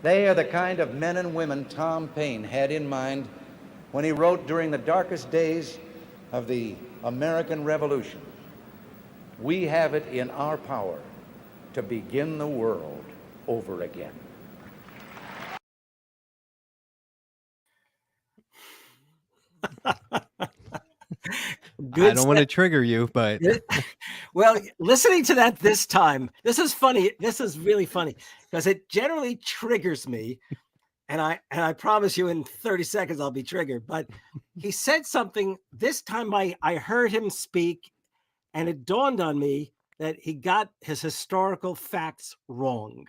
They are the kind of men and women Tom Paine had in mind when he wrote during the darkest days of the American Revolution, "We have it in our power to begin the world over again." I don't want to trigger you, but well, listening to that this time, this is funny. This is really funny because it generally triggers me. And I promise you in 30 seconds I'll be triggered. But he said something this time. I heard him speak, and it dawned on me that he got his historical facts wrong.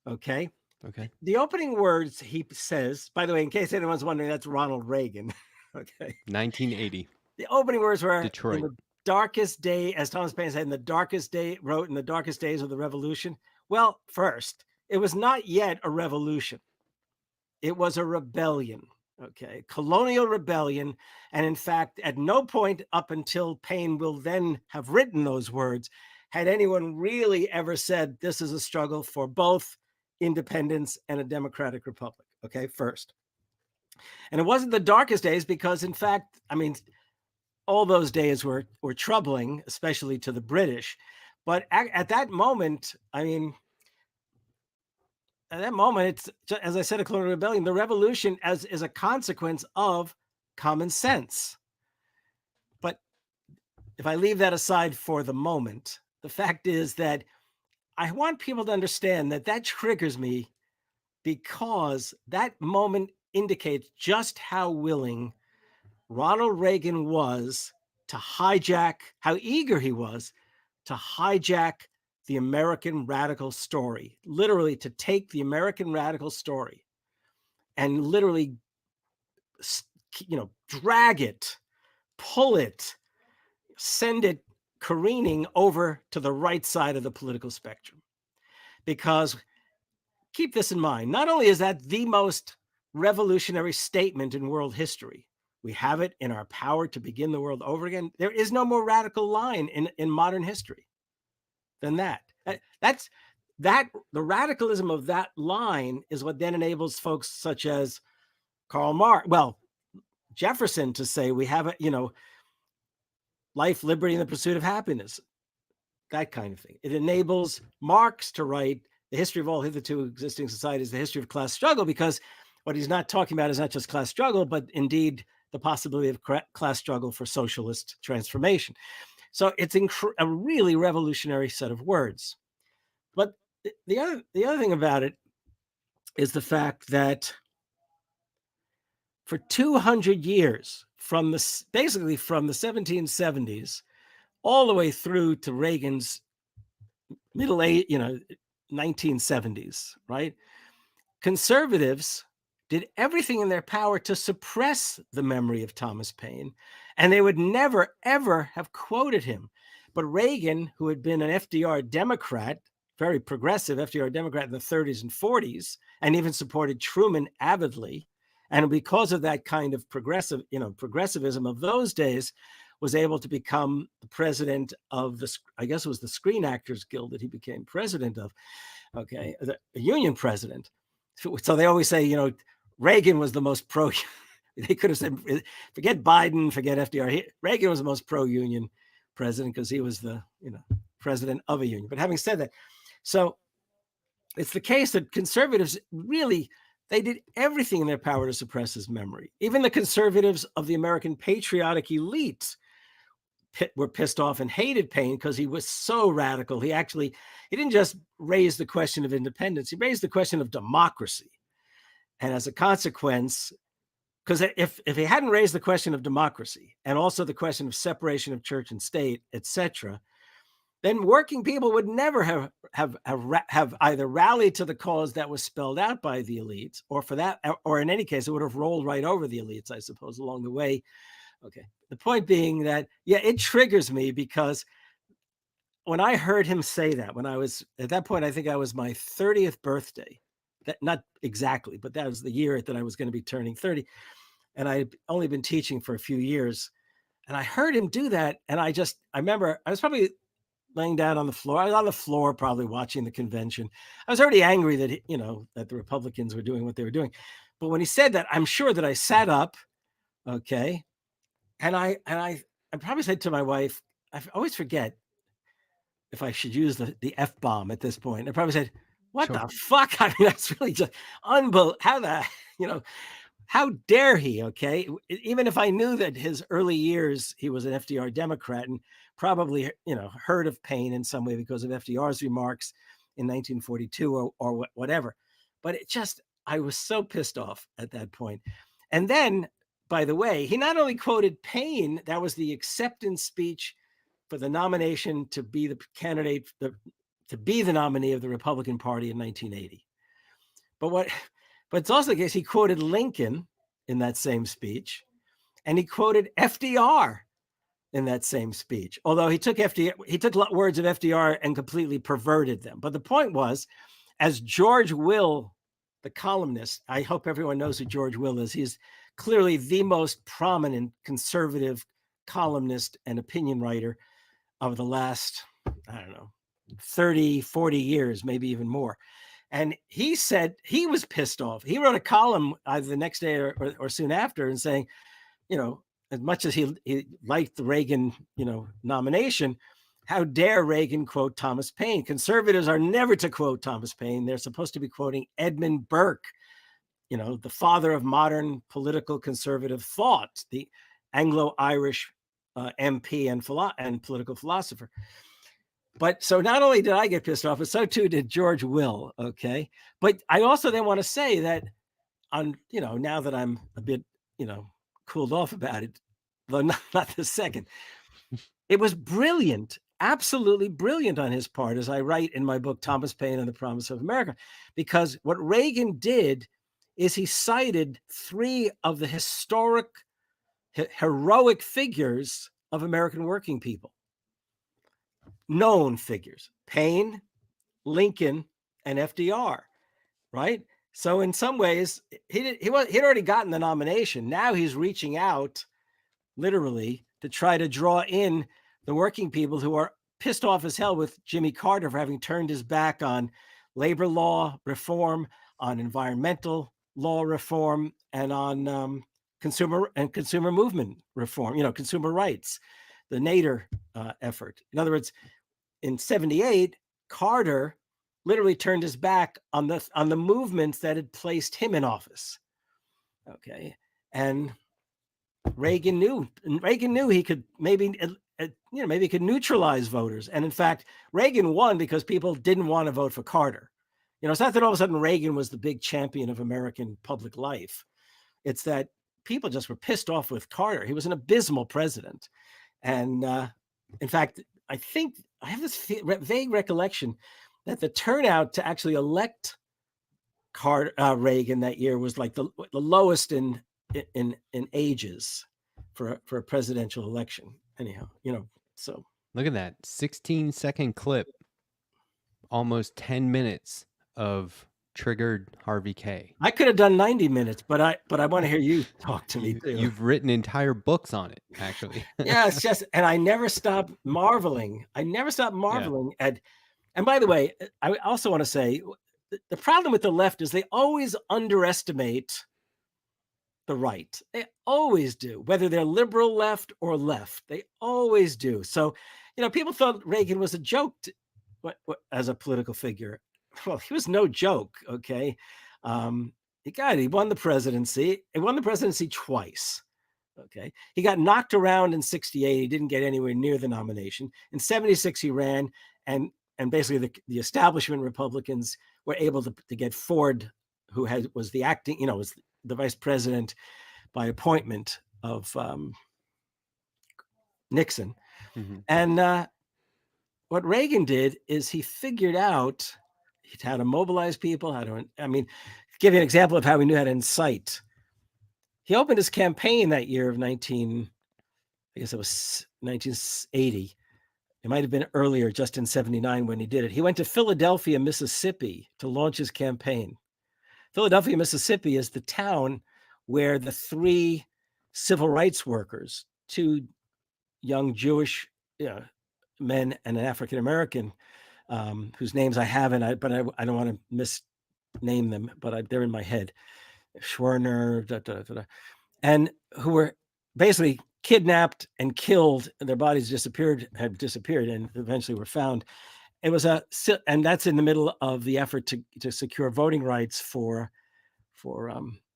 Okay. Okay. The opening words he says, by the way, in case anyone's wondering, that's Ronald Reagan. Okay. 1980. The opening words were Detroit. in the darkest day, as Thomas Paine said, in the darkest day, wrote in the darkest days of the revolution. Well, first, it was not yet a revolution. It was a rebellion, okay, colonial rebellion. And in fact, at no point up until Paine will then have written those words, had anyone really ever said this is a struggle for both independence and a democratic republic, okay, first. And it wasn't the darkest days because, in fact, I mean, all those days were troubling, especially to the British. But at that moment, I mean, at that moment, it's, as I said, a colonial rebellion. The revolution is a consequence of common sense. But if I leave that aside for the moment, the fact is that I want people to understand that that triggers me because that moment indicates just how willing Ronald Reagan was to hijack, how eager he was to hijack the American radical story, literally to take the American radical story and literally, drag it, pull it, send it careening over to the right side of the political spectrum. Because keep this in mind, not only is that the most revolutionary statement in world history, we have it in our power to begin the world over again. There is no more radical line in modern history than that. The radicalism of that line is what then enables folks such as Karl Marx, Jefferson, to say we have life, liberty, and the pursuit of happiness, that kind of thing. It enables Marx to write the history of all hitherto existing societies, the history of class struggle, because what he's not talking about is not just class struggle, but indeed the possibility of class struggle for socialist transformation. So it's a really revolutionary set of words. But the other thing about it is the fact that for 200 years, basically from the 1770s all the way through to Reagan's middle age, 1970s, right? Conservatives did everything in their power to suppress the memory of Thomas Paine, and they would never, ever have quoted him. But Reagan, who had been an FDR Democrat, very progressive FDR Democrat in the 30s and 40s, and even supported Truman avidly, and because of that kind of progressivism of those days, was able to become the president of I guess it was the Screen Actors Guild that he became president of, okay, the union president. So they always say, Reagan was the most pro. They could have said, forget Biden, forget FDR. Reagan was the most pro-union president because he was the, president of a union. But having said that, so it's the case that conservatives really, they did everything in their power to suppress his memory. Even the conservatives of the American patriotic elite were pissed off and hated Paine because he was so radical. He didn't just raise the question of independence, he raised the question of democracy. And as a consequence, because if he hadn't raised the question of democracy and also the question of separation of church and state, etc., then working people would never have either rallied to the cause that was spelled out by the elites, or in any case, it would have rolled right over the elites, I suppose, along the way. Okay. The point being that, it triggers me because when I heard him say that, when I was at that point, I think I was my 30th birthday. Not exactly, but that was the year that I was going to be turning 30. And I'd only been teaching for a few years. And I heard him do that. And I remember I was probably laying down on the floor. I was on the floor probably watching the convention. I was already angry that, that the Republicans were doing what they were doing. But when he said that, I'm sure that I sat up, okay? And I probably said to my wife, I always forget if I should use the F-bomb at this point. I probably said, what Sure. the fuck? I mean, that's really just unbelievable. How dare he, okay? Even if I knew that his early years, he was an FDR Democrat and probably, heard of Paine in some way because of FDR's remarks in 1942 or whatever. But I was so pissed off at that point. And then, by the way, he not only quoted Paine, that was the acceptance speech for the nomination to be the candidate, to be the nominee of the Republican Party in 1980. But it's also the case he quoted Lincoln in that same speech, and he quoted FDR in that same speech. Although he took words of FDR and completely perverted them. But the point was, as George Will, the columnist, I hope everyone knows who George Will is. He's clearly the most prominent conservative columnist and opinion writer of the last, 30, 40 years, maybe even more. And he said he was pissed off. He wrote a column either the next day or soon after and saying, as much as he liked the Reagan, nomination, how dare Reagan quote Thomas Paine? Conservatives are never to quote Thomas Paine. They're supposed to be quoting Edmund Burke, the father of modern political conservative thought, the Anglo-Irish MP and political philosopher. But so not only did I get pissed off, but so too did George Will. Okay. But I also then want to say that now that I'm a bit, cooled off about it, though not this second, it was brilliant, absolutely brilliant on his part, as I write in my book, Thomas Paine and the Promise of America, because what Reagan did is he cited three of the heroic figures of American working people. Known figures, Paine, Lincoln, and FDR, right? So in some ways, he'd already gotten the nomination. Now he's reaching out, literally, to try to draw in the working people who are pissed off as hell with Jimmy Carter for having turned his back on labor law reform, on environmental law reform, and on consumer movement reform, consumer rights, the Nader effort. In other words, in 1978, Carter literally turned his back on the movements that had placed him in office. Okay, and Reagan knew he could maybe he could neutralize voters, and in fact, Reagan won because people didn't want to vote for Carter. It's not that all of a sudden Reagan was the big champion of American public life. It's that people just were pissed off with Carter. He was an abysmal president, and in fact, I think I have this vague recollection that the turnout to actually elect Reagan that year was like the lowest in ages for a presidential election. Anyhow, so look at that 16-second clip, almost 10 minutes of triggered Harvey K. I could have done 90 minutes, but I want to hear you talk to me too. You've written entire books on it, actually. Yes, and I never stopped marveling. At. And by the way, I also want to say the problem with the left is they always underestimate the right. They always do, whether they're liberal left or left. They always do. So, people thought Reagan was a joke as a political figure. Well, he was no joke. Okay. He won the presidency. He won the presidency twice. Okay. He got knocked around in 1968. He didn't get anywhere near the nomination. In 1976, he ran, and basically the establishment Republicans were able to get Ford, who was the acting, was the vice president by appointment of Nixon. Mm-hmm. And what Reagan did is he figured out how to mobilize people, give you an example of how he knew how to incite. He opened his campaign that year of 1980. It might have been earlier, just in 1979 when he did it. He went to Philadelphia, Mississippi to launch his campaign. Philadelphia, Mississippi is the town where the three civil rights workers, two young Jewish men and an African American whose names I haven't, but I don't want to misname them, but they're in my head. Schwerner, and who were basically kidnapped and killed, and their bodies had disappeared, and eventually were found. It was and that's in the middle of the effort to secure voting rights for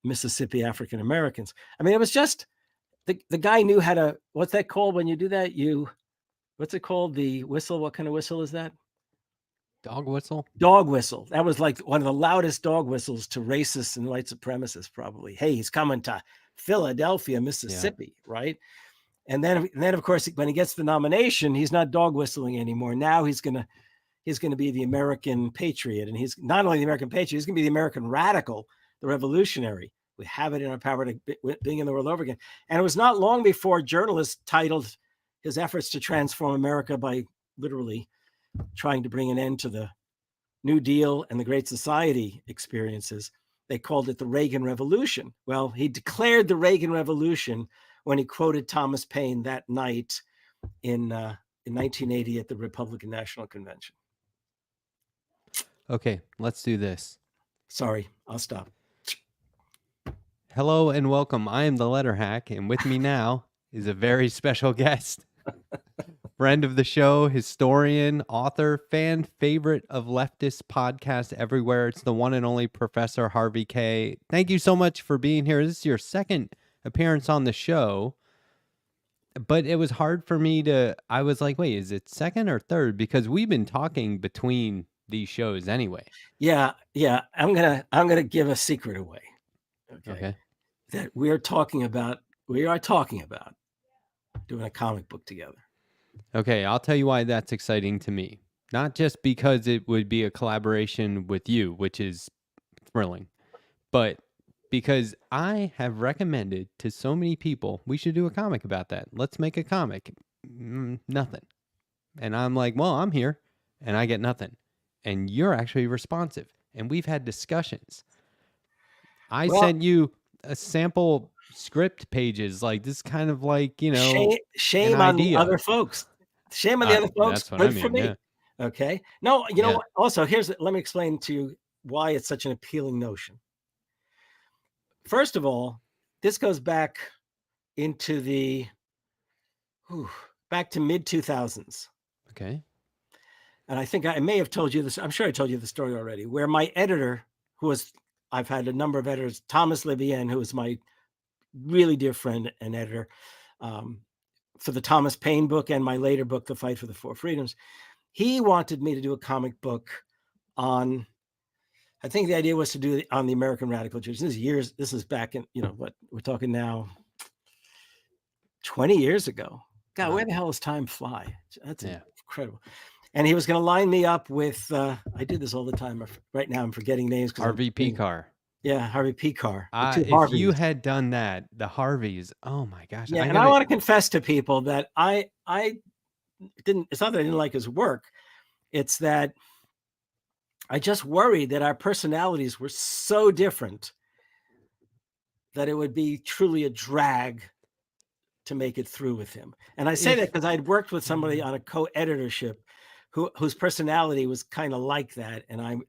Mississippi African Americans. I mean, it was just the guy knew how to. What's that called when you do that? What's it called? The whistle. What kind of whistle is that? Dog whistle? Dog whistle. That was like one of the loudest dog whistles to racists and white supremacists, probably. Hey, he's coming to Philadelphia, Mississippi, right? And then of course, when he gets the nomination, he's not dog whistling anymore. Now he's gonna be the American patriot, and he's not only the American patriot, he's gonna be the American radical, the revolutionary. We have it in our power to bring in the world over again. And it was not long before journalists titled his efforts to transform America by literally trying to bring an end to the New Deal and the Great Society experiences. They called it the Reagan Revolution. Well, he declared the Reagan Revolution when he quoted Thomas Paine that night in 1980 at the Republican National Convention. Okay, let's do this. Sorry, I'll stop. Hello and welcome. I am the Letter Hack, and with me now is a very special guest. Friend of the show, historian, author, fan favorite of leftist podcasts everywhere. It's the one and only Professor Harvey Kaye. Thank you so much for being here. This is your second appearance on the show, but it was hard for me I was like, wait, is it second or third? Because we've been talking between these shows anyway. Yeah. I'm gonna give a secret away. Okay. That we are talking about doing a comic book together. Okay, I'll tell you why that's exciting to me. Not just because it would be a collaboration with you, which is thrilling, but because I have recommended to so many people, we should do a comic about that. Let's make a comic. Nothing. And I'm like, well, I'm here, and I get nothing. And you're actually responsive. And we've had discussions. I sent you a sample script pages. Like, this is kind of like, shame on the other folks. Shame on the other folks. That's what Good I mean, for me. yeah. Okay. No, you know what? Also, let me explain to you why it's such an appealing notion. First of all, this goes back into back to mid 2000s. Okay. And I think I may have told you this. I'm sure I told you the story already, where my editor, I've had a number of editors, Thomas Libien, who is my really dear friend and editor, for the Thomas Paine book and my later book, The Fight for the Four Freedoms. He wanted me to do a comic book on, I think the idea was to do it on the American Radical Church. This is back in, what we're talking now, 20 years ago. God, where the hell does time fly? That's incredible. And he was going to line me up with, I do this all the time. Right now I'm forgetting names. Harvey Pekar. Yeah, Harvey Pekar. If you had done that, the Harveys, oh my gosh. Yeah, I want to confess to people that I didn't, it's not that I didn't like his work. It's that I just worried that our personalities were so different that it would be truly a drag to make it through with him. And I say that because I'd worked with somebody on a co-editorship whose personality was kind of like that. And I'm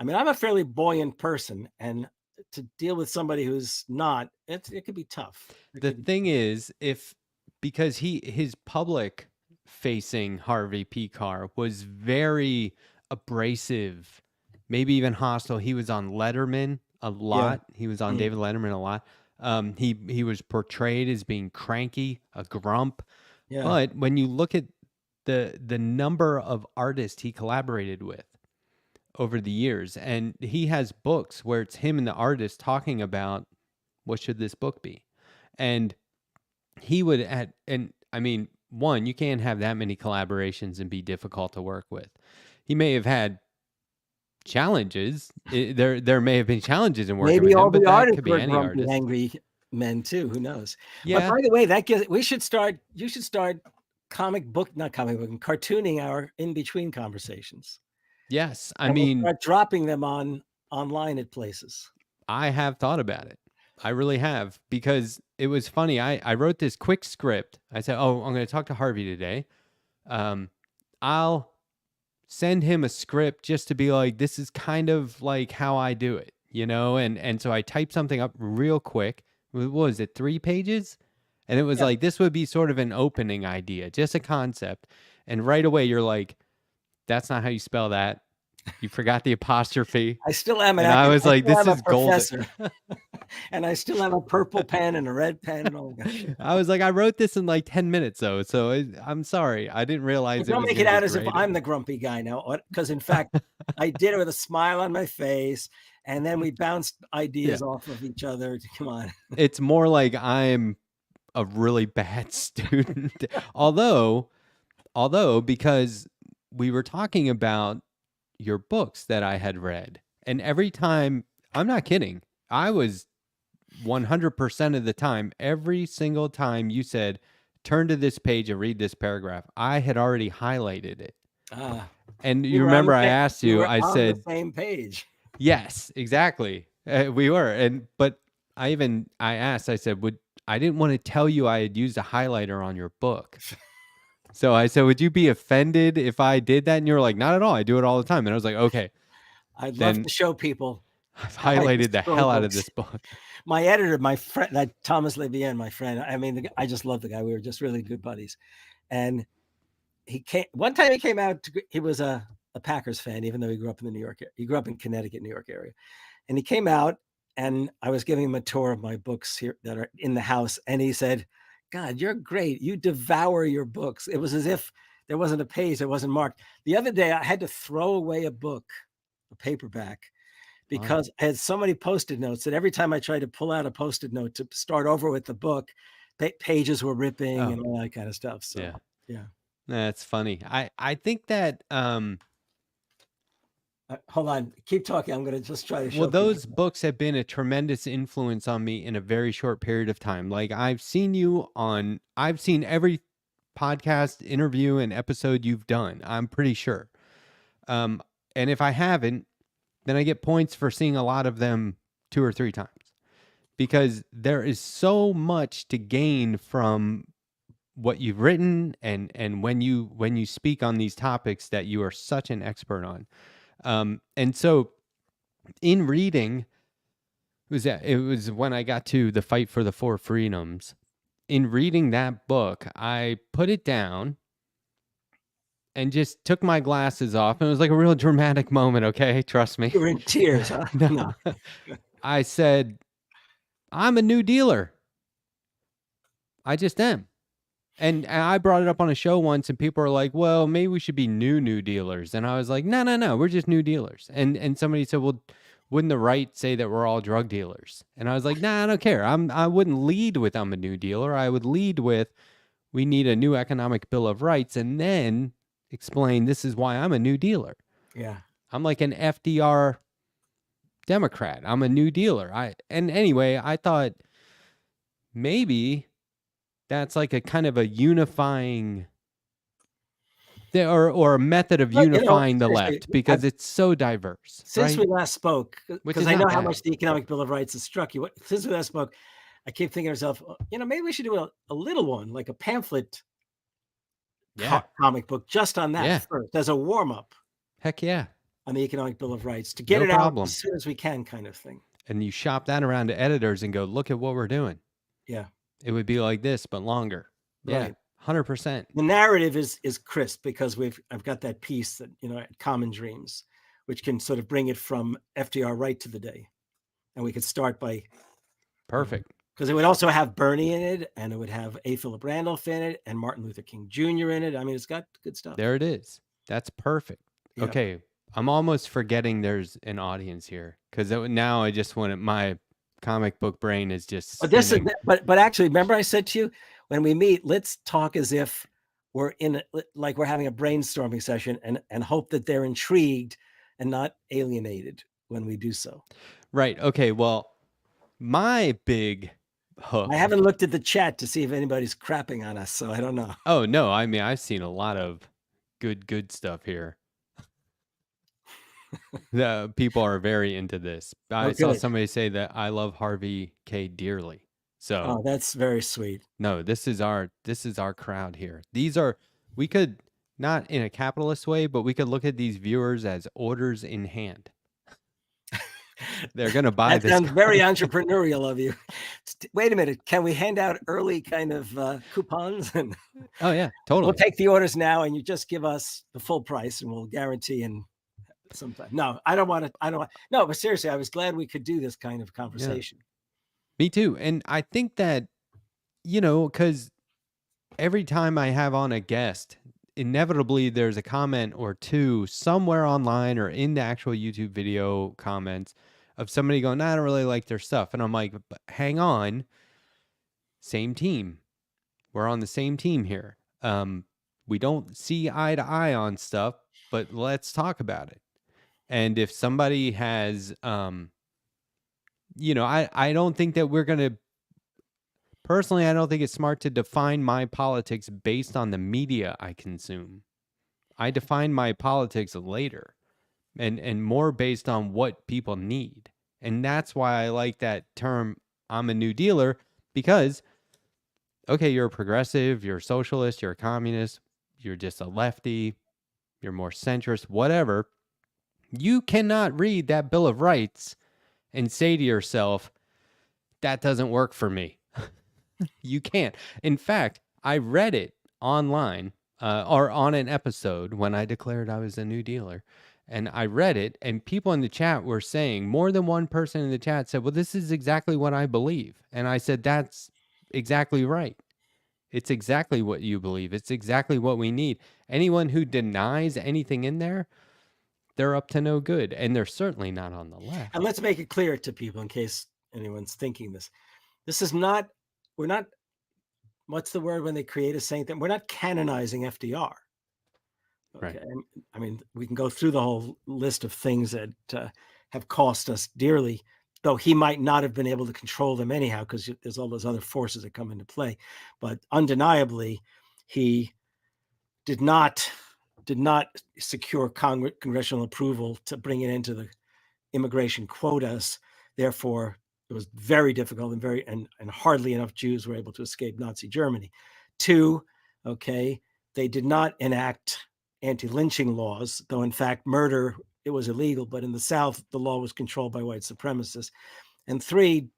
a fairly buoyant person, and to deal with somebody who's not, it could be tough. The thing is, because his public facing Harvey Pekar was very abrasive, maybe even hostile. He was on Letterman a lot. Yeah. He was on David Letterman a lot. He was portrayed as being cranky, a grump. Yeah. But when you look at the number of artists he collaborated with over the years, and he has books where it's him and the artist talking about what should this book be, and he would one, you can't have that many collaborations and be difficult to work with. He may have had challenges. There may have been challenges in working with him, but that could be any artist. Angry men too. Who knows? Yeah. But by the way, you should start cartooning our in between conversations. Yes, we'll start dropping them online at places. I have thought about it. I really have, because it was funny. I wrote this quick script. I said, I'm going to talk to Harvey today. I'll send him a script just to be like, this is kind of like how I do it, you know? And so I typed something up real quick. What was it, 3 pages? And it was Yeah. like, this would be sort of an opening idea, just a concept. And right away you're like, that's not how you spell that. You forgot the apostrophe. I still am an And I acad- was like, still this am a is golden. professor. And I still have a purple pen and a red pen and all that. I was like, I wrote this in like 10 minutes though. So I'm sorry. I didn't realize it Don't was make it gonna be out as if graded. I'm the grumpy guy now, because in fact, I did it with a smile on my face, and then we bounced ideas off of each other. Come on. It's more like I'm a really bad student. although because we were talking about your books that I had read, and every time, I'm not kidding, I was 100% of the time, every single time you said, turn to this page and read this paragraph, I had already highlighted it. And We you were on remember the I same- asked we you, were I on said, the same page. yes, exactly. We were. But I asked, I said, I didn't want to tell you I had used a highlighter on your book. So I said, would you be offended if I did that? And you were like, not at all. I do it all the time. And I was like, okay, I'd love Then- to show people. I've I highlighted just the scroll hell out of books. this book. My editor, my friend, that Thomas Levien, my friend. I mean, I just love the guy. We were just really good buddies. And one time he came out. He was a Packers fan, even though he grew up in the New York. He grew up in Connecticut, New York area. And he came out, and I was giving him a tour of my books here that are in the house. And he said, "God, you're great. You devour your books." It was as if there wasn't a page that wasn't marked. The other day, I had to throw away a book, a paperback, because I had so many Post-it notes that every time I tried to pull out a Post-it note to start over with the book, pages were ripping and all that kind of stuff. So, yeah. That's funny. I think that Hold on, keep talking. I'm going to just try to show. well, those books have been a tremendous influence on me in a very short period of time. Like I've seen every podcast interview and episode you've done. I'm pretty sure. And if I haven't, then I get points for seeing a lot of them 2 or 3 times, because there is so much to gain from what you've written and when you speak on these topics that you are such an expert on. And so in reading, it was when I got to The Fight for the Four Freedoms. In reading that book, I put it down and just took my glasses off. And it was like a real dramatic moment, okay? Trust me. You were in tears, huh? No. I said, I'm a New Dealer. I just am. And I brought it up on a show once, and people are like, well, maybe we should be New Dealers. And I was like, no, we're just New Dealers. And somebody said, well, wouldn't the right say that we're all drug dealers? And I was like, nah, I don't care. I wouldn't lead with I'm a New Dealer. I would lead with we need a new economic bill of rights, and then explain this is why I'm a New Dealer. Yeah. I'm like an FDR Democrat. I'm a New Dealer. And anyway, I thought maybe that's like a kind of a unifying or a method of Well, you know, unifying the seriously, left, because it's so diverse. Since right? we last spoke, Which because is I know not how bad. much the Economic Bill of Rights has struck you. Since we last spoke, I keep thinking to myself, maybe we should do a little one, like a pamphlet comic book just on that first, as a warm-up Heck yeah. on the Economic Bill of Rights, to get No it out problem. as soon as we can, kind of thing. And you shop that around to editors and go, look at what we're doing. Yeah. It would be like this, but longer. Yeah. Right. 100%. The narrative is crisp, because I've got that piece that, Common Dreams, which can sort of bring it from FDR right to the day. And we could start by Perfect. because it would also have Bernie in it, and it would have A. Philip Randolph in it, and Martin Luther King Jr. in it. I mean, it's got good stuff. There it is. That's perfect. Yeah. Okay. I'm almost forgetting there's an audience here, because now I just want my comic book brain is just. But this is, spinning. but actually, remember I said to you, when we meet, let's talk as if we're like we're having a brainstorming session, and hope that they're intrigued and not alienated when we do so. Right. Okay. Well, my big hook. I haven't looked at the chat to see if anybody's crapping on us, so I don't know. Oh no! I mean, I've seen a lot of good stuff here. The people are very into this. I saw good. somebody say that I love Harvey K dearly. So Oh, that's very sweet. no, this is our crowd here. We could not in a capitalist way, but we could look at these viewers as orders in hand. They're going to buy That this. sounds very entrepreneurial of you. Wait a minute. Can we hand out early kind of coupons? And Oh yeah, we'll totally. take the orders now, and you just give us the full price, and we'll guarantee in sometime. No, I don't want to. I don't want. No, but seriously, I was glad we could do this kind of conversation. Me too. And I think that, because every time I have on a guest, inevitably there's a comment or two somewhere online or in the actual YouTube video comments of somebody going, "Nah, I don't really like their stuff." And I'm like, "But hang on, same team. We're on the same team here. We don't see eye to eye on stuff, but let's talk about it." And if somebody has, I don't think that we're going to, personally, I don't think it's smart to define my politics based on the media I consume. I define my politics later and more based on what people need. And that's why I like that term, I'm a New Dealer, because, okay, you're a progressive, you're a socialist, you're a communist, you're just a lefty, you're more centrist, whatever. You cannot read that Bill of Rights and say to yourself, that doesn't work for me. You can't. In fact, I read it online or on an episode when I declared I was a New Dealer. And I read it, and people in the chat were saying, more than one person in the chat said, well, this is exactly what I believe. And I said, that's exactly right. It's exactly what you believe. It's exactly what we need. Anyone who denies anything in there, they're up to no good. And they're certainly not on the left. And let's make it clear to people in case anyone's thinking this. This is not, we're not, what's the word when they create a saint? We're not canonizing FDR. Okay. Right. I mean, we can go through the whole list of things that have cost us dearly, though he might not have been able to control them anyhow, because there's all those other forces that come into play. But undeniably, he did not secure congressional approval to bring it into the immigration quotas. Therefore, it was very difficult and hardly enough Jews were able to escape Nazi Germany. Two, okay, they did not enact anti-lynching laws, though in fact murder, it was illegal, but in the South, the law was controlled by white supremacists. And three,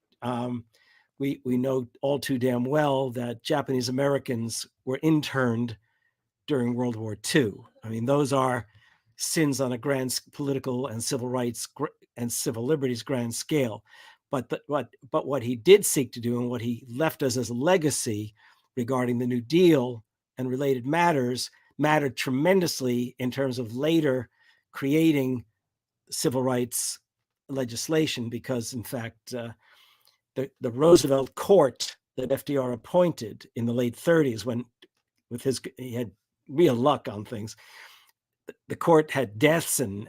we know all too damn well that Japanese Americans were interned during World War II. I mean, those are sins on a grand political and civil rights and civil liberties grand scale. But what he did seek to do and what he left us as a legacy regarding the New Deal and related matters mattered tremendously in terms of later creating civil rights legislation, because in fact, the Roosevelt court that FDR appointed in the late 30s, when he had real luck on things, the court had deaths and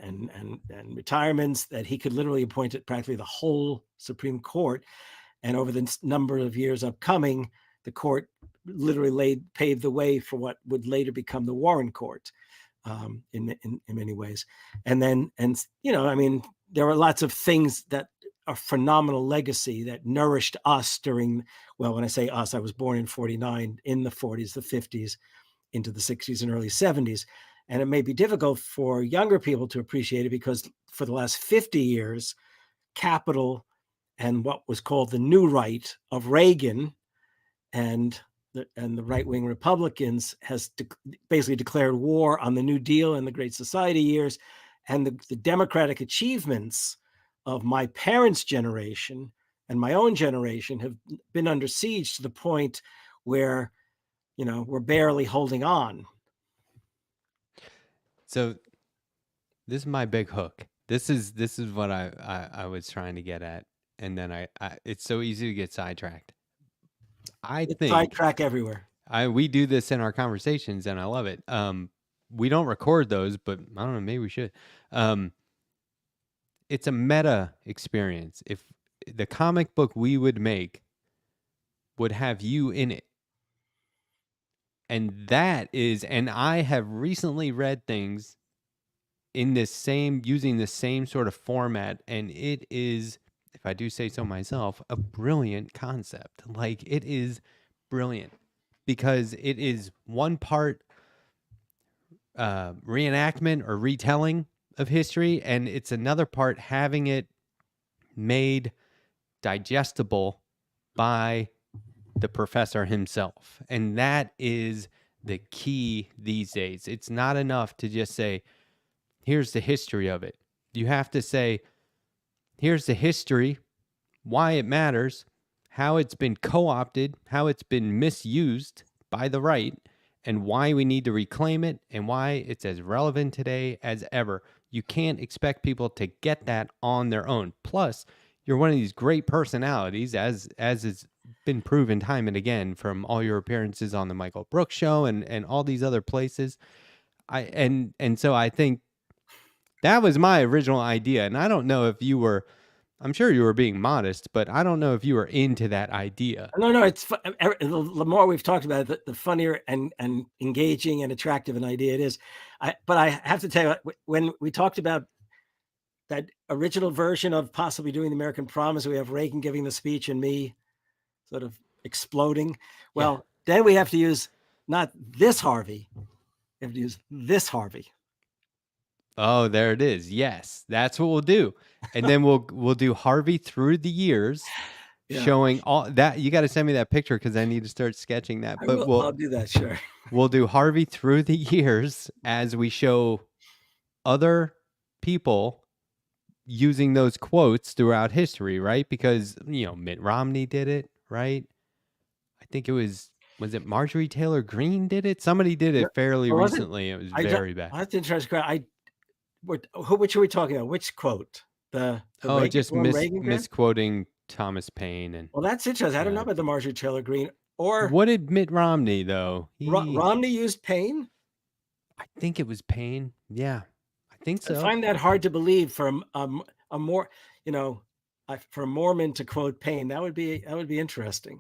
retirements that he could literally appoint it practically the whole Supreme Court. And over the number of years upcoming, the court literally paved the way for what would later become the Warren Court in many ways. And then, I mean, there were lots of things that are phenomenal legacy that nourished us during, well, when I say us, I was born in 49, in the 40s, the 50s, into the 60s and early 70s. And it may be difficult for younger people to appreciate it because for the last 50 years, capital and what was called the new right of Reagan and the right-wing Republicans has basically declared war on the New Deal and the Great Society years. And the democratic achievements of my parents' generation and my own generation have been under siege to the point where, we're barely holding on. So this is my big hook. This is what I was trying to get at. And then I it's so easy to get sidetracked. I think sidetrack everywhere. We do this in our conversations and I love it. We don't record those, but I don't know, maybe we should. It's a meta experience. If the comic book we would make would have you in it. And and I have recently read things in using the same sort of format. And it is, if I do say so myself, a brilliant concept. Like, it is brilliant because it is one part reenactment or retelling of history, and it's another part having it made digestible by the professor himself. And that is the key these days. It's not enough to just say, here's the history of it. You have to say, here's the history, why it matters, how it's been co-opted, how it's been misused by the right, and why we need to reclaim it, and why it's as relevant today as ever. You can't expect people to get that on their own. Plus, you're one of these great personalities, as has been proven time and again from all your appearances on the Michael Brooks Show and all these other places. So I think that was my original idea, and I don't know if you were. I'm sure you were being modest, but I don't know if you were into that idea. No, it's the more we've talked about it, the funnier and engaging and attractive an idea it is. But I have to tell you, when we talked about that original version of possibly doing the American Promise, we have Reagan giving the speech and me sort of exploding. Well, then we have to use not this Harvey, we have to use this Harvey. Oh, there it is. Yes, that's what we'll do. And then we'll do Harvey through the years, showing all that. You got to send me that picture because I need to start sketching that. But I'll do that. Sure. We'll do Harvey through the years as we show other people using those quotes throughout history, right? Because, Mitt Romney did it, right? I think it it Marjorie Taylor Greene did it? Somebody did it fairly recently. It was very bad. That's interesting. Which are we talking about? Which quote? Reagan, just misquoting Thomas Paine. And well, that's interesting. I don't know about the Marjorie Taylor Greene. Or what did Mitt Romney though? Romney used Paine? I think it was Paine. Yeah, I think so. I find that hard to believe from a more, for a Mormon to quote Paine. That would be interesting.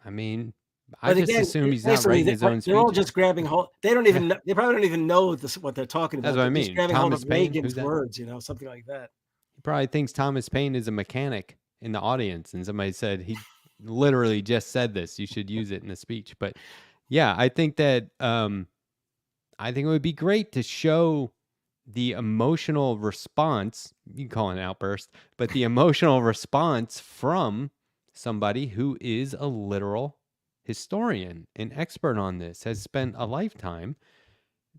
I mean, I just assume he's not writing his own speech. They're all just grabbing hold. They don't even. They probably don't even know what they're talking about. That's what I mean. Just grabbing Thomas hold of Paine, Reagan's words, something like that. He probably thinks Thomas Paine is a mechanic in the audience, and somebody said he literally just said this. You should use it in a speech. But yeah, I think that it would be great to show the emotional response. You can call it an outburst, but the emotional response from somebody who is a literal historian, an expert on this, has spent a lifetime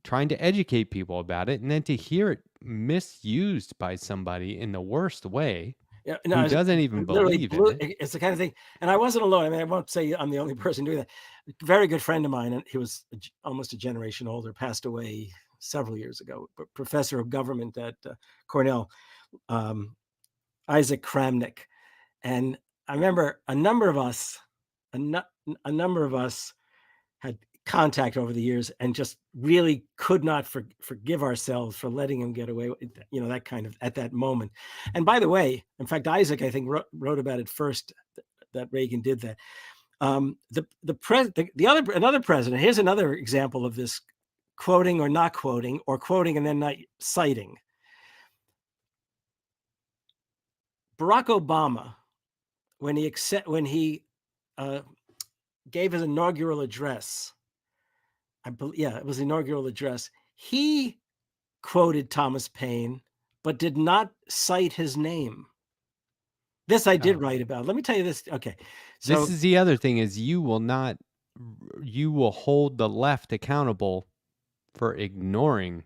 trying to educate people about it, and then to hear it misused by somebody in the worst way who doesn't even believe in it. It's the kind of thing, and I wasn't alone. I mean, I won't say I'm the only person doing that. A very good friend of mine, and he was almost a generation older, passed away several years ago, professor of government at Cornell, Isaac Kramnik. And I remember a number of us had contact over the years and just really could not forgive ourselves for letting him get away with, that kind of at that moment. And by the way, in fact, Isaac, I think, wrote about it first, that Reagan did that. Another president, here's another example of this quoting or not quoting, or quoting and then not citing. Barack Obama, when he gave his inaugural address, it was the inaugural address, he quoted Thomas Paine, but did not cite his name. This I did write about. Let me tell you this. Okay. So this is the other thing, is you will hold the left accountable for ignoring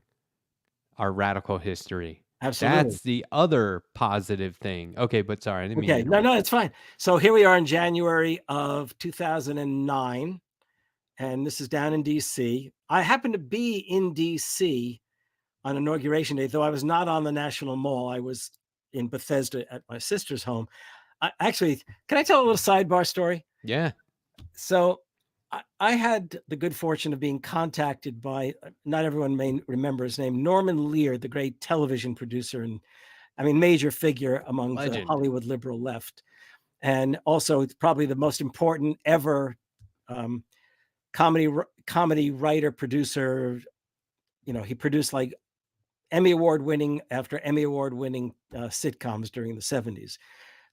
our radical history. Absolutely. That's the other positive thing. Okay, but sorry, I didn't mean to interrupt. No, it's fine. So here we are in January of 2009, and this is down in DC. I happened to be in DC on Inauguration Day, though I was not on the National Mall. I was in Bethesda at my sister's home. Actually, can I tell a little sidebar story? Yeah. So I had the good fortune of being contacted by, not everyone may remember his name, Norman Lear, the great television producer and, major figure among the Hollywood liberal left. And also probably the most important ever comedy writer, producer. He produced like Emmy Award winning sitcoms during the 70s.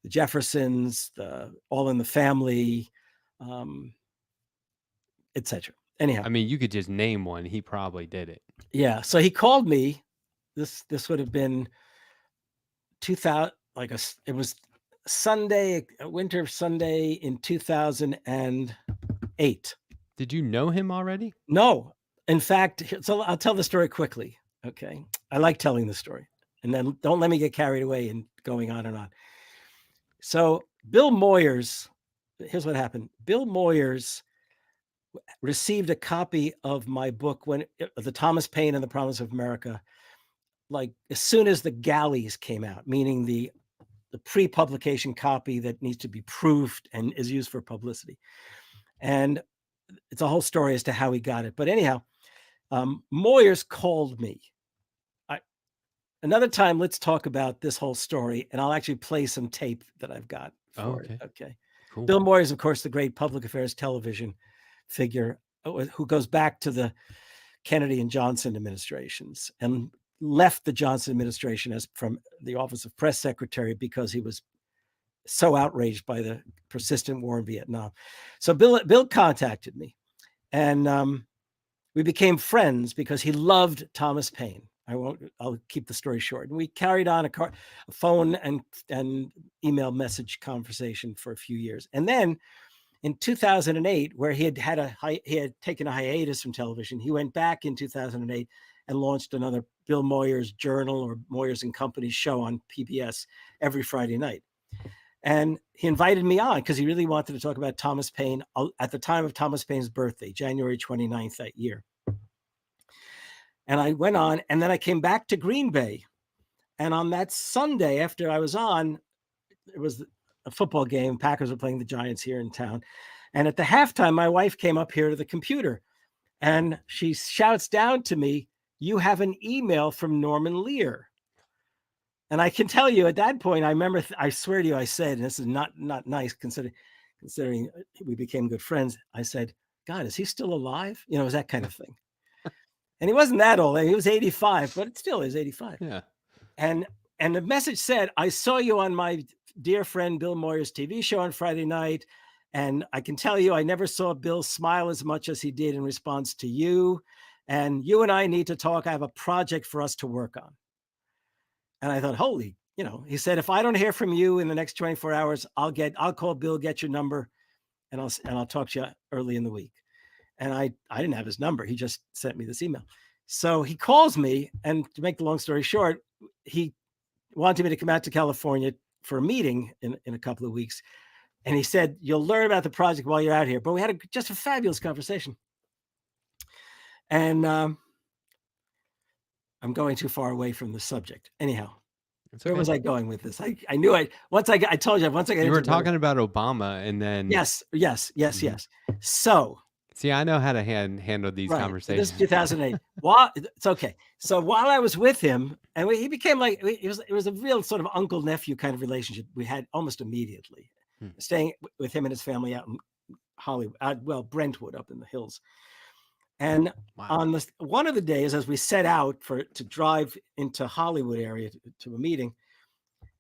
The Jeffersons, the All in the Family, etc. Anyhow, you could just name one. He probably did it. Yeah. So he called me. This would have been 2000, it was Sunday, a winter Sunday in 2008. Did you know him already? No, in fact, so I'll tell the story quickly. Okay. I like telling the story, and then don't let me get carried away and going on and on. So Bill Moyers, here's what happened. Bill Moyers received a copy of my book the Thomas Paine and the Promise of America, like as soon as the galleys came out, meaning the pre-publication copy that needs to be proofed and is used for publicity. And it's a whole story as to how he got it. But anyhow, Moyers called me. Another time, let's talk about this whole story, and I'll actually play some tape that I've got for it. Okay. Cool. Bill Moyers, of course, the great public affairs television figure who goes back to the Kennedy and Johnson administrations and left the Johnson administration as from the office of press secretary because he was so outraged by the persistent war in Vietnam. So Bill contacted me, and we became friends because he loved Thomas Paine. I'll keep the story short. And we carried on a phone and email message conversation for a few years. And then in 2008, where he had taken a hiatus from television, he went back in 2008 and launched another Bill Moyers Journal or Moyers and Company show on PBS every Friday night. And he invited me on because he really wanted to talk about Thomas Paine at the time of Thomas Paine's birthday, January 29th that year. And I went on, and then I came back to Green Bay. And on that Sunday after I was on, it was a football game. Packers were playing the Giants here in town. And at the halftime, my wife came up here to the computer and she shouts down to me, "You have an email from Norman Lear." And I can tell you at that point, I remember, I swear to you, I said, and this is not nice considering we became good friends. I said, "God, is he still alive?" You know, it was that kind of thing. And he wasn't that old. He was 85, but it still is 85. Yeah. And the message said, "I saw you on my dear friend Bill Moyers' TV show on Friday night. And I can tell you, I never saw Bill smile as much as he did in response to you. And you and I need to talk. I have a project for us to work on." And I thought, holy, he said, "If I don't hear from you in the next 24 hours, I'll call Bill, get your number, and I'll talk to you early in the week." And I didn't have his number. He just sent me this email. So he calls me, and to make the long story short, he wanted me to come out to California for a meeting in a couple of weeks. And he said, "You'll learn about the project while you're out here." But we had just a fabulous conversation. And I'm going too far away from the subject. Anyhow, where was I going with this? I knew I told you once I got you were talking about Obama, and then yes. So see, I know how to handle these conversations. This is 2008. It's okay. So while I was with him, and he became like, it was a real sort of uncle nephew kind of relationship we had almost immediately. Staying with him and his family out in Hollywood, Brentwood up in the hills. And on one of the days, as we set out to drive into Hollywood area to a meeting,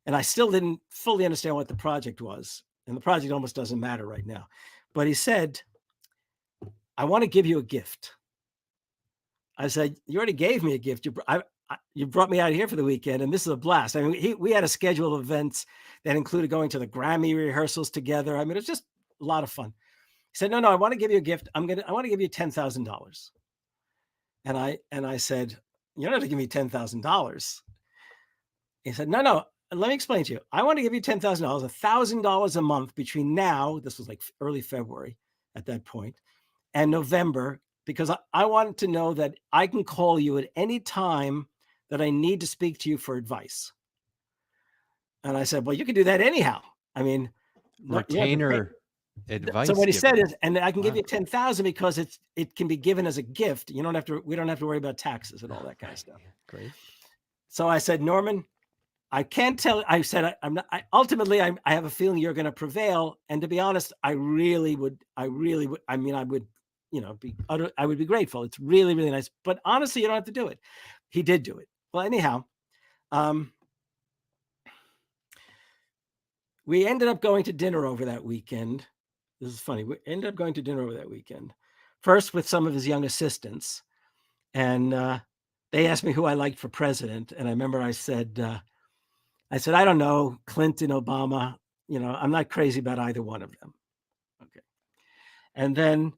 and I still didn't fully understand what the project was, and the project almost doesn't matter right now, but he said, "I want to give you a gift." I said, "You already gave me a gift. You brought me out here for the weekend, and this is a blast." I mean, we had a schedule of events that included going to the Grammy rehearsals together. I mean, it was just a lot of fun. He said, "No, I want to give you a gift. I want to give you $10,000. And I said, "You don't have to give me $10,000. He said, "No. Let me explain to you. I want to give you $10,000, $1,000 a month between now," this was like early February at that point, "and November, because I want to know that I can call you at any time that I need to speak to you for advice." And I said, "Well, you can do that anyhow. I mean, retainer advice." So what he said is, "And I can give you 10,000 because it can be given as a gift. We don't have to worry about taxes and all that kind of stuff." Great. So I said, "Norman, I can't tell." I said, ultimately, I have a feeling you're going to prevail. And to be honest, I really would. I mean, I would, I would be grateful. It's really, really nice. But honestly, you don't have to do it." He did do it. Well, anyhow, we ended up going to dinner over that weekend. This is funny. We ended up going to dinner over that weekend, first with some of his young assistants. And they asked me who I liked for president, and I remember I said, I don't know, Clinton, Obama. I'm not crazy about either one of them. Okay. And then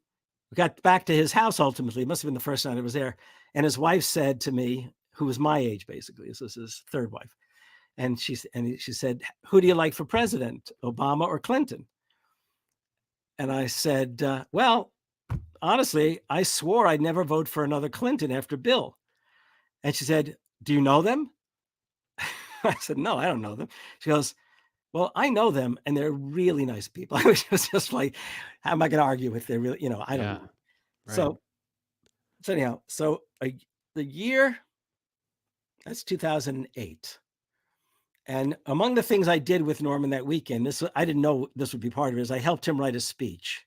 we got back to his house ultimately. It must have been the first night I was there. And his wife said to me, who was my age, basically, this is his third wife. And she said, who do you like for president, Obama or Clinton? And I said, well, honestly, I swore I'd never vote for another Clinton after Bill. And she said, do you know them? I said, no, I don't know them. She goes, well, I know them and they're really nice people. I was just like, how am I going to argue with? They're really, I don't know. Right. So anyhow, the year, that's 2008. And among the things I did with Norman that weekend, I didn't know this would be part of it, is I helped him write a speech.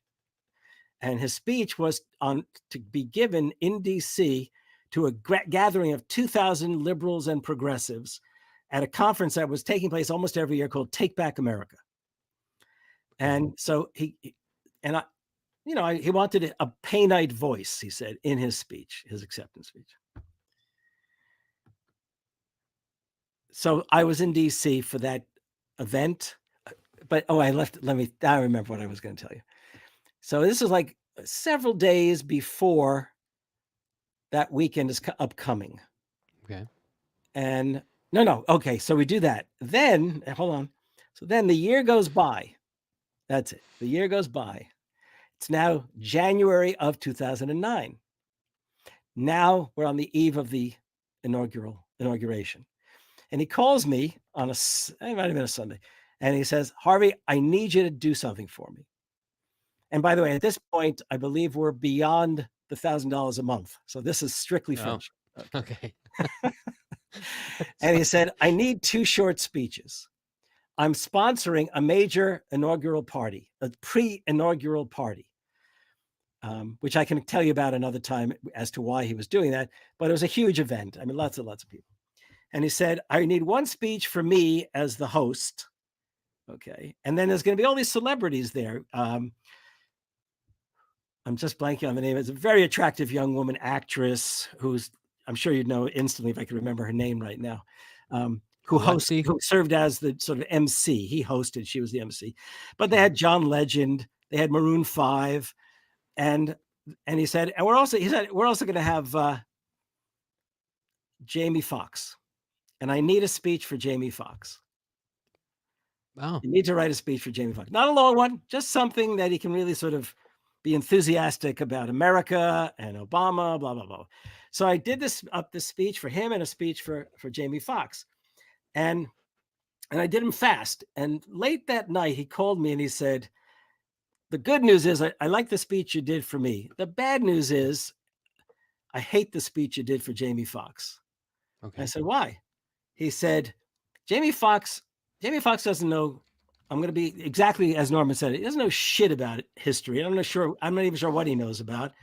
And his speech was to be given in DC to a gathering of 2,000 liberals and progressives at a conference that was taking place almost every year called Take Back America. And so he wanted a Payneite voice, he said, in his speech, his acceptance speech. So I was in DC for that event, but I remember what I was going to tell you. So this is like several days before that weekend is upcoming. Okay. And no. Okay. So we do that. Then hold on. So then the year goes by. That's it. The year goes by. It's now January of 2009. Now we're on the eve of the inauguration. And he calls me on it might have been a Sunday. And he says, Harvey, I need you to do something for me. And by the way, at this point, I believe we're beyond the $1,000 a month. So this is strictly friendship. Okay. And he said, I need 2 short speeches. I'm sponsoring a major inaugural party, a pre-inaugural party, which I can tell you about another time as to why he was doing that. But it was a huge event. I mean, lots of people. And he said, I need 1 speech for me as the host. Okay. And then there's going to be all these celebrities there. I'm just blanking on the name. It's a very attractive young woman actress who's, I'm sure you'd know instantly if I could remember her name right now, who served as the sort of MC. He hosted, she was the MC. But they had John Legend, they had Maroon 5, and he said, we're also going to have Jamie Foxx. And I need a speech for Jamie Foxx. Wow. You need to write a speech for Jamie Foxx. Not a long one, just something that he can really sort of be enthusiastic about America and Obama, blah, blah, blah. So I did this speech for him and a speech for Jamie Foxx. And I did them fast. And late that night, he called me and he said, the good news is I like the speech you did for me. The bad news is I hate the speech you did for Jamie Foxx. Okay. I said, why? He said, Jamie Foxx doesn't know, I'm going to be exactly as Norman said, he doesn't know shit about history. I'm not even sure what he knows about.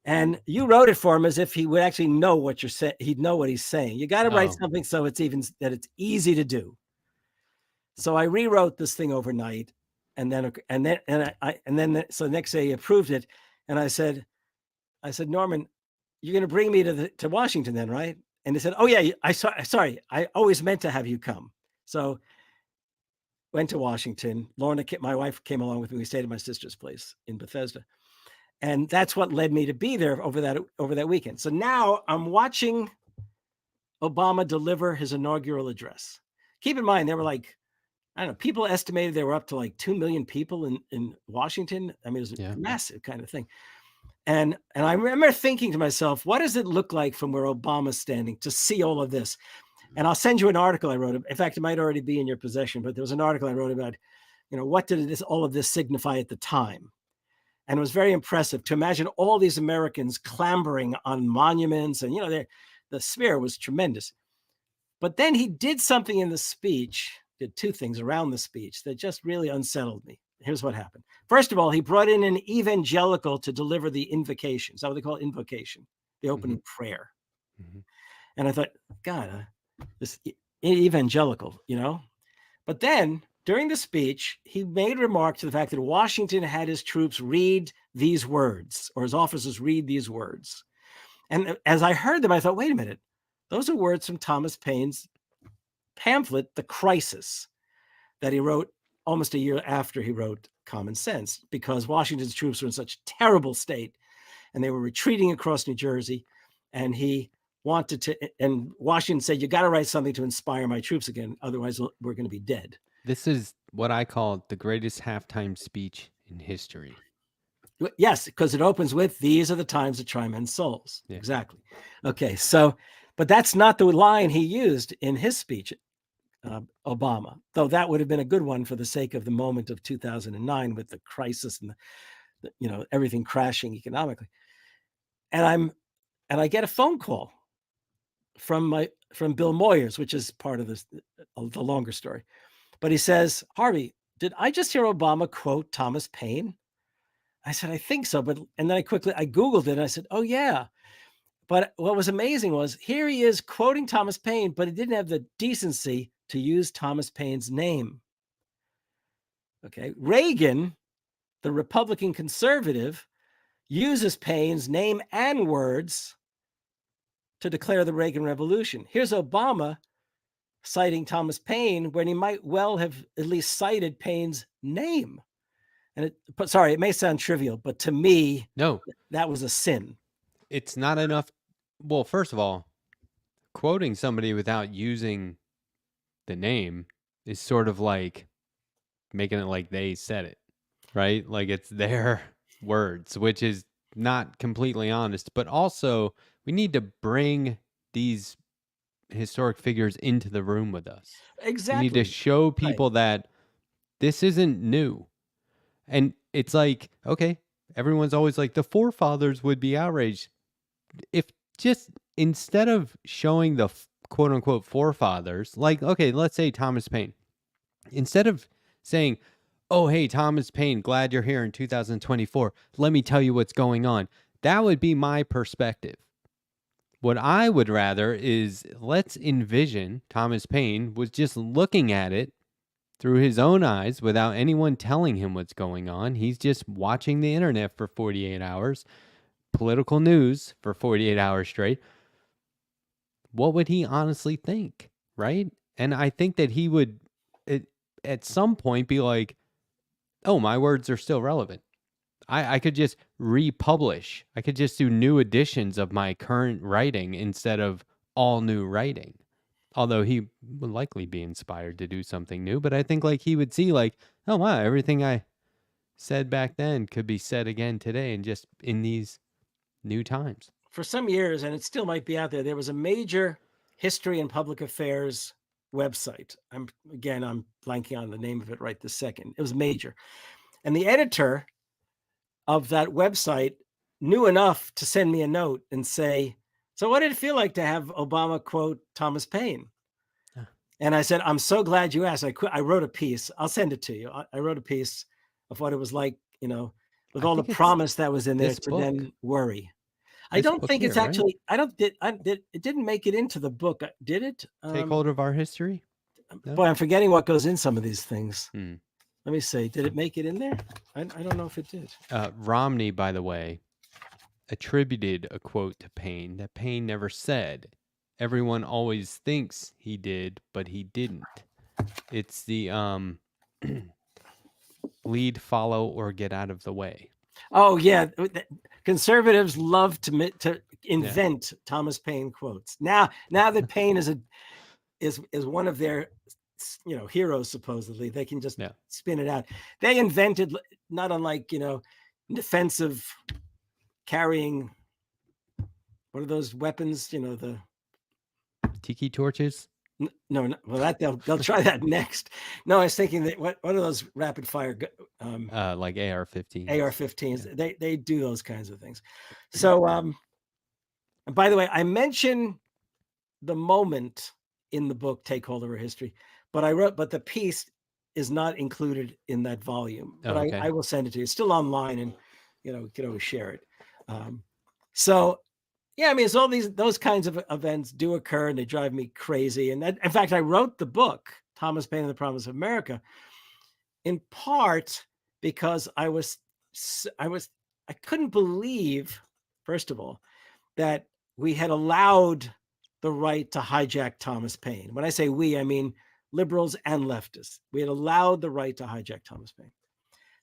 And you wrote it for him as if he would actually know what you're saying. He'd know what he's saying. You got to write something so it's easy to do. So I rewrote this thing overnight, so the next day he approved it. And I said, Norman, you're going to bring me to Washington then, right? And he said, oh yeah, sorry, I always meant to have you come. So went to Washington. Lorna, my wife, came along with me. We stayed at my sister's place in Bethesda. And that's what led me to be there over that weekend. So now I'm watching Obama deliver his inaugural address. Keep in mind, there were people estimated there were up to 2 million people in Washington. I mean, it was a massive kind of thing. And I remember thinking to myself, what does it look like from where Obama's standing to see all of this? And I'll send you an article I wrote. In fact, it might already be in your possession, but there was an article I wrote about, what did all of this signify at the time? And it was very impressive to imagine all these Americans clambering on monuments, and the smear was tremendous. But then he did something in the speech, did 2 things around the speech that just really unsettled me. Here's what happened. First of all, he brought in an evangelical to deliver the invocation. Is that what they call invocation? The opening prayer. Mm-hmm. And I thought, God, this evangelical, But then during the speech, he made a remark to the fact that Washington had his troops read these words, or his officers read these words. And as I heard them, I thought, wait a minute, those are words from Thomas Paine's pamphlet, The Crisis, that he wrote almost a year after he wrote Common Sense, because Washington's troops were in such a terrible state and they were retreating across New Jersey. And he wanted to, and Washington said, you got to write something to inspire my troops again. Otherwise, we're going to be dead. This is what I call the greatest halftime speech in history. Yes, because it opens with, these are the times that try men's souls. Yeah. Exactly. Okay, so, but that's not the line he used in his speech, Obama, though that would have been a good one for the sake of the moment of 2009 with the crisis and the everything crashing economically. And I get a phone call from Bill Moyers, which is part of this, the longer story. But he says, Harvey, did I just hear Obama quote Thomas Paine? I said, I think so. And then I Googled it and I said, oh yeah. But what was amazing was, here he is quoting Thomas Paine, but he didn't have the decency to use Thomas Paine's name. Okay. Reagan, the Republican conservative, uses Paine's name and words to declare the Reagan Revolution. Here's Obama citing Thomas Paine when he might well have at least cited Paine's name. And it may sound trivial, but to me, no, that was a sin. It's not enough. Well, first of all, quoting somebody without using the name is sort of like making it like they said it, right? Like it's their words, which is not completely honest. But also, we need to bring these historic figures into the room with us. Exactly. We need to show people that this isn't new. And it's like, okay, everyone's always like, the forefathers would be outraged. If just instead of showing the quote unquote forefathers, like, okay, let's say Thomas Paine, instead of saying, oh, hey, Thomas Paine, glad you're here in 2024. Let me tell you what's going on. That would be my perspective. What I would rather is, let's envision Thomas Paine was just looking at it through his own eyes without anyone telling him what's going on. He's just watching the internet for 48 hours, political news for 48 hours straight. What would he honestly think, right? And I think that he would at some point be like, oh, my words are still relevant. I could just republish. I could just do new editions of my current writing instead of all new writing. Although he would likely be inspired to do something new. But I think like he would see like, oh, wow, everything I said back then could be said again today and just in these new times. For some years, and it still might be out there, there was a major history and public affairs website. I'm blanking on the name of it right this second. It was major. And the editor of that website knew enough to send me a note and say, so what did it feel like to have Obama quote Thomas Paine? Yeah. And I said, I'm so glad you asked. I wrote a piece. I'll send it to you. I wrote a piece of what it was like, with all the promise that was in there to then worry. I don't think it's actually, right? It didn't make it into the book. Did it? Take Hold of Our History? No? Boy, I'm forgetting what goes in some of these things. Let me see. Did it make it in there? I don't know if it did. Romney, by the way, attributed a quote to Paine that Paine never said. Everyone always thinks he did, but he didn't. It's the lead, follow, or get out of the way. Oh, yeah. Conservatives love to invent Thomas Paine quotes. Now that Paine is one of their heroes, supposedly, they can just spin it out. They invented, not unlike, defensive carrying, what are those weapons? The tiki torches. No. Well, they'll try that next. No, I was thinking that what are those rapid fire? Like AR-15s. AR-15s. Yeah. They do those kinds of things. So, by the way, I mention the moment in the book "Take Hold of Our History," but the piece is not included in that volume. But okay. I will send it to you. It's still online, and you can always share it. So, yeah, I mean, it's all those kinds of events do occur, and they drive me crazy. And in fact, I wrote the book Thomas Paine and the Promise of America in part because I couldn't believe, first of all, that we had allowed the right to hijack Thomas Paine. When I say we, I mean liberals and leftists. We had allowed the right to hijack Thomas Paine.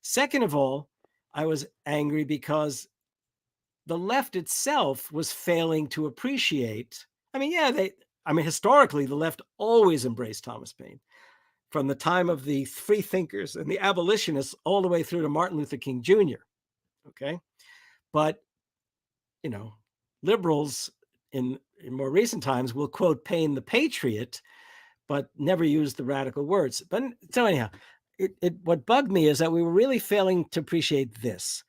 Second of all, I was angry because the left itself was failing to appreciate. Historically, the left always embraced Thomas Paine, from the time of the free thinkers and the abolitionists all the way through to Martin Luther King Jr. Okay. But, liberals in more recent times will quote Paine the patriot, but never use the radical words. But so anyhow, what bugged me is that we were really failing to appreciate this,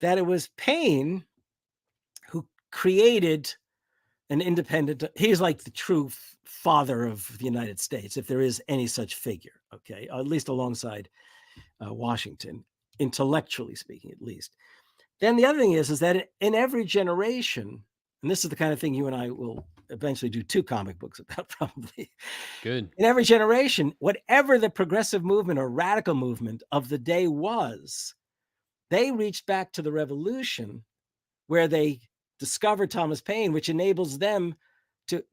that it was Paine who created an independent, he's like the true father of the United States, if there is any such figure, okay, at least alongside Washington, intellectually speaking, at least. Then the other thing is that in every generation, and this is the kind of thing you and I will eventually do 2 comic books about, probably. Good. In every generation, whatever the progressive movement or radical movement of the day was, they reached back to the revolution where they discovered Thomas Paine, which enables them to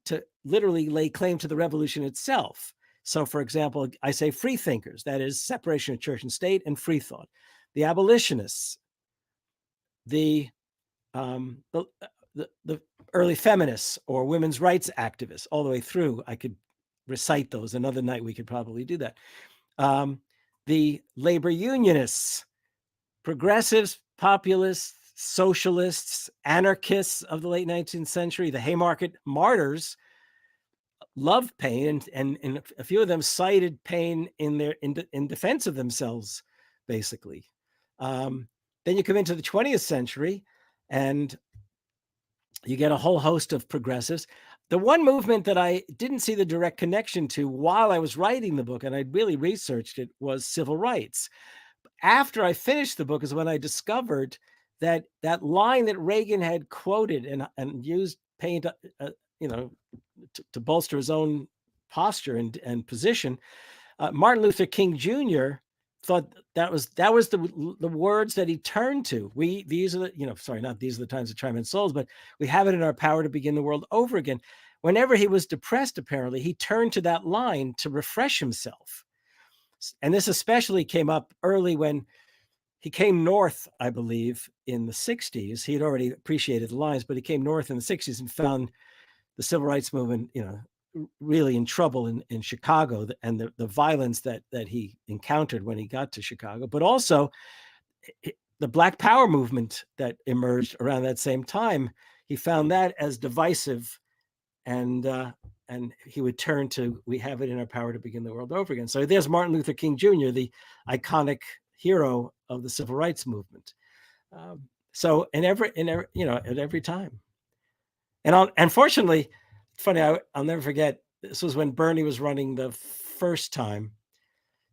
literally lay claim to the revolution itself. So, for example, I say free thinkers, that is separation of church and state and free thought. The abolitionists, the early feminists or women's rights activists, all the way through. I could recite those. Another night we could probably do that. The labor unionists, progressives, populists, socialists, anarchists of the late 19th century, the Haymarket martyrs loved Paine, and a few of them cited Paine in defense of themselves, basically. Then you come into the 20th century and you get a whole host of progressives. The one movement that I didn't see the direct connection to while I was writing the book, and I really researched it, was civil rights. After I finished the book is when I discovered that line that Reagan had quoted and used Paine to bolster his own posture and position. Martin Luther King Jr. thought that was the words that he turned to. These are the times of triumph and souls, but we have it in our power to begin the world over again. Whenever he was depressed, apparently, he turned to that line to refresh himself. And this especially came up early when he came north, I believe, in the 60s. He had already appreciated the lines, but he came north in the 60s and found the civil rights movement, really in trouble in Chicago, and the violence that he encountered when he got to Chicago, but also the Black Power movement that emerged around that same time. He found that as divisive, and he would turn to, we have it in our power to begin the world over again. So there's Martin Luther King Jr., the iconic hero of the civil rights movement. So at every time. And unfortunately, funny, I'll never forget, this was when Bernie was running the first time.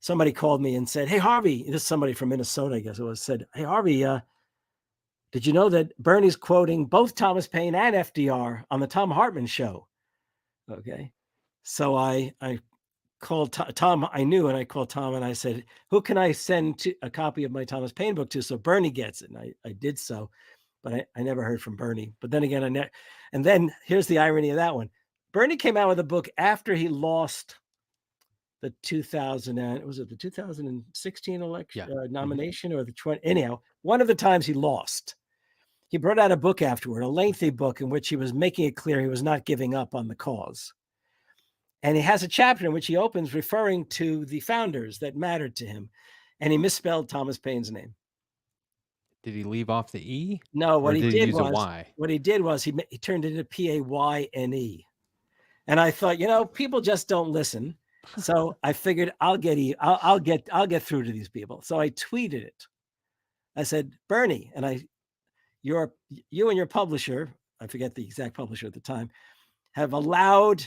Somebody called me and said, "Hey, Harvey," this is somebody from Minnesota, I guess it was, said, "Hey, Harvey, did you know that Bernie's quoting both Thomas Paine and FDR on the Thom Hartmann show?" Okay. So I called Tom, I knew, and I called Tom and I said, "Who can I send a copy of my Thomas Paine book to so Bernie gets it?" And I did so. But I never heard from Bernie. But then again, and then here's the irony of that one. Bernie came out with a book after he lost the 2016 election nomination, or the 20. Anyhow, one of the times he lost, he brought out a book afterward, a lengthy book in which he was making it clear he was not giving up on the cause. And he has a chapter in which he opens referring to the founders that mattered to him, and he misspelled Thomas Paine's name. Did he leave off the E? No, what he did was he turned it into Payne. And I thought, people just don't listen. So I figured I'll get through to these people. So I tweeted it. I said, "Bernie," and you and your publisher, I forget the exact publisher at the time, have allowed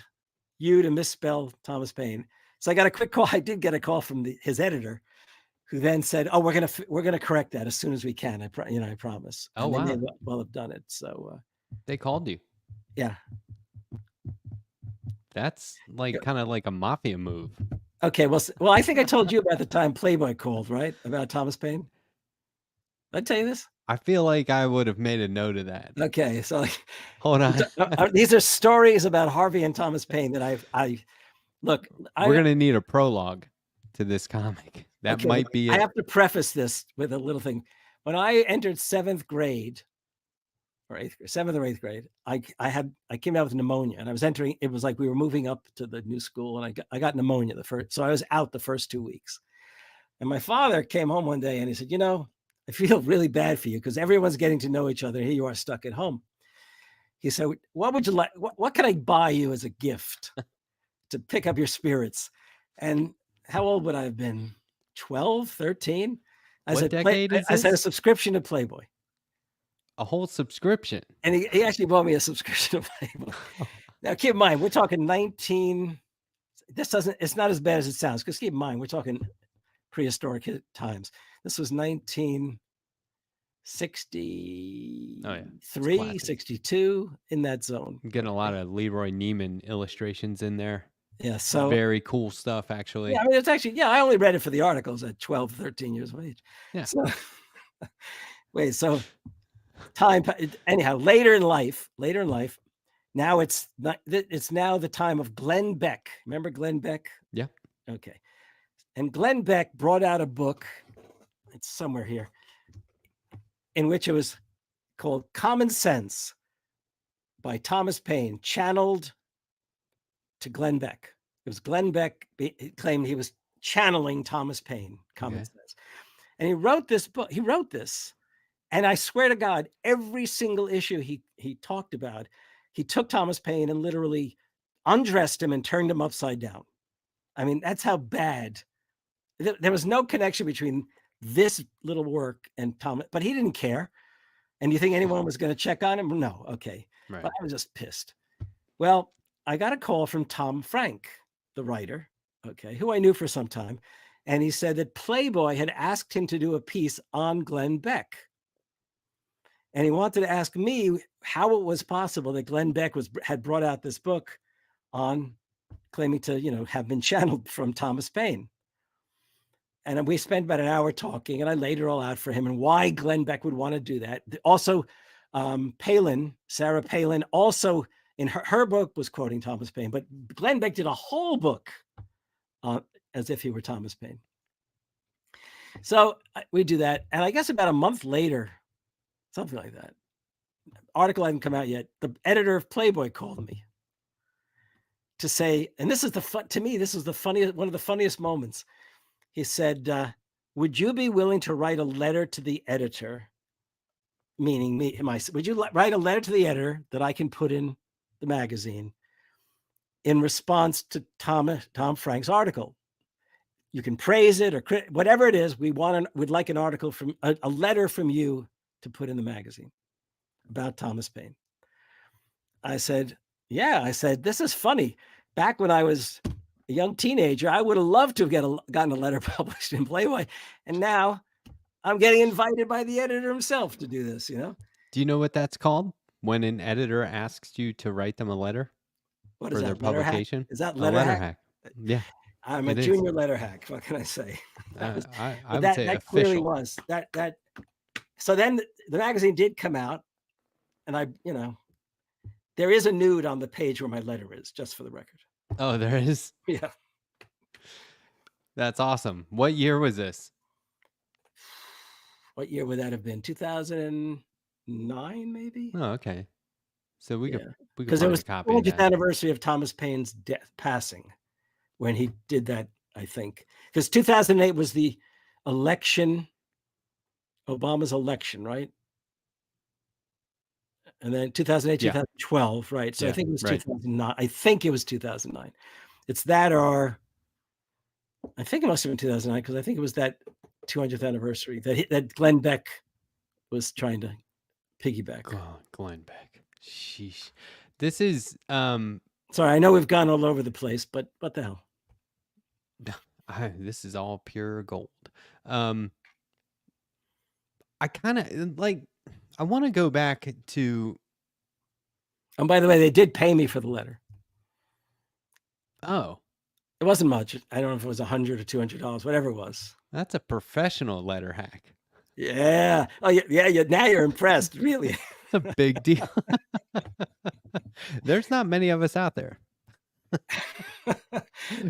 you to misspell Thomas Paine. So I got a quick call. I did get a call from his editor, who then said, "Oh, we're gonna correct that as soon as we can. I promise." Oh, wow. They may well have done it. So they called you. Yeah. That's kind of like a mafia move. Okay. Well, I think I told you about the time Playboy called, right? About Thomas Paine. Did I tell you this? I feel like I would have made a note of that. Okay, so like, Hold on. these are stories about Harvey and Thomas Paine that I look. We're gonna need a prologue to this comic. That Okay, might be I it. have to preface this with a little thing. When I entered 7th grade or 8th grade, 7th or 8th grade, I came out with pneumonia, and I was entering. It was like we were moving up to the new school, and I got pneumonia so I was out the first 2 weeks. And my father came home one day and he said, I feel really bad for you because everyone's getting to know each other. Here you are stuck at home. He said, what would you like? What can I buy you as a gift to pick up your spirits? And how old would I have been? 12, 13? What decade is I said a this? subscription to Playboy. A whole subscription. And he actually bought me a subscription to Playboy. Now, keep in mind, we're talking 19. It's not as bad as it sounds, because keep in mind, we're talking prehistoric times. This was 1963, 62, in that zone. I'm getting a lot of Leroy Neiman illustrations in there. Yeah, so very cool stuff, actually. Yeah, I mean, it's actually, I only read it for the articles at 12, 13 years of age. Yeah. So, wait, so time, anyhow, later in life, now it's now the time of Glenn Beck. Remember Glenn Beck? Yeah. Okay. And Glenn Beck brought out a book, it's somewhere here, in which it was called Common Sense by Thomas Paine, channeled to Glenn Beck. It was Glenn Beck claimed he was channeling Thomas Paine, Common Sense. And he wrote this book. He wrote this. And I swear to God, every single issue he talked about, he took Thomas Paine and literally undressed him and turned him upside down. I mean, that's how bad. There was no connection between this little work and Thomas, but he didn't care. And you think anyone was going to check on him? No. Okay. Right. But I was just pissed. Well, I got a call from Tom Frank, the writer, okay, who I knew for some time. And he said that Playboy had asked him to do a piece on Glenn Beck. And he wanted to ask me how it was possible that Glenn Beck had brought out this book on claiming to, have been channeled from Thomas Paine. And we spent about an hour talking, and I laid it all out for him and why Glenn Beck would want to do that. Also, Sarah Palin, also in her book was quoting Thomas Paine, but Glenn Beck did a whole book as if he were Thomas Paine. So we do that. And I guess about a month later, something like that, article hadn't come out yet, the editor of Playboy called me to say, and this is to me, this was one of the funniest moments. He said, would you be willing to write a letter to the editor, meaning me, would you write a letter to the editor that I can put in the magazine in response to Tom Frank's article? You can praise it or whatever it is. We'd like an article from a letter from you to put in the magazine about Thomas Paine. I said, yeah. I said, this is funny. Back when I was a young teenager, I would have loved to have gotten a letter published in Playboy. And now I'm getting invited by the editor himself to do this, Do you know what that's called? When an editor asks you to write them a letter what is for that, their publication? Is that letter hack? Yeah. I'm a junior letter hack. What can I say? I would say that official. Clearly was that. So then the magazine did come out, and there is a nude on the page where my letter is, just for the record. Oh, there is? Yeah. That's awesome. What year was this? What year would that have been? 2009, maybe? Oh, okay. So we could because it was the 40th anniversary of Thomas Paine's passing when he did that, I think. Because 2008 was the election, Obama's election, right? And then 2008, 2012, right? So I think it was 2009. I think it was 2009. It's that, or I think it must have been 2009, because I think it was that 200th anniversary that Glenn Beck was trying to piggyback. Oh, Glenn Beck. Sheesh. This is sorry, I know we've gone all over the place, but what the hell? This is all pure gold. I kind of I want to go back to. And by the way, they did pay me for the letter. Oh, it wasn't much. I don't know if it was $100 or $200, whatever it was. That's a professional letter hack. Yeah. Oh, yeah. Now you're impressed, really. It's a big deal. There's not many of us out there.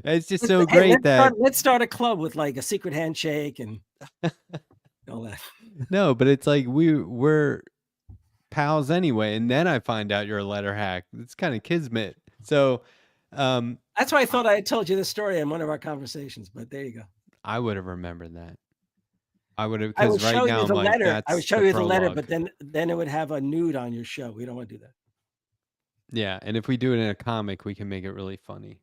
It's just so Hey, great that let's start a club with like a secret handshake and all that. no, but it's like we're pals anyway, and then I find out you're a letter hack. It's kind of kismet. So That's why I thought I had told you this story in one of our conversations, but there you go. I would have remembered that. I would have, I would because right show now you I'm the like, letter. I that's would show the you the letter, prologue. but then it would have a nude on your show. We don't want to do that. Yeah, and if we do it in a comic, we can make it really funny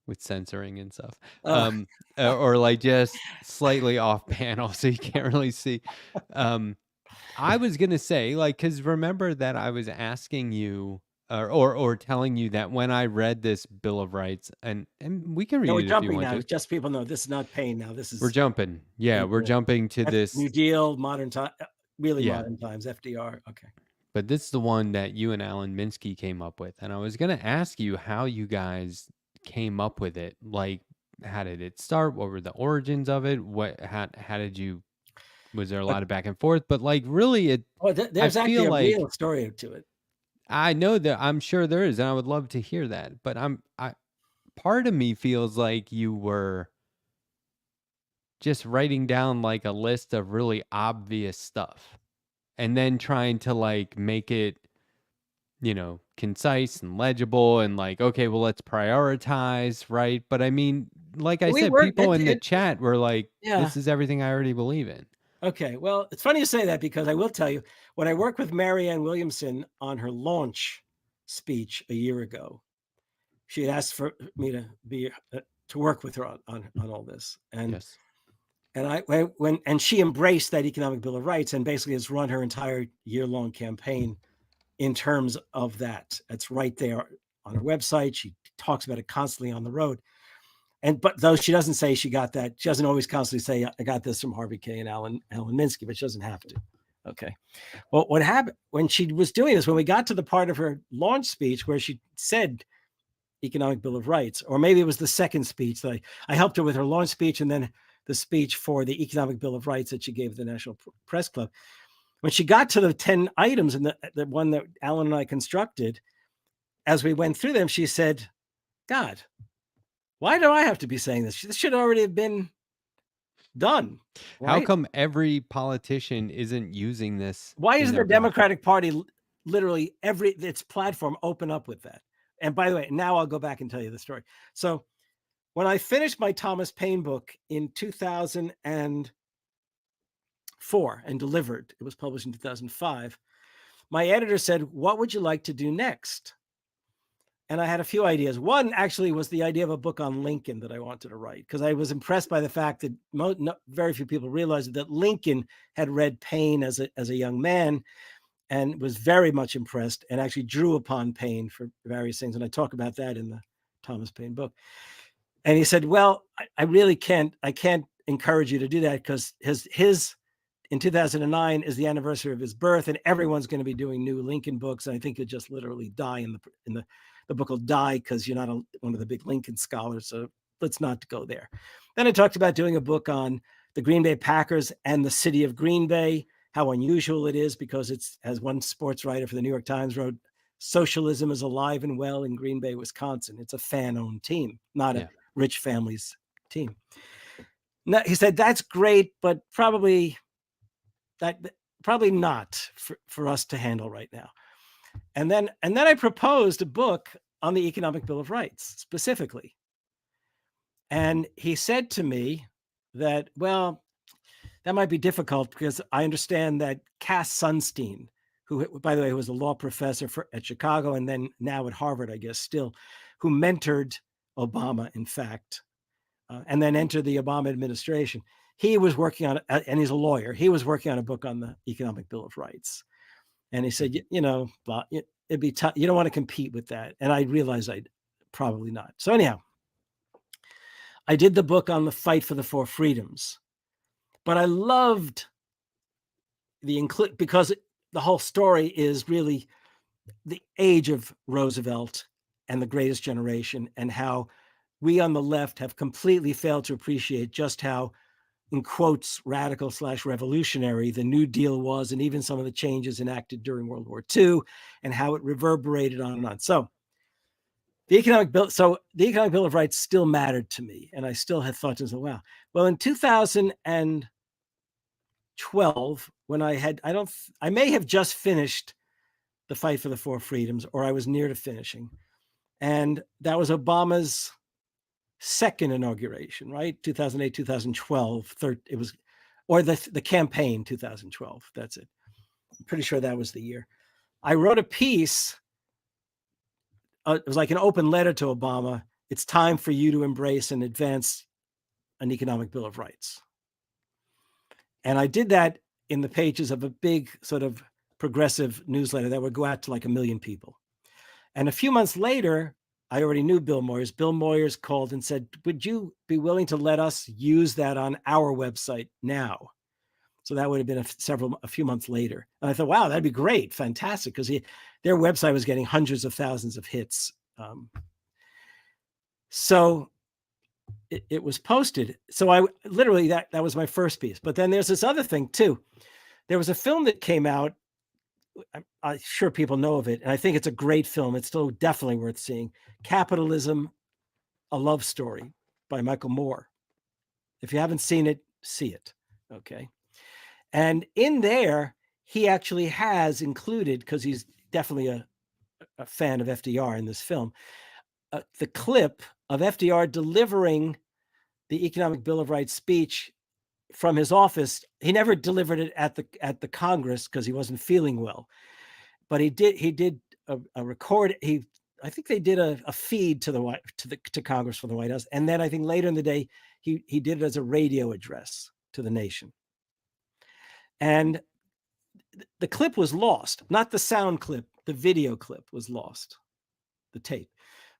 with censoring and stuff. Oh. Or like just slightly off panel so you can't really see. I was gonna say, like, because remember that I was asking you or telling you that when I read this Bill of Rights, and we can No, we're read it if you jumping want now. to. Just so people know this is not Paine now. This We're is jumping. Yeah, we're jumping to this. New Deal, modern time, really Yeah. modern times, FDR. Okay. But this is the one that you and Alan Minsky came up with. And I was going to ask you how you guys came up with it. Like, how did it start? What were the origins of it? How did you, was there a lot of back and forth? But like, really, There's I actually feel a like, real story to it. I know that, I'm sure there is, and I would love to hear that. But part of me feels like you were just writing down like a list of really obvious stuff and then trying to like make it, concise and legible and like, okay, well, let's prioritize, right? But I mean, like I said, people in the chat were like, this is everything I already believe in. Okay. Well, it's funny you say that because I will tell you, when I worked with Marianne Williamson on her launch speech a year ago, she had asked for me to be to work with her on all this. And yes. And she embraced that economic Bill of Rights and basically has run her entire year-long campaign in terms of that. It's right there on her website. She talks about it constantly on the road. But though she doesn't say she got that, she doesn't always constantly say, I got this from Harvey K. and Alan Minsky, but she doesn't have to. Okay. Well, what happened when she was doing this, when we got to the part of her launch speech where she said economic Bill of Rights, or maybe it was the second speech that I helped her with her launch speech and then the speech for the economic Bill of Rights that she gave at the National Press Club. When she got to the 10 items and the one that Alan and I constructed, as we went through them, she said, God, why do I have to be saying this? This should already have been done. Right? How come every politician isn't using this? Why isn't the Democratic Party literally its platform open up with that? And by the way, now I'll go back and tell you the story. So when I finished my Thomas Paine book in 2004 and delivered, it was published in 2005, my editor said, what would you like to do next? And I had a few ideas. One actually was the idea of a book on Lincoln that I wanted to write, because I was impressed by the fact that very few people realized that Lincoln had read Paine as a young man and was very much impressed and actually drew upon Paine for various things. And I talk about that in the Thomas Paine book. And he said, well, I really can't encourage you to do that because his in 2009 is the anniversary of his birth and everyone's going to be doing new Lincoln books. And I think you'll just literally die the book will die because you're not one of the big Lincoln scholars. So let's not go there. Then I talked about doing a book on the Green Bay Packers and the city of Green Bay, how unusual it is because it's, as one sports writer for the New York Times wrote, socialism is alive and well in Green Bay, Wisconsin. It's a fan-owned team, not a rich family's team. Now, he said, that's great, but probably not for us to handle right now. And then I proposed a book on the economic Bill of Rights specifically. And he said to me that, well, that might be difficult because I understand that Cass Sunstein, who, by the way, was a law professor at Chicago and then now at Harvard, I guess, still, who mentored Obama, in fact, and then entered the Obama administration. He was working on, and he's a lawyer, he was working on a book on the economic Bill of Rights. And he said, it'd be tough. You don't want to compete with that. And I realized I'd probably not. So anyhow, I did the book on the fight for the four freedoms, but I loved because the whole story is really the age of Roosevelt and the greatest generation and how we on the left have completely failed to appreciate just how in quotes, radical / revolutionary the New Deal was, and even some of the changes enacted during World War II, and how it reverberated on and on. So the Economic Bill of Rights still mattered to me, and I still had thought to myself, wow. Well, in 2012, when I may have just finished the Fight for the Four Freedoms, or I was near to finishing, and that was Obama's second inauguration, right? 2008, 2012. It was, or the campaign 2012. That's it. I'm pretty sure that was the year. I wrote a piece. It was like an open letter to Obama. It's time for you to embrace and advance an economic Bill of Rights. And I did that in the pages of a big sort of progressive newsletter that would go out to like 1 million people. And a few months later, I already knew Bill Moyers. Bill Moyers called and said, would you be willing to let us use that on our website now? So that would have been a few months later. And I thought, wow, that'd be great. Fantastic. Because their website was getting hundreds of thousands of hits. So it was posted. So I literally, that was my first piece. But then there's this other thing too. There was a film that came out. I'm sure people know of it, and I think it's a great film. It's still definitely worth seeing. Capitalism, A Love Story by Michael Moore. If you haven't seen it, see it. Okay. And in there, he actually has included, because he's definitely a fan of FDR in this film, the clip of FDR delivering the Economic Bill of Rights speech from his office. He never delivered it at the Congress because he wasn't feeling well, but he did a record. I think they did a feed to Congress from the White House, and then I think later in the day he did it as a radio address to the nation. And the clip was lost, not the sound clip. The video clip was lost, the tape.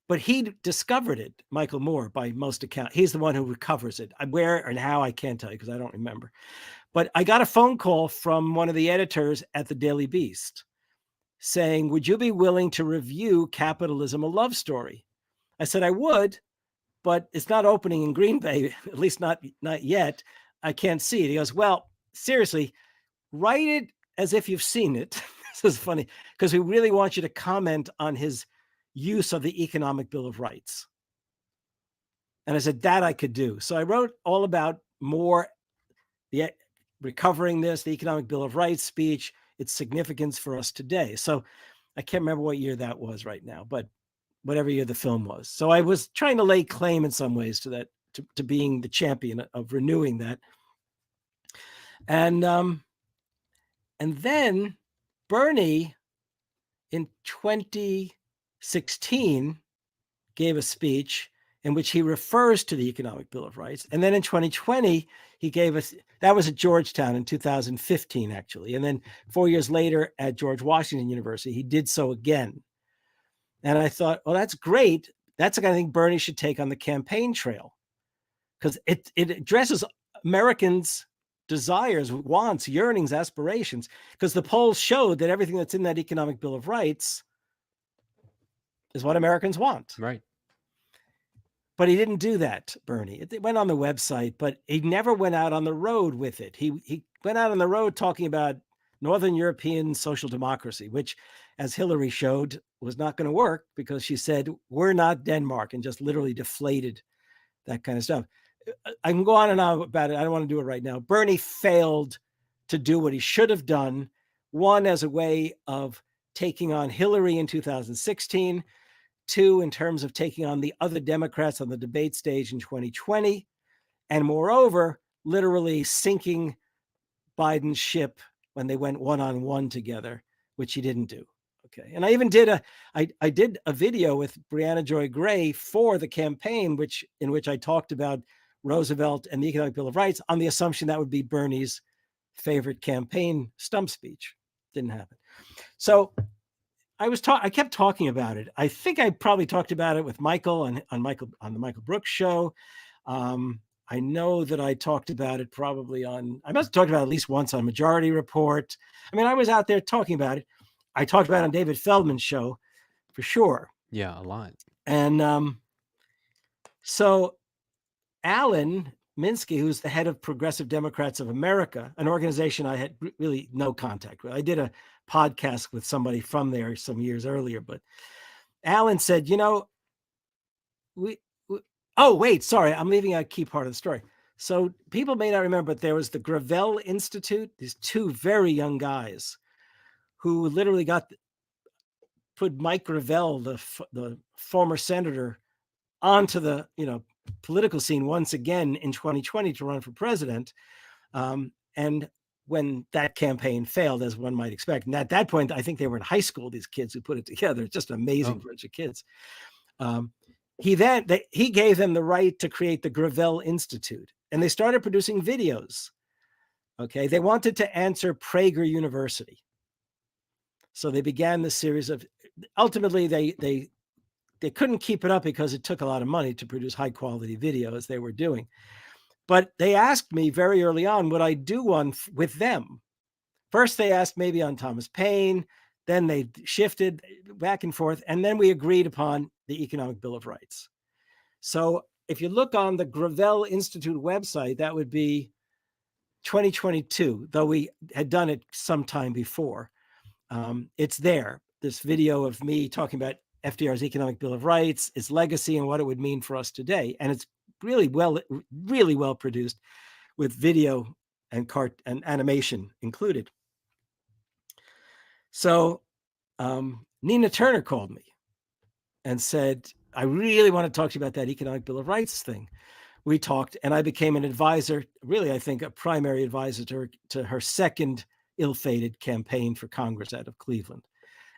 But he discovered it, Michael Moore, by most accounts. He's the one who recovers it. Where and how, I can't tell you because I don't remember. But I got a phone call from one of the editors at the Daily Beast saying, would you be willing to review Capitalism, A Love Story? I said, I would, but it's not opening in Green Bay, at least not yet. I can't see it. He goes, well, seriously, write it as if you've seen it. This is funny because we really want you to comment on his use of the Economic Bill of Rights. And I said, that I could do. So I wrote all about Moore, recovering the Economic Bill of Rights speech, its significance for us today. So I can't remember what year that was right now, but whatever year the film was. So I was trying to lay claim in some ways to that, to being the champion of renewing that. And then Bernie in 2016 gave a speech in which he refers to the Economic Bill of Rights. And then in 2020, he gave us, that was at Georgetown in 2015, actually. And then 4 years later at George Washington University, he did so again. And I thought, well, that's great. That's the kind of thing Bernie should take on the campaign trail, because it addresses Americans' desires, wants, yearnings, aspirations, because the polls showed that everything that's in that Economic Bill of Rights is what Americans want. Right. But he didn't do that, Bernie. It went on the website, but he never went out on the road with it. He went out on the road talking about Northern European social democracy, which, as Hillary showed, was not going to work because she said, we're not Denmark, and just literally deflated that kind of stuff. I can go on and on about it. I don't want to do it right now. Bernie failed to do what he should have done. One, as a way of taking on Hillary in 2016. Two, in terms of taking on the other Democrats on the debate stage in 2020. And moreover, literally sinking Biden's ship when they went one-on-one together, which he didn't do. Okay. And I even did I did a video with Brianna Joy Gray for the campaign, in which I talked about Roosevelt and the Economic Bill of Rights on the assumption that would be Bernie's favorite campaign stump speech. Didn't happen. So I kept talking about it. I think I probably talked about it with Michael on the Michael Brooks show. I know that I talked about it I must have talked about it at least once on Majority Report. I mean, I was out there talking about it. I talked about it on David Feldman's show for sure. Yeah, a lot. And so Alan Minsky, who's the head of Progressive Democrats of America, an organization I had really no contact with. I did a podcast with somebody from there some years earlier, but Alan said, oh, wait, sorry, I'm leaving out a key part of the story. So people may not remember, but there was the Gravel Institute, these two very young guys who literally put Mike Gravel, the former senator, onto the political scene once again in 2020 to run for president. And when that campaign failed, as one might expect, and at that point, I think they were in high school, these kids who put it together. It's just an amazing bunch of kids. He gave them the right to create the Gravel Institute, and they started producing videos. Okay, they wanted to answer Prager University, so they began this series of. Ultimately, they couldn't keep it up because it took a lot of money to produce high quality video as they were doing. But they asked me very early on, would I do one with them? First, they asked maybe on Thomas Paine. Then they shifted back and forth. And then we agreed upon the Economic Bill of Rights. So if you look on the Gravel Institute website, that would be 2022, though we had done it sometime before. It's there. This video of me talking about FDR's Economic Bill of Rights, its legacy, and what it would mean for us today. And it's really well produced with video and animation included. So Nina Turner called me and said, I really want to talk to you about that Economic Bill of Rights thing. We talked, and I became an advisor, really, I think, a primary advisor to her second ill-fated campaign for Congress out of Cleveland.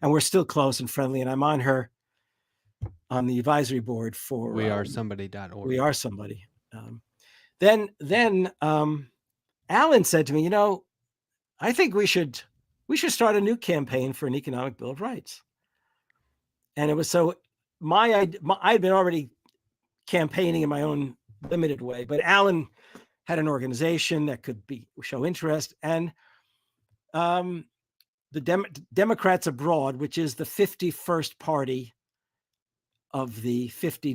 And we're still close and friendly, and I'm on the advisory board for wearesomebody.org. We Are Somebody. Then Alan said to me, I think we should start a new campaign for an Economic Bill of Rights. And it was so I'd been already campaigning in my own limited way, but Alan had an organization that could show interest, and the Democrats Abroad, which is the 51st party of the 50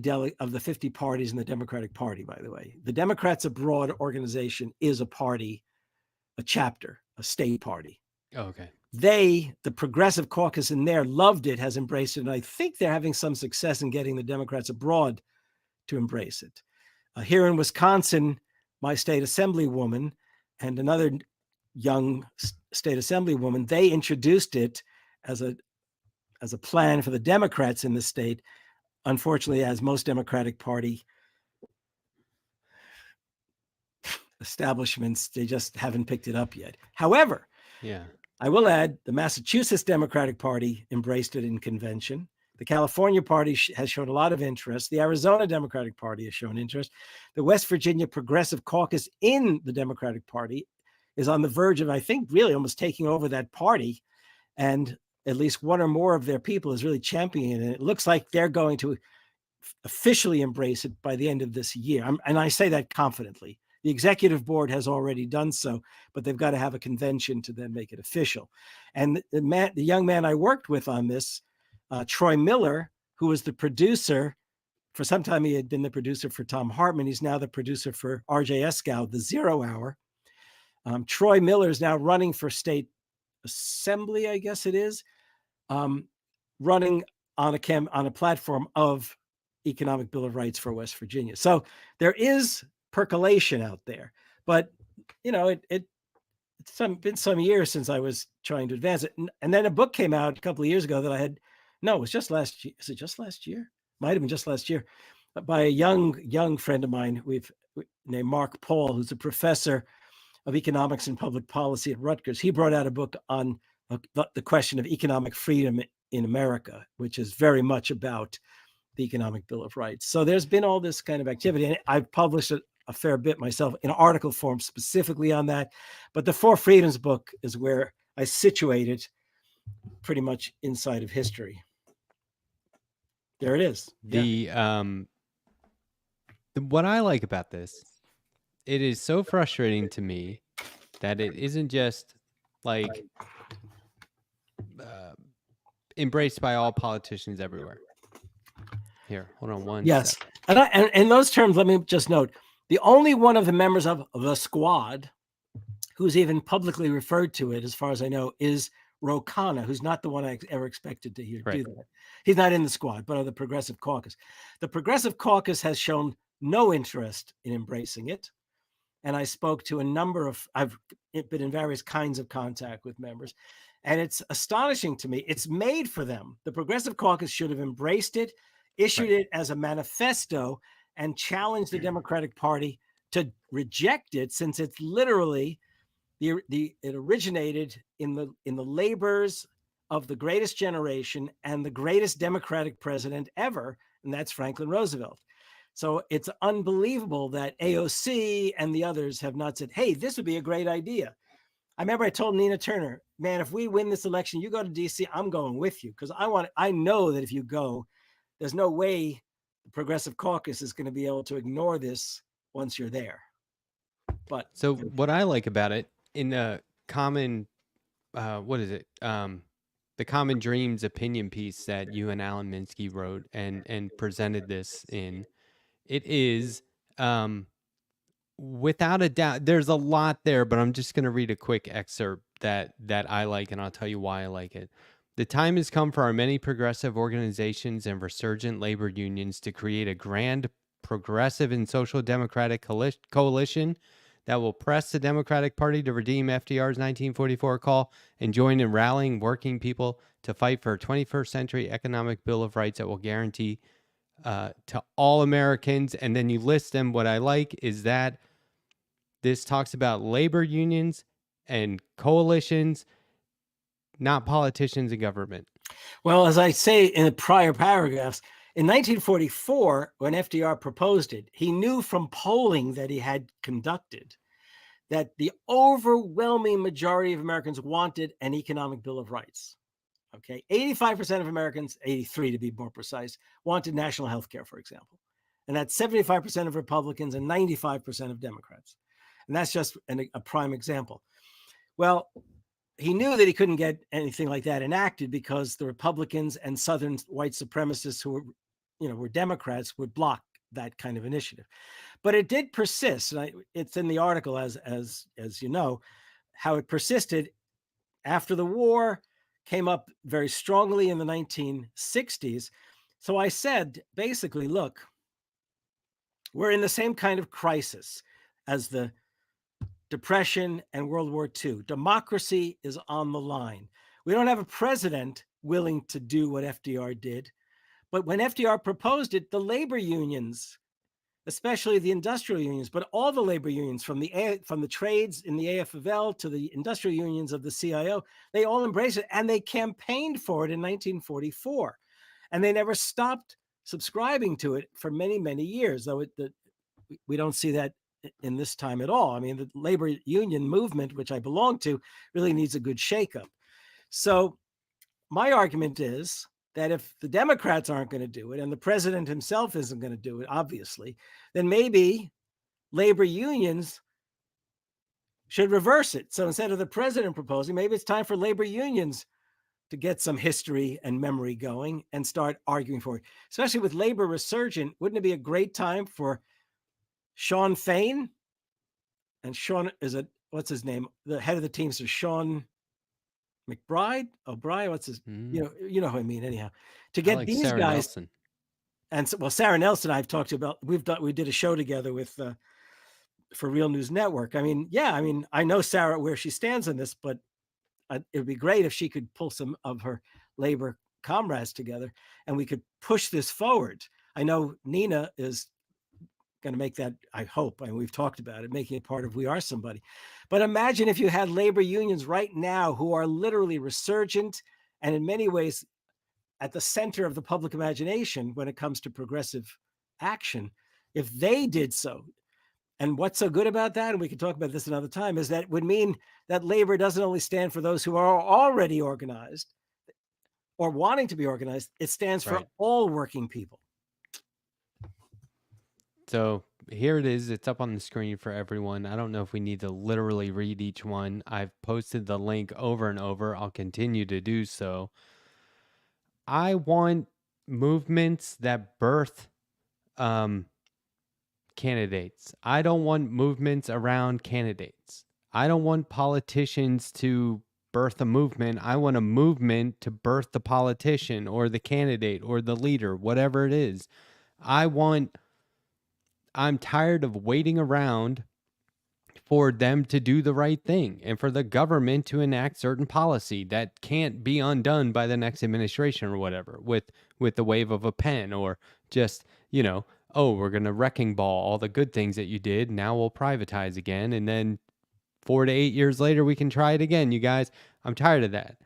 parties in the Democratic Party, by the way. The Democrats Abroad organization is a party, a chapter, a state party. Oh, okay. The Progressive Caucus in there loved it, has embraced it, and I think they're having some success in getting the Democrats Abroad to embrace it. Here in Wisconsin, my state assemblywoman and another young state assemblywoman, they introduced it as a plan for the Democrats in the state. Unfortunately, as most Democratic Party establishments, they just haven't picked it up yet. However, I will add, the Massachusetts Democratic Party embraced it in convention. The California Party has shown a lot of interest. The Arizona Democratic Party has shown interest. The West Virginia Progressive Caucus in the Democratic Party is on the verge of, I think, really almost taking over that party. And at least one or more of their people is really championing it. And it looks like they're going to officially embrace it by the end of this year. And I say that confidently. The executive board has already done so, but they've got to have a convention to then make it official. And the young man I worked with on this, Troy Miller, who was the producer, for some time he had been the producer for Thom Hartmann. He's now the producer for R.J. Eskow, the Zero Hour. Troy Miller is now running for state assembly, I guess it is, running on a platform of Economic Bill of Rights for West Virginia. So there is percolation out there, but it's been some years since I was trying to advance it. And then a book came out a couple of years ago that it was just last year. Is it just last year? Might have been just last year, by a young friend of mine named Mark Paul, who's a professor of economics and public policy at Rutgers. He brought out a book on the question of economic freedom in America, which is very much about the Economic Bill of Rights. So there's been all this kind of activity, and I've published a fair bit myself in article form specifically on that. But the Four Freedoms book is where I situate it pretty much inside of history. There it is. What I like about this, it is so frustrating to me that it isn't just like embraced by all politicians everywhere. Here, hold on one. Yes. Second. And in those terms, let me just note, The only one of the members of the squad who's even publicly referred to it, as far as I know, is Ro Khanna, who's not the one I ever expected to hear do that. He's not in the squad, but of the Progressive Caucus. The Progressive Caucus has shown no interest in embracing it. And I spoke to a number of, I've been in various kinds of contact with members, and it's astonishing to me. It's made for them. The Progressive Caucus should have embraced it, issued it as a manifesto, and challenged the Democratic Party to reject it, since it's literally it originated in the labors of the greatest generation and the greatest Democratic president ever, and that's Franklin Roosevelt. So it's unbelievable that AOC and the others have not said, hey, this would be a great idea. I remember I told Nina Turner, man, if we win this election, you go to DC, I'm going with you, because I know that if you go, there's no way the Progressive Caucus is going to be able to ignore this once you're there. But so what I like about it, in the common, what is it? The Common Dreams opinion piece that you and Alan Minsky wrote and presented this in, it is, without a doubt, there's a lot there, but I'm just going to read a quick excerpt that I like, and I'll tell you why I like it. The time has come for our many progressive organizations and resurgent labor unions to create a grand progressive and social democratic coalition that will press the Democratic Party to redeem FDR's 1944 call and join in rallying working people to fight for a 21st century economic bill of rights that will guarantee to all Americans. And then you list them. What I like is that this talks about labor unions and coalitions, not politicians and government. Well, as I say in the prior paragraphs, in 1944, when FDR proposed it, he knew from polling that he had conducted that the overwhelming majority of Americans wanted an economic bill of rights. Okay, 85% of Americans, 83 to be more precise, wanted national health care, for example. And that's 75% of Republicans and 95% of Democrats. And that's just a prime example. Well, he knew that he couldn't get anything like that enacted because the Republicans and Southern white supremacists who were Democrats would block that kind of initiative. But it did persist. And it's in the article, as you know, how it persisted after the war, came up very strongly in the 1960s. So I said, basically, look, we're in the same kind of crisis as the Depression and World War II. Democracy is on the line. We don't have a president willing to do what FDR did. But when FDR proposed it, the labor unions, especially the industrial unions, but all the labor unions, from the trades in the AFL to the industrial unions of the CIO, they all embraced it, and they campaigned for it in 1944. And they never stopped subscribing to it for many, many years, though we don't see that in this time at all. I mean, the labor union movement, which I belong to, really needs a good shakeup. So my argument is that if the Democrats aren't going to do it and the president himself isn't going to do it, obviously, then maybe labor unions should reverse it. So instead of the president proposing, maybe it's time for labor unions to get some history and memory going and start arguing for it. Especially with labor resurgent, wouldn't it be a great time for Sean Fain? And Sean what's his name? The head of the Teamsters, Sean O'Brien, what's his, you know who I mean, anyhow, to get like these Sarah guys. Nelson. And so, well, Sarah Nelson, I've talked to about, we did a show together with, for Real News Network. I mean, I know Sarah, where she stands on this, but it would be great if she could pull some of her labor comrades together and we could push this forward. I know Nina is going to make that, I hope, and we've talked about it, making it part of We Are Somebody. But imagine if you had labor unions right now who are literally resurgent and in many ways at the center of the public imagination when it comes to progressive action, if they did so. And what's so good about that, and we can talk about this another time, is that it would mean that labor doesn't only stand for those who are already organized or wanting to be organized, it stands for all working people. So here it is. It's up on the screen for everyone. I don't know if we need to literally read each one. I've posted the link over and over. I'll continue to do so. I want movements that birth candidates. I don't want movements around candidates. I don't want politicians to birth a movement. I want a movement to birth the politician or the candidate or the leader, whatever it is. I'm tired of waiting around for them to do the right thing and for the government to enact certain policy that can't be undone by the next administration or whatever with the wave of a pen, or just, oh, we're going to wrecking ball all the good things that you did. Now we'll privatize again. And then 4 to 8 years later, we can try it again, you guys. I'm tired of that.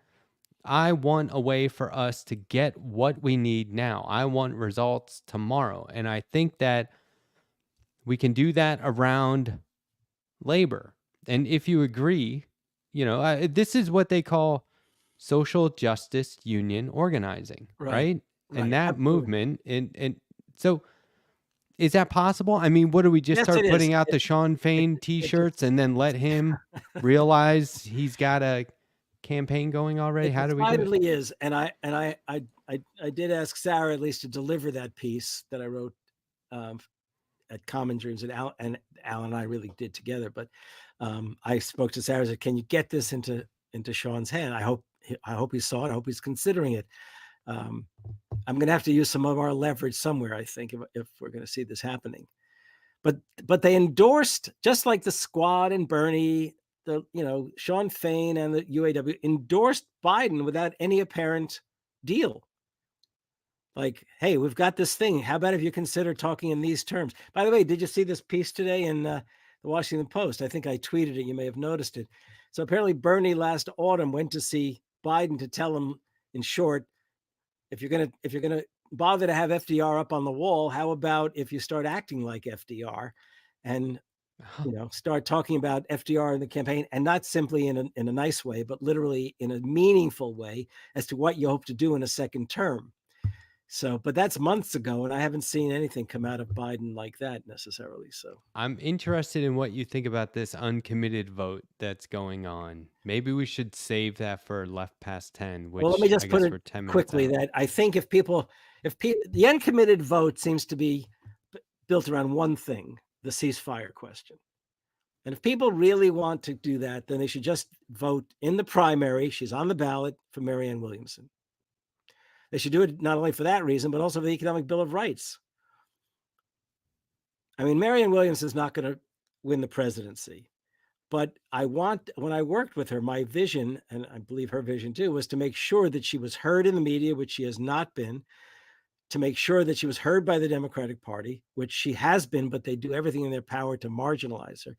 I want a way for us to get what we need now. I want results tomorrow. And I think that we can do that around labor. And if you agree, this is what they call social justice union organizing, right? And that absolutely. movement. And so is that possible? I mean, what do we just Yes, start it putting is. out the Sean Fain t-shirts and then let him realize he's got a campaign going already? How do we do it? Decidedly is. And I did ask Sarah at least to deliver that piece that I wrote at Common Dreams, and Al and I really did together. But I spoke to Sarah and said, "Can you get this into Sean's hand? I hope he saw it. I hope he's considering it." I'm going to have to use some of our leverage somewhere, I think, if we're going to see this happening. But they endorsed, just like the Squad and Bernie, Sean Fain and the UAW endorsed Biden without any apparent deal. Like, hey, we've got this thing. How about if you consider talking in these terms? By the way, did you see this piece today in the Washington Post? I think I tweeted it. You may have noticed it. So apparently Bernie last autumn went to see Biden to tell him, in short, if you're gonna bother to have FDR up on the wall, how about if you start acting like FDR and start talking about FDR in the campaign, and not simply in a nice way, but literally in a meaningful way as to what you hope to do in a second term. So, but that's months ago, and I haven't seen anything come out of Biden like that necessarily. So I'm interested in what you think about this uncommitted vote that's going on. Maybe we should save that for Left Past 10, which, well, let me just I put guess it we're 10 minutes quickly out. that I think if the uncommitted vote seems to be built around one thing, the ceasefire question. And if people really want to do that, then they should just vote in the primary. She's on the ballot for Marianne Williamson. They should do it not only for that reason, but also for the Economic Bill of Rights. I mean, Marianne Williamson is not going to win the presidency, but when I worked with her, my vision, and I believe her vision too, was to make sure that she was heard in the media, which she has not been, to make sure that she was heard by the Democratic Party, which she has been, but they do everything in their power to marginalize her,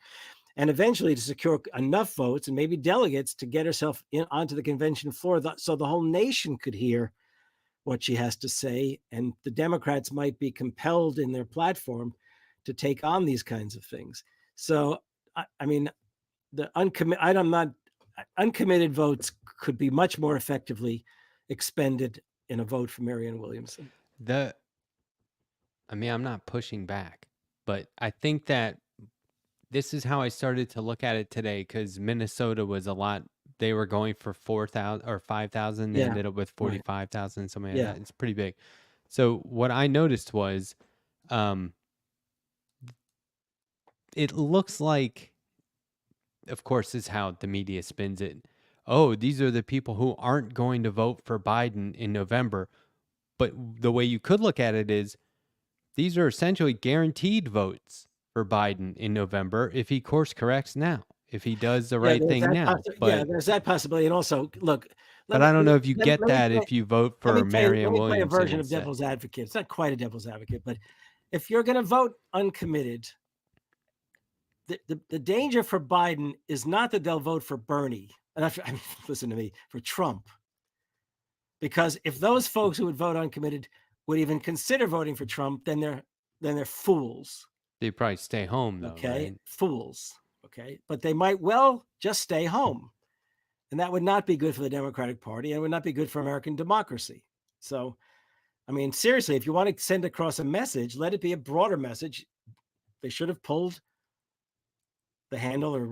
and eventually to secure enough votes and maybe delegates to get herself onto the convention floor so the whole nation could hear what she has to say, and the Democrats might be compelled in their platform to take on these kinds of things. So, I mean, the uncommitted votes could be much more effectively expended in a vote for Marianne Williamson. I'm not pushing back, but I think that this is how I started to look at it today, because Minnesota was a lot. They were going for 4,000 or 5,000. They ended up with 45,000, something like that. It's pretty big. So what I noticed was, it looks like, of course, this is how the media spins it. Oh, these are the people who aren't going to vote for Biden in November. But the way you could look at it is, these are essentially guaranteed votes for Biden in November if he course corrects now, if he does the right thing now. But there's that possibility. And also, look. But I don't know if you get that if you vote for Marianne Williamson. Let me play a version of devil's advocate. It's not quite a devil's advocate, but if you're going to vote uncommitted, the danger for Biden is not that they'll vote for Bernie. Listen to me, for Trump. Because if those folks who would vote uncommitted would even consider voting for Trump, then they're fools. They'd probably stay home, though. Okay, right? Fools. Okay, but they might well just stay home, and that would not be good for the Democratic Party, and it would not be good for American democracy. So, I mean, seriously, if you want to send across a message, let it be a broader message. They should have pulled the handle or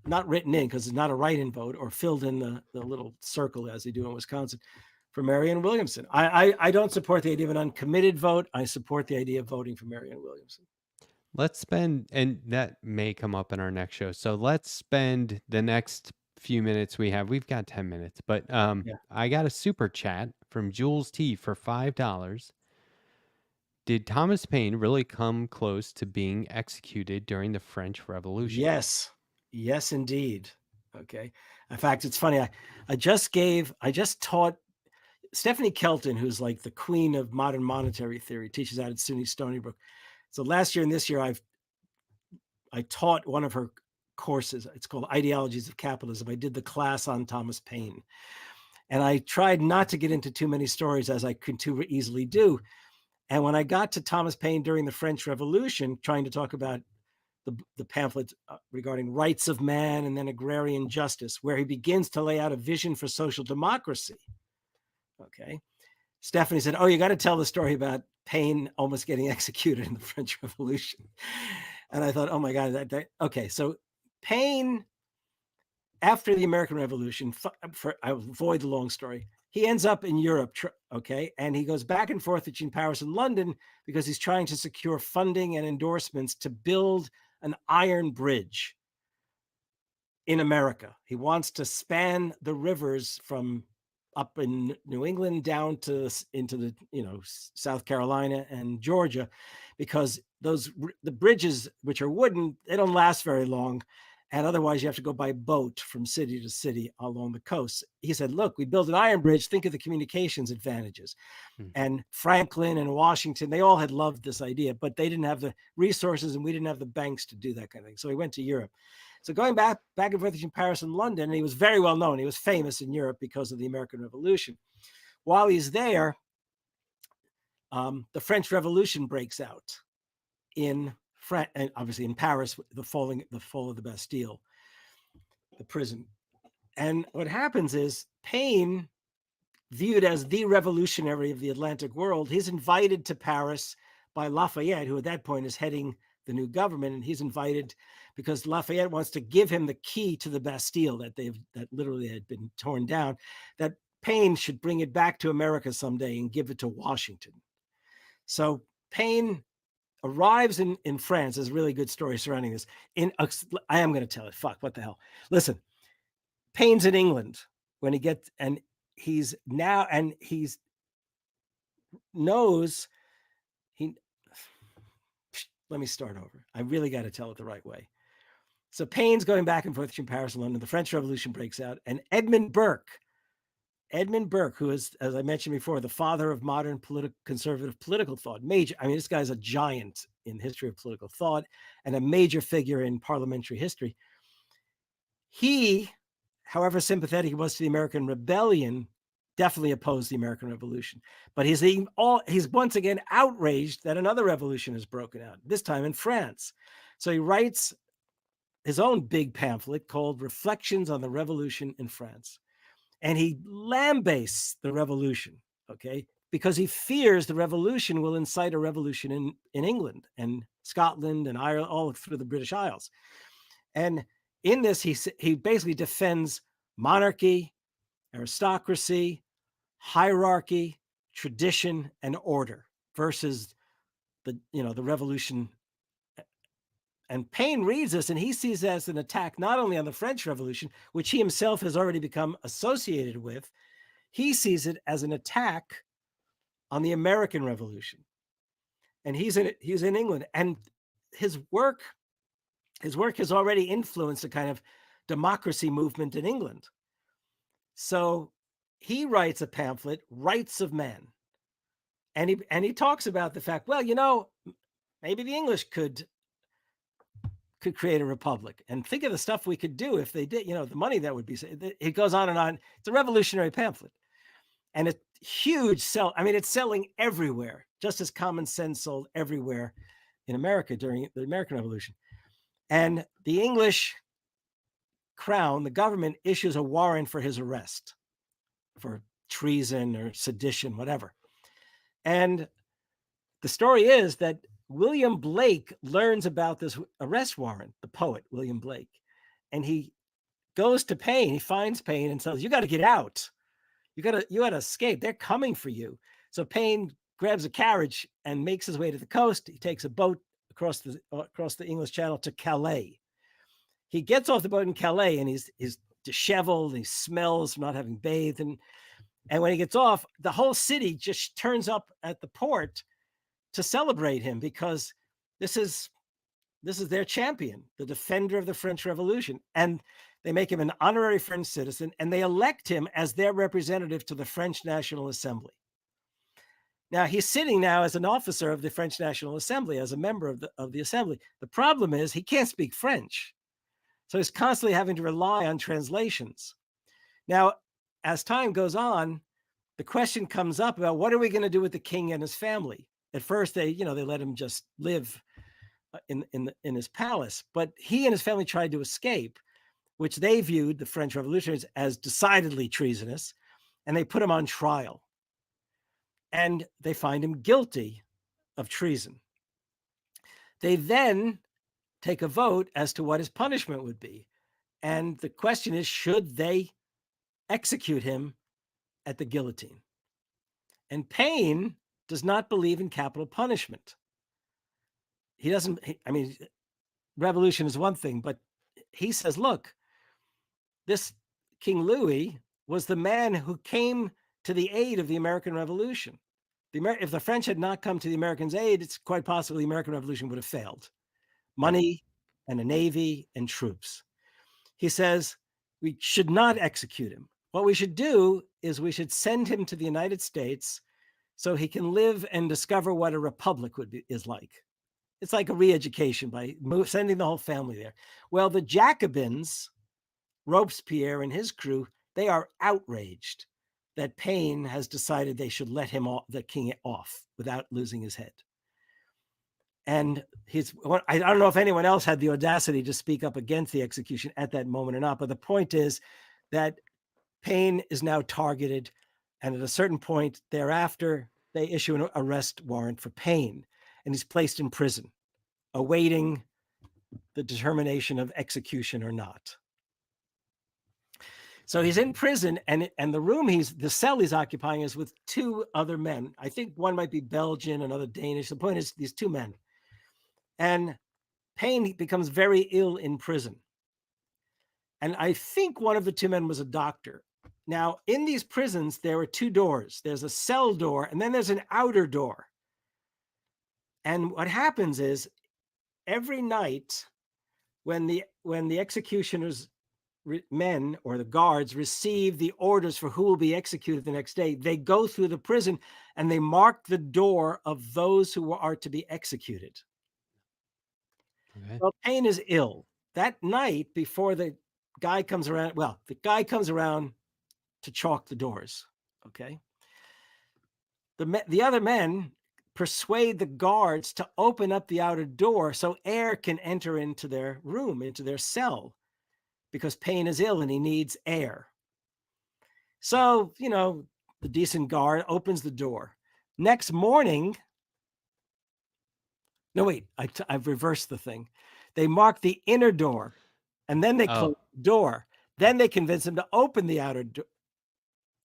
not written in because it's not a write-in vote, or filled in the little circle as they do in Wisconsin for Marianne Williamson. I don't support the idea of an uncommitted vote. I support the idea of voting for Marianne Williamson. let's spend, and that may come up in our next show. So let's spend the next few minutes we have. We've got 10 minutes, but Yeah. I got a super chat from Jules T for $5. Did Thomas Paine really come close to being executed during the French Revolution? Yes. Yes, indeed. Okay. In fact, it's funny. I just taught Stephanie Kelton, who's like the queen of modern monetary theory, teaches out at SUNY Stony Brook. So last year and this year, I taught one of her courses. It's called Ideologies of Capitalism. I did the class on Thomas Paine, and I tried not to get into too many stories as I could too easily do. And when I got to Thomas Paine during the French Revolution, trying to talk about the pamphlet regarding rights of man and then agrarian justice, where he begins to lay out a vision for social democracy. Okay. Stephanie said, "Oh, you got to tell the story about Paine almost getting executed in the French Revolution." And I thought, oh my God, okay. So Paine, after the American Revolution, I'll avoid the long story, he ends up in Europe, okay? And he goes back and forth between Paris and London because he's trying to secure funding and endorsements to build an iron bridge in America. He wants to span the rivers from up in New England down to into the South Carolina and Georgia, because the bridges, which are wooden, they don't last very long, and otherwise you have to go by boat from city to city along the coast. He said, "Look, we built an iron bridge. Think of the communications advantages." Hmm. And Franklin and Washington, they all had loved this idea, but they didn't have the resources, and we didn't have the banks to do that kind of thing. So he went to Europe. So going back and forth between Paris and London, and he was very well known. He was famous in Europe because of the American Revolution. While he's there, the French Revolution breaks out in France, and obviously in Paris, the fall of the Bastille, the prison. And what happens is Paine, viewed as the revolutionary of the Atlantic world, he's invited to Paris by Lafayette, who at that point is heading the new government, and he's invited because Lafayette wants to give him the key to the Bastille that literally had been torn down, that Paine should bring it back to America someday and give it to Washington. So Paine arrives in France. There's a really good story surrounding this. I am going to tell it. Fuck, what the hell? Listen, Paine's in England when he gets, and he's knows he. Let me start over. I really got to tell it the right way. So Paine's going back and forth between Paris and London. The French Revolution breaks out, and Edmund Burke, who is, as I mentioned before, the father of modern conservative political thought, this guy's a giant in the history of political thought and a major figure in parliamentary history. He, however sympathetic he was to the American Rebellion, definitely opposed the American Revolution. But he's once again outraged that another revolution has broken out, this time in France. So he writes his own big pamphlet called Reflections on the Revolution in France. And he lambastes the revolution, okay, because he fears the revolution will incite a revolution in England and Scotland and Ireland, all through the British Isles. And in this, he basically defends monarchy, aristocracy, hierarchy, tradition, and order versus the revolution. And Paine reads this and he sees it as an attack not only on the French Revolution, which he himself has already become associated with, he sees it as an attack on the American Revolution. And he's in England, and his work has already influenced a kind of democracy movement in England. So he writes a pamphlet, Rights of Man. And he talks about the fact, well, maybe the English could create a republic, and think of the stuff we could do if they did, the money that would be. It goes on and on. It's a revolutionary pamphlet, and it's huge it's selling everywhere, just as Common Sense sold everywhere in America during the American Revolution. And the English crown, the government, issues a warrant for his arrest for treason or sedition, whatever. And the story is that William Blake learns about this arrest warrant, the poet William Blake, and he goes to Paine. He finds Paine and says, "You got to get out. You got to escape. They're coming for you." So Paine grabs a carriage and makes his way to the coast. He takes a boat across the English Channel to Calais. He gets off the boat in Calais, and he's disheveled. He smells from not having bathed, and when he gets off, the whole city just turns up at the port to celebrate him, because this is their champion, the defender of the French Revolution. And they make him an honorary French citizen, and they elect him as their representative to the French National Assembly. Now, he's sitting now as an officer of the French National Assembly, as a member of the assembly. The problem is he can't speak French, so he's constantly having to rely on translations. Now, as time goes on, the question comes up about, what are we going to do with the king and his family? At first, they let him just live in his palace, but he and his family tried to escape, which they viewed, the French revolutionaries, as decidedly treasonous, and they put him on trial. And they find him guilty of treason. They then take a vote as to what his punishment would be. And the question is, should they execute him at the guillotine? And Paine does not believe in capital punishment. He doesn't, revolution is one thing, but he says, look, this King Louis was the man who came to the aid of the American Revolution. If the French had not come to the Americans' aid, it's quite possible the American Revolution would have failed. Money and a navy and troops. He says we should not execute him. What we should do is we should send him to the United States so he can live and discover what a republic is like. It's like a re-education by sending the whole family there. Well, the Jacobins, Robespierre and his crew, they are outraged that Paine has decided they should let the king off without losing his head. And I don't know if anyone else had the audacity to speak up against the execution at that moment or not, but the point is that Paine is now targeted, and at a certain point thereafter, they issue an arrest warrant for Paine, and he's placed in prison, awaiting the determination of execution or not. So he's in prison, and the cell he's occupying is with two other men. I think one might be Belgian, another Danish. The point is, these two men. And Paine becomes very ill in prison. And I think one of the two men was a doctor. Now, in these prisons, there are two doors. There's a cell door, and then there's an outer door. And what happens is, every night when the executioner's men or the guards receive the orders for who will be executed the next day, they go through the prison and they mark the door of those who are to be executed. Okay. Well, Paine is ill. That night, before the guy comes around, to chalk the doors, okay? The other men persuade the guards to open up the outer door so air can enter into their room, into their cell, because Paine is ill and he needs air. So, the decent guard opens the door. Next morning, no, wait, I've reversed the thing. They mark the inner door, and then they close the door. Then they convince him to open the outer door.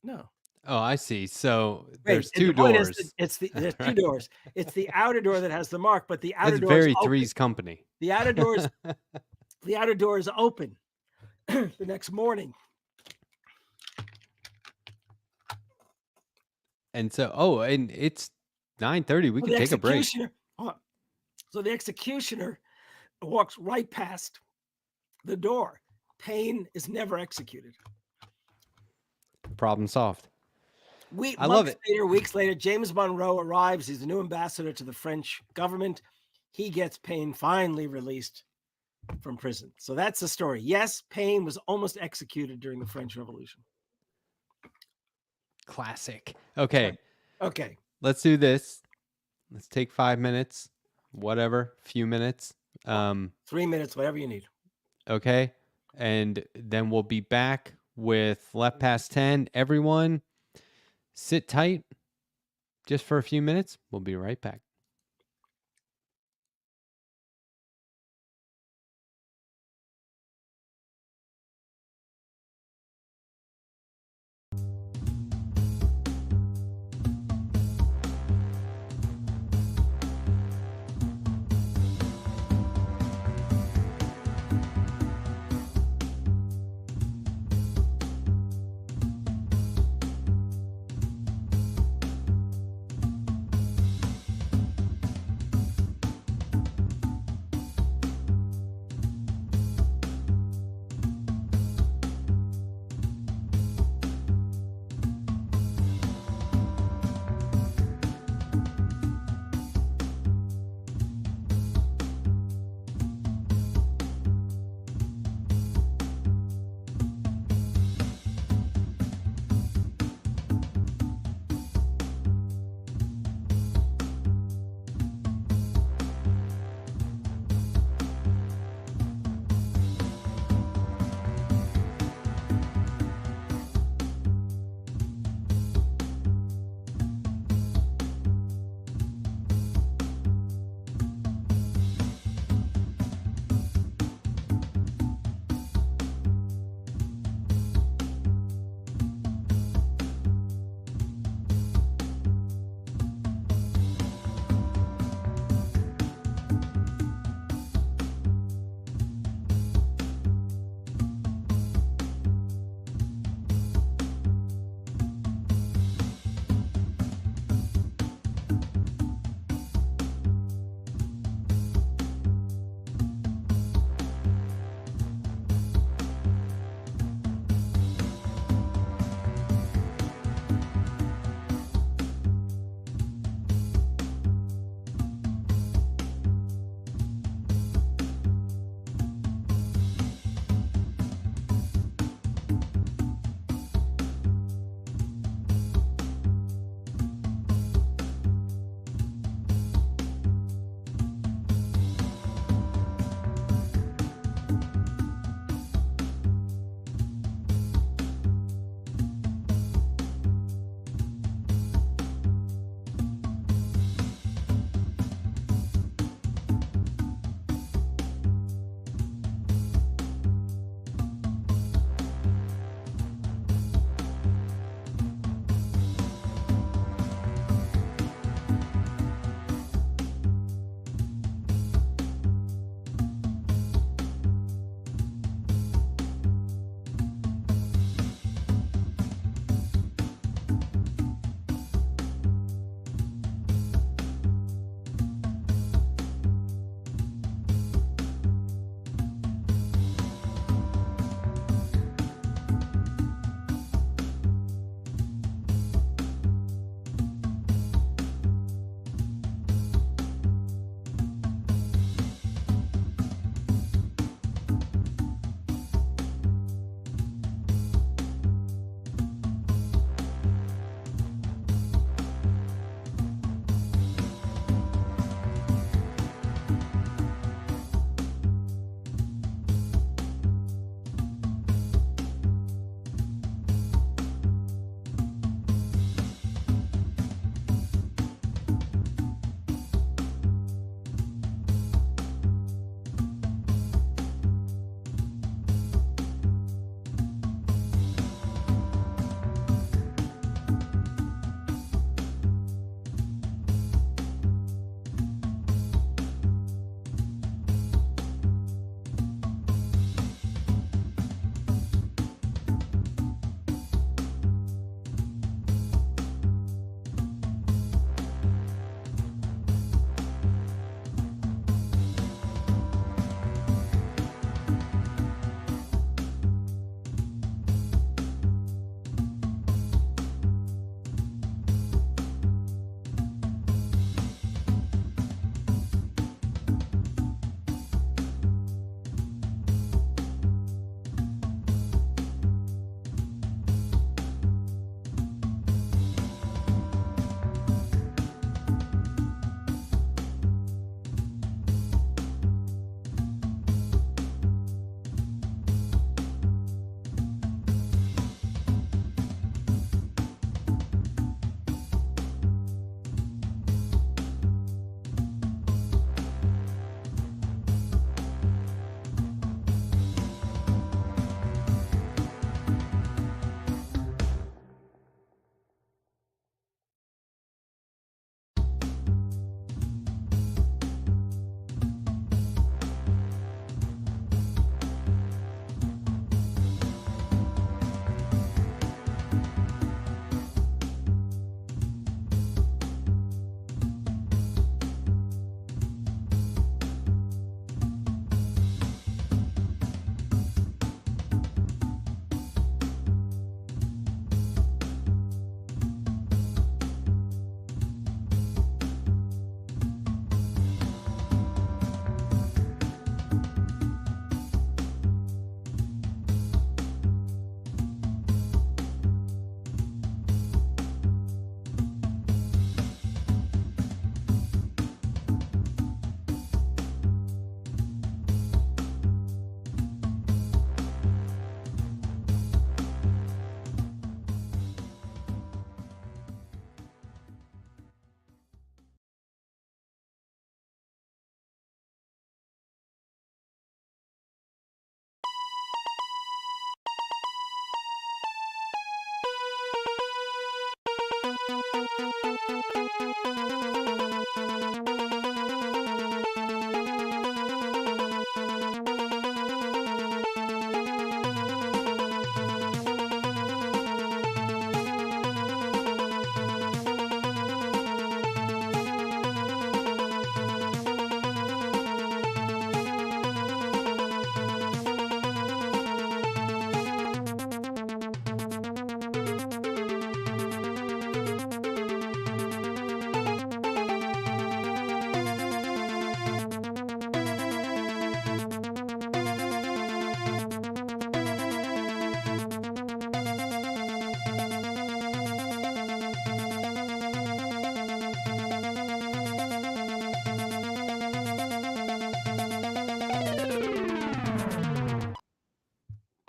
No. Oh, I see. So there's two doors. There's two doors. It's the outer door that has the mark, but the outer door is open. Three's Company. The outer door is open the next morning. And so, and it's 9:30. We can take a break. So the executioner walks right past the door. Paine is never executed. Problem solved. I love it. Weeks later, James Monroe arrives. He's the new ambassador to the French government. He gets Paine finally released from prison. So that's the story. Yes, Paine was almost executed during the French Revolution. Classic. Okay. Let's do this. Let's take 5 minutes, whatever, few minutes. 3 minutes, whatever you need. Okay. And then we'll be back with Left Past 10. Everyone, sit tight just for a few minutes. We'll be right back.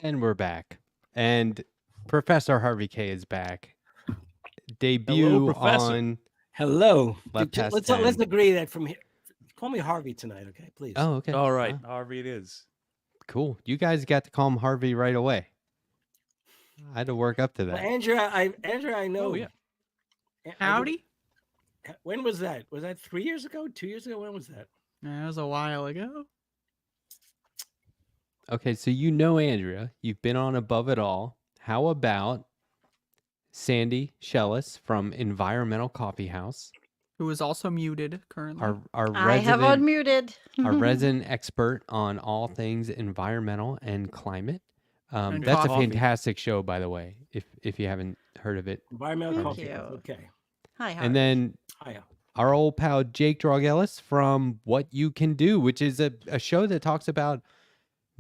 And we're back. And Professor Harvey K is back. Debut Professor. on. Hello. Left past Let's 10. agree that from here. Call me Harvey tonight, okay? Please. Oh, okay. All right, Wow. Harvey, it is. Cool. You guys got to call him Harvey right away. I had to work up to Well, that. Andrea, I know. Oh, yeah. Howdy. When was that? Was that 3 years ago? 2 years ago? When was that? That was a while ago. Okay, so you know Andrea. You've been on Above It All. How about Sandy Shellis from Environmental Coffee House, Who is also muted currently. our I have resident unmuted. our resident expert on all things environmental and climate. And That's a coffee. fantastic show, by the way. If you haven't heard of it. Environmental Thank Coffee you. House. Okay. Hi, Harvey. And then Hiya. our old pal Jake Drogellis from What You Can Do, which is a show that talks about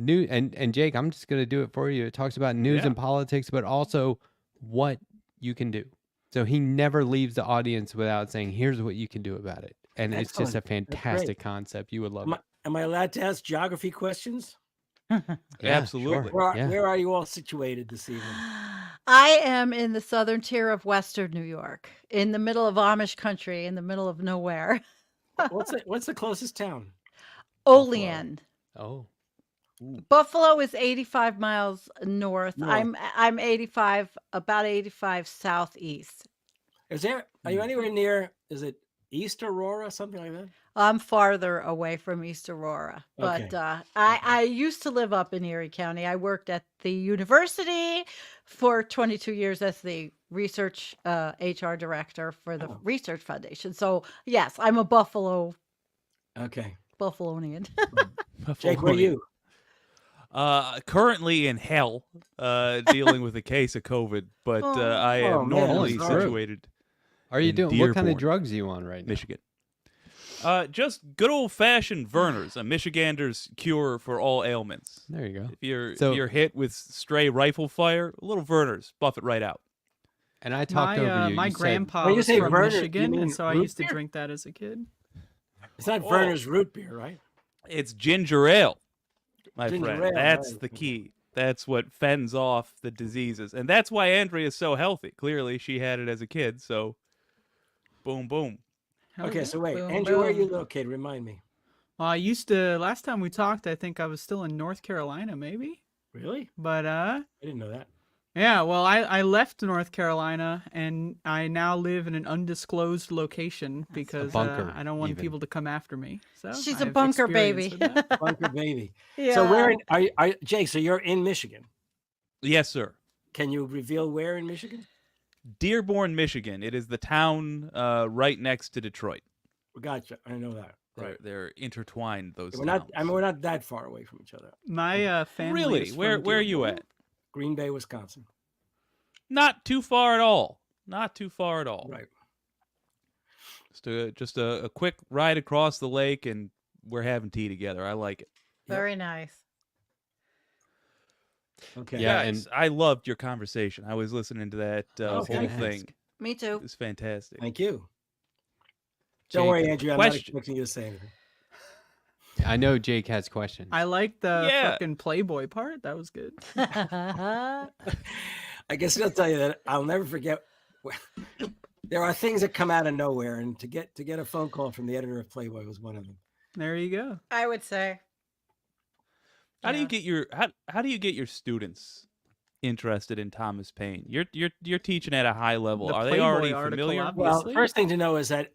new and Jake, I'm just gonna do it for you. It talks about news Yeah. and politics, but also what you can do. So he never leaves the audience without saying, "Here's what you can do about it." And it's just a Excellent. That's great. fantastic concept. You would love it. Am I allowed to ask geography questions? Yeah, Absolutely. sure. Yeah. Where are you all situated this evening? I am in the southern tier of Western New York, in the middle of Amish country, in the middle of nowhere. What's the closest town? Olean. Oh, Buffalo is 85 miles north. North. I'm 85, about 85 southeast. Are you anywhere near? Is it East Aurora, something like that? I'm farther away from East Aurora, but Okay. I used to live up in Erie County. I worked at the university for 22 years as the research HR director for the Oh. Research Foundation. So yes, I'm a Buffalonian. Okay. Buffalo. Jake, where are you? Currently in hell, dealing with a case of COVID, but I Oh, am man, I'm normally sorry. situated are you in doing? What kind of Dearborn, drugs are you on right now? Michigan. Just good old fashioned Vernors, a Michigander's cure for all ailments. There you go. If So- you're hit with stray rifle fire, a little Vernors, buff it right out. And I talked over you. My You said- grandpa When you was say from Werner, you Michigan, mean and so I root used to beer? drink that as a kid. It's not Oh. Verner's root beer, right? It's ginger ale, my Ginger friend. ale, That's right. the key. That's what fends off the diseases, and that's why Andrea is so healthy. Clearly, she had it as a kid, so boom, boom. Hell Okay, yeah. so wait, Boom, Andrew, where are you boom. located? Remind me. Well, I used to. Last time we talked, I think I was still in North Carolina, maybe. Really? But I didn't know that. yeah. Well, I left North Carolina, and I now live in an undisclosed location because bunker, I don't want even. people to come after me. So She's I a have bunker experience baby. with that. Bunker baby. Yeah. So where? Jake? So you're in Michigan. Yes, sir. Can you reveal where in Michigan? Dearborn, Michigan. It is the town right next to Detroit. Gotcha. I know that. They're intertwined. Those We're not. towns. I mean, we're not that far away from each other. My family. Really? is Where from are you Dearborn. at? Green Bay, Wisconsin. Not too far at all. Not too far at all. Right. Just a quick ride across the lake, and we're having tea together. I like it. Very nice. Okay. Yeah, Guys, I loved your conversation. I was listening to that whole fantastic. thing. Me too. It was fantastic. Thank you. Jake, Don't worry, Andrew. I'm not question. expecting you to say anything. I know Jake has questions. I like the Yeah. fucking Playboy part. That was good. I guess I'll tell you that I'll never forget. There are things that come out of nowhere, and to get a phone call from the editor of Playboy was one of them. There you go. I would say. How do you Yeah. get your how do you get your students interested in Thomas Paine? You're teaching at a high level. The Are they Playboy already article, familiar? Well, obviously. first thing to know is that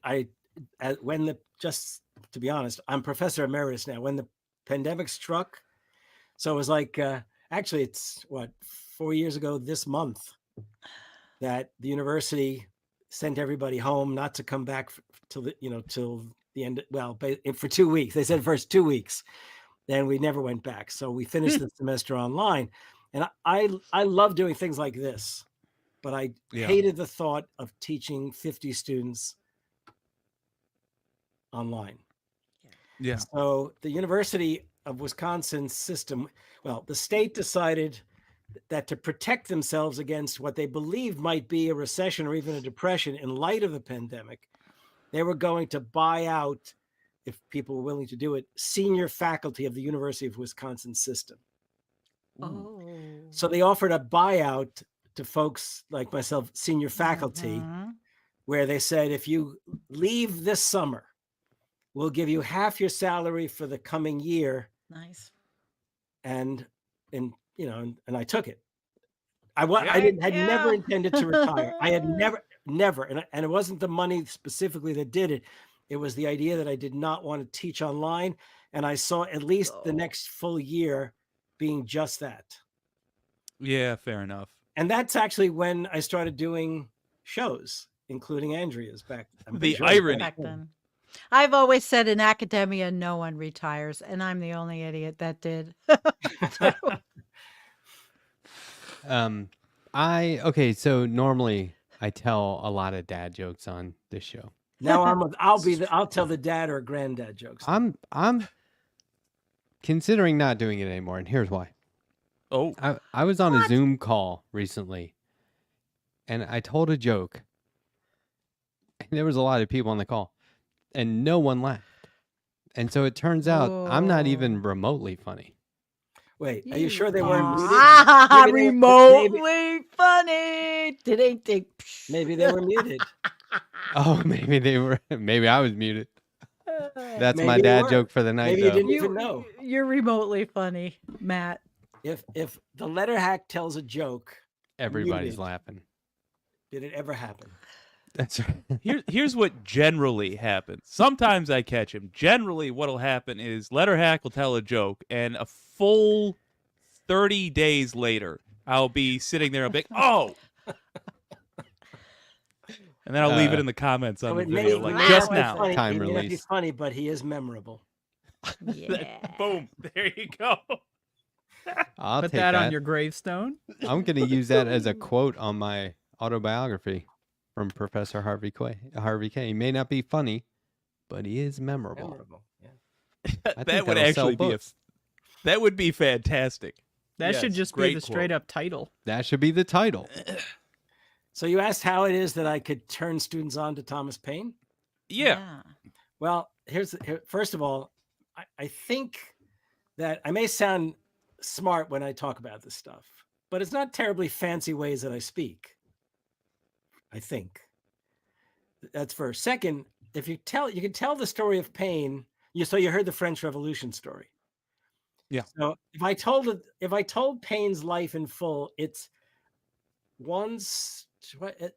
just to be honest, I'm professor emeritus now. When the pandemic struck, so it was like actually it's what 4 years ago this month that the university sent everybody home, not to come back till the end. Well, for 2 weeks. They said first 2 weeks, then we never went back. So we finished the semester online, and I love doing things like this, but I Yeah. hated the thought of teaching 50 students online. Yeah. So the University of Wisconsin system, well, the state decided that to protect themselves against what they believed might be a recession or even a depression in light of the pandemic, they were going to buy out, if people were willing to do it, senior faculty of the University of Wisconsin system. Oh. So they offered a buyout to folks like myself, senior faculty, Mhm. where they said, if you leave this summer, we'll give you half your salary for the coming year. Nice. And I took it. I Heck had never yeah. intended to retire. I had never, and it wasn't the money specifically that did it. It was the idea that I did not want to teach online, and I saw at least the Oh. next full year being just that. Yeah, fair enough. And that's actually when I started doing shows, including Andrea's back. I'm pretty The sure it was irony. Back then. I've always said in academia, no one retires, and I'm the only idiot that did. Okay, so normally I tell a lot of dad jokes on this show. Now I'll tell the dad or granddad jokes. I'm considering not doing it anymore, and here's why. Oh, I was on a Zoom call recently, and I told a joke, and there was a lot of people on the call, and no one laughed. And so it turns out I'm not even remotely funny. Wait, are you sure they weren't muted? Ah, Maybe they- remotely funny. Didn't Maybe they were muted. Oh, maybe I was muted. That's my Maybe they dad were. joke for the night. Maybe you though. didn't even know. You're remotely funny, Matt. If the letter hack tells a joke, Everybody's muted. laughing. did it ever happen? That's right. here's what generally happens. Sometimes I catch him. Generally, what'll happen is Letterhack will tell a joke, and a full 30 days later, I'll be sitting there. I'll be like, oh, and then I'll leave it in the comments on So the it may video, not like be just funny. now. Time He may not be release. funny, but he is memorable. Yeah. Boom. There you go. I'll Put take that that. on your gravestone. I'm going to use that as a quote on my autobiography from Professor Harvey K. He may not be funny, but he is memorable. Memorable. Yeah. I think That would that'll sell actually be books. that would be fantastic. That should Yes, just be great the quote. straight up title. That should be the title. So you asked how it is that I could turn students on to Thomas Paine? Yeah. Well, first of all, I think that I may sound smart when I talk about this stuff, but it's not terribly fancy ways that I speak. I think that's first. Second, if you can tell the story of Paine. You heard the French Revolution story. Yeah. So if I told Paine's life in full, it's once,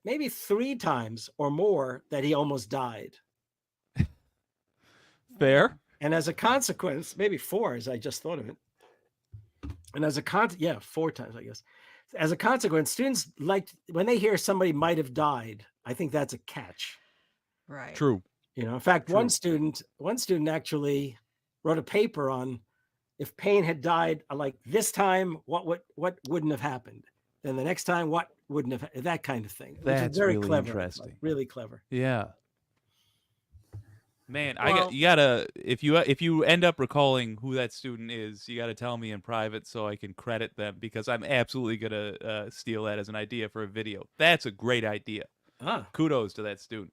maybe 3 times or more that he almost died. Fair. And as a consequence, maybe 4, as I just thought of it. And as a 4 times, I guess. As a consequence, students like when they hear somebody might have died, I think that's a catch. Right. True. In fact, True. one student actually wrote a paper on if Paine had died like this time, what wouldn't have happened? Then the next time, what wouldn't have, that kind of thing. Which That's is very really clever. interesting. Really clever. Yeah. Man, Well- you gotta if you end up recalling who that student is, you gotta tell me in private so I can credit them, because I'm absolutely gonna steal that as an idea for a video. That's a great idea. Ah, Kudos to that student.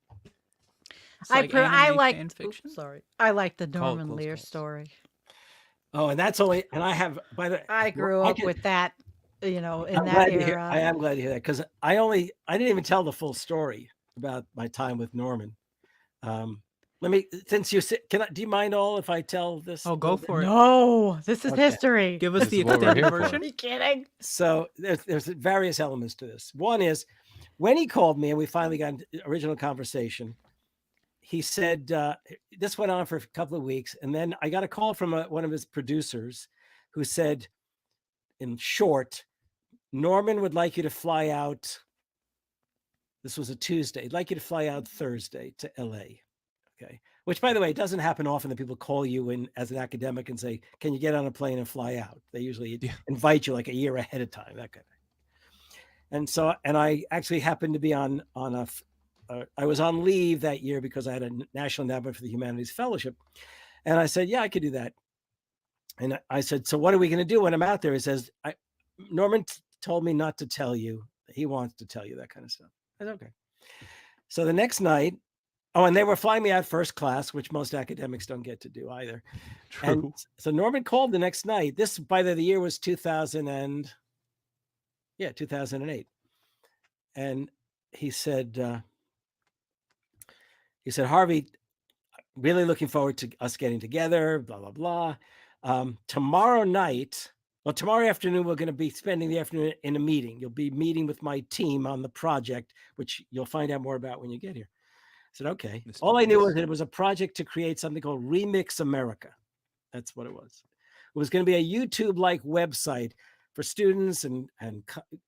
It's like I anime like. fan fiction. Sorry, I like the Call it Norman close Lear calls. story. oh, and that's only, and I have, by the I grew I up can- with that. In I'm that glad to hear, era. I am glad to hear that, because I didn't even tell the full story about my time with Norman. Let me, since you sit, do you mind all if I tell this? Oh, go little bit? for it. No, this is Okay. history. Give us This the is what we're extended here for. Are version. you kidding? So there's various elements to this. One is when he called me and we finally got into the original conversation, he said, this went on for a couple of weeks. And then I got a call from one of his producers who said, in short, Norman would like you to fly out. This was a Tuesday. He'd like you to fly out Thursday to LA. Okay. Which, by the way, it doesn't happen often that people call you in as an academic and say, can you get on a plane and fly out? They usually invite you like a year ahead of time, that kind of thing. And so, and I actually happened to be I was on leave that year because I had a National Endowment for the Humanities Fellowship. And I said, yeah, I could do that. And I said, so what are we going to do when I'm out there? He says, Norman told me not to tell you. He wants to tell you that kind of stuff. I said, okay. So the next night, and they were flying me out first class, which most academics don't get to do either. True. And so Norman called the next night. This, by the year, was 2008. And he said, Harvey, really looking forward to us getting together, blah, blah, blah. Tomorrow afternoon, we're going to be spending the afternoon in a meeting. You'll be meeting with my team on the project, which you'll find out more about when you get here. I said, okay. All I knew was that it was a project to create something called Remix America. That's what it was. It was going to be a YouTube-like website for students and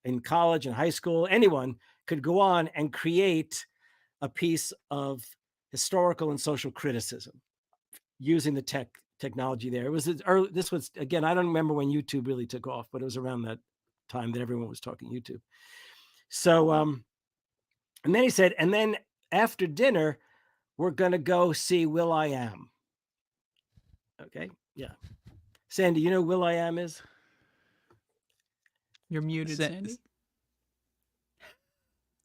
in college and high school. Anyone could go on and create a piece of historical and social criticism using the technology there. It was early. This was, again, I don't remember when YouTube really took off, but it was around that time that everyone was talking YouTube. So, and then he said, and then after dinner, we're going to go see will.i.am. Okay. Yeah. Sandy, you know who will.i.am is? You're muted, Sa- Sandy.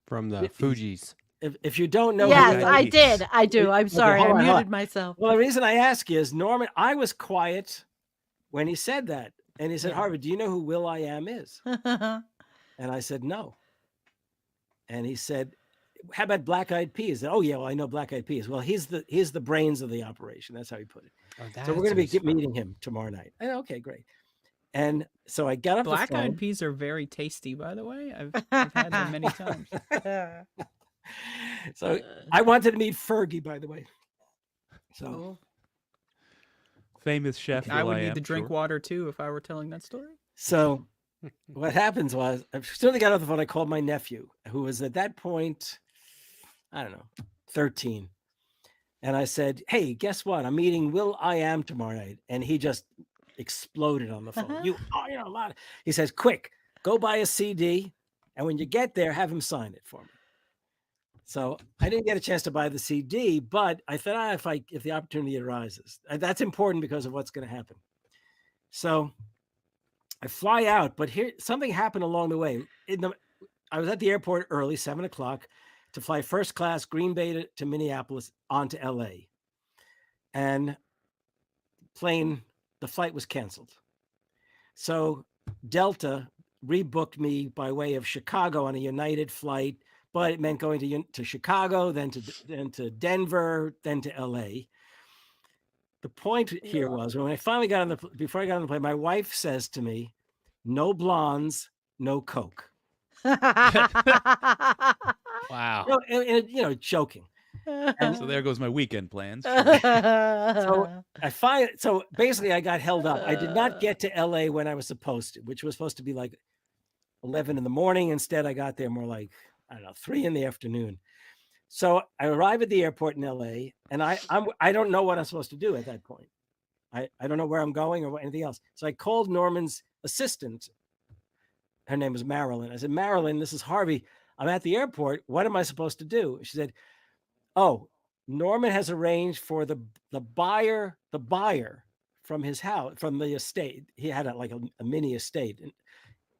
From the Fugees. If you don't know, Yes, who I did. I do. I'm Okay, sorry. hold I on, hold muted on. myself. Well, the reason I ask is, Norman, I was quiet when he said that. And he said, Yeah. Harvey, do you know who will.i.am is? And I said, no. And he said, how about Black Eyed Peas? Oh, yeah, well, I know Black Eyed Peas. Well, he's the brains of the operation. That's how he put it. So we're going to be meeting him tomorrow night. I said, okay, great. And so I got up Black the phone. eyed peas are very tasty, by the way. I've had them many times. So I wanted to meet Fergie, by the way. So Famous chef. I would will.i.am, need to drink sure. water too if I were telling that story. So what happens was, as soon as I got off the phone, I called my nephew, who was at that point, I don't know, 13. And I said, hey, guess what? I'm meeting will.i.am tomorrow night. And he just exploded on the phone. You're a lot. He says, quick, go buy a CD. And when you get there, have him sign it for me. So I didn't get a chance to buy the CD, but I thought, if the opportunity arises, that's important because of what's going to happen. So I fly out, but here something happened along the way. I was at the airport early, 7:00, to fly first class Green Bay to Minneapolis onto LA. And the flight was canceled. So Delta rebooked me by way of Chicago on a United flight, but it meant going to Chicago, then to Denver, then to LA. The point here was, when I finally before I got on the plane, my wife says to me, no blondes, no Coke. Wow. Joking. So there goes my weekend plans. So so basically I got held up. I did not get to LA when I was supposed to, which was supposed to be like 11 in the morning. Instead, I got there more like, I don't know, 3 in the afternoon. So I arrive at the airport in LA, and I don't know what I'm supposed to do at that point. I don't know where I'm going or anything else. So I called Norman's assistant. Her name was Marilyn. I said, Marilyn, this is Harvey. I'm at the airport. What am I supposed to do? She said, oh, Norman has arranged for the buyer from his house, from the estate. He had a mini estate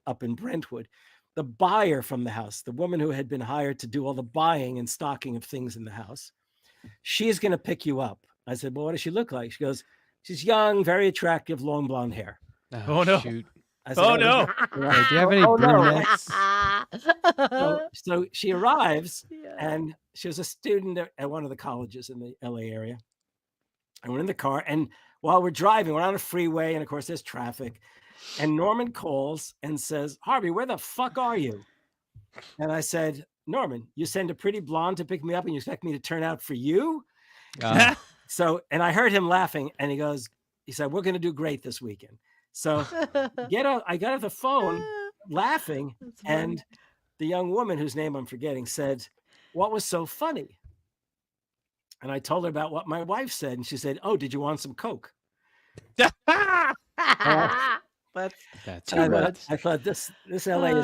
up in Brentwood. The buyer from the house, the woman who had been hired to do all the buying and stocking of things in the house, she's going to pick you up. I said, well, what does she look like? She goes, she's young, very attractive, long blonde hair. Oh, no. Shoot. I said, Oh, no. Hey, do you have any no. brunettes? So she arrives, Yeah. and she was a student at one of the colleges in the LA area. And we're in the car, and while we're driving, we're on a freeway, and of course there's traffic. And Norman calls and says, "Harvey, where the fuck are you?" And I said, "Norman, you send a pretty blonde to pick me up, and you expect me to turn out for you?" So, and I heard him laughing, and he said, "We're going to do great this weekend." So I got off the phone laughing, That's funny. and the young woman whose name I'm forgetting said, "What was so funny?" And I told her about what my wife said, and she said, "Oh, did you want some Coke?" That's That's Too And much. I thought this LA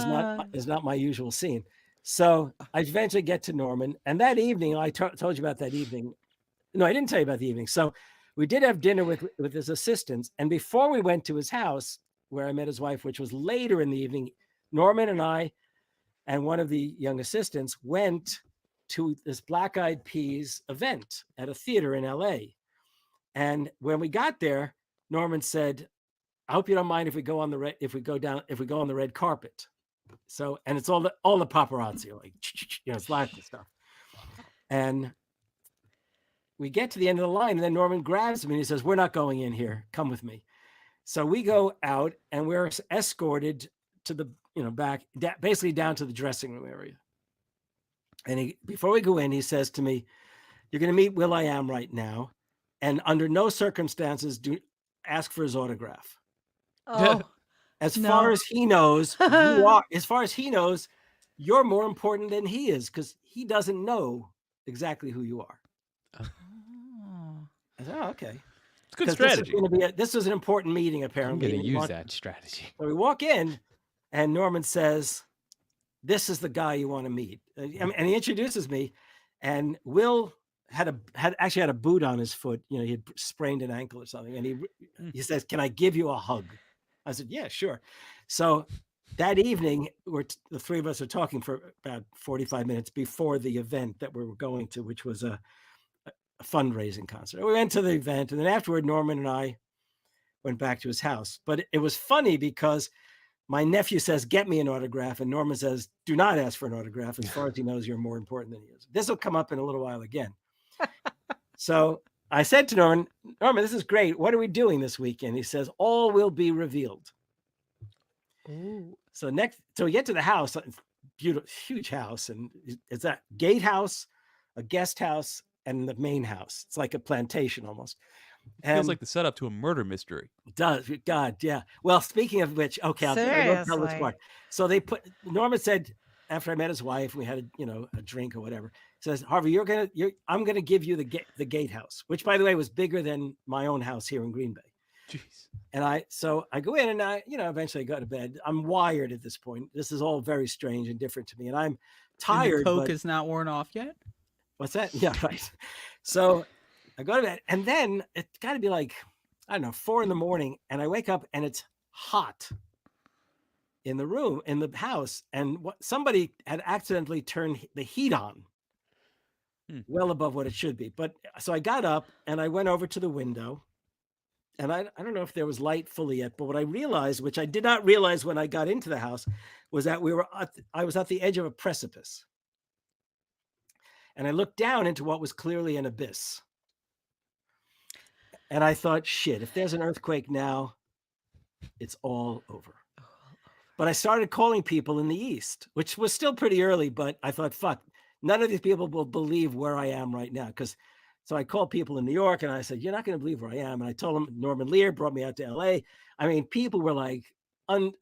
is not my usual scene. So I eventually get to Norman, and that evening I told you about that evening. No, I didn't tell you about the evening. So we did have dinner with his assistants, and before we went to his house where I met his wife, which was later in the evening, Norman and I and one of the young assistants went to this Black Eyed Peas event at a theater in LA. And when we got there, Norman said, "I hope you don't mind if we go on the on the red carpet." So, and it's all the paparazzi, like, it's lots of stuff. And we get to the end of the line, and then Norman grabs me and he says, "We're not going in here. Come with me." So we go out, and we're escorted to the back, basically down to the dressing room area. And before we go in, he says to me, "You're going to meet will.i.am right now, and under no circumstances do ask for his autograph." Oh, As No. far as he knows, you are. As far as he knows, you're more important than he is, because he doesn't know exactly who you are. Oh. I said, "Oh, okay." It's good 'Cause strategy. this was an important meeting, I'm apparently. gonna and he use wanted- that strategy. So we walk in, and Norman says, "This is the guy you want to meet." And he introduces me, and Will had actually had a boot on his foot. He had sprained an ankle or something, and he says, "Can I give you a hug?" I said, "Yeah, sure." So that evening, the three of us are talking for about 45 minutes before the event that we were going to, which was a fundraising concert. We went to the event, and then afterward, Norman and I went back to his house. But it was funny because my nephew says, "Get me an autograph," and Norman says, "Do not ask for an autograph. As far as he knows, you're more important than he is." This will come up in a little while again. So I said to Norman, "This is great. What are we doing this weekend?" He says, "All will be revealed." So we get to the house, beautiful, huge house, and it's a gatehouse, a guest house, and the main house. It's like a plantation almost. Feels like the setup to a murder mystery. It does. God, yeah. Well, speaking of which, okay, I'll tell this part. So Norman said, after I met his wife, we had a drink or whatever, says, "Harvey, I'm gonna give you the gatehouse," which, by the way, was bigger than my own house here in Green Bay. Jeez. And I go in, and I eventually go to bed. I'm wired at this point. This is all very strange and different to me, and I'm And tired. the Coke but- is not worn off yet. What's that? Yeah, right. So I go to bed, and then it's got to be like, I don't know, 4 a.m, and I wake up, and it's hot in the room, in the house, and somebody had accidentally turned the heat on well above what it should be. But so I got up, and I went over to the window, and I don't know if there was light fully yet, but what I realized, which I did not realize when I got into the house, was that I was at the edge of a precipice. And I looked down into what was clearly an abyss. And I thought, shit, if there's an earthquake now, it's all over. But I started calling people in the East, which was still pretty early, but I thought, fuck, none of these people will believe where I am right now. So I called people in New York, and I said, "You're not going to believe where I am." And I told them Norman Lear brought me out to LA. I mean, people were like,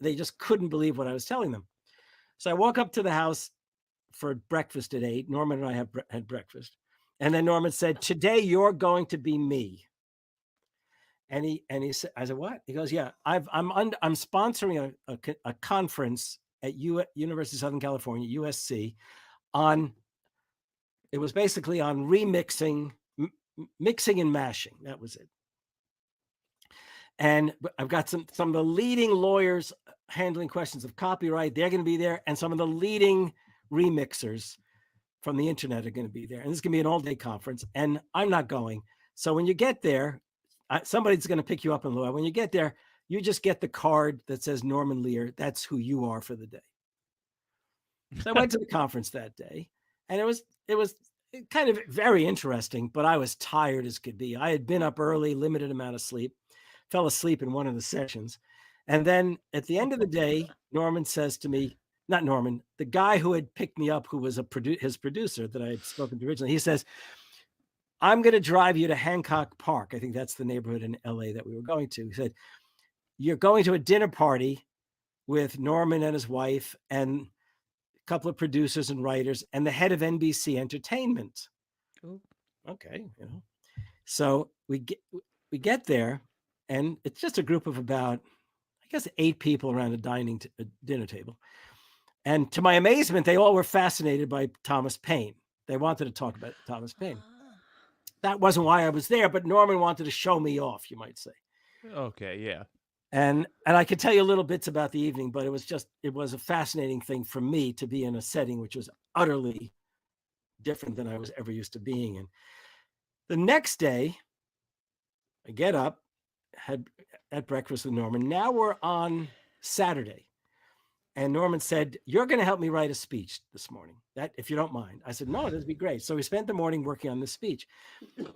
they just couldn't believe what I was telling them. So I walk up to the house for breakfast at 8. Norman and I had breakfast. And then Norman said, "Today you're going to be me." And he said, I said, "What?" He goes, "Yeah, I'm sponsoring a conference at University of Southern California, USC, it was basically on remixing, mixing and mashing. That was it. And I've got some of the leading lawyers handling questions of copyright. They're going to be there, and some of the leading remixers from the internet are going to be there. And this is going to be an all-day conference, and I'm not going. So when you get there, somebody's going to pick you up in the lobby. When you get there, you just get the card that says Norman Lear. That's who you are for the day. So I went to the conference that day, and it was kind of very interesting, but I was tired as could be. I had been up early, limited amount of sleep, fell asleep in one of the sessions. And then at the end of the day, Norman says to me, not Norman, the guy who had picked me up, who was his producer that I had spoken to originally, he says, I'm going to drive you to Hancock Park. I think that's the neighborhood in LA that we were going to. He said, you're going to a dinner party with Norman and his wife and a couple of producers and writers and the head of NBC Entertainment. Ooh. Okay, so we get there, and it's just a group of about, I guess, 8 people around a dinner table. And to my amazement, they all were fascinated by Thomas Paine. They wanted to talk about Thomas Paine. That wasn't why I was there, but Norman wanted to show me off, you might say. Okay, yeah. And I could tell you little bits about the evening, but it was a fascinating thing for me to be in a setting which was utterly different than I was ever used to being in. The next day, I get up, had breakfast with Norman. Now we're on Saturday. And Norman said, you're going to help me write a speech this morning, that if you don't mind. I said, no, that'd be great. So we spent the morning working on this speech.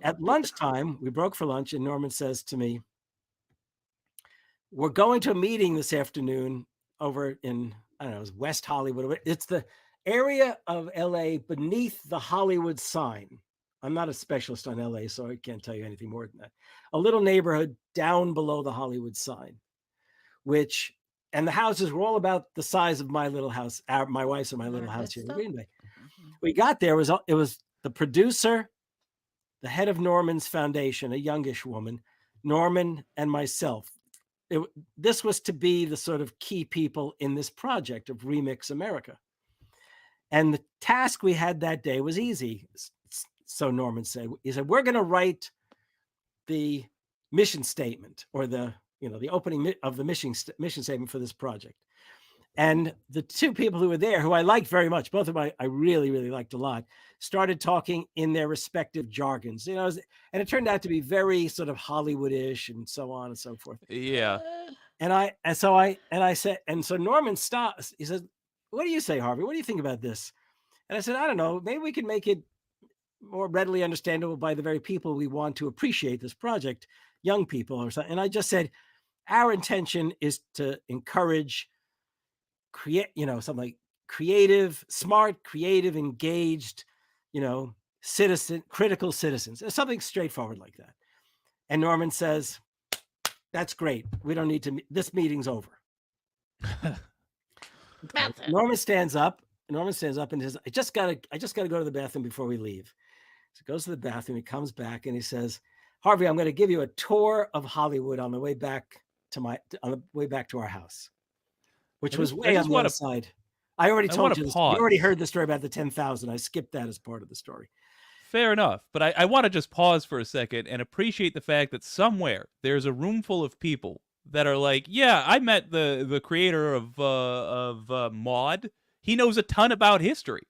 At lunchtime, we broke for lunch, and Norman says to me, we're going to a meeting this afternoon over in, I don't know, it was West Hollywood. It's the area of LA beneath the Hollywood sign. I'm not a specialist on LA, so I can't tell you anything more than that. A little neighborhood down below the Hollywood sign, and the houses were all about the size of my little house, my wife's and my little house here in Green Bay. We got there, it was the producer, the head of Norman's foundation, a youngish woman, Norman, and myself. This was to be the sort of key people in this project of Remix America. And the task we had that day was easy. So Norman said, he said, we're going to write the mission statement, or the opening of the mission statement for this project. And the 2 people who were there, who I liked very much, both of them I really, really liked a lot, started talking in their respective jargons, and it turned out to be very sort of Hollywood-ish and so on and so forth. Yeah. So Norman stops. He says, what do you say, Harvey? What do you think about this? And I said, I don't know, maybe we can make it more readily understandable by the very people we want to appreciate this project, young people or something. And I just said, our intention is to encourage something like smart, creative, engaged, critical citizens, something straightforward like that. And Norman says, that's great. We don't need to, this meeting's over. Norman stands up and says, I just gotta go to the bathroom before we leave. So he goes to the bathroom, he comes back and he says, Harvey, I'm going to give you a tour of Hollywood on the way back to our house, which was way on the other side. I already told you this. You already heard the story about the 10,000. I skipped that as part of the story. Fair enough. But I want to just pause for a second and appreciate the fact that somewhere there's a room full of people that are like, yeah, I met the creator of Maude. He knows a ton about history.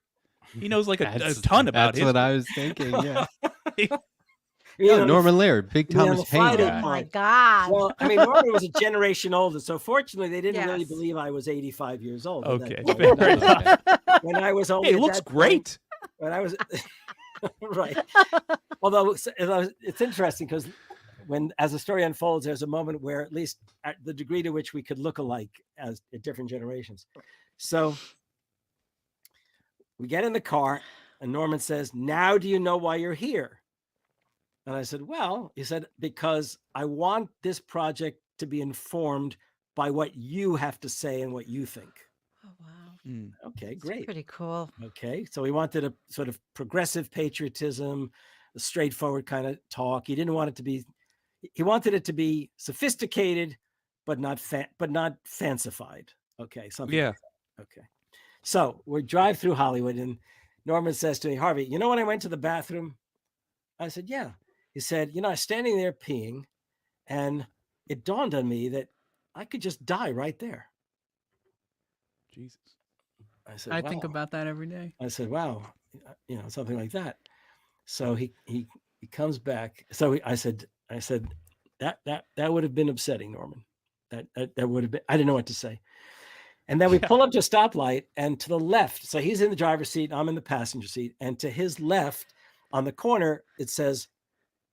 He knows like a ton about history. That's what I was thinking, yeah. Yeah, Norman Laird, big Thomas Paine guy. Oh my God. Well, I mean, Norman was a generation older, so fortunately they didn't really believe I was 85 years old. Okay, fair enough. When I was only Hey, it looks great. When I was right. Although it's interesting because as the story unfolds, there's a moment where, at least at the degree to which we could look alike as at different generations. So we get in the car and Norman says, now do you know why you're here? And I said, well, he said, because I want this project to be informed by what you have to say and what you think. Oh, wow. Okay, great. That's pretty cool. Okay, so he wanted a sort of progressive patriotism, a straightforward kind of talk. He didn't want it to be, he wanted it to be sophisticated, but not fancified. Okay, something. Yeah. Like that. Okay. So we drive through Hollywood and Norman says to me, Harvey, you know when I went to the bathroom? I said, yeah. He said, I was standing there peeing and it dawned on me that I could just die right there. Jesus. I said, I think about that every day. I said, wow, something like that. So he comes back. So I said, that would have been upsetting, Norman. That would have been, I didn't know what to say. And then we Yeah. pull up to a stoplight, and to the left, so he's in the driver's seat, I'm in the passenger seat, and to his left on the corner, it says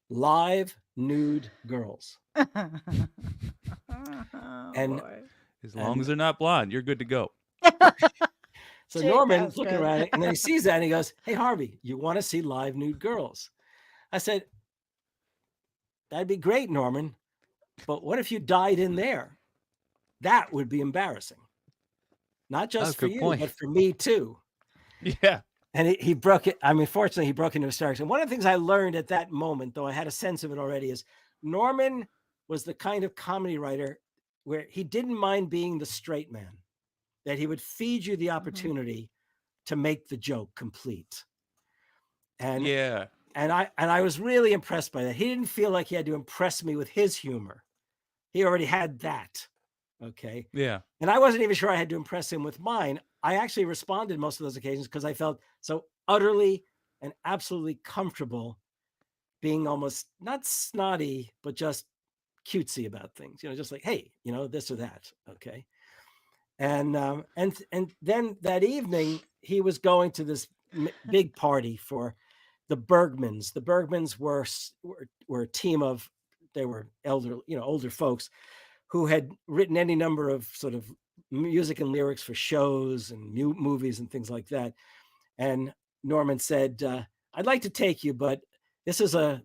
live nude girls. And- Boy. As long And- as they're not blonde, you're good to go. So Gee, Norman's that's looking good. around, and then he sees that and he goes, "Hey, Harvey, you want to see live nude girls?" I said, "That'd be great, Norman. But what if you died in there? That would be embarrassing. Not just for good you, point. but for me too." Yeah. And he broke it. I mean, fortunately, he broke into hysterics. And one of the things I learned at that moment, though I had a sense of it already, is Norman was the kind of comedy writer where he didn't mind being the straight man, that he would feed you the opportunity to make the joke complete. And Yeah. and I was really impressed by that. He didn't feel like he had to impress me with his humor. He already had that. Okay. Yeah. And I wasn't even sure I had to impress him with mine. I actually responded most of those occasions because I felt so utterly and absolutely comfortable being almost not snotty, but just cutesy about things, just like, hey, this or that. Okay. And then that evening he was going to this big party for the Bergmans. The Bergmans were a team of, they were older folks who had written any number of sort of music and lyrics for shows and movies and things like that. And Norman said, "I'd like to take you, but this is what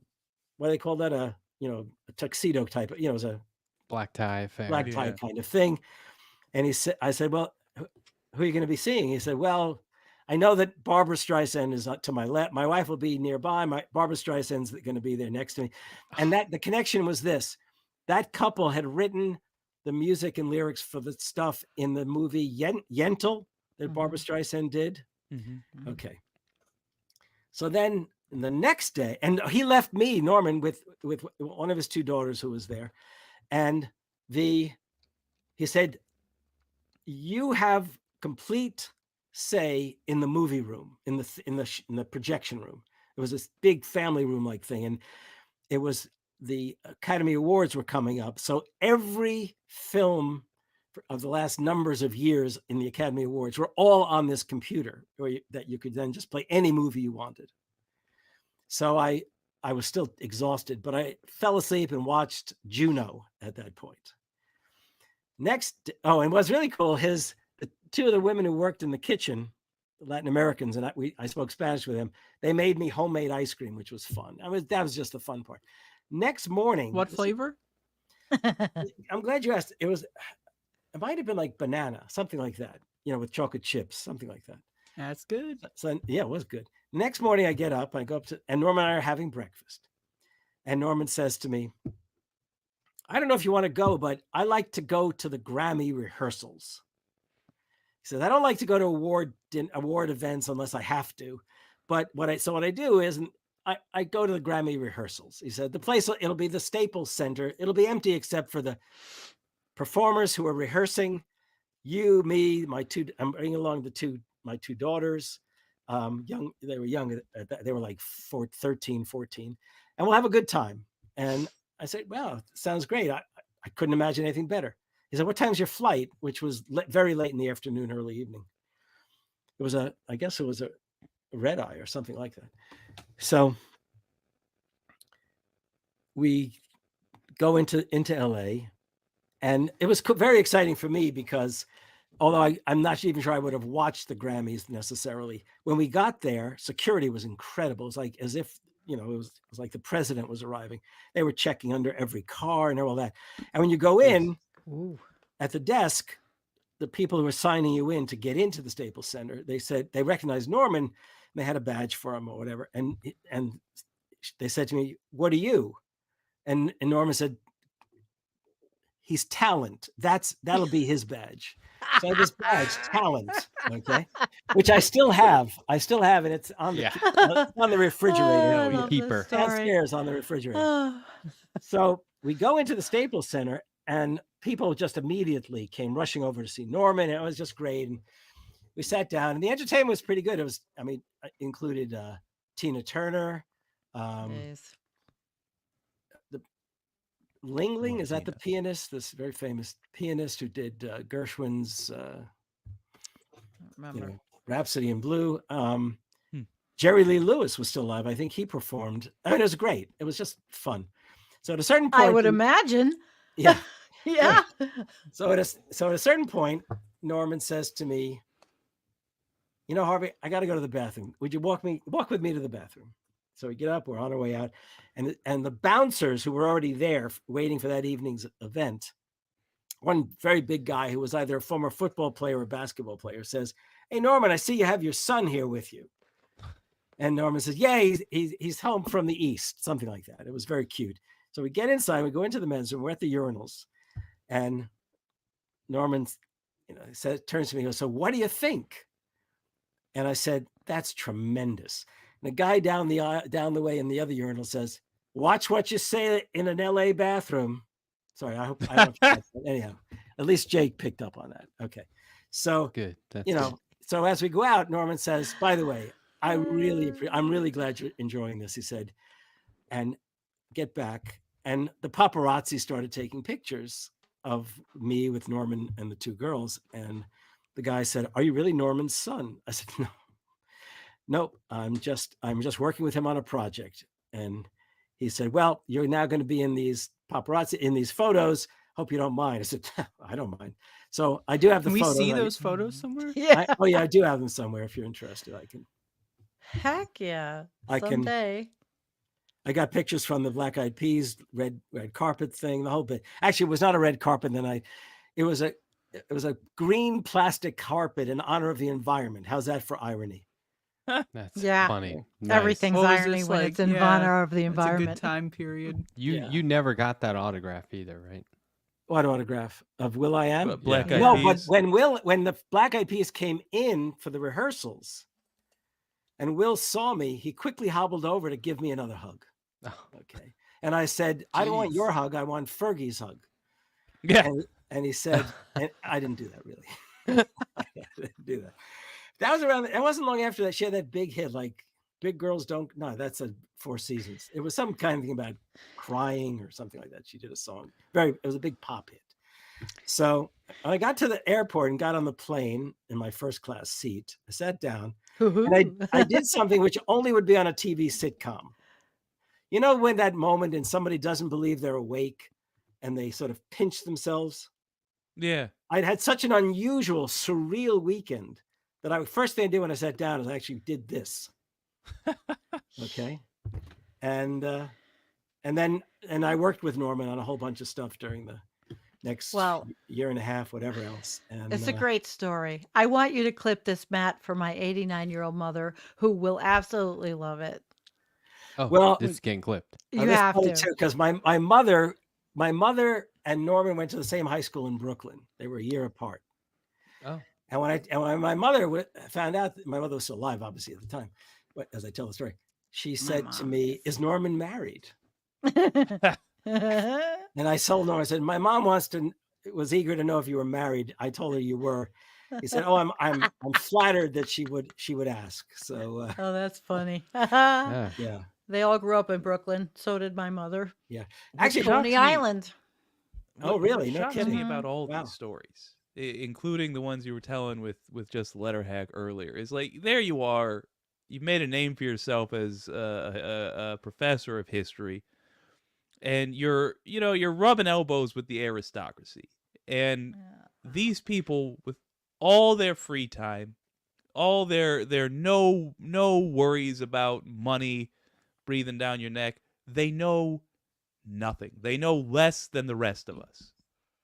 do they call that? A tuxedo type. It was a Black tie affair. black tie Yeah. kind of thing." And I said, "Well, who are you going to be seeing?" He said, "Well, I know that Barbara Streisand is to my left. My wife will be nearby. Barbara Streisand's going to be there next to me." And the connection was this: that couple had written the music and lyrics for the stuff in the movie Yentl that Barbara Streisand did. Mm-hmm. Okay. So then the next day, and he left me, Norman, with one of his two daughters who was there, and he said, "You have complete say in the movie room, in the projection room." It was this big family room like thing, and it was the Academy Awards were coming up, so every film of the last numbers of years in the Academy Awards were all on this computer, that you could then just play any movie you wanted. So I was still exhausted, but I fell asleep and watched Juno at that point. And what's really cool, the two of the women who worked in the kitchen, the Latin Americans, and I spoke Spanish with them. They made me homemade ice cream, which was fun. That was just the fun part. Next morning, What flavor? I'm glad you asked. It might have been like banana, something like that, with chocolate chips, something like that. That's good. So yeah, it was good. Next morning, I get up, I go up and Norman and I are having breakfast. And Norman says to me, "I don't know if you want to go, but I like to go to the Grammy rehearsals." He says, "I don't like to go to award events unless I have to. But what I do is I go to the Grammy rehearsals." He said, "The place, it'll be the Staples Center. It'll be empty except for the performers who are rehearsing. You, me, I'm bringing along my two daughters. They were young. They were like 13, 14. And we'll have a good time." And I said, "Wow, sounds great. I couldn't imagine anything better." He said, "What time's your flight?" Which was very late in the afternoon, early evening. I guess it was a red eye or something like that. So we go into LA, and it was very exciting for me because although I'm not even sure I would have watched the Grammys necessarily, when we got there, security was incredible. It was like as if, it was like the president was arriving. They were checking under every car and all that. And when you go in at the desk, the people who were signing you in to get into the Staples Center, they said they recognized Norman and they had a badge for him or whatever. And they said to me, "What are you?" And Norman said, "He's talent. That'll be his badge." So I have this badge, talent, okay, which I still have. And it's on the refrigerator. I you love keeper. this story. Downstairs on the refrigerator. Oh. So we go into the Staples Center, and people just immediately came rushing over to see Norman. And it was just great. And we sat down, and the entertainment was pretty good. It included Tina Turner, Jeez. Ling Ling, Love is that the Tina. pianist? This very famous pianist who did Gershwin's remember. Rhapsody in Blue. Hmm. Jerry Lee Lewis was still alive. I think he performed. I mean, it was great. It was just fun. So at a certain point, I would imagine. yeah. Yeah. So at a certain point, Norman says to me, "You know, Harvey, I got to go to the bathroom. Would you walk with me to the bathroom?" So we get up. We're on our way out, and the bouncers who were already there waiting for that evening's event. One very big guy who was either a former football player or basketball player says, "Hey, Norman, I see you have your son here with you." And Norman says, "Yeah, he's home from the East," something like that. It was very cute. So we get inside, we go into the men's room, we're at the urinals, and Norman, turns to me and goes, "So what do you think?" And I said, "That's tremendous." And the guy down the way in the other urinal says, "Watch what you say in an LA bathroom." Sorry, I don't anyhow, at least Jake picked up on that. Okay. So, Good. That's so as we go out, Norman says, "By the way, I'm really glad you're enjoying this," he said, "and get back." And the paparazzi started taking pictures of me with Norman and the two girls. And the guy said, "Are you really Norman's son?" I said, "No, I'm just working with him on a project." And he said, "Well, you're now going to be in these paparazzi, in these photos. Hope you don't mind." I said, "I don't mind." So I do have the Can we photos. see those photos somewhere? Yeah. I do have them somewhere. If you're interested, I can. Heck yeah. I can- Someday. I got pictures from the Black Eyed Peas red carpet thing, the whole bit. Actually, it was not a red carpet. It was a green plastic carpet in honor of the environment. How's that for irony? That's Yeah. funny. Nice. Everything's What was irony this when like? it's in Yeah, honor of the It's a environment. good time period. You never got that autograph either, right? What autograph of Will I Am? Black Yeah. Eyed No, Peas. but when the Black Eyed Peas came in for the rehearsals, and Will saw me, he quickly hobbled over to give me another hug. Oh, Okay, and I said, "I don't want Jeez. your hug. I want Fergie's hug." Yeah. And he said, and I didn't do that really. I didn't do that. That was around. It wasn't long after that she had that big hit, like "Big Girls Don't." No, that's a Four Seasons. It was some kind of thing about crying or something like that. She did a song. It was a big pop hit. So I got to the airport and got on the plane in my first class seat. I sat down and I did something which only would be on a TV sitcom. You know, when that moment and somebody doesn't believe they're awake and they sort of pinch themselves? Yeah. I'd had such an unusual, surreal weekend that first thing I did when I sat down is I actually did this. Okay. And I worked with Norman on a whole bunch of stuff during the next year and a half, whatever else. And It's a great story. I want you to clip this, Matt, for my 89-year-old mother, who will absolutely love it. Oh, Well, it's getting clipped. You have to. because my mother and Norman went to the same high school in Brooklyn. They were a year apart. Oh. And when my mother found out, my mother was still alive, obviously at the time, but as I tell the story, she said to me, "Is Norman married?" And I told Norman, I said, "My mom was eager to know if you were married." I told her you were. He said, "Oh, I'm flattered that she would ask." So Oh, that's funny. Yeah. yeah. They all grew up in Brooklyn. So did my mother. Yeah. Actually, Actually, Coney Island. Oh, really? No Shocks kidding. me about all Wow. these stories, including the ones you were telling with just letter hack earlier. Is like, there you are. You've made a name for yourself as a professor of history, and you're rubbing elbows with the aristocracy, and these people with all their free time, all their no worries about money breathing down your neck, they know nothing. They know less than the rest of us.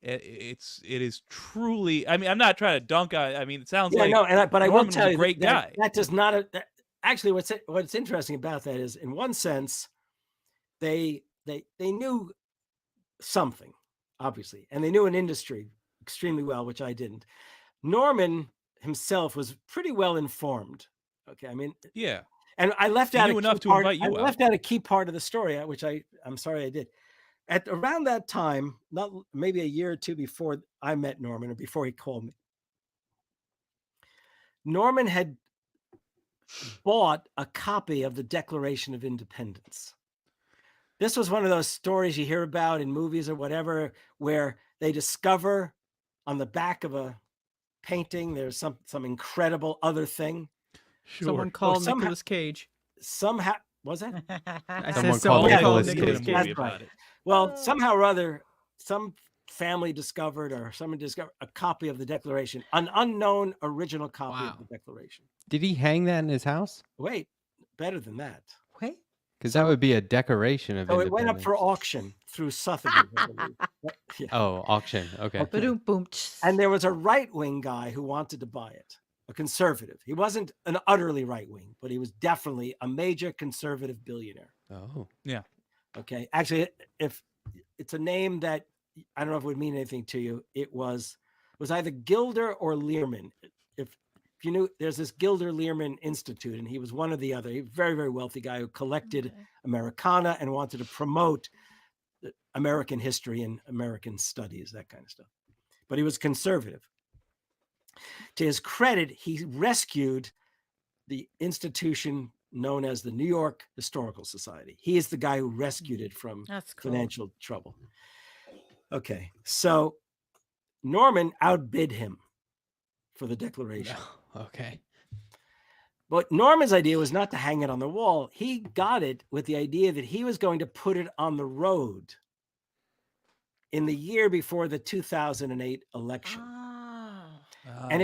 It is truly. I mean, I'm not trying to dunk on. I mean, it sounds like no, but I will Norman was tell a you great guy. that does not. Actually, what's interesting about that is, in one sense, they knew something, obviously, and they knew an industry extremely well, which I didn't. Norman himself was pretty well informed. Okay, I mean, Yeah. and I left He out knew a key enough to part. invite you I out. left out a key part of the story, which I'm sorry I did. At around that time, not maybe a year or two before I met Norman, or before he called me, Norman had bought a copy of the Declaration of Independence. This was one of those stories you hear about in movies or whatever, where they discover on the back of a painting. There's some incredible other thing. Sure. Someone called somehow- Nicolas Cage. Somehow, was that? I Someone said called someone Nicolas called Cage. Nicolas Did a Cage. movie That's about right. it. Well, somehow or other, some family discovered or someone discovered a copy of the Declaration, an unknown original copy of Wow. the Declaration. Did he hang that in his house? Wait, better than that. Wait. Because that would be a decoration of So it went up for independence. auction through Sotheby's, I believe. Yeah. Oh, auction. Okay. Okay. Boom, boom. And there was a right-wing guy who wanted to buy it, a conservative. He wasn't an utterly right-wing, but he was definitely a major conservative billionaire. Oh. Okay. Actually, if it's a name that I don't know if it would mean anything to you, it was either Gilder or Learman. If you knew, there's this Gilder Learman Institute, and he was one or the other. He was a very, very wealthy guy who collected Okay. Americana and wanted to promote American history and American studies, that kind of stuff. But he was conservative. To his credit, he rescued the institution known as the New York Historical Society. He is the guy who rescued it from That's cool. financial trouble. Okay, so Norman outbid him for the Declaration. Okay. But Norman's idea was not to hang it on the wall. He got it with the idea that he was going to put it on the road in the year before the 2008 election. Ah. And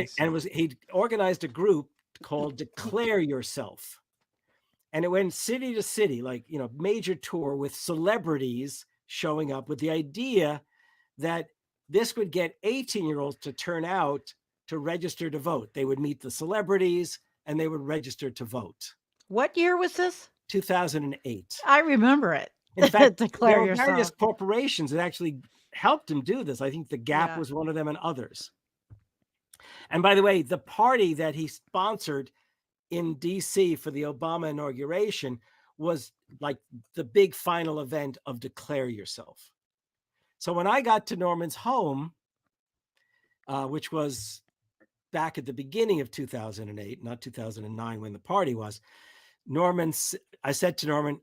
he organized a group called Declare Yourself. And it went city to city, like, major tour with celebrities showing up with the idea that this would get 18-year-olds to turn out to register to vote. They would meet the celebrities and they would register to vote. What year was this? 2008. I remember it. In fact, Declare there were yourself. various corporations that actually helped him do this. I think the Gap Yeah. was one of them and others. And by the way, the party that he sponsored in DC for the Obama inauguration was like the big final event of Declare Yourself. So when I got to Norman's home, which was back at the beginning of 2008, not 2009 when the party was, I said to Norman,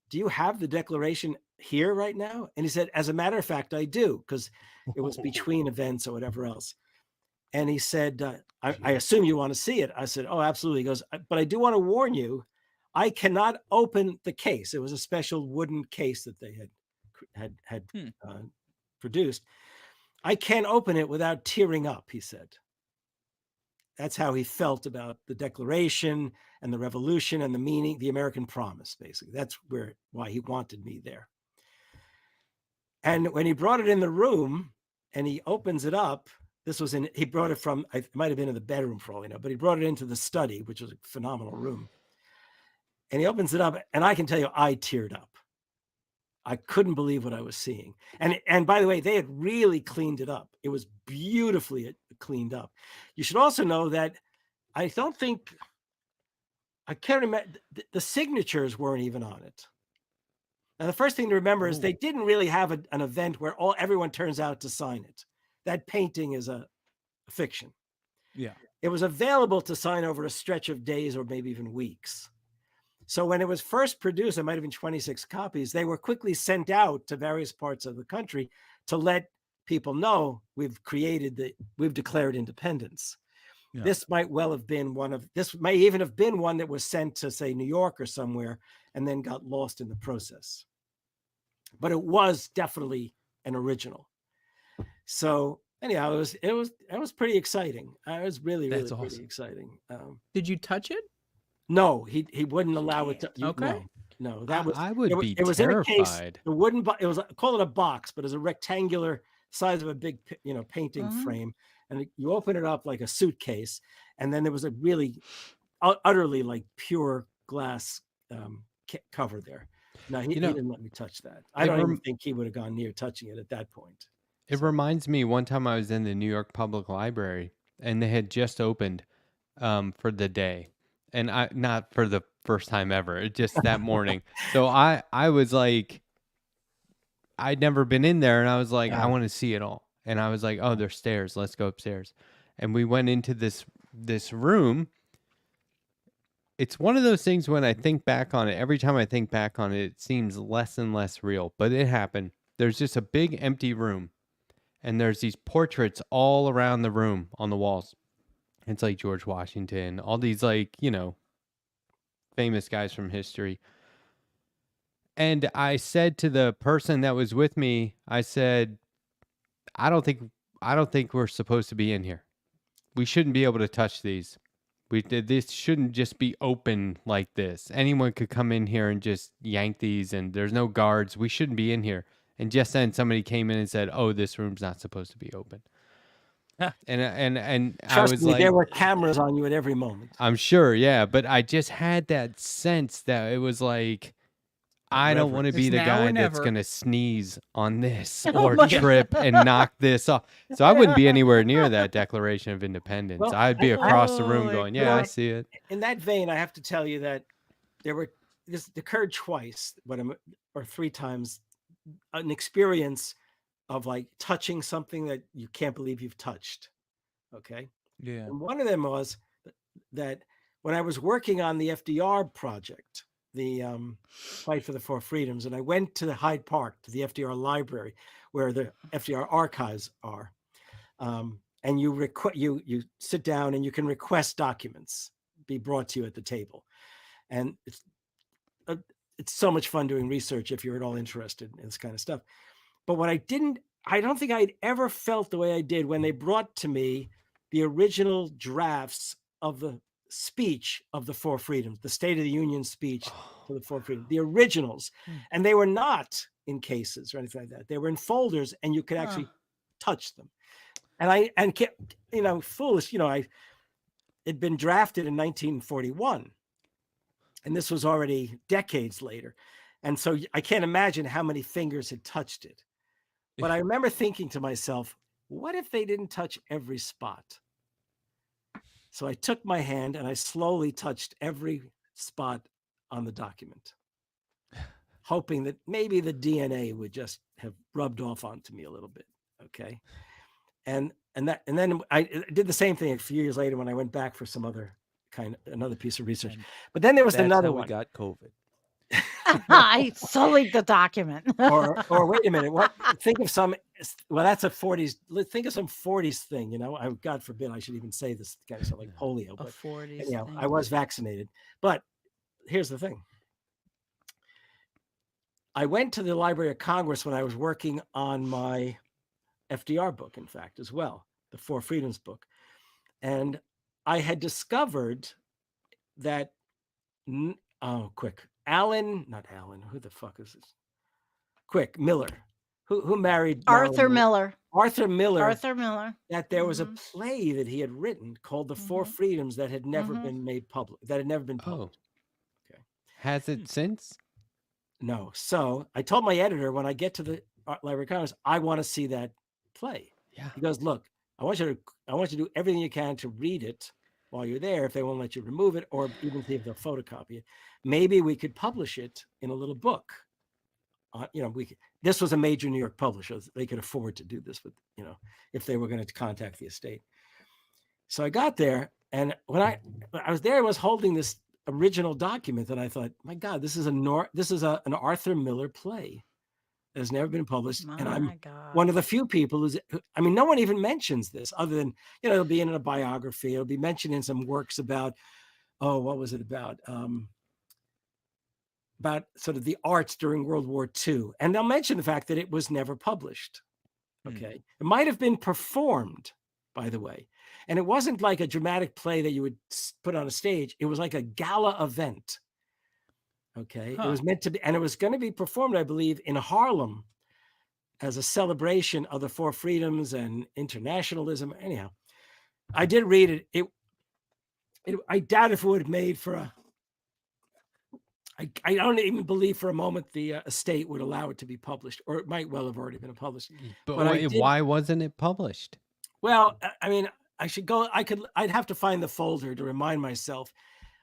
"Do you have the Declaration here right now?" And he said, "As a matter of fact, I do," because it was between events or whatever else. And he said, I assume you want to see it. I said, "Oh, absolutely." He goes, "But I do want to warn you, I cannot open the case." It was a special wooden case that they had produced. "I can't open it without tearing up," he said. That's how he felt about the Declaration and the Revolution and the meaning, the American promise, basically. That's why he wanted me there. And when he brought it in the room and he opens it up, he brought it from, it might have been in the bedroom for all I know, but he brought it into the study, which was a phenomenal room. And he opens it up, and I can tell you, I teared up. I couldn't believe what I was seeing. And by the way, they had really cleaned it up. It was beautifully cleaned up. You should also know that I can't remember, the signatures weren't even on it. Now, the first thing to remember is they didn't really have an event where everyone turns out to sign it. That painting is a fiction. Yeah. It was available to sign over a stretch of days or maybe even weeks. So when it was first produced, it might have been 26 copies. They were quickly sent out to various parts of the country to let people know we've declared independence. Yeah. This might may even have been one that was sent to, say, New York or somewhere and then got lost in the process. But it was definitely an original. So anyhow, it was pretty exciting. It was really, really That's pretty awesome. exciting. Did you touch it? No, he wouldn't allow it to. Okay. No, that was. I would be it was in a case. terrified. The wooden. It was, call it a box, but it was a rectangular size of a big, painting Mhm. frame, and you open it up like a suitcase, and then there was a really, utterly like pure glass cover there. No, he didn't let me touch that. I don't even think he would have gone near touching it at that point. It reminds me, one time I was in the New York Public Library and they had just opened for the day. And not for the first time ever, just that morning. So I was like, I'd never been in there, and I was like, I want to see it all. And I was like, oh, there's stairs. Let's go upstairs. And we went into this room. It's one of those things when I think back on it, every time I think back on it, it seems less and less real. But it happened. There's just a big empty room. And there's these portraits all around the room on the walls. It's like George Washington, all these like, famous guys from history. And I said to the person that was with me, I said, I don't think we're supposed to be in here. We shouldn't be able to touch these. This shouldn't just be open like this. Anyone could come in here and just yank these, and there's no guards. We shouldn't be in here. And just then somebody came in and said, "Oh, this room's not supposed to be open." and I Trust was me, like, there were cameras on you at every moment. I'm sure, yeah, but I just had that sense that it was like, I don't want to be It's the now guy or that's never. going to sneeze on this Oh or my God. trip and knock this off. So I wouldn't be anywhere near that Declaration of Independence. Well, I'd be across the Oh room my going, yeah, I God. see it. In that vein, I have to tell you that this occurred twice, or three times, an experience of like touching something that you can't believe you've touched. Okay. Yeah. And one of them was that when I was working on the FDR project, the Fight for the Four Freedoms, and I went to the Hyde Park, to the FDR library, where the FDR archives are, and you sit down and you can request documents be brought to you at the table, and it's so much fun doing research if you're at all interested in this kind of stuff. But what I don't think I'd ever felt the way I did when they brought to me the original drafts of the speech of the Four Freedoms, the State of the Union speech for the Four Freedoms, the originals. And they were not in cases or anything like that. They were in folders and you could actually touch them. And kept, foolish, it'd been drafted in 1941. And this was already decades later. And so I can't imagine how many fingers had touched it. But I remember thinking to myself, what if they didn't touch every spot? So I took my hand and I slowly touched every spot on the document, hoping that maybe the DNA would just have rubbed off onto me a little bit. Okay. And then I did the same thing a few years later when I went back for another piece of research. But then there was That's another how one. we got COVID. I sullied the document. or wait a minute, think of some, well, that's a 40s, think of some 40s thing, God forbid I should even say this kind of stuff like polio, A but 40s anyhow, thing. I was vaccinated. But here's the thing. I went to the Library of Congress when I was working on my FDR book, in fact, as well, the Four Freedoms book. And I had discovered that, who the fuck is this? Miller, who married Arthur Miller. Arthur Miller, that there was a play that he had written called The Four Freedoms that had never been made public, that had never been published. Okay. Has it since? No. So I told my editor when I get to the Library of Congress, I want to see that play. Yeah. He goes, look, I want you to do everything you can to read it while you're there. If they won't let you remove it, or even see if they'll photocopy it, maybe we could publish it in a little book. This was a major New York publisher. They could afford to do this with, if they were going to contact the estate. So I got there, and when I was there, I was holding this original document, and I thought, my God, this is an Arthur Miller play that has never been published. And I'm one of the few people no one even mentions this other than, it'll be in a biography. It'll be mentioned in some works about, what was it about? About sort of the arts during World War II. And they'll mention the fact that it was never published. Okay. It might have been performed, by the way. And it wasn't like a dramatic play that you would put on a stage. It was like a gala event. Okay. It was meant to be, and it was going to be performed, I believe, in Harlem as a celebration of the Four Freedoms and internationalism. Anyhow, I did read it. I doubt if it would have made for a, I don't even believe for a moment the estate would allow it to be published, or it might well have already been published. But But why wasn't it published? Well, I'd have to find the folder to remind myself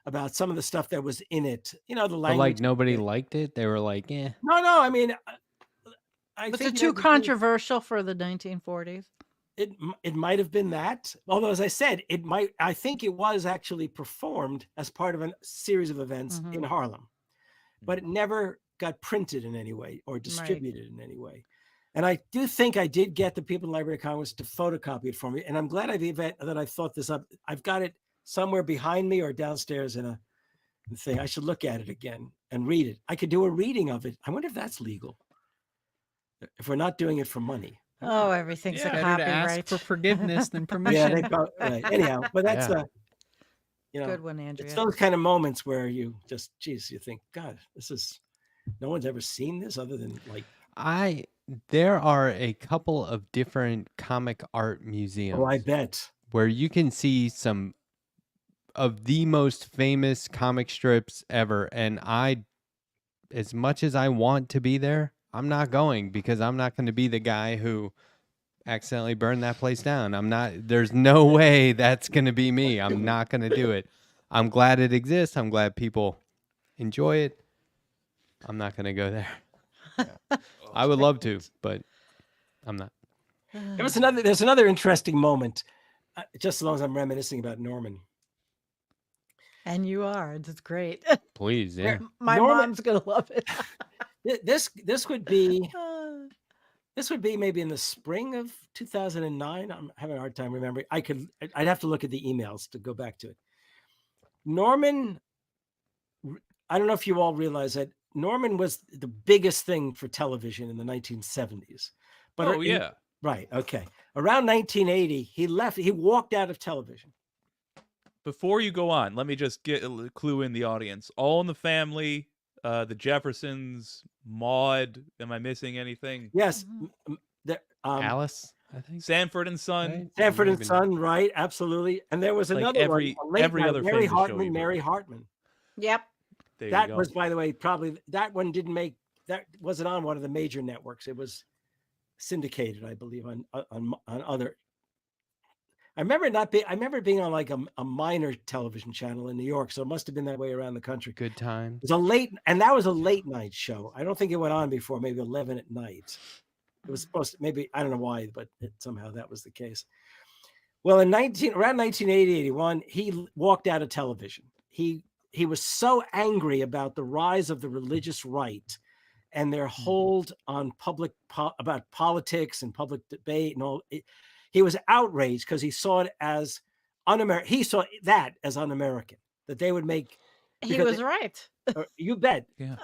about some of the stuff that was in it. The language. But like nobody liked it. They were like, eh. No. I mean, I Was think it too maybe controversial for the 1940s? It might have been that. Although, as I said, I think it was actually performed as part of a series of events in Harlem, but it never got printed in any way or distributed in any way. And I do think I did get the people in the Library of Congress to photocopy it for me. And I'm glad that I thought this up. I've got it somewhere behind me or downstairs in a thing. I should look at it again and read it. I could do a reading of it. I wonder if that's legal. If we're not doing it for money. Oh, everything's Yeah. a Better to ask copyright. for forgiveness than Yeah, permission. right. Anyhow, but that's Yeah. Good one, it's Andrea. those kind of moments where you just, geez, you think, God, no one's ever seen this other than like, There are a couple of different comic art museums oh, I bet. where you can see some of the most famous comic strips ever. And as much as I want to be there, I'm not going because I'm not going to be the guy who accidentally burned that place down. There's no way that's going to be me. I'm not going to do it. I'm glad it exists. I'm glad people enjoy it. I'm not going to go there. I would love to, but I'm not. There's another interesting moment, just as long as I'm reminiscing about Norman. And you are. It's great. Please, yeah. My Norman- mom's gonna love it. This would be maybe in the spring of 2009. I'm having a hard time remembering. I'd have to look at the emails to go back to it. Norman, I don't know if you all realize that Norman was the biggest thing for television in the 1970s. But Oh, yeah. right. Okay. Around 1980, he walked out of television. Before you go on, let me just clue in the audience. All in the Family, the Jeffersons, Maude. Am I missing anything? Yes. Mhm. Alice, I think. Sanford and Son. Right? Sanford and Maybe not. Son, right? Absolutely. And there was Like another every one, a late night, other Mary famous show Hartman, you've Mary heard. Hartman. Yep. There you That go. was, by the way, probably that one that wasn't on one of the major networks. It was syndicated, I believe, on other. I remember being on like a minor television channel in New York, so it must have been that way around the country. Good time. It was that was a late night show. I don't think it went on before maybe 11 at night. It was supposed to, maybe, I don't know why, but somehow that was the case. Well, around 1980, 81, he walked out of television. He was so angry about the rise of the religious right and their hold on about politics and public debate and all. He was outraged because he saw it as un-American. He saw that as un-American, that they would make. He was right. You bet. Yeah.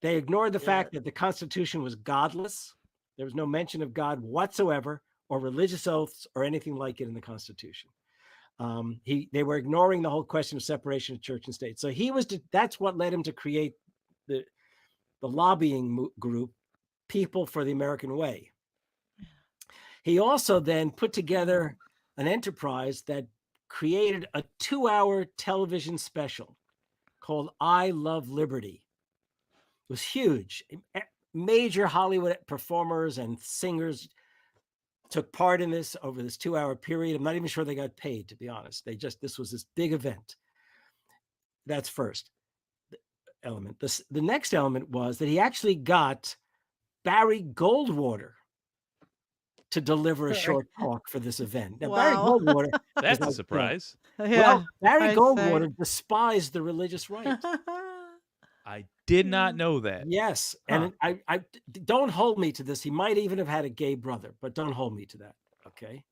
They ignored the fact that the Constitution was godless. There was no mention of God whatsoever, or religious oaths, or anything like it in the Constitution. They were ignoring the whole question of separation of church and state. So that's what led him to create the lobbying group, People for the American Way. He also then put together an enterprise that created a 2-hour television special called I Love Liberty. It was huge. Major Hollywood performers and singers took part in this over this 2-hour period. I'm not even sure they got paid, to be honest. This was this big event. That's first element. The next element was that he actually got Barry Goldwater to deliver a short talk for this event. Now, Barry Wow. Goldwater, That's like, a surprise. well, Barry I'd say. Goldwater despised the religious right. I did not know that. Yes, and I don't hold me to this. He might even have had a gay brother, but don't hold me to that. Okay.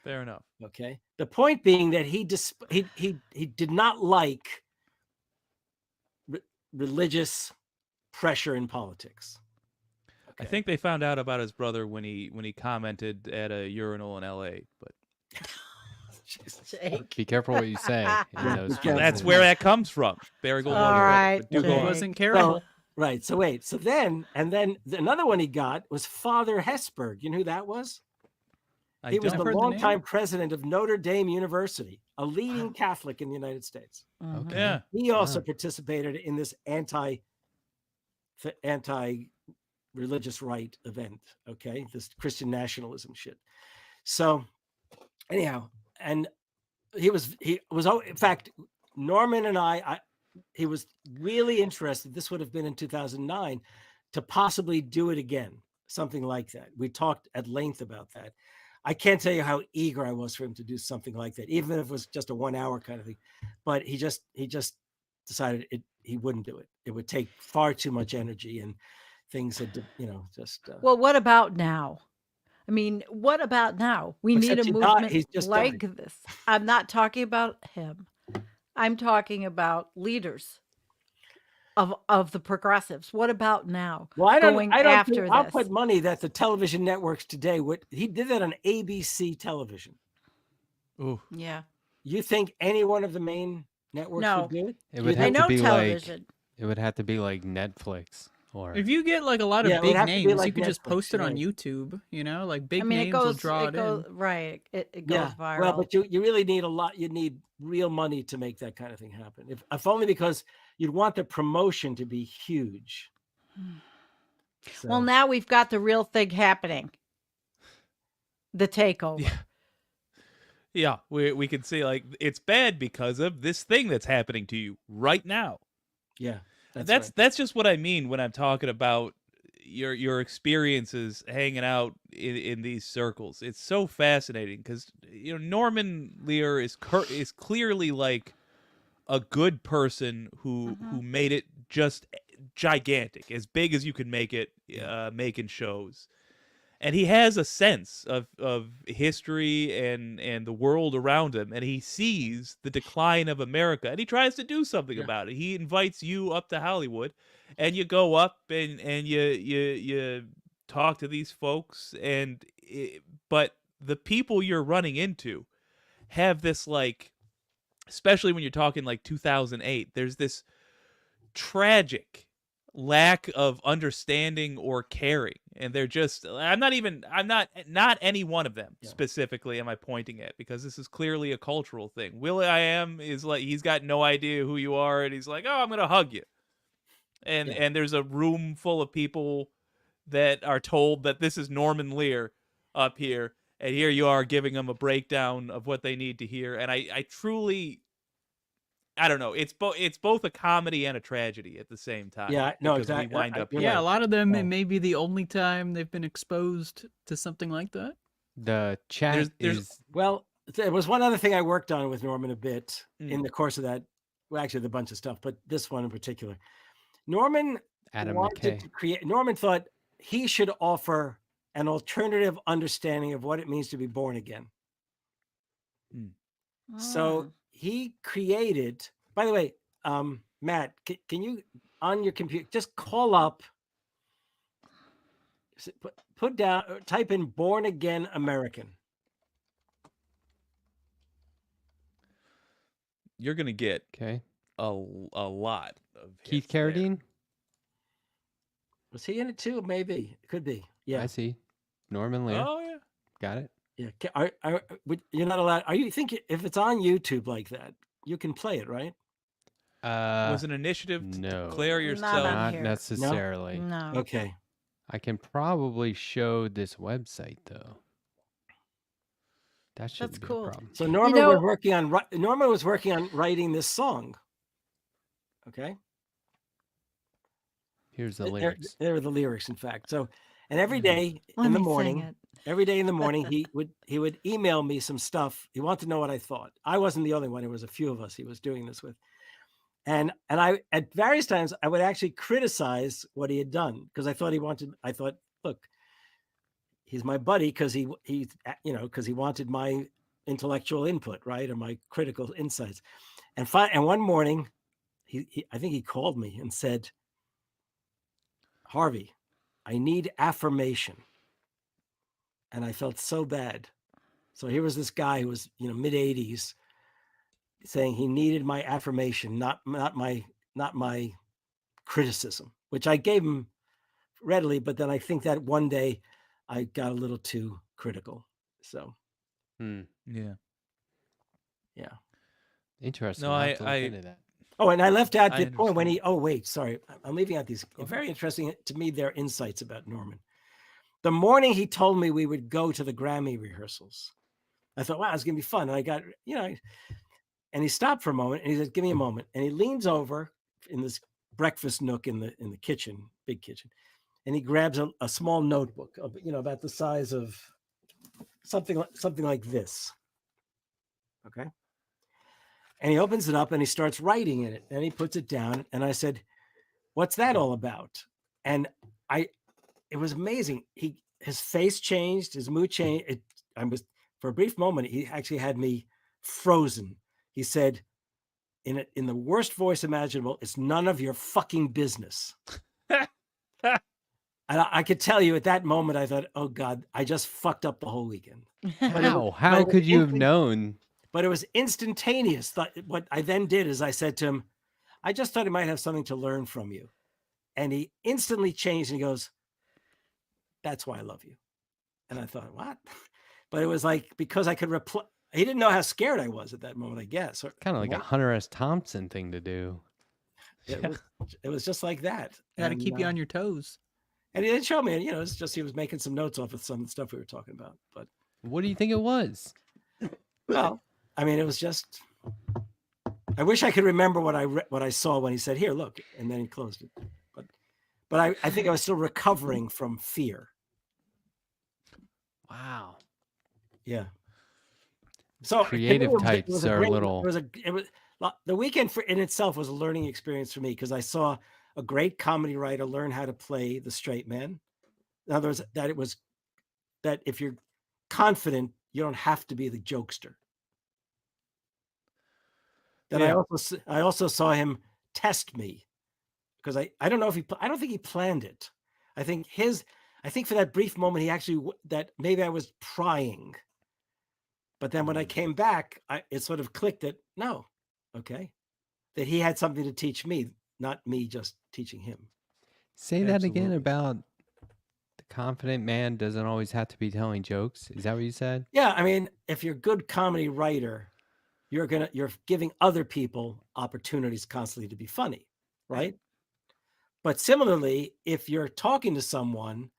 Fair enough. Okay. The point being that he did not like religious pressure in politics. I think they found out about his brother when he commented at a urinal in L.A. But Jake. Be careful what you say. in Yeah, those be careful. that's places. where that comes from. Barry Goldwater. All right, But do He go Jake. on. wasn't careful. Right. So wait. So then another one he got was Father Hesburgh. You know who that was? I He was don't. the heard the name. longtime president of Notre Dame University, a leading Catholic in the United States. Mhm. Okay. Yeah. He also Wow. participated in this anti-religious right event. Okay, this Christian nationalism shit. So, anyhow, and he was in fact, Norman and he was really interested. This would have been in 2009 to possibly do it again, something like that. We talked at length about that. I can't tell you how eager I was for him to do something like that, even if it was just a 1-hour kind of thing. But he just decided he wouldn't do it. It would take far too much energy, and things had, just. Well, what about now? I mean, what about now? We need Except a he died- movement he's just like died. this. I'm not talking about him. I'm talking about leaders of the progressives. What about now? Well, I don't after think, I'll this. put money that the television networks today he did that on ABC television. Ooh. Yeah. You think any one of the main networks No. would do it? It Do would you I have think- to know be television. it would have to be like Netflix or If you get like a lot of Yeah, it would big have to be names, like you could just Netflix, post it on right. YouTube. Like I big mean, names will draw it in. right. It goes Yeah. viral. Well, but you really need a lot. You need real money to make that kind of thing happen. If only because you'd want the promotion to be huge. Well, So, now we've got the real thing happening. The takeover. Yeah. Yeah, we can see like it's bad because of this thing that's happening to you right now. yeah, That's right. that's just what I mean when I'm talking about your experiences hanging out in these circles. It's so fascinating because Norman Lear is clearly like a good person who made it just gigantic, as big as you can make it, making shows. And he has a sense of history and the world around him, and he sees the decline of America, and he tries to do something about it. He invites you up to Hollywood, and you go up and you talk to these folks, but the people you're running into have this, like, especially when you're talking like 2008, there's this tragic lack of understanding or caring, and they're just I'm not any one of them specifically am I pointing at, because this is clearly a cultural thing. Will.i.am is like, he's got no idea who you are, and he's like, oh, I'm gonna hug you, and there's a room full of people that are told that this is Norman Lear up here, and here you are giving them a breakdown of what they need to hear. And I truly, I don't know. It's both a comedy and a tragedy at the same time. Yeah, no, because exactly. We wind up You're Yeah, right. a lot of them, Oh. it may be the only time they've been exposed to something like that. the chat There's- is Well, there was one other thing I worked on with Norman a bit in Mm. the course of that. Well, actually, the bunch of stuff, but this one in particular. Norman Adam wanted McKay. to create. Norman thought he should offer an alternative understanding of what it means to be born again. So he created. By the way, Matt, can you on your computer just call up? Put down, type in "born again American." You're gonna get Okay. a lot of Keith hits there. Carradine? Was he in it too? Maybe it could be. Yeah. I see. Norman Lear. Oh yeah. Got it. Yeah, you're not allowed. Are you think if it's on YouTube like that, you can play it, right? Was an initiative to no. declare Not yourself. on Not here. necessarily. No. Okay. I can probably show this website though. That shouldn't be cool. a problem. So Norman was working on writing this song. Okay. Here's the There- lyrics. There are the lyrics, in fact. So, and every day Let in the me sing morning, it. every day in the morning, he would email me some stuff. He wanted to know what I thought. I wasn't the only one. There was a few of us he was doing this with. And I, at various times, I would actually criticize what he had done, because I thought, look, he's my buddy because he wanted my intellectual input, right, or my critical insights. And one morning, I think he called me and said, "Harvey, I need affirmation." And I felt so bad. So here was this guy who was, mid-80s, saying he needed my affirmation, not my criticism, which I gave him readily. But then I think that one day I got a little too critical. So Yeah. Interesting. No, I'll have to look I- into that. Oh, and I left out I the point when understand. oh, wait, sorry. I'm leaving out these very interesting to me, their insights about Norman. The morning he told me we would go to the Grammy rehearsals, I thought, wow, it's going to be fun. And I got, and he stopped for a moment and he said, "Give me a moment." And he leans over in this breakfast nook in the kitchen, big kitchen. And he grabs a small notebook of, about the size of something like this. Okay. And he opens it up and he starts writing in it and he puts it down. And I said, "What's that all about?" And it was amazing. His face changed, his mood changed. For a brief moment, he actually had me frozen. He said, in the worst voice imaginable, "It's none of your fucking business." And I could tell you at that moment, I thought, "Oh God, I just fucked up the whole weekend." How could you have known? But it was instantaneous. What I then did is I said to him, "I just thought he might have something to learn from you." And he instantly changed and he goes, "That's why I love you." And I thought, what? But it was like, because I could reply. He didn't know how scared I was at that moment, I guess. Kind of like a Hunter S. Thompson thing to do. It was just like that. Got to keep you on your toes. And he didn't show me. It's just he was making some notes off of some of the stuff we were talking about. But what do you think it was? well, I mean, it was just. I wish I could remember what I saw when he said, "Here, look," and then he closed it. But I think I was still recovering from fear. Wow. Yeah. So creative types are a little. The weekend in itself was a learning experience for me because I saw a great comedy writer learn how to play the straight man. In other words, that if you're confident, you don't have to be the jokester. Then Yeah. I also saw him test me because I don't know if I don't think he planned it. I think for that brief moment, he actually that maybe I was prying. But then when I came back, it sort of clicked that no, okay, that he had something to teach me, not me just teaching him. Say that again Absolutely. about the confident man doesn't always have to be telling jokes. Is that what you said? Yeah, I mean, if you're a good comedy writer, you're giving other people opportunities constantly to be funny, right? But similarly, if you're talking to someone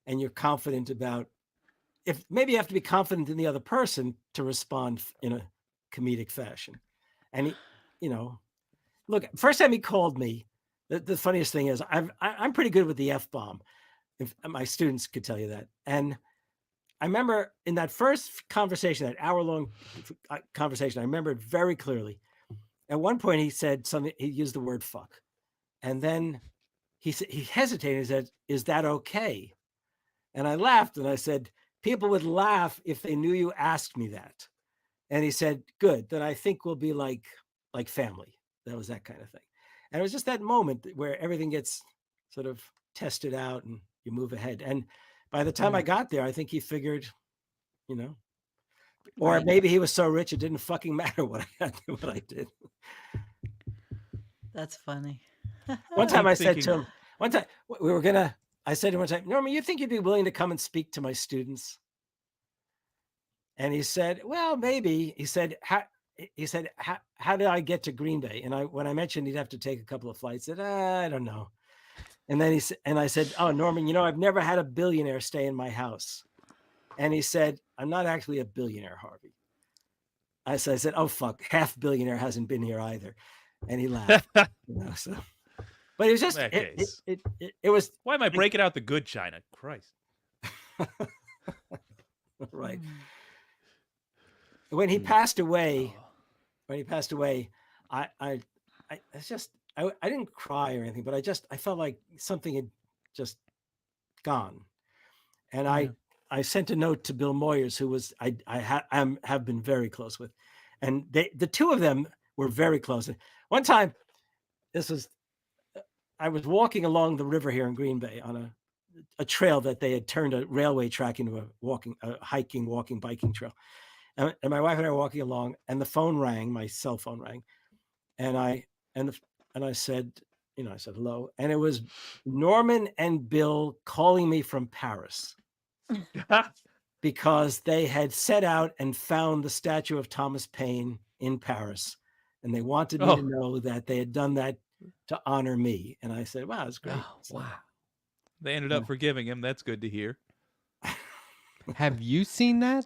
and you're confident about, if maybe you have to be confident in the other person to respond in a comedic fashion. And look, first time he called me, the funniest thing is I'm pretty good with the F-bomb. If my students could tell you that. And I remember in that first conversation, that hour-long conversation, I remember it very clearly. At one point, he said something. He used the word "fuck," and then he hesitated. He said, "Is that okay?" And I laughed, and I said, "People would laugh if they knew you asked me that." And he said, "Good. Then I think we'll be like family." That was that kind of thing. And it was just that moment where everything gets sort of tested out, and you move ahead. And by the time I got there, I think he figured, or maybe he was so rich it didn't fucking matter what I did. That's funny. One time I said thinking- to him, I said to him one time, "Norman, you think you'd be willing to come and speak to my students?" And he said, "Well, maybe." He said, how did I get to Green Bay? And when I mentioned he'd have to take a couple of flights, I said, I don't know. And then I said, "Oh, Norman, I've never had a billionaire stay in my house." And he said, "I'm not actually a billionaire, Harvey." I said, "Oh, fuck, half billionaire hasn't been here either." And he laughed. But it was just, In that case. it was Why am I breaking out the good china? Christ. right. When he passed away, I didn't cry or anything, but I felt like something had just gone. And I sent a note to Bill Moyers, who was I have been very close with, and the two of them were very close. One time, I was walking along the river here in Green Bay on a trail that they had turned a railway track into a hiking, walking, biking trail. And my wife and I were walking along, and the phone rang. My cell phone rang, and I said, I said hello, and it was Norman and Bill calling me from Paris because they had set out and found the statue of Thomas Paine in Paris, and they wanted me to know that they had done that to honor me. And I said, "Wow, that's great." Oh, wow. They ended up forgiving him. That's good to hear. Have you seen that?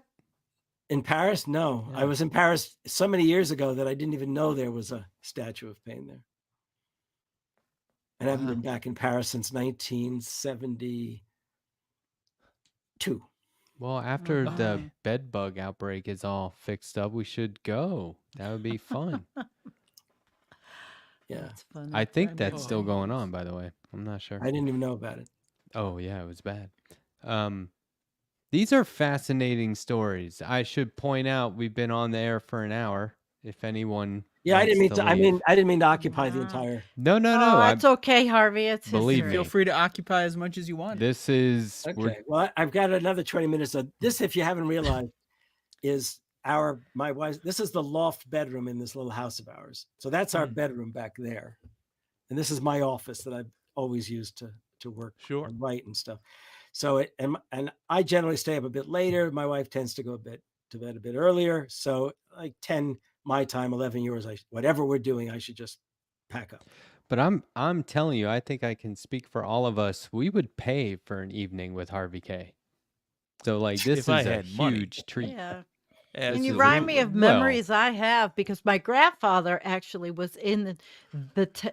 In Paris? No, I was in Paris so many years ago that I didn't even know there was a statue of Paine there. And I haven't been back in Paris since 1972. Well, after the my. bed bug outbreak is all fixed up, we should go. That would be fun. Yeah, That's funny. I think that's still going on, by the way. I'm not sure. I didn't even know about it. Oh yeah, it was bad. Um, these are fascinating stories. I should point out we've been on the air for an hour. If anyone Yeah, I didn't wants mean to to. leave. I didn't mean to occupy the Wow. entire. No, no, Oh, no. it's okay, Harvey. It's Believe history. me. Feel free to occupy as much as you want. This is we're Okay. Well, I've got another 20 minutes. Of this, if you haven't realized, is my wife's. This is the loft bedroom in this little house of ours. So that's our bedroom back there, and this is my office that I've always used to work Sure. and write and stuff. So and I generally stay up a bit later. My wife tends to go to bed a bit earlier. So like 10 my time, 11 yours. Whatever we're doing, I should just pack up. But I'm telling you, I think I can speak for all of us. We would pay for an evening with Harvey K. So like this If I is a had money. huge treat. Yeah. Absolutely. And you remind me of Well- memories I have because my grandfather actually was in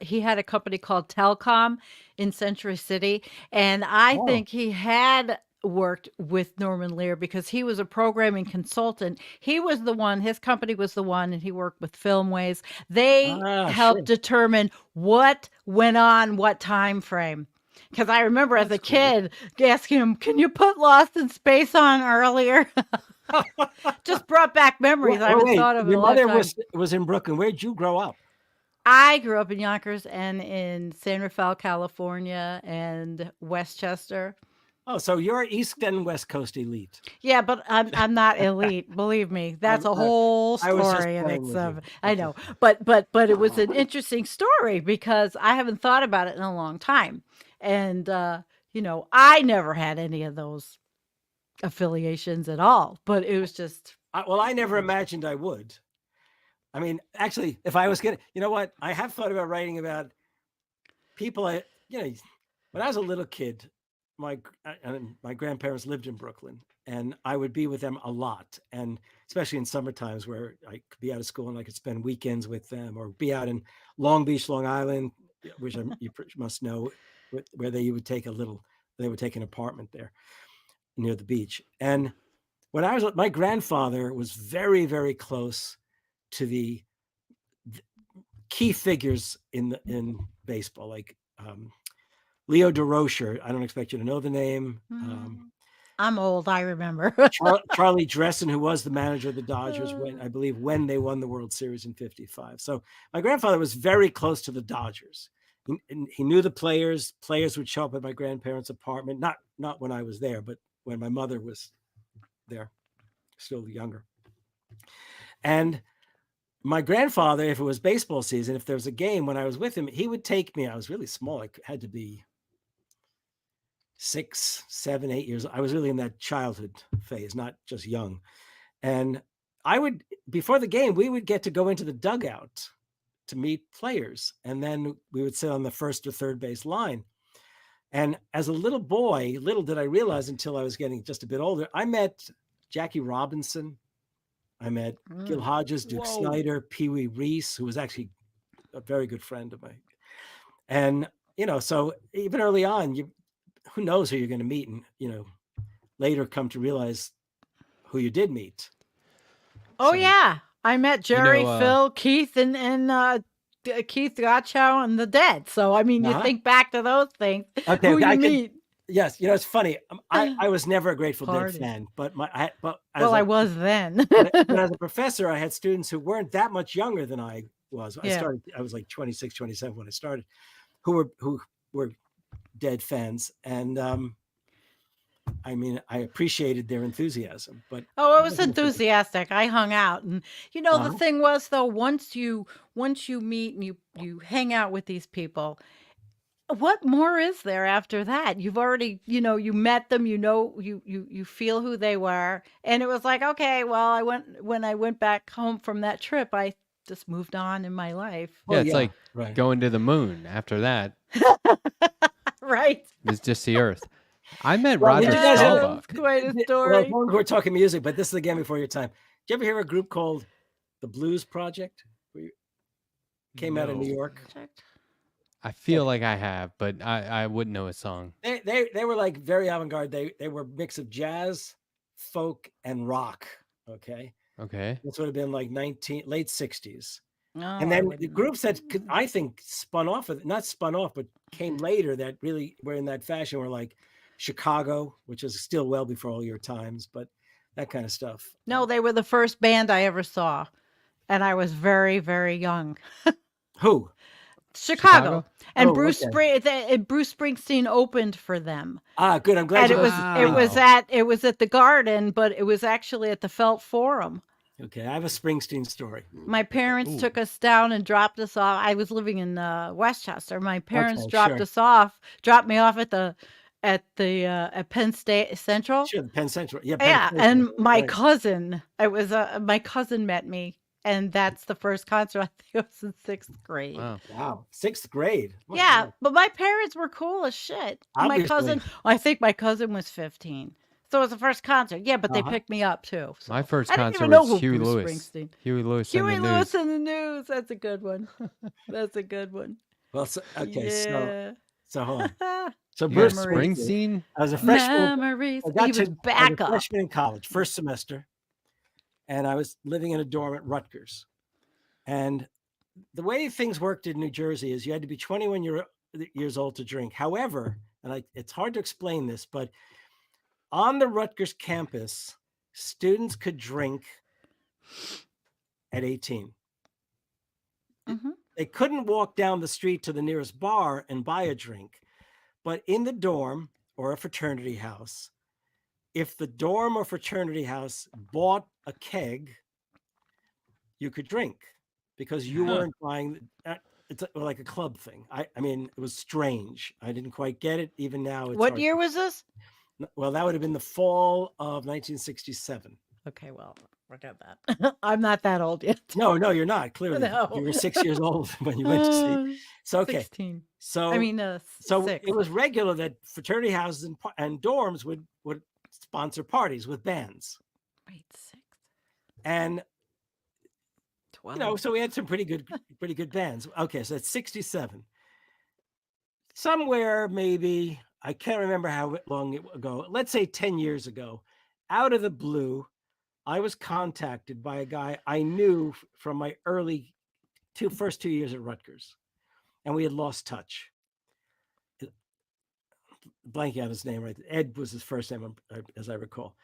he had a company called Telcom in Century City, and I Oh. think he had worked with Norman Lear because he was a programming consultant. He was the one, his company was the one, and he worked with Filmways. They helped Sure. determine what went on what time frame. Because I remember as a That's cool. kid asking him, "Can you put Lost in Space on earlier?" Just brought back memories I haven't wait, thought of in your a mother lifetime. was in Brooklyn. Where'd you grow up? I grew up in Yonkers and in San Rafael, California, and Westchester. Oh, so you're East and West Coast elite. Yeah, but I'm not elite. Believe me, that's a I whole I was just story in playing with itself. you. I Okay. know, but it was an interesting story because I haven't thought about it in a long time, and I never had any of those affiliations at all. But it was just Well, I never imagined I would. I mean, actually, if I was gonna, you know what? I have thought about writing about people. When I was a little kid, my grandparents lived in Brooklyn, and I would be with them a lot, and especially in summer times where I could be out of school and I could spend weekends with them, or be out in Long Beach, Long Island, which you must know, where they would take an apartment there near the beach. And when my grandfather was very, very close to the key figures in baseball, like Leo DeRocher. I don't expect you to know the name. I'm old. I remember. Charlie Dressen, who was the manager of the Dodgers when they won the World Series in '55. So my grandfather was very close to the Dodgers. He knew the players. Players would show up at my grandparents' apartment, not when I was there, but when my mother was there, still younger. And my grandfather, if it was baseball season, if there was a game, when I was with him, he would take me. I was really small. I had to be 6, 7, 8 years. I was really in that childhood phase, not just young. And before the game, we would get to go into the dugout to meet players. And then we would sit on the first or third base line. And as a little boy, little did I realize until I was getting just a bit older, I met Jackie Robinson. I met Gil Hodges, Duke Snyder, Pee Wee Reese, who was actually a very good friend of mine. And, so even early on, who knows who you're going to meet, and, later come to realize who you did meet. Oh yeah, I met Jerry, know, Phil, Keith, and Keith Gottschall and the Dead. So I mean, you think back to those things. Okay, who you I can- meet? Yes, it's funny. I was never a Grateful Dead Party. fan, but I was then. but as a professor, I had students who weren't that much younger than I was. Yeah. I was like 26, 27 when I started, who were Dead fans. And I mean, I appreciated their enthusiasm, but Oh, it was enthusiastic. I hung out, and the thing was though, once you meet and you hang out with these people, what more is there after that? You've already, you met them, you feel who they were, and it was like, okay, well, when I went back home from that trip, I just moved on in my life. Yeah, it's like right. going to the moon. After that, Right. it's just the Earth. I met Well, Roger you guys are- Staubach. Quite a Well, story. we're talking music, but this is again before your time. Did you ever hear a group called the Blues Project? Came out of New No. York. I feel like I have, but I wouldn't know a song. They were like very avant-garde. They were a mix of jazz, folk, and rock. Okay. Okay. This would have been like late 60s. No, And I then the wouldn't. groups that I think spun off of not spun off, but came later that really were in that fashion were like Chicago, which is still well before all your times, but that kind of stuff. No, they were the first band I ever saw, and I was very, very young. Who? Chicago, and Oh, Bruce okay. Bruce Springsteen opened for them, Ah, good. I'm glad and you it was at the Garden, but it was actually at the Felt Forum. Okay, I have a Springsteen story. My parents Ooh. took us down and dropped us off. I was living in Westchester. My parents Okay, dropped sure. us off, dropped me off at Penn State Central. Sure, the Penn Central. Yeah, Penn Yeah, Central. and my Right. cousin, my cousin met me, and that's the first concert. I think it was in 6th grade. Wow. Wow, 6th grade. My Yeah, God. but my parents were cool as shit. My cousin, Obviously. I think my cousin was 15. So it was the first concert. Yeah, but they Uh-huh. picked me up too. So. My first I didn't concert even know was who Huey Bruce Lewis. Springsteen. Huey Lewis and Huey the Lewis News. and the News. That's a good one. That's a good one. Well, okay, Yeah. so hold on. So You got Bruce Memories. Springsteen? I was a freshman. Memories. I got He was to I was back a up. freshman in college, first semester, and I was living in a dorm at Rutgers. And the way things worked in New Jersey is you had to be 21 years old to drink. However, it's hard to explain this, but on the Rutgers campus, students could drink at 18. Mhm. They couldn't walk down the street to the nearest bar and buy a drink. But in the dorm or a fraternity house, if the dorm or fraternity house bought a keg, you could drink because you Huh. weren't buying. It's like a club thing. I mean, it was strange. I didn't quite get it. Even now, it's What hard year was this? Well, that would have been the fall of 1967. Okay, well, forget that. I'm not that old yet. No, you're not. Clearly, No. you were 6 years old when you went to see. So okay, 16. so I mean, so 6. it was regular that fraternity houses and dorms would sponsor parties with bands, Wait, 6, and 12. so we had some pretty good bands. Okay, so it's 67. Somewhere maybe I can't remember how long ago. Let's say 10 years ago, out of the blue, I was contacted by a guy I knew from my first 2 years at Rutgers, and we had lost touch. Blanking out his name right. Ed was his first name, as I recall.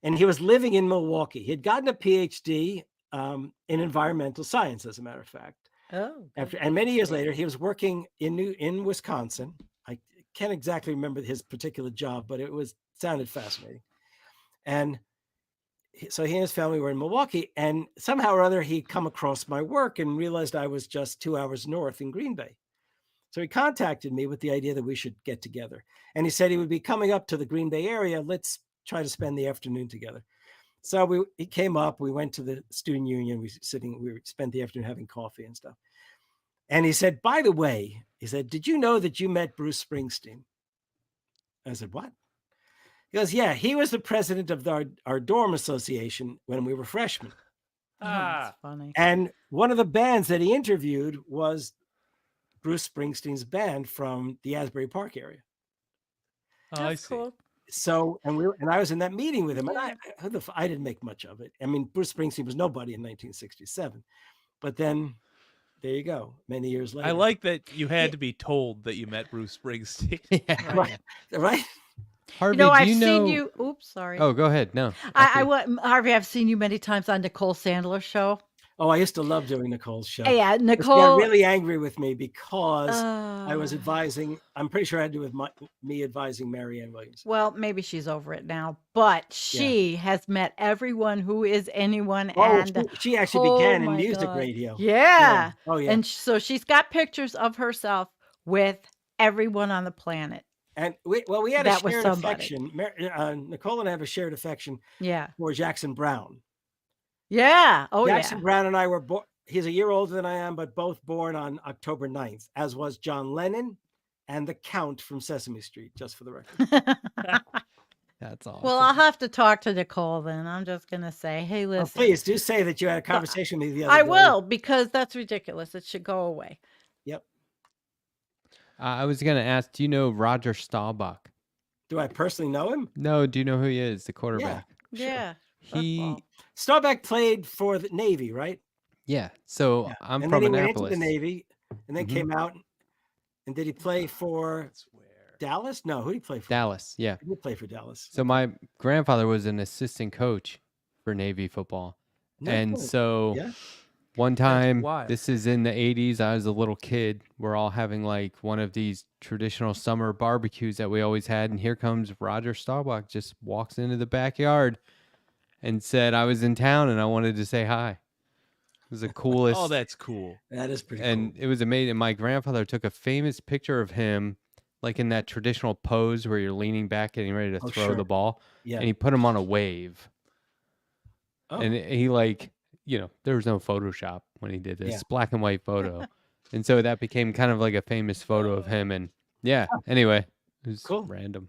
And he was living in Milwaukee. He had gotten a PhD in environmental science, as a matter of fact. Oh. And many years later, he was working in Wisconsin. I can't exactly remember his particular job, but it sounded fascinating. And so he and his family were in Milwaukee, and somehow or other, he'd come across my work and realized I was just 2 hours north in Green Bay. So he contacted me with the idea that we should get together. And he said he would be coming up to the Green Bay area. Let's try to spend the afternoon together. So he came up, we went to the student union, we spent the afternoon having coffee and stuff. And he said, by the way, did you know that you met Bruce Springsteen? I said, what? He goes, yeah, he was the president of our dorm association when we were freshmen. Oh, that's funny. And one of the bands that he interviewed was Bruce Springsteen's band from the Asbury Park area. Oh, I That's see. cool. So, and I was in that meeting with him, and I didn't make much of it. I mean, Bruce Springsteen was nobody in 1967, but then there you go. Many years later, I like that you had to be told that you met Bruce Springsteen. Yeah. right. Harvey, You know, do I've you know? seen you. Oops, sorry. Oh, go ahead. No. Harvey, I've seen you many times on Nicole Sandler's show. Oh, I used to love doing Nicole's show. Yeah, She got Nicole. really angry with me because I was Uh, advising. I'm pretty sure it had to do with me advising Marianne Williamson. Well, maybe she's over it now, but she has met everyone who is anyone, Oh, and she actually oh began in my music God. radio. Yeah. Oh yeah. And so she's got pictures of herself with everyone on the planet. And we had That a was shared somebody. affection. Nicole and I have a shared affection Yeah. for Jackson Brown. Yeah. Oh, Jackson yeah. Brown and I were born. He's a year older than I am, but both born on October 9th, as was John Lennon and the Count from Sesame Street, just for the record. That's awesome. Well, I'll have to talk to Nicole then. I'm just going to say, hey, Oh, listen. please do say that you had a conversation with me the other I day. will, because that's ridiculous. It should go away. Yep. I was going to ask, do you know Roger Staubach? Do I personally know him? No, do you know who he is? The quarterback. Sure. Yeah. He football. Staubach played for the Navy, right? Yeah. So Yeah. I'm And from then he went into Annapolis. the Navy, and then Mhm. came out. And did he play for That's where. Dallas? No, who did he play for? Dallas. Yeah. He did play for Dallas. So my grandfather was an assistant coach for Navy football. No And kidding. so Yeah. one time, wild. this is in the 80s, I was a little kid. We're all having like one of these traditional summer barbecues that we always had. And here comes Roger Staubach, just walks into the backyard and said, I was in town and I wanted to say hi. It was the coolest. Oh, that's cool. That is pretty And cool. it was amazing. My grandfather took a famous picture of him, like in that traditional pose where you're leaning back, getting ready to Oh, throw sure. the ball. Yeah. And he put him on a wave. Oh. And he like, there was no Photoshop when he did this. Yeah. Black and white photo. And so that became kind of like a famous photo of him. And yeah, anyway, it was Cool. random.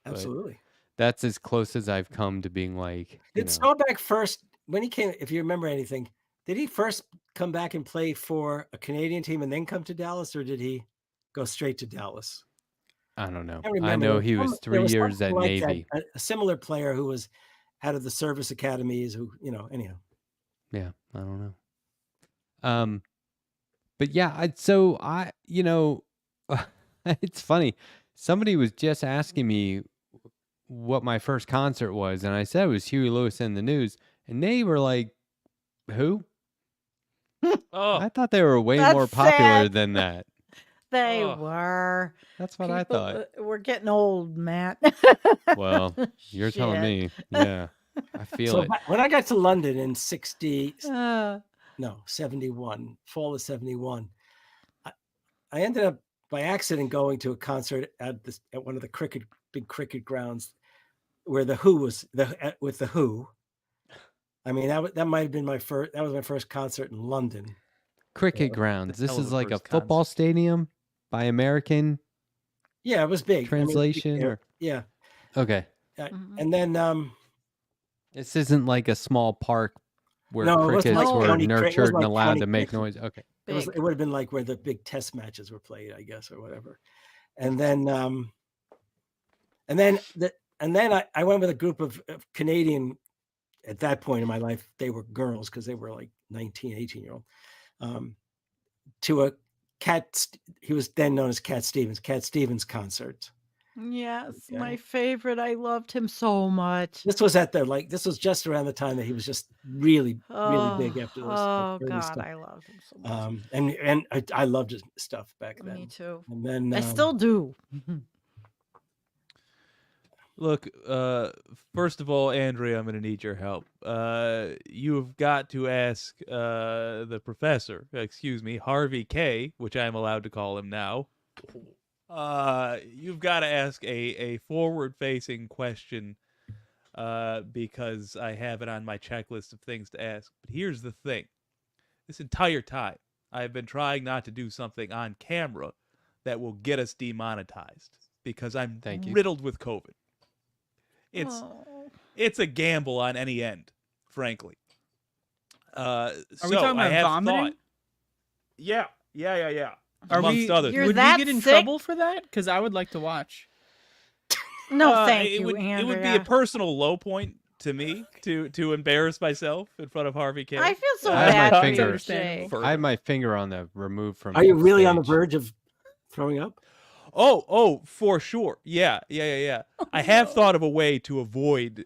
But Absolutely. that's as close as I've come to being like, Did Staubach first, when he came, if you remember anything, did he first come back and play for a Canadian team and then come to Dallas, or did he go straight to Dallas? I don't know. I I remember know there he was was there 3 was years something at like that, Navy. a similar player who was out of the service academies who, anyhow. Yeah, I don't know. But yeah, it's funny. Somebody was just asking me what my first concert was, and I said it was Huey Lewis and the News, and they were like, "Who?" Oh, I thought they were way That's more popular sad. than that. They Ugh. were. That's what I People, thought. we're getting old, Matt. Well, you're telling Shit. me. Yeah, I feel So it. when I got to London in 71, fall of 71, I ended up by accident going to a concert at one of the big cricket grounds where the Who was with the Who. I mean, that might have been my first concert in London. Cricket grounds. This hell of is a like a first football concert. stadium by American Yeah, it was big. translation. Or Yeah. okay, Mhm. And then this isn't like a small park where No, it wasn't crickets like were County Cricket. It was nurtured and like allowed County to make Cricket. noise. Okay. Big. it would have been like where the big test matches were played, I guess, or whatever. And then I went with a group of Canadian. At that point in my life, they were girls because they were like 19, 18-year-old. To a he was then known as Cat Stevens concert. Yes, Okay. my favorite. I loved him so much. This was this was just around the time that he was just really big after those early God, stuff. I loved him so much. And I loved his stuff back then. Me too. And then I still do. look. First of all, Andrea, I'm going to need your help. You have got to ask the professor. Excuse me, Harvey K, which I am allowed to call him now. You've got to ask a forward-facing question because I have it on my checklist of things to ask. But here's the thing. This entire time, I've been trying not to do something on camera that will get us demonetized because I'm Thank you. riddled with COVID. Oh. It's a gamble on any end, frankly. Are we talking about vomiting? Yeah. Are Amongst we? other You're Would that we get in sick? trouble for that? Because I would like to watch. No, thank it you, would, Andrea. It would be a personal low point to me to embarrass myself in front of Harvey K. I feel so I had bad my for finger- you, Shay. I had my finger on the remove from. Are you really on the stage. verge of throwing up? Oh, for sure. Yeah. I have thought of a way to avoid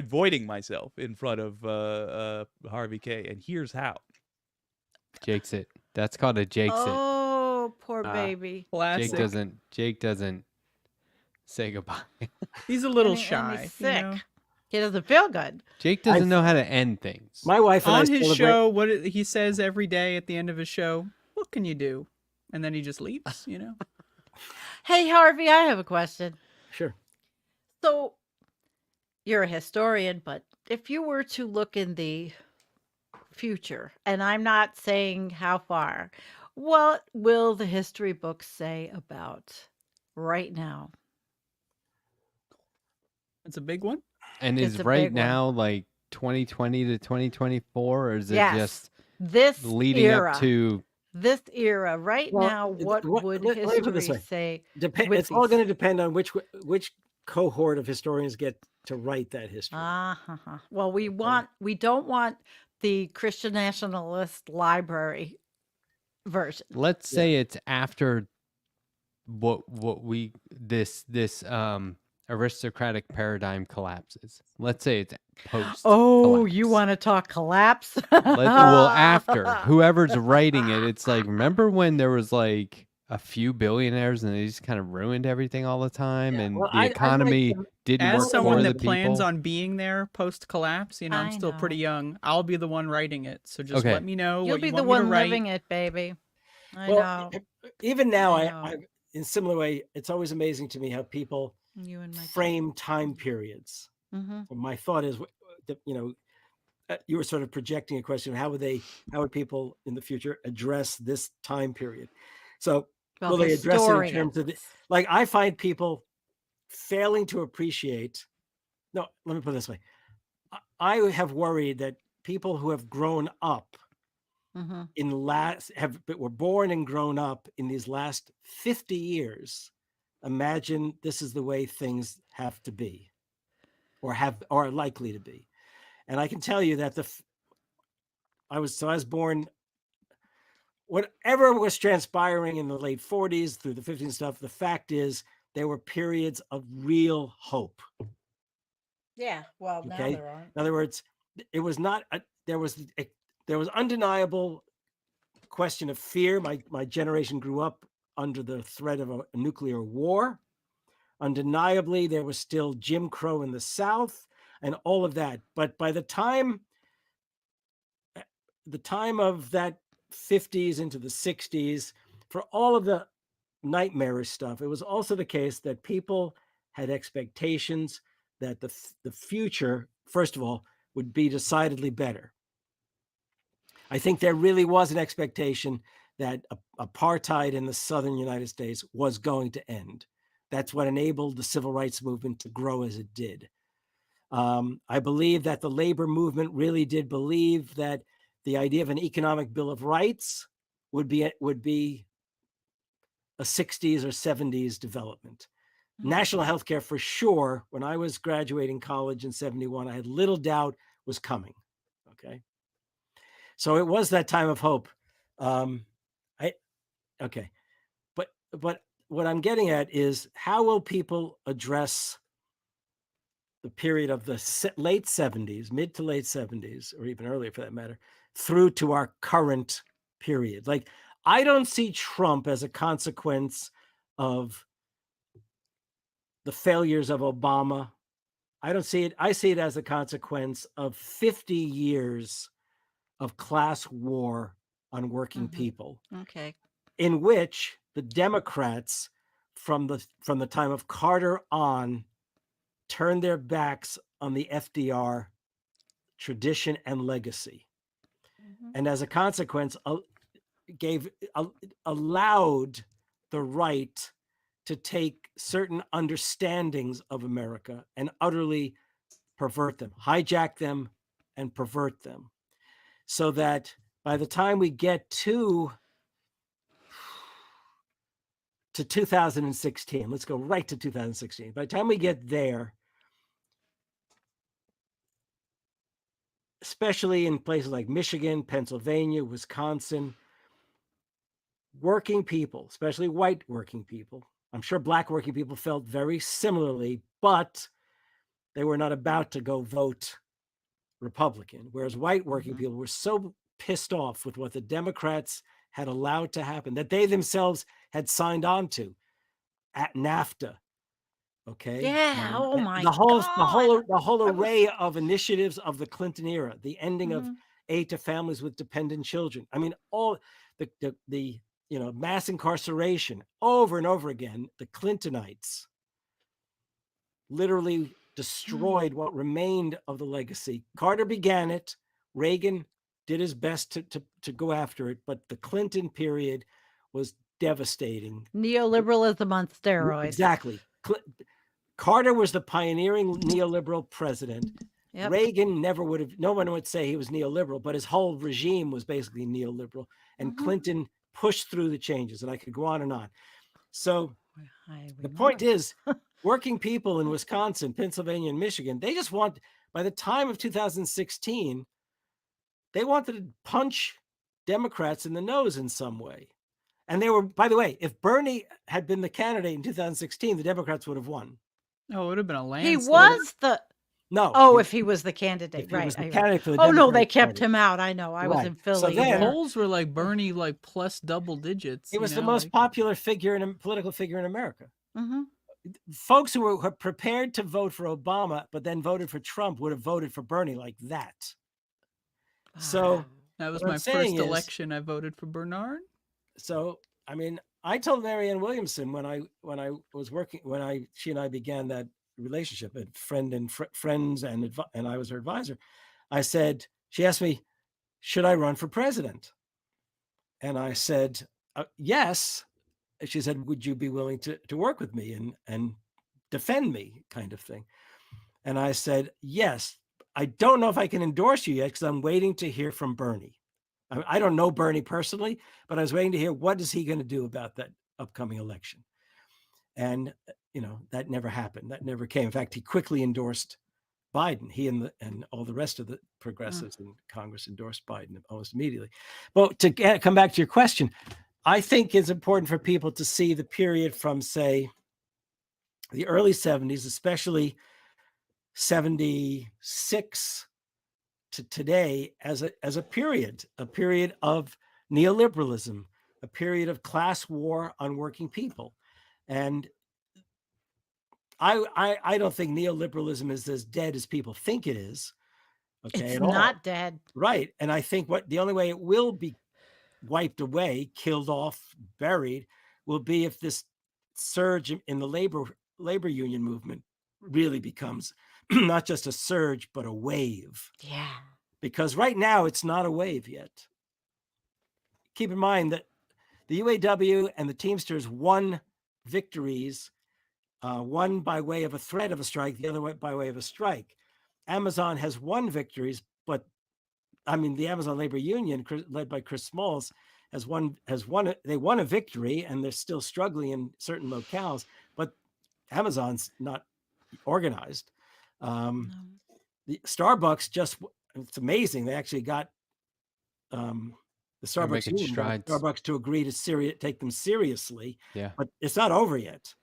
voiding myself in front of Harvey K. And here's how. Jake's it. That's called a Jake's it. Oh, poor baby. Classic. Jake doesn't say goodbye. He's a little And shy. he's you sick. know? He doesn't feel good. Jake doesn't know how to end things. My wife and I On his celebrate- show, he says every day at the end of his show, "What can you do?" And then he just leaves. You know. Hey, Harvey, I have a question. Sure. So, you're a historian, but if you were to look in the future, and I'm not saying how far, what will the history books say about right now? It's a big one. And It's is a right big one. now like 2020 to 2024, or is it Yes. just This leading era, up to? this era, right Well, now, what would let me put it this history way. say? It's with all these- going to depend on which cohort of historians get to write that history. Well, we don't want the Christian Nationalist Library version. Let's say it's after this aristocratic paradigm collapses. Let's say it's post. Oh, you want to talk collapse? Well, after whoever's writing it, it's like, remember when there was like a few billionaires and they just kind of ruined everything all the time, and Well, the I'd like economy them- didn't As work someone for the that plans people. on being there post collapse, I'm I still pretty know. young. I'll be the one writing it. So just Okay. let me know You'll what be you the want me to one write. living it, baby. I Well, know. even now, I I know. in similar way, it's always amazing to me how people You and my frame time periods. Mm-hmm. So my thought is, you were sort of projecting a question of how would people in the future address this time period? So will they address it in terms of like, I find people failing to appreciate. No, let me put it this way. I have worried that people who have grown up Mm-hmm. were born and grown up in these last 50 years, imagine this is the way things have to be, or are likely to be. And I can tell you that I was born, whatever was transpiring in the late 40s through the 50s and stuff, the fact is there were periods of real hope. Yeah. Well, now Okay. there aren't. In other words, it was not there was undeniable question of fear. My generation grew up under the threat of a nuclear war. Undeniably, there was still Jim Crow in the South and all of that. But by the time of that 50s into the 60s, for all of the nightmarish stuff, it was also the case that people had expectations that the future, first of all, would be decidedly better. I think there really was an expectation that apartheid in the southern United States was going to end. That's what enabled the civil rights movement to grow as it did. I believe that the labor movement really did believe that the idea of an economic bill of rights would be a 60s or 70s development. National health care, for sure, when I was graduating college in 71, I had little doubt was coming. Okay. So it was that time of hope. Okay. But what I'm getting at is, how will people address the period of the late 70s, mid to late 70s, or even earlier for that matter, through to our current period? Like, I don't see Trump as a consequence of the failures of Obama. I don't see it. I see it as a consequence of 50 years of class war on working people, Okay. in which the Democrats from the time of Carter on turned their backs on the FDR tradition and legacy. And as a consequence, allowed the right to take certain understandings of America and utterly pervert them, hijack them, and pervert them, so that by the time we get to 2016, let's go right to 2016. By the time we get there, especially in places like Michigan, Pennsylvania, Wisconsin, working people, especially white working people, I'm sure black working people felt very similarly, but they were not about to go vote Republican, whereas white working people were so pissed off with what the Democrats had allowed to happen, that they themselves had signed on to at NAFTA. Okay. Yeah. Oh my the whole God. array of initiatives of the Clinton era, the ending of aid to families with dependent children. I mean, all the mass incarceration over and over again. The Clintonites literally destroyed what remained of the legacy. Carter began it. Reagan did his best to go after it, but the Clinton period was devastating. Neoliberalism on steroids. Exactly. Carter was the pioneering neoliberal president. Yep. Reagan no one would say he was neoliberal, but his whole regime was basically neoliberal. And Clinton pushed through the changes, and I could go on and on. So The point is, working people in Wisconsin, Pennsylvania, and Michigan, they just want, by the time of 2016, they wanted to punch Democrats in the nose in some way. And they were, by the way, if Bernie had been the candidate in 2016, the Democrats would have won. Oh, it would have been a He landslide. was the No. Oh, if he was the candidate, if he right? was the right. candidate for the Oh no, they Democratic kept Party. him out. I know. I was Right. in So Philly. then- The polls were like Bernie, like plus double digits. He was you the know, most like- popular figure in political figure in America. hmm Folks who were prepared to vote for Obama, but then voted for Trump, would have voted for Bernie like that. So, That was what I'm my saying first is- election. I voted for Bernard. so I mean, I told Marianne Williamson when I was working, she and I began that relationship, a friend and friends, and I was her advisor. I said, she asked me, should I run for president? And I said, yes. She said, would you be willing to work with me and defend me, kind of thing? And I said, yes. I don't know if I can endorse you yet because I'm waiting to hear from Bernie. I don't know Bernie personally, but I was waiting to hear what is he going to do about that upcoming election. And, that never happened. That never came. In fact, he quickly endorsed Biden. He and all the rest of the progressives in Congress endorsed Biden almost immediately. But to come back to your question, I think it's important for people to see the period from, say, the early 70s, especially 76 to today, as a period of neoliberalism, a period of class war on working people. And I don't think neoliberalism is as dead as people think it is. Okay, It's at all. not dead. Right. And I think the only way it will be wiped away, killed off, buried, will be if this surge in the labor union movement really becomes not just a surge, but a wave. Yeah. Because right now it's not a wave yet. Keep in mind that the UAW and the Teamsters won victories, one by way of a threat of a strike, the other by way of a strike. Amazon has won victories, but the Amazon Labor Union, led by Chris Smalls, they won a victory, and they're still struggling in certain locales, but Amazon's not organized. No. The Starbucks it's amazing. They actually got the Starbucks making union got strides. Starbucks to agree to take them seriously. Yeah. But it's not over yet.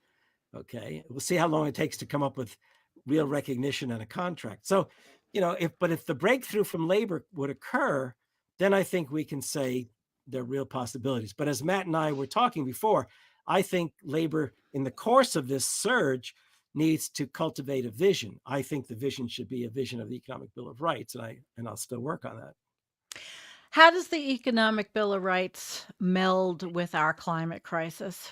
Okay. We'll see how long it takes to come up with real recognition and a contract. So, if the breakthrough from labor would occur, then I think we can say there are real possibilities. But as Matt and I were talking before, I think labor in the course of this surge needs to cultivate a vision. I think the vision should be a vision of the Economic Bill of Rights, and I'll still work on that. How does the Economic Bill of Rights meld with our climate crisis?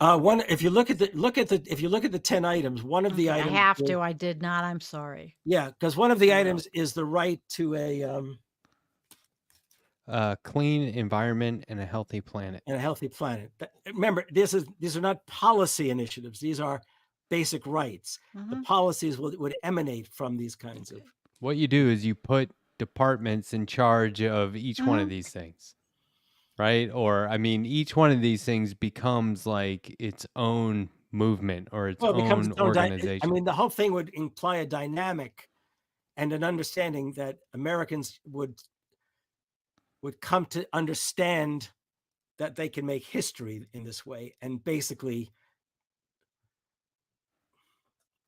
If you look at the 10 items, one of the I items have to. I did not. I'm sorry. Yeah, because one of the items is the right to a Clean environment and a healthy planet. healthy planet. Remember, these are not policy initiatives. These are basic rights. The Mhm. policies would emanate from these kinds of. What you do is you put departments in charge of each one of these things, right? Or each one of these things becomes like its own movement or its Well, it becomes own its own organization. the whole thing would imply a dynamic and an understanding that Americans would come to understand that they can make history in this way, and basically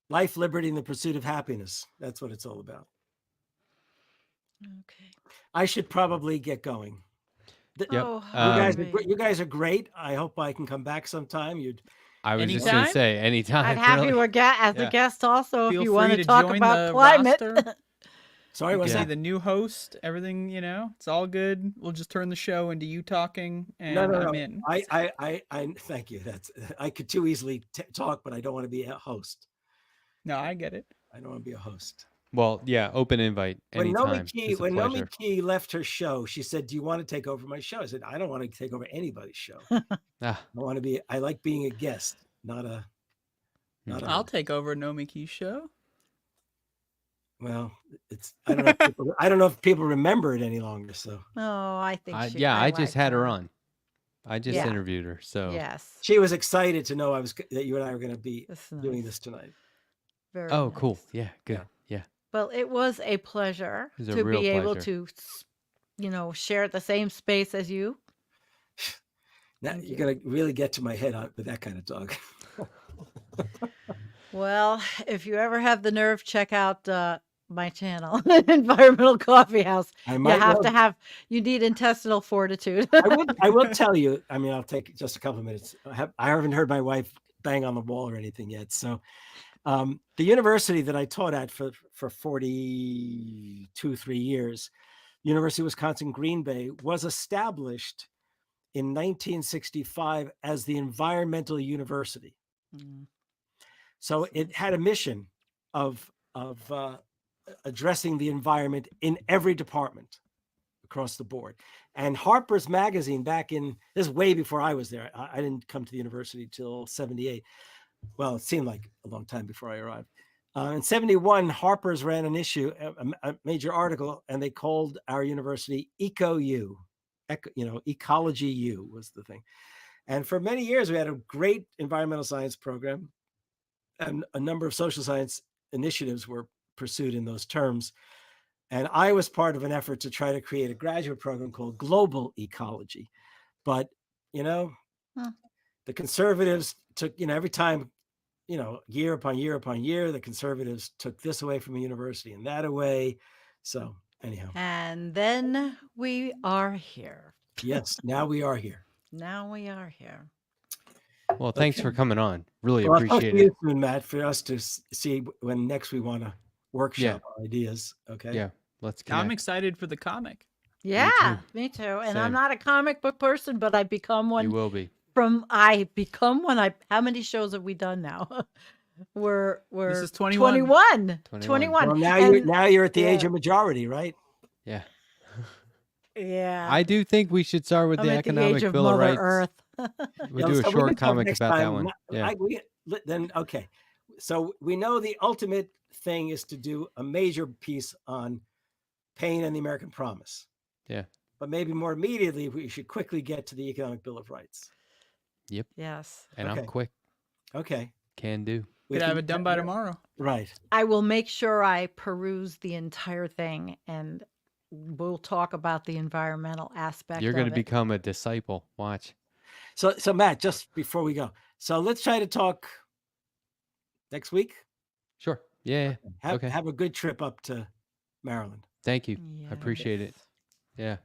life, liberty, and the pursuit of happiness. That's what it's all about. Okay. I should probably get going. Yep. Oh, You guys are great. I hope I can come back sometime. I was just gonna Anytime? say anytime. I'd have really. you as Yeah. a guest also if Feel you want free to to talk join about the climate. roster. Sorry, what's Be Yeah. that? the new host. Everything, it's all good. We'll just turn the show into you talking, and No. I'm in. I thank you. I could too easily talk, but I don't want to be a host. No, I get it. I don't want to be a host. Well, yeah, open invite When anytime. Nomi It's a pleasure. Key left her show, she said, "Do you want to take over my show?" I said, "I don't want to take over anybody's show. Ah, I like being a guest, not a I'll take over Nomiki's show. well, I don't know if people remember it any longer. So Oh, I think I she. just like had her her. on. I just Yeah. interviewed her, so Yes. She was excited to know that you and I were going to be That's doing nice. this tonight. Very oh, cool. nice. Yeah, good. Yeah. Well, it was a pleasure It was a to real be able pleasure. to, share the same space as you. Now Thank you're you. going to really get to my head with that kind of talk. Well, if you ever have the nerve, check out my channel, Environmental Coffee House. I You might have well. to have, you need intestinal fortitude. I will tell you. I mean, I'll take just a couple of minutes. I haven't heard my wife bang on the wall or anything yet. So, the university that I taught at for 3 years, University of Wisconsin Green Bay, was established in 1965 as the Environmental University. Mm, So it had a mission of addressing the environment in every department across the board. And Harper's Magazine this is way before I was there. I didn't come to the university till 78. Well, it seemed like a long time before I arrived. In 71, Harper's ran an issue, a major article, and they called our university EcoU. Ecology U was the thing. And for many years, we had a great environmental science program, and a number of social science initiatives were pursued in those terms. And I was part of an effort to try to create a graduate program called Global Ecology. But, the conservatives took, every time, year upon year upon year, the conservatives took this away from the university and that away. So anyhow, And then we are here. yes, now we are here. Now we are here. Well, thanks for coming on. Really Well, I'll talk appreciate to it. you soon, Matt, for us to see when next we want to workshop our ideas. Okay. Yeah, let's I'm connect. excited for the comic. Yeah, me too. And I'm Same. not a comic book person, but I become You one will be. how many shows have we done now? we're is 21. 21. 21. Well, And- now you're at the age yeah. of majority, right? Yeah. yeah. I do think we should start with I'm the at the Economic age of Bill of Mother Rights. Earth. We Yeah, do a so we short can talk comic next about that time. one. Yeah. Okay. So we know the ultimate thing is to do a major piece on Paine and the American Promise. Yeah. But maybe more immediately, we should quickly get to the Economic Bill of Rights. Yes. And I'm Okay. quick. Okay. Can do. We Could have can- it done by tomorrow. Right. I will make sure I peruse the entire thing and we'll talk about the environmental aspect You're going to of it. become a disciple. Watch. So Matt, just before we go, so let's try to talk next week. Sure. Yeah. Okay. Have a good trip up to Maryland. Thank you. I appreciate it. Yeah.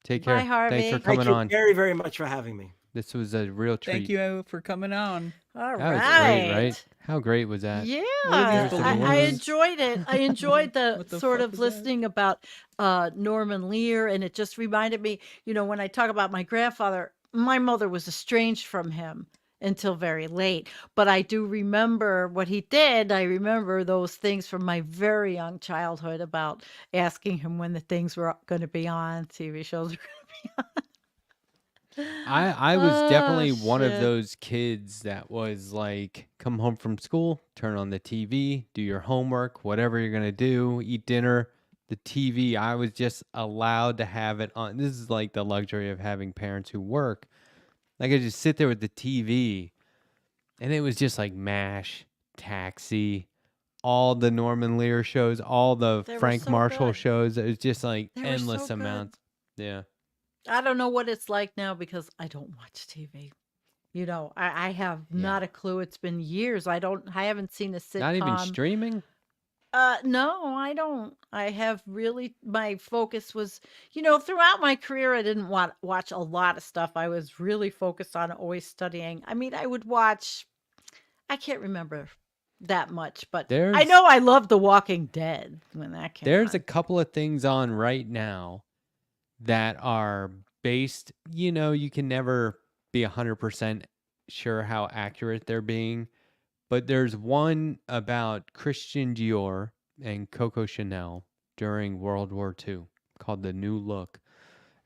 Take care. Bye, Harvey. Thanks for Thank coming you on. very, very much for having me. This was a real treat. Thank you for coming on. All That was right. great, right? How great was that? Yeah, What are these I balloons? enjoyed it. I enjoyed the What the sort fuck of is that? listening about Norman Lear, and it just reminded me, when I talk about my grandfather, my mother was estranged from him until very late. But I do remember what he did. I remember those things from my very young childhood about asking him when the things were going to be on, TV shows were going to be on. I was definitely Oh, one of shit. those kids that was like, come home from school, turn on the TV, do your homework, whatever you're going to do, eat dinner. The TV, I was just allowed to have it on. This is like the luxury of having parents who work. I could just sit there with the TV, and it was just like MASH, Taxi, all the Norman Lear shows, all the They were Frank so Marshall good. shows. It was just like They were endless so good. amounts. Yeah. I don't know what it's like now because I don't watch TV. I have not a clue. It's been years. I haven't seen a sitcom. Not even streaming? No, I don't. I have really, my focus was, throughout my career, I didn't watch a lot of stuff. I was really focused on always studying. I mean, I would watch, I can't remember that much, but I There's- know I loved The Walking Dead when that came There's a on. couple of things on right now that are based, you can never be 100% sure how accurate they're being, but there's one about Christian Dior and Coco Chanel during World War II called The New Look,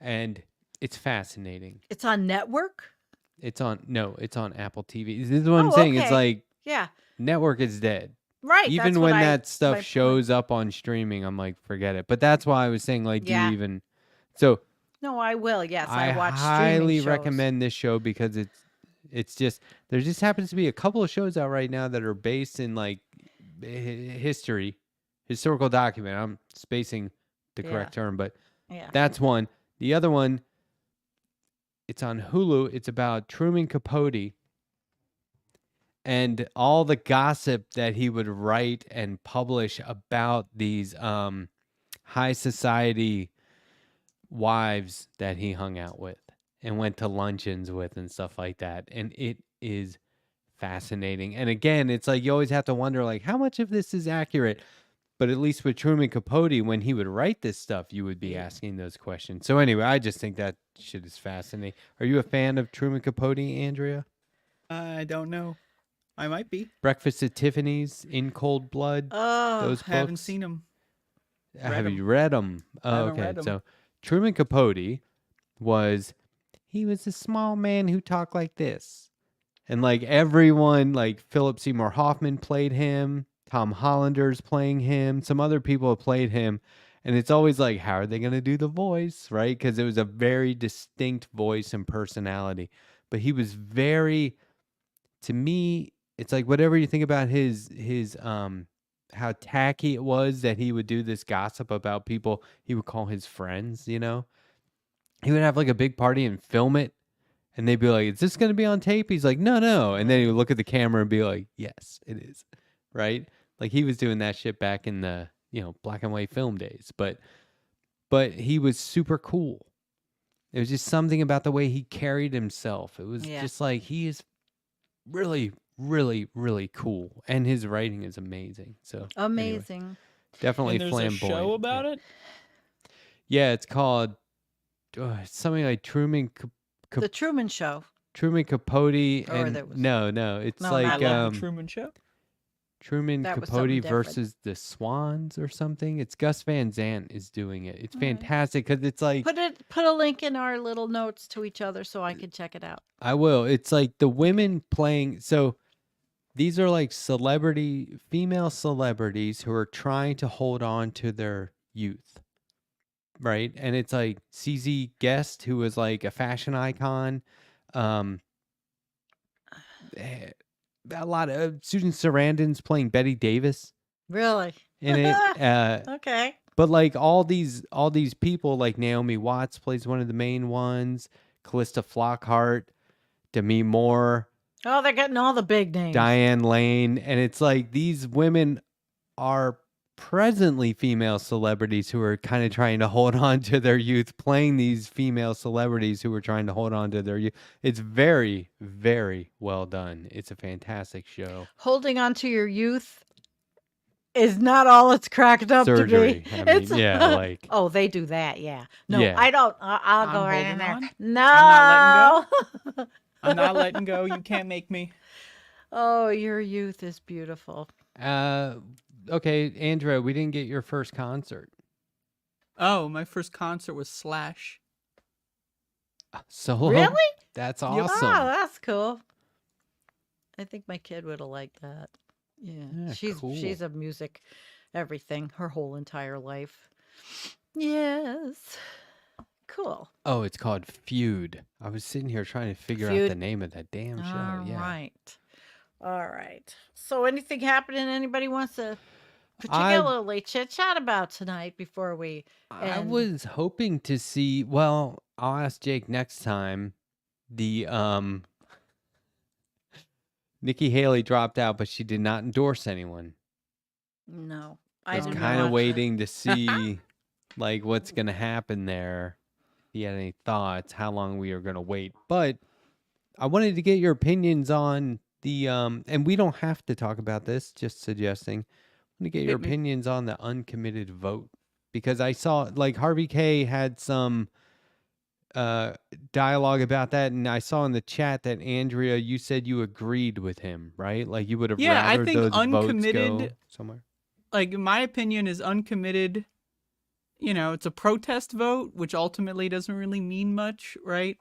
and it's fascinating. It's on network? It's on Apple TV. This is what I'm Oh, saying. It's okay. like Yeah, network is dead. right. Even that's when what that my stuff point. shows up on streaming, I'm like, forget it. But that's why I was saying, like, do Yeah. you even? So No, I will. Yes, I I watch highly streaming shows. recommend this show because it's just there just happens to be a couple of shows out right now that are based in like historical document. I'm spacing the Yeah. correct term, but Yeah. that's one. The other one, it's on Hulu. It's about Truman Capote and all the gossip that he would write and publish about these high society wives that he hung out with and went to luncheons with and stuff like that. And it is fascinating. And again, it's like you always have to wonder like how much of this is accurate. But at least with Truman Capote, when he would write this stuff, you would be asking those questions. So anyway, I just think that shit is fascinating. Are you a fan of Truman Capote, Andrea? I don't know. I might be. Breakfast at Tiffany's, In Cold Blood, Oh, those books. Haven't seen them. Have read 'em. you read them? Oh, haven't okay. read 'em. So Truman Capote he was a small man who talked like this. And like everyone, like Philip Seymour Hoffman played him, Tom Hollander's playing him, some other people have played him. And it's always like, how are they going to do the voice, right? Because it was a very distinct voice and personality. But he was very, to me, it's like whatever you think about his how tacky it was that he would do this gossip about people he would call his friends, you know? He would have like a big party and film it. And they'd be like, is this going to be on tape? He's like, no. And then he would look at the camera and be like, yes, it is. Right? Like he was doing that shit back in the, black and white film days. But he was super cool. It was just something about the way he carried himself. It was Yeah. just like he is really, really, really cool. And his writing is amazing. So anyway, amazing. definitely And there's flamboyant. a show about yeah. it. Yeah, it's called something like Truman The Truman Show. Truman Capote Or and there was- no, it's No, like not I love that. the Truman Show. Truman That was Capote something different. versus the Swans or something. It's Gus Van Sant is doing it. It's All right. fantastic because it's like Put a link in our little notes to each other so I can check it out. I will. It's like the women playing. So these are like female celebrities who are trying to hold on to their youth, right? And it's like CZ Guest, who was like a fashion icon. A lot of Susan Sarandon's playing Betty Davis Really? in it. Okay. But like all these people, like Naomi Watts plays one of the main ones, Callista Flockhart, Demi Moore, Oh, they're getting all the big names. Diane Lane, and it's like these women are presently female celebrities who are kind of trying to hold on to their youth, playing these female celebrities who are trying to hold on to their youth. It's very, very well done. It's a fantastic show. Holding on to your youth is not all it's cracked up Surgery. to be. I mean, yeah, like Oh, they do that. Yeah. No, Yeah. I don't. I'll go I'm right in holding there. on. No. I'm not letting go. You can't make me. Oh, your youth is beautiful. okay, Andrea, we didn't get your first concert. Oh, my first concert was Slash. Solo? Really? That's Yep. awesome. Oh, that's cool. I think my kid would have liked that. Yeah. Yeah, she's cool. a music everything her whole entire life. Yes. Cool. Oh, it's called Feud. I was sitting here trying to figure out Feud. the name of that damn show. All yeah. right. All right. So anything happening anybody wants to I- particularly chit chat about tonight before we I end? was hoping to see, well, I'll ask Jake next time. The Nikki Haley dropped out, but she did not endorse anyone. No. I I was did kind not. of waiting to see like what's going to happen there. If you had any thoughts, how long we are going to wait. But I wanted to get your opinions on the and we don't have to talk about this, just suggesting. I want to get your Hit me. opinions on the uncommitted vote because I saw like Harvey K had some dialogue about that, and I saw in the chat that Andrea, you said you agreed with him, right? Like you would have Yeah, I rather think those votes go uncommitted- somewhere. Like, my opinion is uncommitted. You know, it's a protest vote, which ultimately doesn't really mean much, right?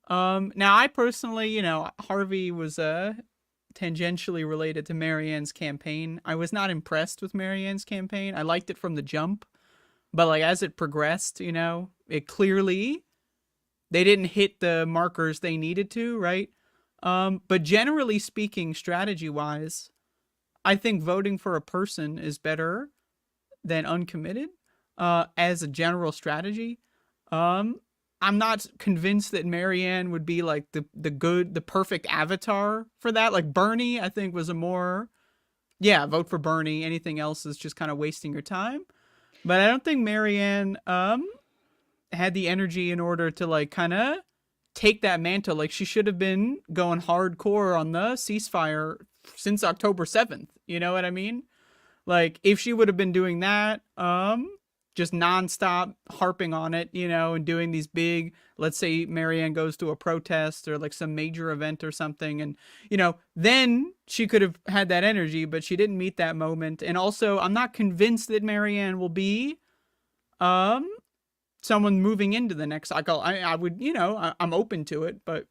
Now, I personally, Harvey was tangentially related to Marianne's campaign. I was not impressed with Marianne's campaign. I liked it from the jump, but like as it progressed, it clearly they didn't hit the markers they needed to, right? But generally speaking, strategy wise, I think voting for a person is better than uncommitted as a general strategy. I'm not convinced that Marianne would be like the perfect avatar for that. Like Bernie, I think was a more, yeah, vote for Bernie. Anything else is just kind of wasting your time. But I don't think Marianne had the energy in order to like kind of take that mantle. Like she should have been going hardcore on the ceasefire since October 7th. You know what I mean? Like if she would have been doing that, just nonstop harping on it, you know, and doing these big, let's say Marianne goes to a protest or like some major event or something. And, you know, then she could have had that energy, but she didn't meet that moment. And also I'm not convinced that Marianne will be, someone moving into the next cycle. I would, you know, I'm open to it, but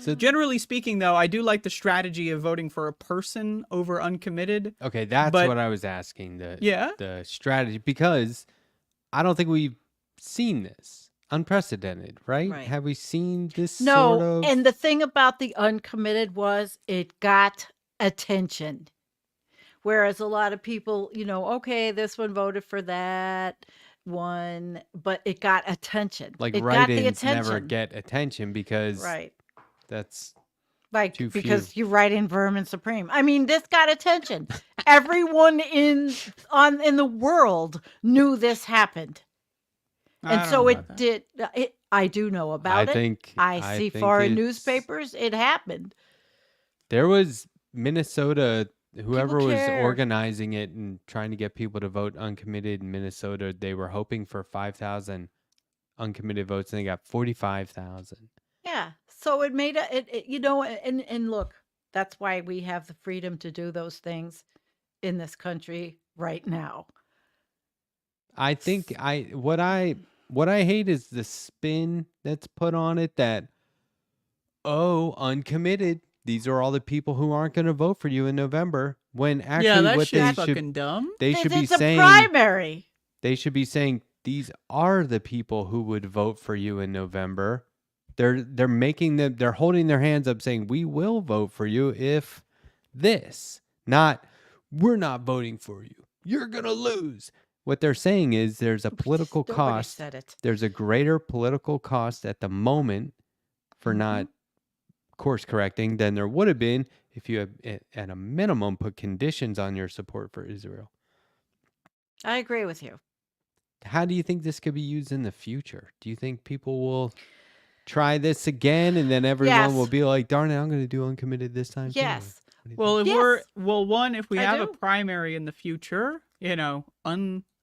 So generally speaking though, I do like the strategy of voting for a person over uncommitted. okay, that's But- what I was asking. Yeah. The strategy, because I don't think we've seen this. Unprecedented, right? Right. Have we seen this No, sort of? and the thing about the uncommitted was it got attention. Whereas a lot of people, you know, okay, this one voted for that one, but it got attention. like it got the write-ins never attention. get attention because Right. that's Like too because few. you write in Vermin Supreme. I mean, this got attention. Everyone in the world knew this happened. I And don't so know it about that. did I do know I about it. think I see think foreign it's- newspapers. It happened. There was Minnesota, whoever was care. organizing it and trying to get people to vote uncommitted in Minnesota, they were hoping for 5,000 uncommitted votes and they got 45,000. Yeah. So it made it you know, and look, that's why we have the freedom to do those things in this country right now. I think what I hate is the spin that's put on it that, oh, uncommitted, these are all the people who aren't going to vote for you in November, when actually Yeah, that what they shit's should fucking dumb. they should be It's a saying primary. they should be saying these are the people who would vote for you in November. They're making them, they're holding their hands up saying we will vote for you if this, not we're not voting for you. You're going to lose. What they're saying is there's a political Nobody cost. said it. There's a greater political cost at the moment for not course correcting than there would have been if you had at a minimum put conditions on your support for Israel. I agree with you. How do you think this could be used in the future? Do you think people will try this again and then everyone will Yes. be like, darn it, I'm going to do uncommitted this time too," or Yes. what do you Well, think? if Yes. one, if we I have a do. primary in the future, you know,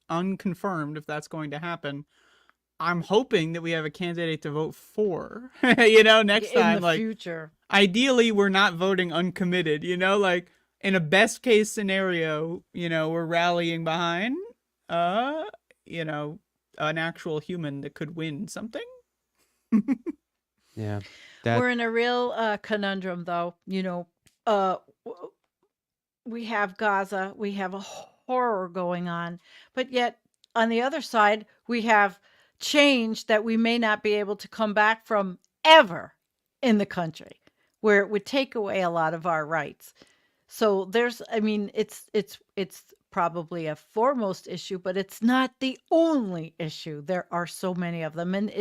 unconfirmed if that's going to happen, I'm hoping that we have a candidate to vote for. You know, next in time, the like future. ideally we're not voting uncommitted. You know, like in a best case scenario, you know, we're rallying behind, you know, an actual human that could win something. Yeah. That We're in a real conundrum, though. You know, we have Gaza, we have a horror going on, but yet on the other side, we have change that we may not be able to come back from ever in the country, where it would take away a lot of our rights. So there's, I mean, it's probably a foremost issue, but it's not the only issue. There are so many of them, and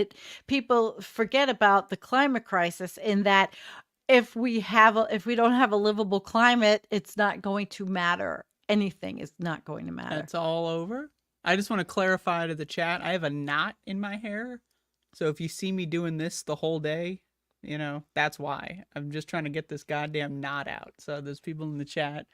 people forget about the climate crisis in that if we don't have a livable climate, it's not going to matter. Anything is not going to matter. That's all over. I just want to clarify to the chat. I have a knot in my hair. So if you see me doing this the whole day, you know, that's why. I'm just trying to get this goddamn knot out. So there's people in the chat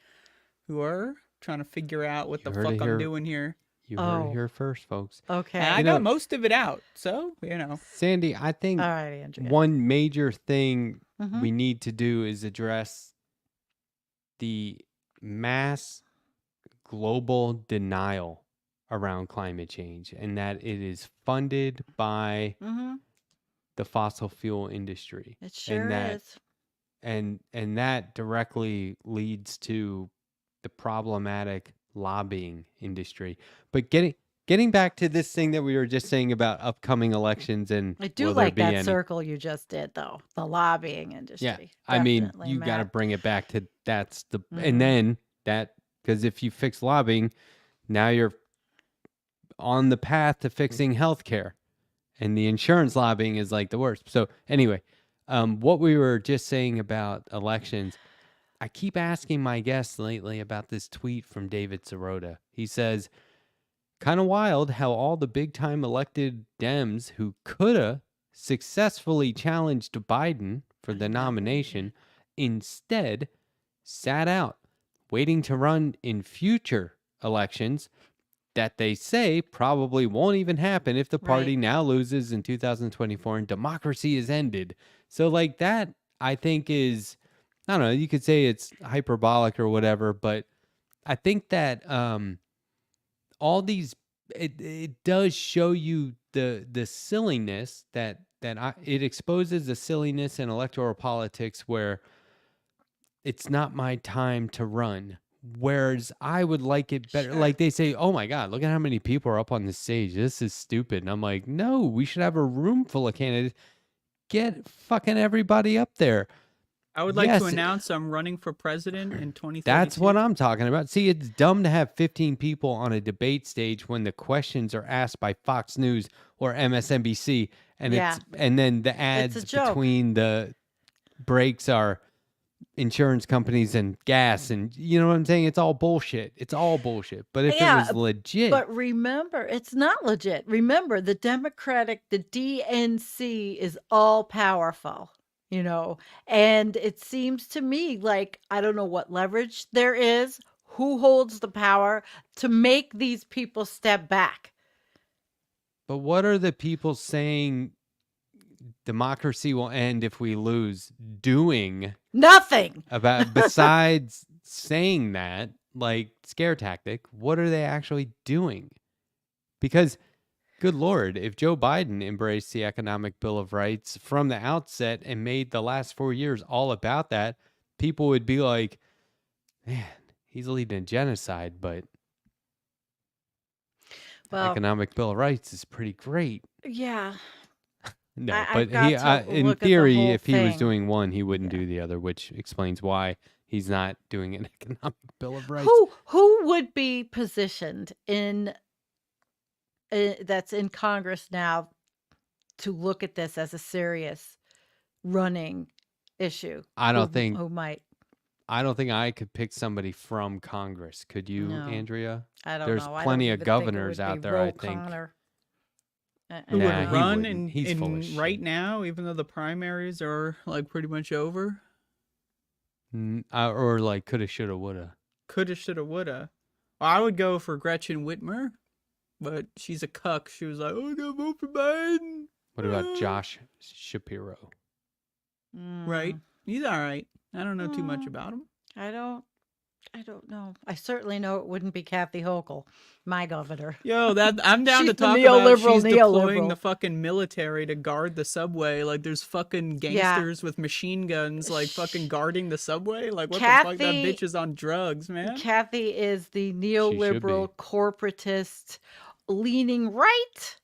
who are trying to figure out what the You heard it fuck I'm here. doing here. you heard Oh. it here first, folks. Okay. And I You got know- most of it out. So, you know. Sandy, I think All right, Andrea. one major thing Mhm. we need to do is address the mass global denial around climate change, and that it is funded by Mhm. the fossil fuel industry. It sure that- is. And that directly leads to the problematic lobbying industry. But getting getting back to this thing that we were just saying about upcoming elections and I do will there like be that any? circle you just did, though. The lobbying industry. Yeah, I mean, Definitely, you got to Matt. bring it back to that's the Mhm. and then that because if you fix lobbying, now you're on the path to fixing healthcare, and the insurance lobbying is like the worst. So anyway, what we were just saying about elections, I keep asking my guests lately about this tweet from David Sirota. He says, kind of wild how all the big time elected Dems who coulda successfully challenged Biden for the nomination instead sat out, waiting to run in future elections that they say probably won't even happen if the party Right. now loses in 2024 and democracy is ended. So, like, that I think is, I don't know, you could say it's hyperbolic or whatever, but I think that all these, it does show you the silliness it exposes the silliness in electoral politics where it's not my time to run. Whereas I would like it better. Sure. Like they say, oh my God, look at how many people are up on the stage. This is stupid. And I'm like, no, we should have a room full of candidates. Get fucking everybody up there. I would like Yes. to announce I'm running for president in 2032. That's what I'm talking about. See, it's dumb to have 15 people on a debate stage when the questions are asked by Fox News or MSNBC, and Yeah. and then the It's a ads joke. between the breaks are insurance companies and gas, and you know what I'm saying? It's all bullshit. It's all bullshit. But if it Yeah, was legit, But remember, it's not legit. Remember, the DNC is all powerful, and it seems to me like I don't know what leverage there is, who holds the power to make these people step back. but what are the people saying democracy will end if we lose doing Nothing. about besides saying that, like, scare tactic? What are they actually doing? Because good Lord, if Joe Biden embraced the economic bill of rights from the outset and made the last 4 years all about that, people would be like, man, he's leading a genocide, but the Well, economic bill of rights is pretty great. yeah. No, I've but got he, to in look at the theory, whole if he was thing. doing one, he wouldn't Yeah. do the other, which explains why he's not doing an economic bill of rights. Who would be positioned in that's in Congress now to look at this as a serious running issue? I don't Who- think who might. I don't think I could pick somebody from Congress. Could you, No. Andrea? I don't There's know. I plenty don't of even think it governors would out be there, I Ro think. Connor. Who Nah, would he run wouldn't. He's full of right shit. now, even though the primaries are like pretty much over? Or like coulda, shoulda, woulda. Coulda, shoulda, woulda. Well, I would go for Gretchen Whitmer, but she's a cuck. She was like, "Oh, I gotta vote for Biden." What about Ah. Josh Shapiro? Right? He's all right. I don't know too much Mm. about him. I don't know. I certainly know it wouldn't be Kathy Hochul, my governor. Yo, I'm down to She's the talk about neoliberal she's deploying the neoliberal. fucking military to guard the subway. Like there's fucking gangsters with machine guns like fucking guarding the subway. Like what the fuck? That Kathy- bitch is on drugs, man. Kathy is the should neoliberal, corporatist, leaning right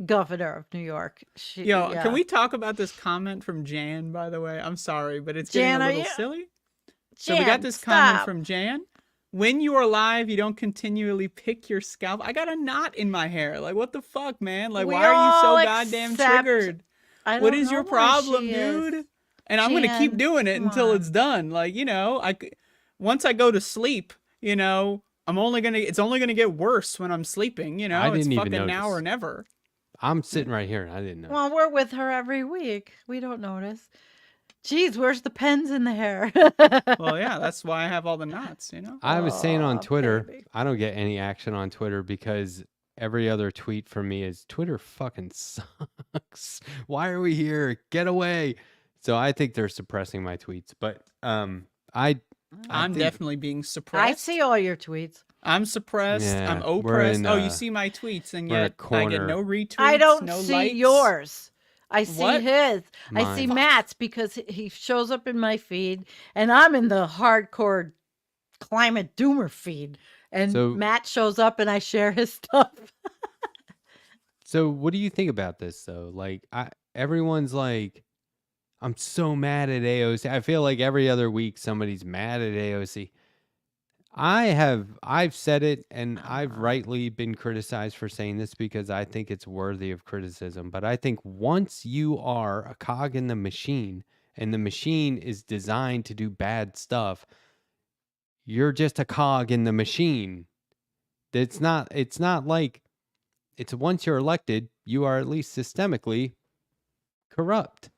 governor of New York. Yo, Yeah. can we talk about this comment from Jan, by the way? I'm sorry, but it's Jan, getting are a little you- silly. So we got Jan, this comment stop. from Jan. When you are live, you don't continually pick your scalp. I got a knot in my hair. Like, what the fuck, man? Like, We why are you so all goddamn accept- triggered? I What don't is your know why problem, she is. dude? And I'm gonna keep Jan, doing it come until on. it's done. Like, once I go to sleep, it's only gonna get worse when I'm sleeping. I It's didn't even fucking now notice. or never. I'm sitting right here and I didn't know. Well, we're with her every week. We don't notice. Geez, where's the pens in the hair? Well, yeah, that's why I have all the knots. I was saying on Aw, Twitter, baby. I don't get any action on Twitter because every other tweet from me is Twitter fucking sucks. Why are we here? Get away. So I think they're suppressing my tweets. But I I'm think- definitely being suppressed. I see all your tweets. I'm suppressed. Yeah, I'm we're oppressed. in, Oh, you uh, see my tweets, and we're in a yet I corner. get no retweets. I don't no see likes. yours. I see What? his. I see Mine. Matt's because he shows up in my feed, and I'm in the hardcore climate doomer feed. And So Matt shows up and I share his stuff. so what do you think about this though? Like everyone's like, I'm so mad at AOC. I feel like every other week somebody's mad at AOC. I've said it, and I've rightly been criticized for saying this because I think it's worthy of criticism. But I think once you are a cog in the machine and the machine is designed to do bad stuff, you're just a cog in the machine. It's not like it's once you're elected, you are at least systemically corrupt.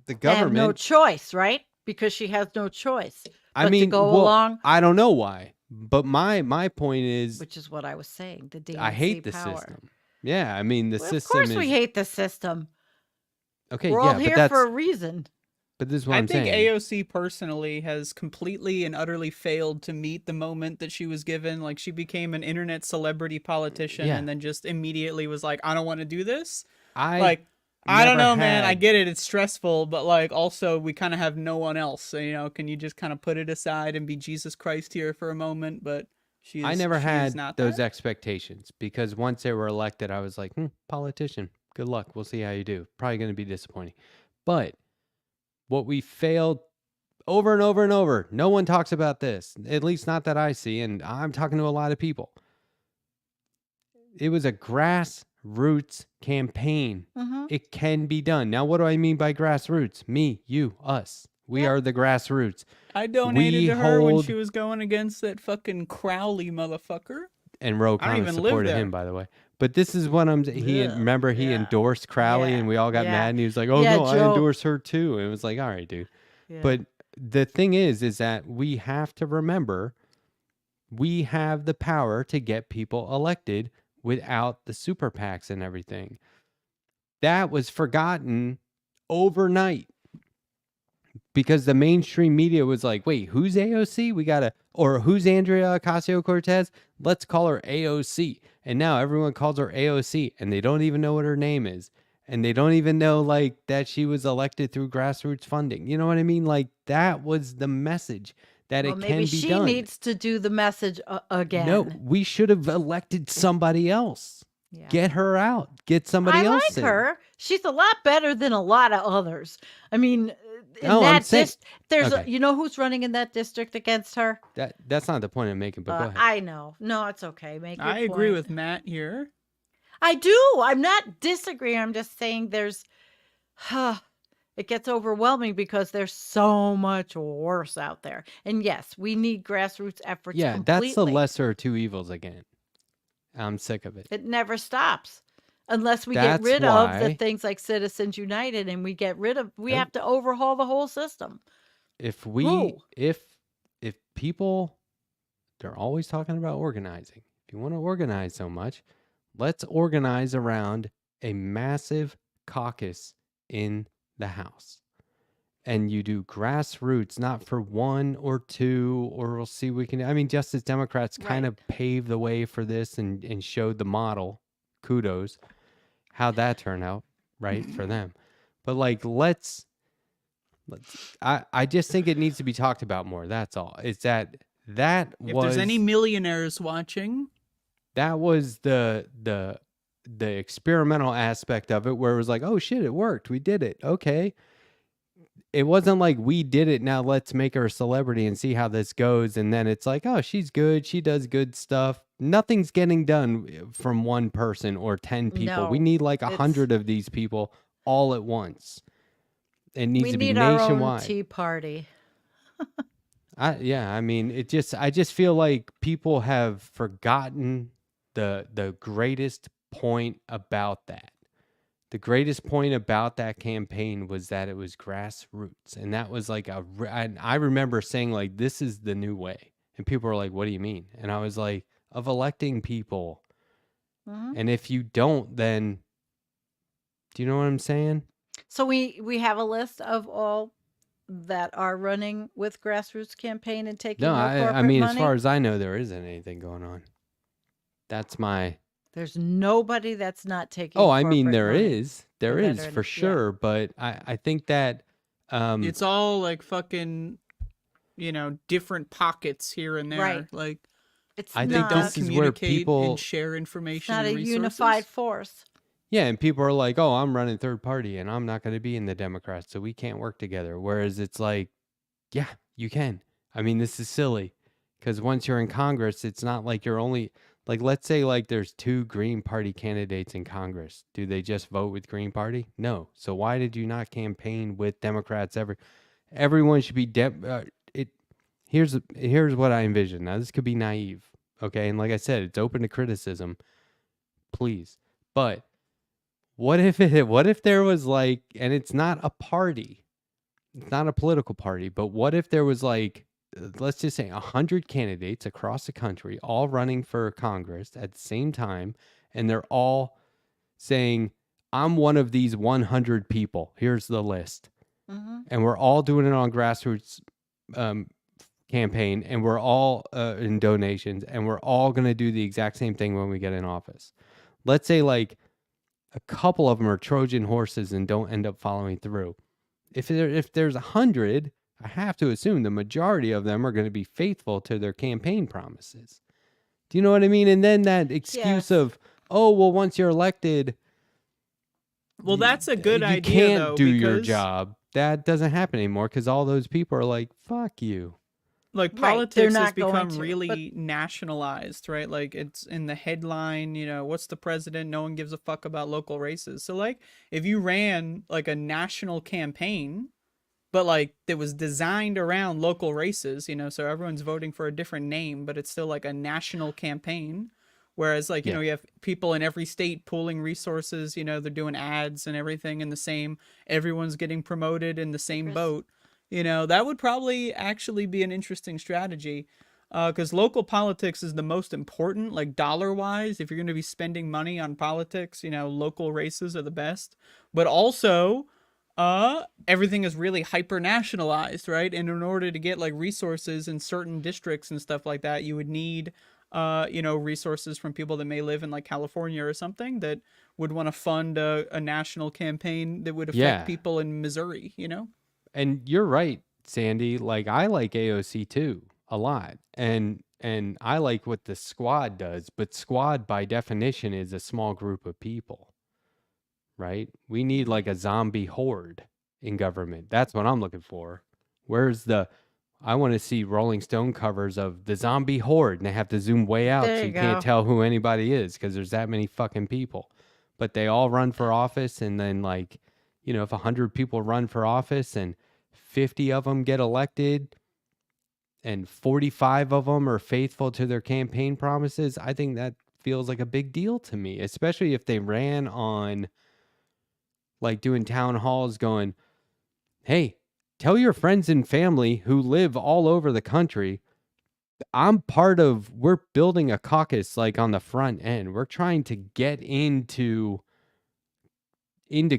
The I have no government, choice, right? Because she has no choice I but to mean, go well, along, I don't know why, but my point is which is what I was saying, the I hate DNC the power. system. Yeah, I mean the Well, of system course we is hate the system. okay. We're Yeah, all but here that's for a reason. but this is what I I'm think saying. AOC personally has completely and utterly failed to meet the moment that she was given. Like, she became an internet celebrity politician Yeah. and then just immediately was like, I don't want to do this. I Like, I don't never know, man. I had- get it. It's stressful, but like, also, we kind of have no one else. So, can you just kind of put it aside and be Jesus Christ here for a moment? But I never she is had not those that. expectations because once they were elected, I was like, politician. Good luck. We'll see how you do. Probably going to be disappointing. But what we failed over and over and over, no one talks about this, at least not that I see, and I'm talking to a lot of people. It was a grassroots campaign. Mhm. It can be done. Now, what do I mean by grassroots? Me, you, us. We Yeah. are the grassroots. I donated to her when hold- she was going against that fucking Crowley motherfucker. And Ro I don't kind of even live supported there. him, by the way. But this is what I'm. Yeah, Remember he yeah, endorsed Crowley, and we all got yeah. mad, and he was like, "Oh Yeah, no, I Joe- endorse her too." And it was like, "All right, dude." Yeah. But the thing is that we have to remember, we have the power to get people elected without the super PACs and everything. That was forgotten overnight because the mainstream media was like, wait, who's AOC? Or who's Andrea Ocasio-Cortez? Let's call her AOC. And now everyone calls her AOC and they don't even know what her name is. And they don't even know like that she was elected through grassroots funding. You know what I mean? Like that was the message that well, it maybe can be she done. needs to do the message again. No, we should have elected somebody else. Yeah. Get her out. Get somebody I else like in. her. She's a lot better than a lot of others. I mean, in No, I'm that saying- there's okay. you know who's running in that district against her? That's not the point I'm making, but go ahead. I know. No, it's okay. Make your I agree point. with Matt here. I do. I'm not disagreeing. I'm just saying there's it gets overwhelming because there's so much worse out there. And yes, we need grassroots efforts Yeah, completely. that's the lesser of two evils again. I'm sick of it. It never stops unless we That's get rid of the why- things like Citizens United and we Nope. have to overhaul the whole system. If we Whoa. if people, they're always talking about organizing. If you want to organize so much, let's organize around a massive caucus in the House. And you do grassroots, not for one or two, or we'll see we can. I mean, just as Democrats kind of paved the way for this and showed the model, kudos, how'd that turn out, right, for them. But like, let's I just think it needs to be talked about more. That's all. It's that If there's any millionaires watching, that was the experimental aspect of it where it was like, oh shit, it worked. We did it. Okay. It wasn't like we did it. Now let's make her a celebrity and see how this goes. And then it's like, oh, she's good. She does good stuff. Nothing's getting done from one person or 10 people. We No, need like it's- 100 of these people all at once. It needs We to be need our own nationwide. tea party. I mean, I just feel like people have forgotten the greatest point about that. The greatest point about that campaign was that it was grassroots, and that was like I remember saying like, this is the new way, and people were like, what do you mean? And I was like, of electing people, Mhm. and if you don't, then do you know what I'm saying? So we have a list of all that are running with grassroots campaign and taking No, no I corporate mean, money. as far as I know, there isn't anything going on. That's my. There's nobody that's not taking. Oh, I mean, corporate there money. is. There that is are- for yeah. sure. But I think that it's all like fucking, different pockets here and there. Right. Like, It's I They think don't this is where communicate people, and share it's information not and a resources. unified force. yeah, and people are like, oh, I'm running third party and I'm not going to be in the Democrats, so we can't work together. Whereas it's like, yeah, you can. I mean, this is silly because once you're in Congress, it's not like you're only like, let's say like there's 2 Green Party candidates in Congress. Do they just vote with Green Party? No. So why did you not campaign with Democrats? Everyone should be it. Here's what I envision. Now this could be naive, okay? And like I said, it's open to criticism, please. But what if there was like, and it's not a party, it's not a political party, but what if there was like, let's just say 100 candidates across the country, all running for Congress at the same time, and they're all saying, I'm one of these 100 people. Here's the list. Hmm. And we're all doing it on grassroots campaign, and we're all in donations, and we're all going to do the exact same thing when we get in office. Let's say like a couple of them are Trojan horses and don't end up following through. If there's 100, I have to assume the majority of them are going to be faithful to their campaign promises. Do you know what I mean? And then that excuse Yes. of, oh, well, once you're elected, Well, that's a good you idea, can't though, do your because, job. That doesn't happen anymore because all those people are like, fuck you. like, Right, they're politics has not going become to, really nationalized, right? Like, it's in the headline, what's the president? No one gives a fuck about local races. So, like, if you ran, like, a national campaign, but, like, that was designed around local races, so everyone's voting for a different name, but it's still, like, a national campaign. Whereas, like, Yeah. you have people in every state pooling resources, they're doing ads and everything in the same, everyone's getting promoted in the same Chris. boat. That would probably actually be an interesting strategy, because local politics is the most important, like dollar-wise. If you're going to be spending money on politics, local races are the best. But also, everything is really hyper-nationalized, right? And in order to get like resources in certain districts and stuff like that, you would need resources from people that may live in like California or something that would want to fund a national campaign that would affect Yeah. people in Missouri, And you're right, Sandy. Like I like AOC too a lot. And I like what the squad does, but squad by definition is a small group of people. Right? We need like a zombie horde in government. That's what I'm looking for. I want to see Rolling Stone covers of the zombie horde, and they have to zoom way out There so you you can't go. tell who anybody is because there's that many fucking people. But they all run for office, and then like, if 100 people run for office and 50 of them get elected and 45 of them are faithful to their campaign promises, I think that feels like a big deal to me, especially if they ran on like doing town halls going, hey, tell your friends and family who live all over the country, we're building a caucus like on the front end. We're trying to get into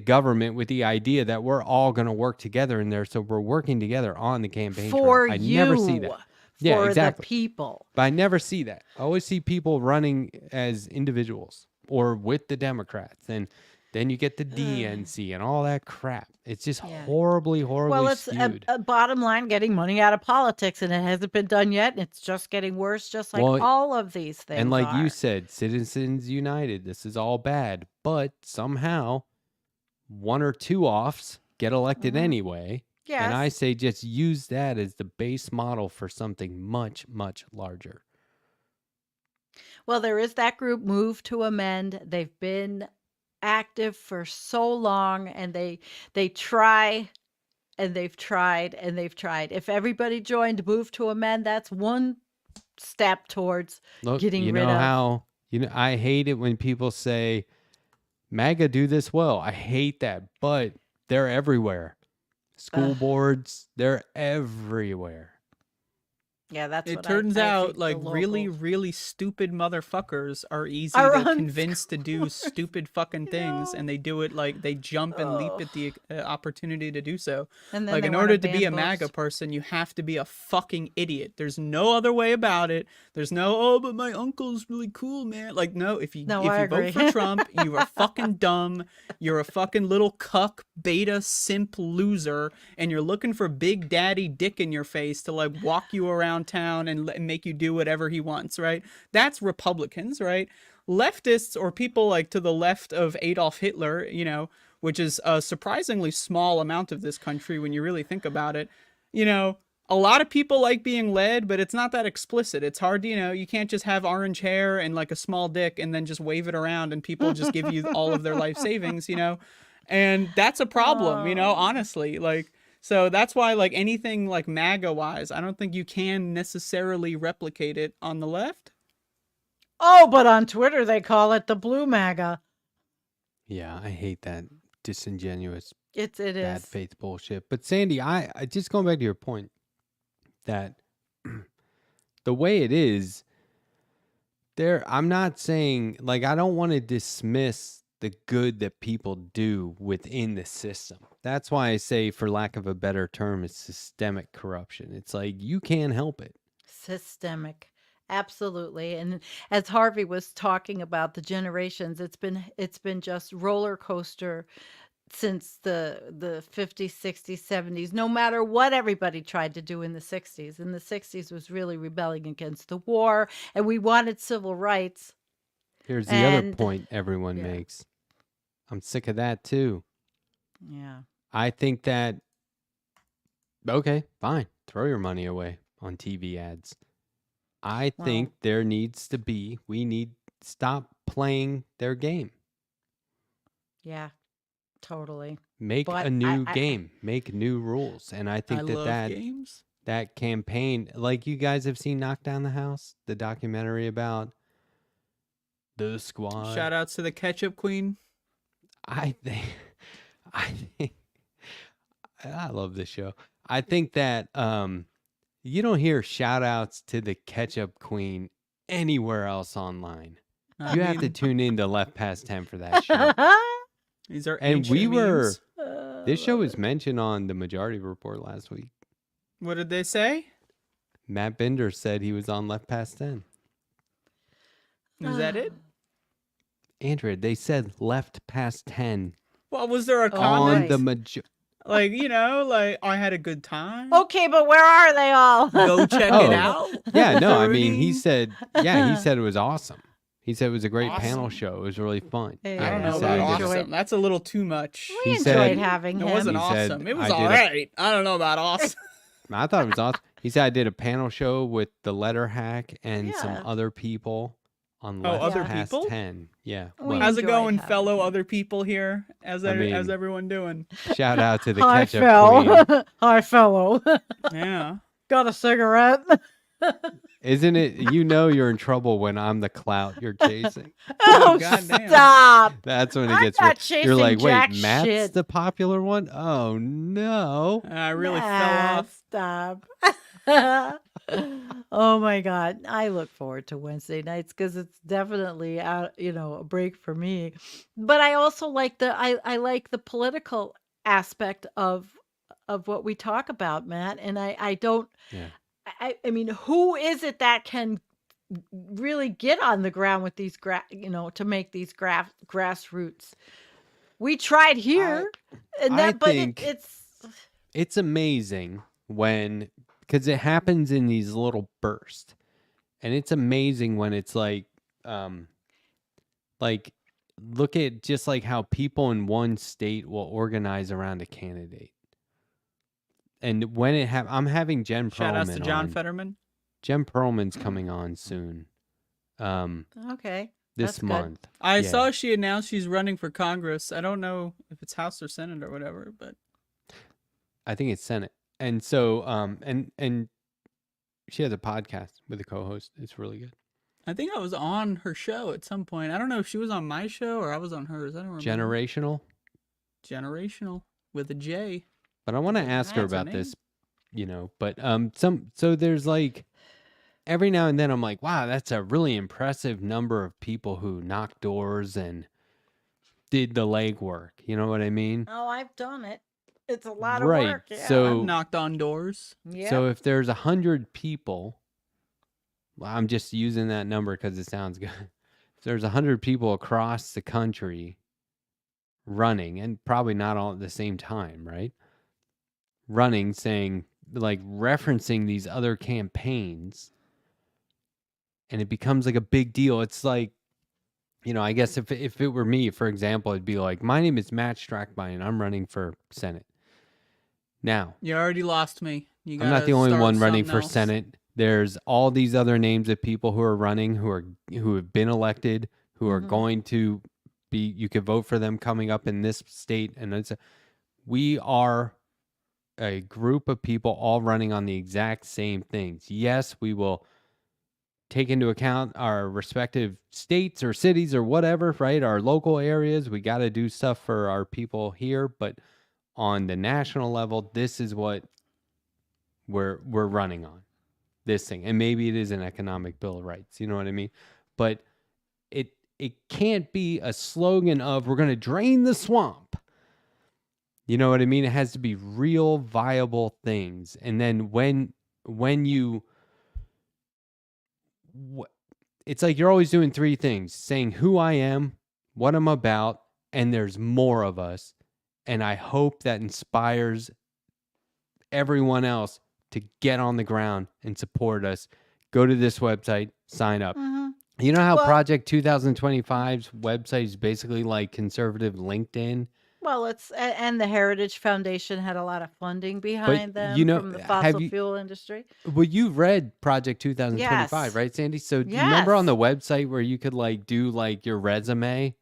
government with the idea that we're all going to work together in there. So we're working together on the campaign trail. For I you. never see that. Yeah, For exactly. the people. But I never see that. I always see people running as individuals or with the Democrats. And then you get the DNC and all that crap. It's just Yeah. horribly Well, it's skewed. a bottom line getting money out of politics, and it hasn't been done yet. And it's just getting worse, just like Well, all of these things. And like you are. said, Citizens United, this is all bad. But somehow, one or two offs get elected Mhm. anyway. Yes. And I say just use that as the base model for something much, much larger. Well, there is that group, Move to Amend. They've been active for so long, and they try, and they've tried, and they've tried. If everybody joined Move to Amend, that's one step towards Look, getting you rid know of. how, I hate it when people say, MAGA do this well. I hate that, but they're everywhere. School Ugh. boards, they're everywhere. Yeah, that's It what turns I out hate, the like really, locals. really stupid motherfuckers are easy Are to on convince to do school boards. stupid fucking things, know. and they do it like they jump and leap Ugh. at the opportunity to do so. And then Like they in want order to to be a ban MAGA books. person, you have to be a fucking idiot. There's no other way about it. There's no, oh, but my uncle's really cool, man. Like, no, if you No, I vote agree. for Trump, you are fucking dumb. You're a fucking little cuck, beta, simp loser, and you're looking for Big Daddy dick in your face to like walk you around downtown and make you do whatever he wants, right? That's Republicans, right? Leftists, or people like to the left of Adolf Hitler, you know, which is a surprisingly small amount of this country when you really think about it, you know, a lot of people like being led, but it's not that explicit. It's hard to, you know, you can't just have orange hair and like a small dick and then just wave it around and people just give you all of their life savings, you know? And that's a problem, you know, honestly. Like, so that's why, like, anything like MAGA wise, I don't think you can necessarily replicate it on the left. Oh, but on Twitter they call it the blue MAGA. Yeah, I hate that disingenuous It bad is. faith bullshit. But Sandy, I just going back to your point that the way it is there, I'm not saying, like, I don't want to dismiss the good that people do within the system. That's why I say, for lack of a better term, it's systemic corruption. It's like you can't help it. Systemic. Absolutely. And as Harvey was talking about the generations, it's been just roller coaster since the 50s, 60s, 70s, no matter what everybody tried to do in the 60s. In the 60s was really rebelling against the war, and we wanted civil rights. Here's the other And point everyone yeah, makes. I'm sick of that too. yeah. I think that, okay, fine, throw your money away on TV ads. I think Well, there needs to be, we need stop playing their game. yeah, totally. Make a But new game, make new rules. And I I think that love games. that campaign, like you guys have seen Knock Down the House, the documentary about the squad. Shout outs to the Ketchup Queen. I think I think I love this show. I think that you don't hear shout outs to the Ketchup Queen anywhere else online. I You have to mean, tune into Left Past 10 for that show. these are And we ancient were memes. this show love was it. mentioned on the Majority Report last week. What did they say? Matt Bender said he was on Left Past 10. Is that it? Andrea, they said Left Past 10 Well, was there a Oh, on comment? the nice. Like, you know, like, I had a good time. Okay, but where are they all? Go check it Oh, out. yeah, no, I mean, he 30. said, yeah, he said it was awesome. He said it was a great panel Awesome. show. It was really fun. Hey, I Yeah, don't he know we said about I did. enjoyed awesome. That's a little too much. we He enjoyed said having It him. wasn't He said, awesome. It was I all did a right. I don't know about awesome. I thought it was awesome. He said I did a panel show with the Letter Hack and some Yeah. other people on Oh, Left other Past people? 10. Yeah. We Well, How's it enjoyed going, having fellow him. other people here? How's I how's mean, everyone doing? shout out to the Hi, Ketchup Queen. Phil. Hi, fellow. Yeah. Got a cigarette? Isn't it? You know you're in trouble when I'm the clout you're chasing. Oh, goddamn. stop. That's when it I'm gets not real. You're chasing like, wait, jack Matt's shit. the popular one? Oh no. I really fell Nah, off. stop. Oh my God. I look forward to Wednesday nights because it's definitely out, a break for me. But I also like I like the political aspect of what we talk about, Matt. And I don't Yeah. I mean, who is it that can really get on the ground with these to make these grassroots? We tried here, and I but think it's it's amazing when, because it happens in these little bursts, and it's amazing when it's like look at just like how people in one state will organize around a candidate. And when I'm having Jen Shout outs to Perlman John on. Fetterman. Jen Perlman's coming on soon. okay. This That's good. month. I Yeah. saw she announced she's running for Congress. I don't know if it's House or Senate or whatever, but I think it's Senate. And so and she has a podcast with a co-host. It's really good. I think I was on her show at some point. I don't know if she was on my show or I was on hers. I don't remember. Generational. Generational with a J. But I want to ask her That's her about name. this, but so there's like every now and then I'm like, wow, that's a really impressive number of people who knocked doors and did the legwork. You know what I mean? Oh, I've done it. It's a lot of Right. work. Yeah. So I've knocked on doors. yeah. so if there's 100 people, well, I'm just using that number because it sounds good. If there's 100 people across the country running, and probably not all at the same time, right? Running, saying, like referencing these other campaigns, and it becomes like a big deal. It's like, I guess if it were me, for example, it'd be like, my name is Matt Strackbein, and I'm running for Senate. Now, You already lost me. You I'm not gotta the only start one with running something for else. Senate. There's all these other names of people who are running, who have been elected, who are Mhm. going to be. You could vote for them coming up in this state, and we are a group of people all running on the exact same things. Yes, we will take into account our respective states or cities or whatever, right? Our local areas. We got to do stuff for our people here, but on the national level, this is what we're running on, this thing. And maybe it is an economic bill of rights, you know what I mean? But it can't be a slogan of we're going to drain the swamp. You know what I mean? It has to be real viable things. And then when you it's like you're always doing three things: saying who I am, what I'm about, and there's more of us. And I hope that inspires everyone else to get on the ground and support us. Go to this website, sign up. Mhm. You know how Well- Project 2025's website is basically like conservative LinkedIn? Well, and the Heritage Foundation had a lot of funding behind them you know, from the have fossil you- fuel industry. Well, you've read Project 2025, Yes. right, Sandy? So do you remember on Yes. the website where you could like do like your resume?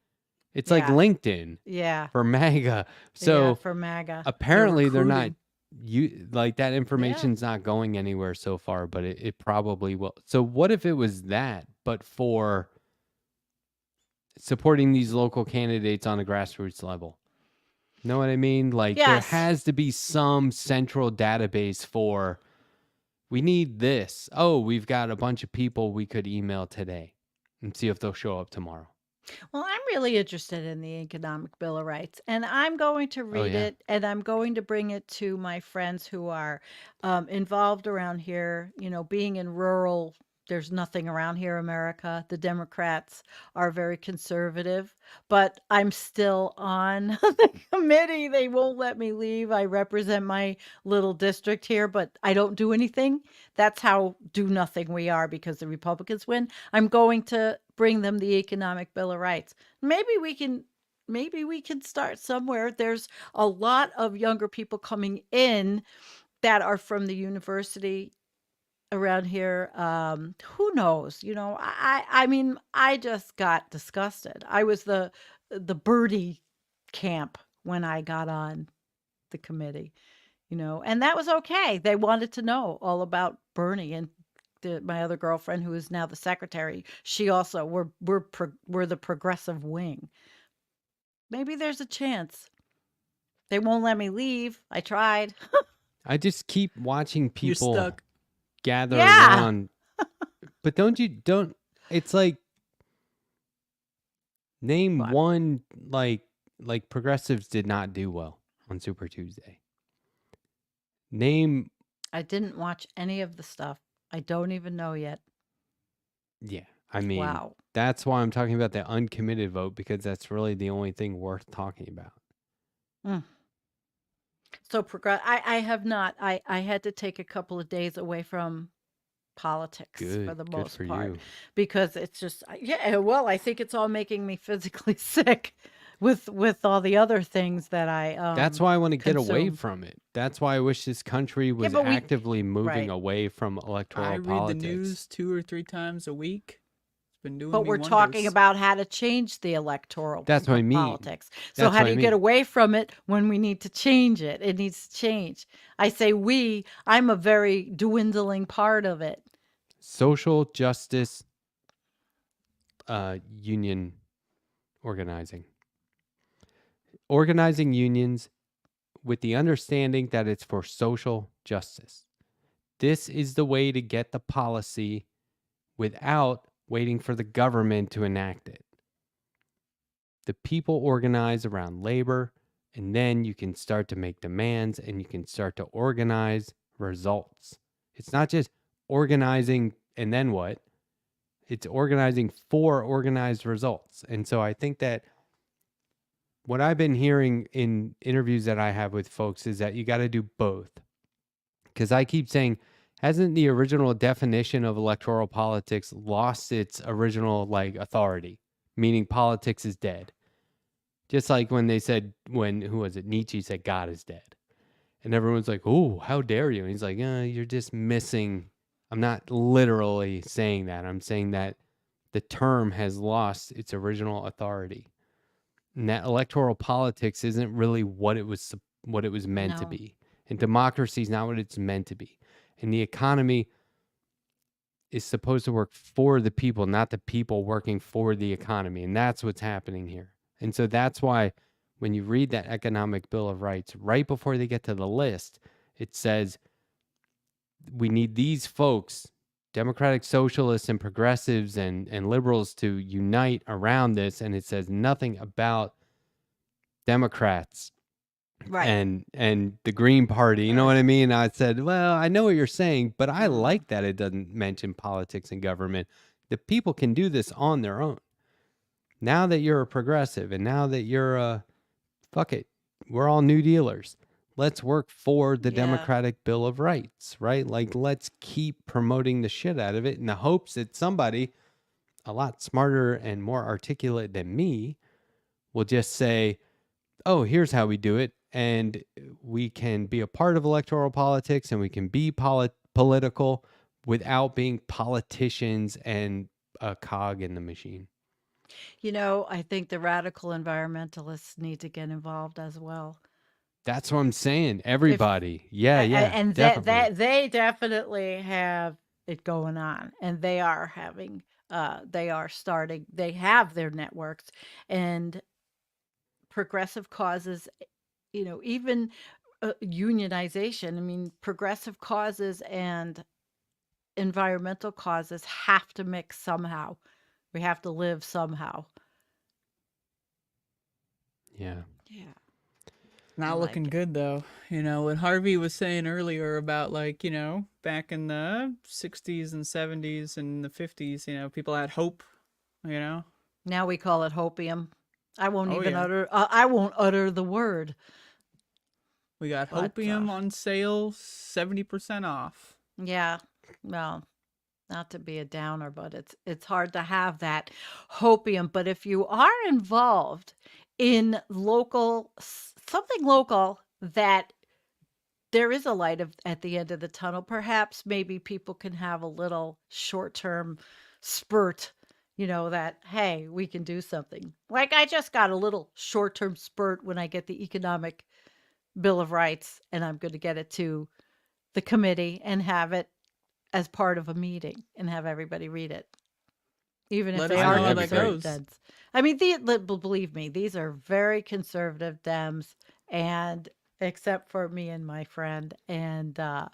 It's like Yeah. LinkedIn Yeah. for MAGA. Yeah, So for MAGA. apparently they're not recruiting. like that information's not going anywhere so far, but it probably will. So what if it was that, but for supporting these local candidates on a grassroots level? Know what I mean? Like there Yes. has to be some central database for, we need this. Oh, we've got a bunch of people we could email today and see if they'll show up tomorrow. Well, I'm really interested in the Economic Bill of Rights, and I'm going to read yeah. it, and I'm going to bring it to my friends who are involved around here. Being in rural, there's nothing around here, America. The Democrats are very conservative, but I'm still on the committee. They won't let me leave. I represent my little district here, but I don't do anything. That's how do nothing we are because the Republicans win. I'm going to bring them the Economic Bill of Rights. Maybe we can start somewhere. There's a lot of younger people coming in that are from the university around here. Who knows? I mean, I just got disgusted. I was the birdie camp when I got on the committee, and that was okay. They wanted to know all about Bernie and my other girlfriend, who is now the secretary. She also we're the progressive wing. Maybe there's a chance. They won't let me leave. I tried. I just keep watching You're people stuck. gather Yeah. around. But don't it's like name What? one like progressives did not do well on Super Tuesday. Name I didn't watch any of the stuff. I don't even know yet. Yeah, I mean, Wow. that's why I'm talking about the uncommitted vote, because that's really the only thing worth talking about. So I have not. I had to take a couple of days away from politics for the Good most for part you. because it's just well, I think it's all making me physically sick with all the other things that I That's why I want to get away consume. from it. That's why I wish this country was but we- actively moving right. away from electoral I read politics. the news 2 or 3 times a week. It's been doing But me we're talking wonders. about how to change the electoral That's what I mean. politics. So That's how what do I you get mean. away from it when we need to change it? It needs to change. I say I'm a very dwindling part of it. Social justice union organizing. Organizing unions with the understanding that it's for social justice. This is the way to get the policy without waiting for the government to enact it. The people organize around labor, and then you can start to make demands and you can start to organize results. It's not just organizing and then what? It's organizing for organized results. And so I think that what I've been hearing in interviews that I have with folks is that you got to do both. because I keep saying, hasn't the original definition of electoral politics lost its original like authority, meaning politics is dead? Just like when they said, who was it? Nietzsche said God is dead. And everyone's like, oh, how dare you? And he's like, you're just missing. I'm not literally saying that. I'm saying that the term has lost its original authority. And that electoral politics isn't really what it was meant to No. be. And democracy is not what it's meant to be. And the economy is supposed to work for the people, not the people working for the economy. And that's what's happening here. And so that's why when you read that Economic Bill of Rights, right before they get to the list, it says we need these folks, democratic socialists and progressives and liberals, to unite around this. And it says nothing about Democrats Right. and the Green Party. You know what I mean? I said, well, I know what you're saying, but I Mhm. like that it doesn't mention politics and government. The people can do this on their own. Now that you're a progressive and now that you're a fuck it, we're all New Dealers. Let's work for the Yeah. Democratic Bill of Rights, right? Like, let's keep promoting the shit out of it in the hopes that somebody a lot smarter and more articulate than me will just say, oh, here's how we do it. And we can be a part of electoral politics and we can be political without being politicians and a cog in the machine. I think the radical environmentalists need to get involved as well. That's what I'm saying. Everybody. Yeah, And definitely. they definitely have it going on, and they are having they have their networks and progressive causes, even unionization. I mean, progressive causes and environmental causes have to mix somehow. We have to live somehow. Yeah. Yeah. Not I looking like it. good though. What Harvey was saying earlier about back in the 60s and 70s and the 50s, people had hope, Now we call it hopium. I won't Oh, even yeah. I won't utter the word. We got But hopium on sale, 70% off. yeah, well, not to be a downer, but it's hard to have that hopium. But if you are involved in something local, that there is a light at the end of the tunnel, perhaps maybe people can have a little short-term spurt, that, hey, we can do something. Like I just got a little short-term spurt when I get the Economic Bill of Rights, and I'm going to get it to the committee and have it as part of a meeting and have everybody read it, even if Let they us I are know how that'd be that great. goes. conservative Dems. I mean, believe me, these are very conservative Dems, and except for me and my friend, and but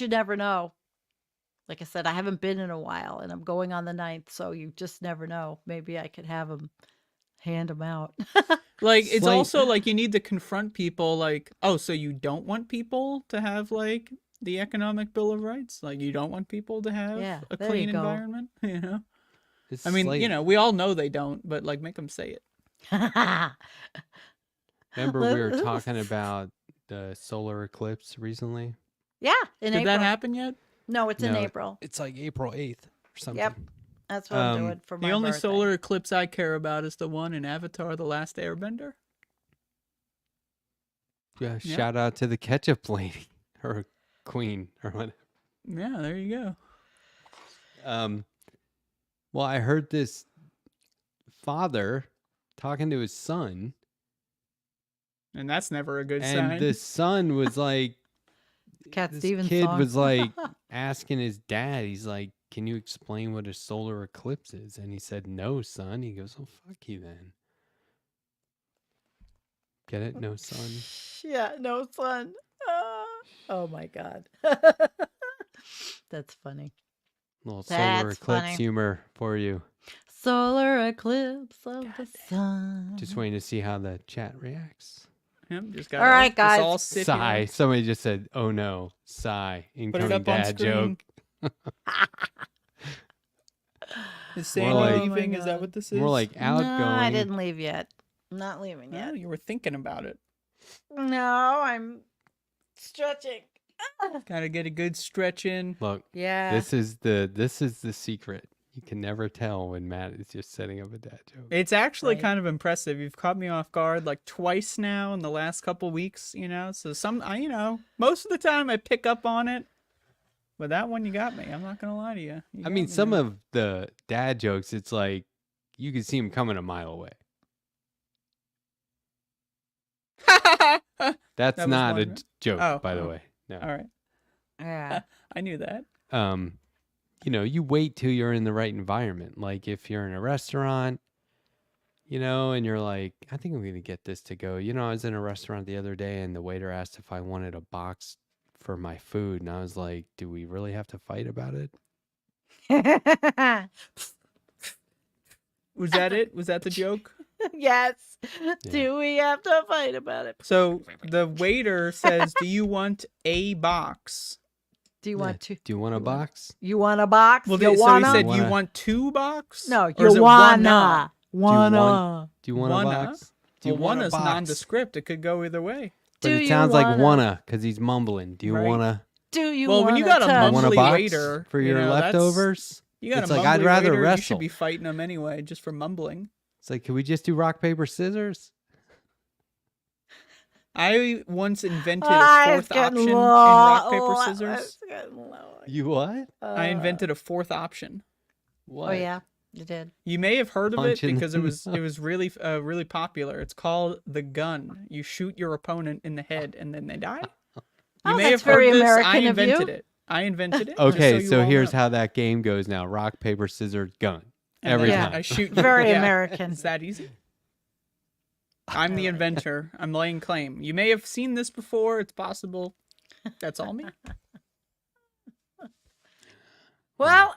you never know. Like I said, I haven't been in a while, and I'm going on the 9th, so you just never know. Maybe I could have them hand them out. Like, it's Slight- also like you need to confront people like, oh, so you don't want people to have like the Economic Bill of Rights? Like, you don't want people to have Yeah, a there you clean go. environment? It's I mean, slight- we all know they don't, but like, make them say it. Remember we were talking about the solar eclipse recently? Yeah, in Did April. that happen yet? No, it's in No, April. It's like April 8th or something. Yep, that's what I'm doing for my The only birthday. solar eclipse I care about is the one in Avatar: The Last Airbender. Yeah, Yeah. shout out to the ketchup lady or queen or whatever. Yeah, there you go. Well, I heard this father talking to his son, And that's never a good and sign. the son was like, Cat this Stevens kid song. was like asking his dad, he's like, can you explain what a solar eclipse is? And he said, no, son. He goes, oh, fuck you then. Get it? No, son. Yeah, no son. Oh my god. That's funny. Little solar That's eclipse funny. humor for you. Solar eclipse of the sun. Just waiting to see how the chat reacts. Yep, just All right, guys. all sit Sigh. here, Somebody just said, oh no, sigh. put it Incoming up on dad screen. joke. Is Sam More like- leaving? Oh Is my that what this is? More like outgoing. No, I didn't leave yet. Not leaving No, yet. you were thinking about it. No, I'm stretching. Gotta get a good stretch in. Look, Yeah. this is the secret. You can never tell when Matt is just setting up a dad joke. It's actually Right. kind of impressive. You've caught me off guard like twice now in the last couple weeks, So most of the time I pick up on it. But that one you got me. I'm not gonna lie to you. I mean, some of the dad jokes, it's like you can see them coming a mile away. That's was not a one, right? joke, Oh, by the oh. way. No. All right. Yeah. I knew that. You wait till you're in the right environment. Like if you're in a restaurant, and you're like, I think I'm going to get this to go. I was in a restaurant the other day and the waiter asked if I wanted a box for my food. And I was like, do we really have to fight about it? Was that it? Was that the joke? Yes. Do we have to fight about it? So the waiter says, "Do you want a box?" Do you Yeah. want to? Do you want a box? You want a box? Well, you so he wanna? said, Wanna- "You want two box?" No, Or you is it wanna. want- Wanna. Do you want Wanna? a box? Do you Well, want one a is box? nondescript. It could go either way. But Do it you sounds like wanna? wanna because he's mumbling. Do you Right. wanna? Do you Well, want when you got a touch? Want a mumbly box waiter for you your know, that's- leftovers? You got It's a like, mumbly I'd rather waiter, You wrestle. should be fighting them anyway, just for mumbling. It's like, can we just do rock paper scissors? I once invented Ah, a it's fourth option getting in low. rock paper Oh, scissors. it's getting low. You what? I invented a fourth option. What? Oh yeah, you did. You may have heard of it Punching because it was them. really popular. It's called the gun. You shoot your opponent in the head and then they die. You Oh, may that's have heard very this. I American of you. invented it. I invented it. just Okay, you so all here's know. how that game goes now: rock paper scissors gun. And Every then Yeah. time. I shoot. Very yeah. American. It's that easy. I'm the inventor. I'm laying claim. You may have seen this before. It's possible. That's all me. Well,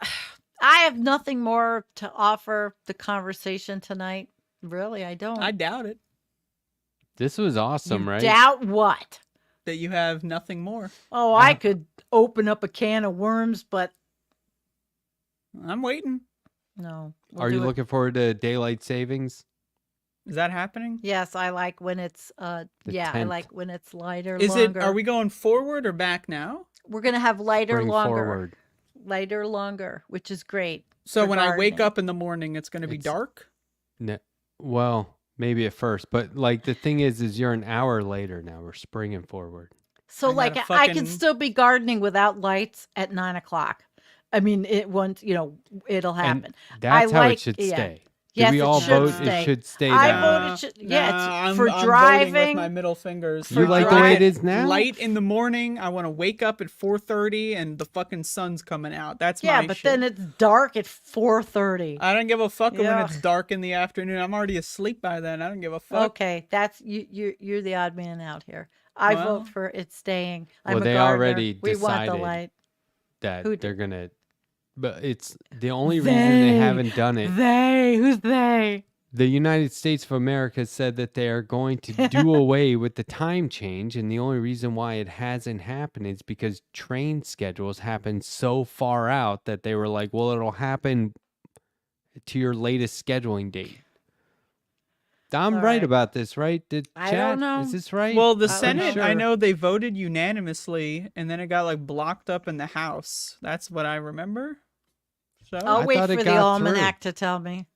I have nothing more to offer the conversation tonight. Really, I don't. I doubt it This was awesome, You right? doubt what? that you have nothing more. Oh, I could open up a can of worms, but I'm waiting. no. we'll Are you do it- looking forward to daylight savings? Is that happening? Yes, I like when it's The yeah, I 10th. like when it's lighter, Is longer. it? Are we going forward or back now? We're gonna have lighter, Bring longer, forward. lighter, longer, which is great. So for when I wake gardening. up in the morning, it's going to be It's- dark. Well, maybe at first, but like the thing is you're an hour later now. We're springing forward. So I like gotta I can fucking- still be gardening without lights at 9 o'clock. I mean, it once it'll happen. And that's how like- it should yeah. stay. Yes, Did we it all should vote stay. it should stay I that way? voted yeah, Nah, it's for I'm voting driving. with my middle fingers. For You like the way it is now? Light in the morning. I want to wake up at 4:30 and the fucking sun's coming out. That's Yeah, my but shit. then it's dark at 4:30. I don't give a fuck when Yeah. it's dark in the afternoon. I'm already asleep by then. I don't give a fuck. Okay, that's you're the odd man out here. I Well- vote for it staying. Well, I'm a they gardener. already We want the decided. light. That Who they're gonna, but it's the only reason they haven't done it. Who's they? The United States of America said that they are going to do away with the time change, and the only reason why it hasn't happened is because train schedules happen so far out that they were like, well, it'll happen to your latest scheduling date. I'm All right right. about this, right? Did I chat? don't know. Is this right? Well, the I'm Senate, I sure. know they voted unanimously, and then it got like blocked up in the House. That's what I remember. So I'll I wait thought it for the got almanac to tell me.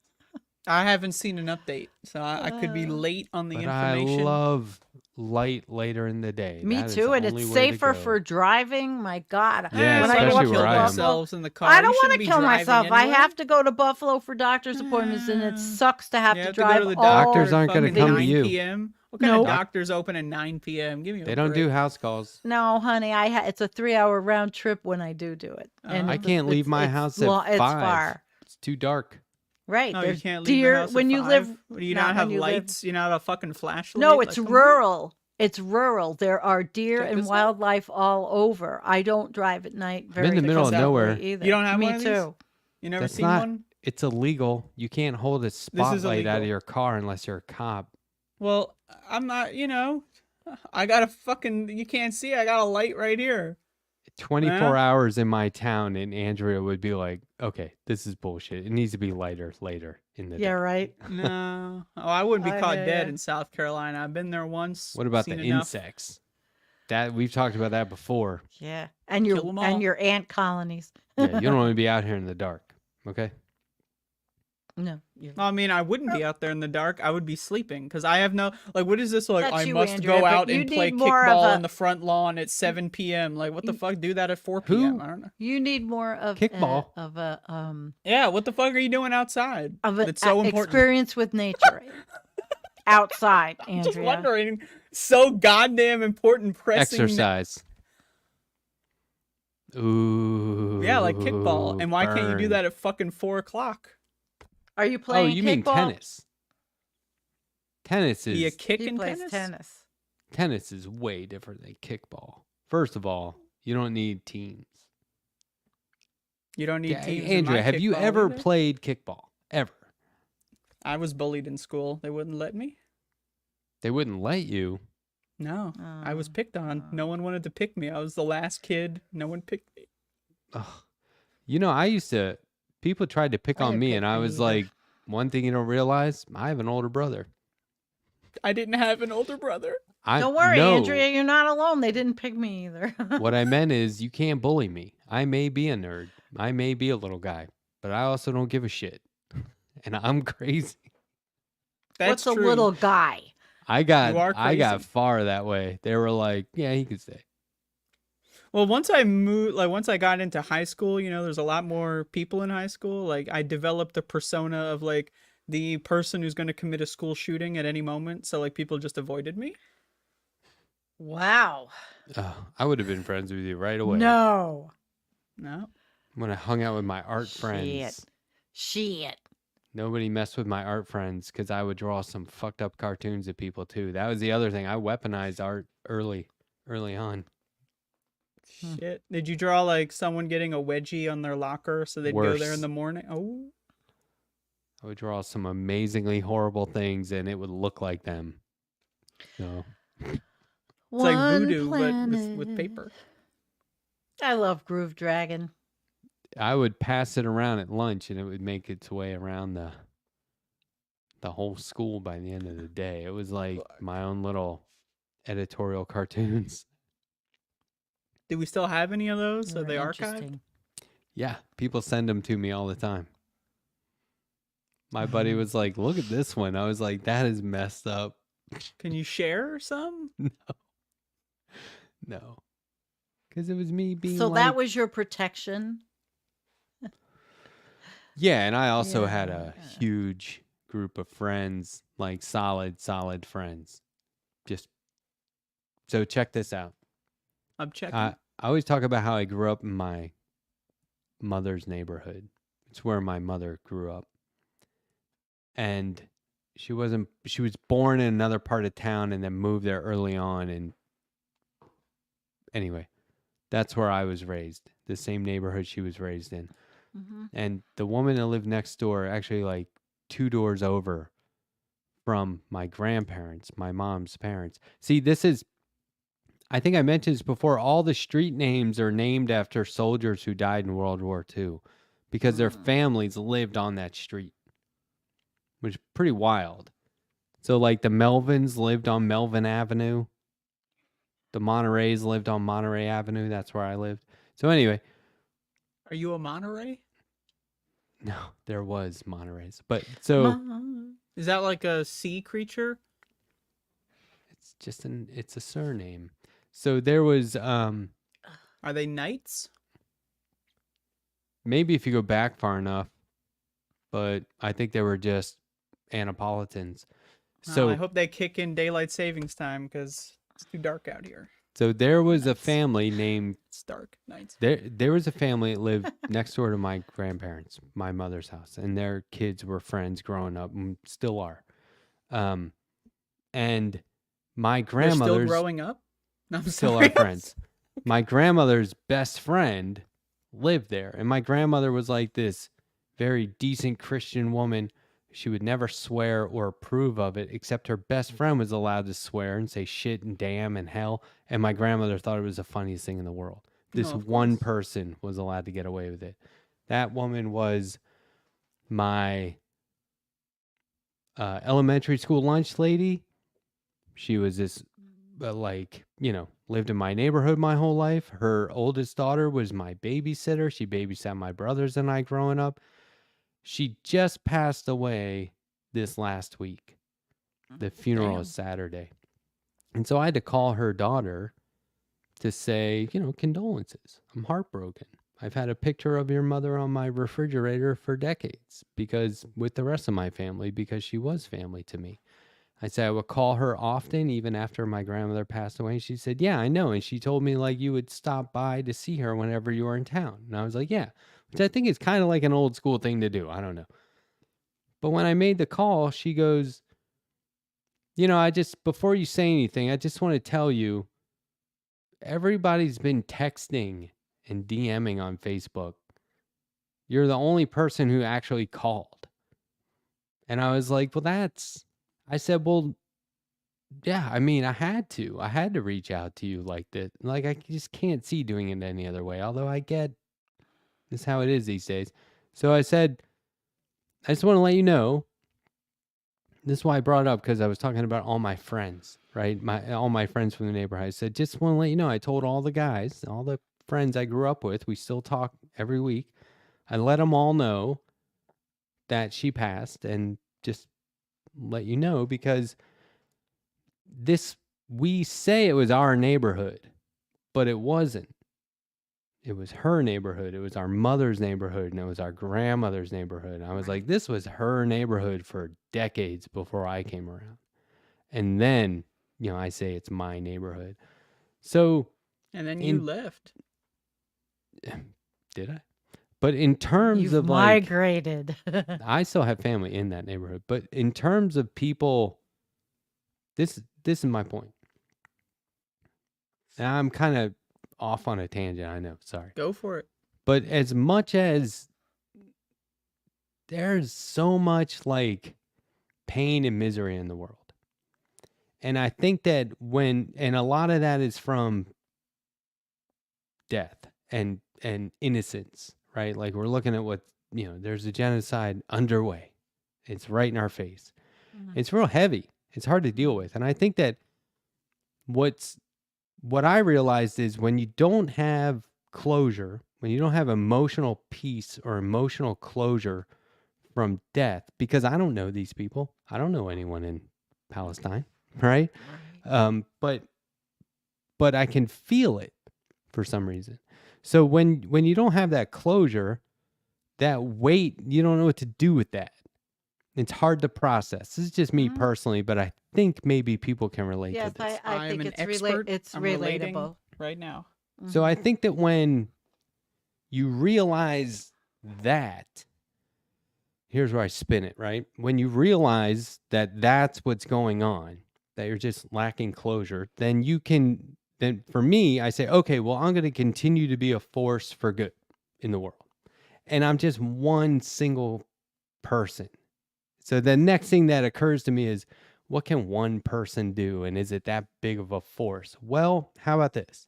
I haven't seen an update, so I could be late on the But information. I love light later in the day. Me That is too, the and only it's way to safer go. for driving. My God, Yeah, when I go especially up to where I am. Buffalo, themselves in the car. I You don't want shouldn't to be kill driving myself. I anyway. have to go to Buffalo for doctor's appointments, and it sucks to have You to have to go drive to the all Doctors aren't gonna fucking come to 9 you. PM? What kind of Nope. doctors open at 9 p.m.? Give me a They don't do break. house calls. No, honey, it's a 3-hour round trip when I do it. And I it's- can't leave it's- my it's house at It's 5. far, It's too dark. right? No, you There's can't leave deer your house at when you 5? live. Do you not not when have you live- lights? You not have a fucking flashlight? No, Like, it's come on. rural. It's rural. There are deer Check and this out. wildlife all over. I don't drive at night very in the middle of consistently nowhere. either. You don't have Me one of these? too. You never That's seen not- one? It's illegal. You can't hold a spotlight out of illegal. your car unless you're a cop. Well, I'm not, I got a fucking, you can't see, I got a light right here. 24 hours in my town, and Andrea would be like, okay, this is bullshit. It needs to be lighter later in the Yeah, day. right. No. Oh, I wouldn't be I caught hear dead ya. in South Carolina. I've been there once. What about seen the enough. insects? That we've talked about that before. Yeah. And Kill 'em all. your ant colonies. Yeah, you don't want to be out here in the dark. Okay. No. I mean, I wouldn't be out there in the dark. I would be sleeping because I have no like. What is this like? That's I you, must Andrea, go but out you and play need more of kickball a- on the front lawn at 7 p.m. Like, what the fuck? Do that at 4 p.m. I don't know. You need more of Kickball. Yeah, what the fuck are you doing outside? of an It's so important. experience with nature outside, Andrea. Just wondering. So goddamn important. Pressing. Exercise. Ooh. Yeah, like kickball. And why can't you do burn. that at fucking 4 o'clock? Are you Oh, playing you mean kickball? tennis? Tennis Do you is kick He in plays tennis? tennis. tennis is way different than kickball. First of all, you don't need teams. You don't need Yeah, teams. in Andrea, my have you kickball ever either? played kickball? Ever? I was bullied in school. They wouldn't let me. They wouldn't let you. No, I was Oh, picked on. No one wanted to pick me. I was the last kid. No one picked me. Ugh. You know, people tried to pick I on didn't me, pick and I me was either. like, one thing you don't realize, I have an older brother. I didn't have an older brother. Don't worry, no, Andrea. You're not alone. They didn't pick me either. What I meant is you can't bully me. I may be a nerd. I may be a little guy, but I also don't give a shit. And I'm crazy. That's What's true. a little guy? I You got are crazy. far that way. They were like, yeah, he could stay. Well, once I moved, like once I got into high school, there's a lot more people in high school. Like I developed the persona of like the person who's going to commit a school shooting at any moment. So like people just avoided me. Wow. I would have been friends with you right away. No. No. When I hung out with my art friends. Shit. Nobody messed with my art friends because I would draw some fucked up cartoons at people too. That was the other thing. I weaponized art early on. Shit. Did you draw like someone getting a wedgie on their locker so they'd go there Worse. in the morning? Oh. I would draw some amazingly horrible things and it would look like them. So It's like voodoo, but with paper. I love Groove Dragon. I would pass it around at lunch and it would make its way around the whole school by the end of the day. It was like my own little editorial cartoons. Do we still have any of those? Are Very they archived? interesting. Yeah, people send them to me all the time. My buddy was like, "Look at this one." I was like, "That is messed up." Can you share some? No. Because it was me being So like, that was your protection. yeah, and I also had Yeah, a yeah. huge group of friends, like solid friends. Just so check this out. I'm checking. I always talk about how I grew up in my mother's neighborhood. It's where my mother grew up. And she was born in another part of town and then moved there early on. And anyway, that's where I was raised, the same neighborhood she was raised in. Mhm. And the woman that lived next door, actually like 2 doors over from my grandparents, my mom's parents. See, I think I mentioned this before, all the street names are named after soldiers who died in World War II because their families lived on that street, which is pretty wild. So like the Melvins lived on Melvin Avenue. The Monterey's lived on Monterey Avenue. That's where I lived. So anyway, Are you a Monterey? no, there was Monterey's. But so Is that like a sea creature? it's just it's a surname. So there was Are they knights? maybe if you go back far enough, but I think they were just Annapolitans. So I hope they kick in daylight savings time because it's too dark out here. so there was a family named It's dark nights. there was a family that lived next door to my grandparents, my mother's house, and their kids were friends growing up and still are. And my They're still grandmother's growing up. No, I'm still sorry. are friends. My grandmother's best friend lived there, and my grandmother was like this very decent Christian woman. She would never swear or approve of it, except her best friend was allowed to swear and say shit and damn and hell. And my grandmother thought it was the funniest thing in the world. This Oh, of one course. person was allowed to get away with it. That woman was my elementary school lunch lady. She was this but like, lived in my neighborhood my whole life. Her oldest daughter was my babysitter. She babysat my brothers and I growing up. She just passed away this last week. The funeral is Saturday. And so I had to call her daughter to say, condolences. I'm heartbroken. I've had a picture of your mother on my refrigerator for decades with the rest of my family, because she was family to me. I said I would call her often, even after my grandmother passed away. She said, yeah, I know. And she told me like you would stop by to see her whenever you were in town. And I was like, yeah, which I think is kind of like an old school thing to do. I don't know. But when I made the call, she goes, before you say anything, I just want to tell you, everybody's been texting and DMing on Facebook. You're the only person who actually called. And I was like, I said, well, yeah, I mean, I had to reach out to you like that. Like, I just can't see doing it any other way. Although I get this is how it is these days. So I said, I just want to let you know. This is why I brought it up, because I was talking about all my friends, right? All my friends from the neighborhood. I said, just want to let you know, I told all the guys, all the friends I grew up with, we still talk every week. I let them all know that she passed, and just let you know, because we say it was our neighborhood, but it wasn't. It was her neighborhood. It was our mother's neighborhood, and it was our grandmother's neighborhood. And I was like, this was her neighborhood for decades before I came around. And then, I say it's my neighborhood. So, And then you left. Did I? But in terms You've of like, migrated. I still have family in that neighborhood. But in terms of people, this is my point. And I'm kind of off on a tangent, I know, sorry. Go for it. But as much as there's so much like pain and misery in the world, and I think that and a lot of that is from death and innocence, right? Like, we're looking at what, there's a genocide underway. It's right in our face. It's real heavy. It's hard to deal with. And I think that what I realized is, when you don't have closure, when you don't have emotional peace or emotional closure from death, because I don't know these people. I don't know anyone in Palestine, right? But I can feel it for some reason. So when you don't have that closure, that weight, you don't know what to do with that. It's hard to process. This is just me personally, but I think maybe people can relate Yes, to this. I I'm think an it's expert. it's I'm relating relatable. right now. So I think that when you realize that, here's where I spin it, right? When you realize that that's what's going on, that you're just lacking closure, then for me, I say, okay, well, I'm going to continue to be a force for good in the world. And I'm just one single person. So the next thing that occurs to me is, what can one person do? And is it that big of a force? Well, how about this?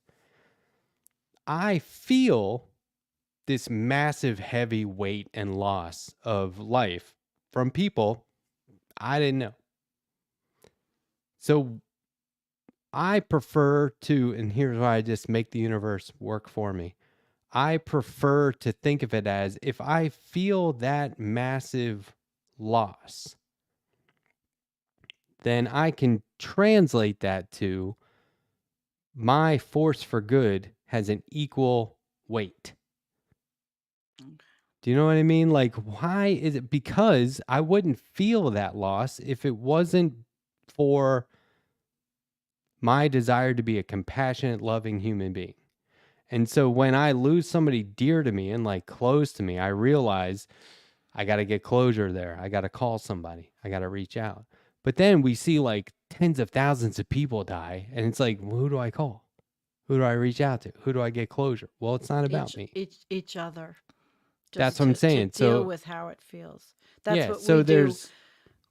I feel this massive heavy weight and loss of life from people I didn't know. So I prefer to, and here's why I just make the universe work for me. I prefer to think of it as, if I feel that massive loss, then I can translate that to, my force for good has an equal weight. Do you know what I mean? Like, why is it? Because I wouldn't feel that loss if it wasn't for my desire to be a compassionate, loving human being. And so when I lose somebody dear to me and like close to me, I realize I got to get closure there. I got to call somebody. I got to reach out. But then we see like tens of thousands of people die, and it's like, well, who do I call? Who do I reach out to? Who do I get closure? Well, it's not about me. Each other. That's what I'm saying. To deal So with how it feels. That's yeah, what so we do. there's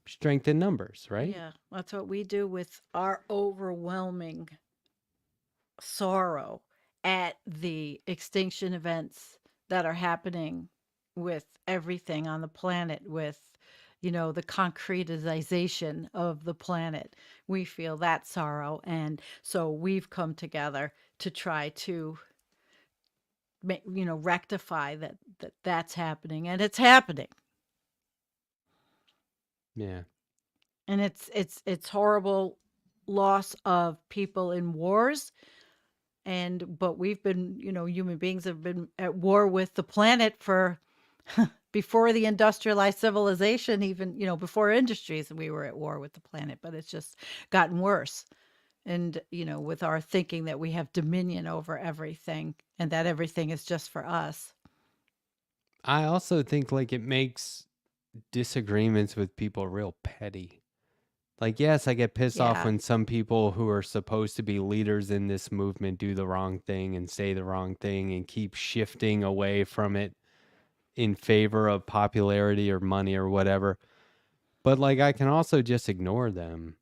strength in numbers, right? Yeah, that's what we do with our overwhelming sorrow at the extinction events that are happening with everything on the planet, with the concretization of the planet. We feel that sorrow. And so we've come together to try to rectify that's happening, and it's happening. Yeah. And it's horrible loss of people in wars. But we've been, human beings have been at war with the planet for before the industrialized civilization, even, before industries, we were at war with the planet, but it's just gotten worse. And, with our thinking that we have dominion over everything and that everything is just for us. I also think like it makes disagreements with people real petty. Like, yes, I get pissed off Yeah. when some people who are supposed to be leaders in this movement do the wrong thing and say the wrong thing and keep shifting away from it in favor of popularity or money or whatever. But like, I can also just ignore them.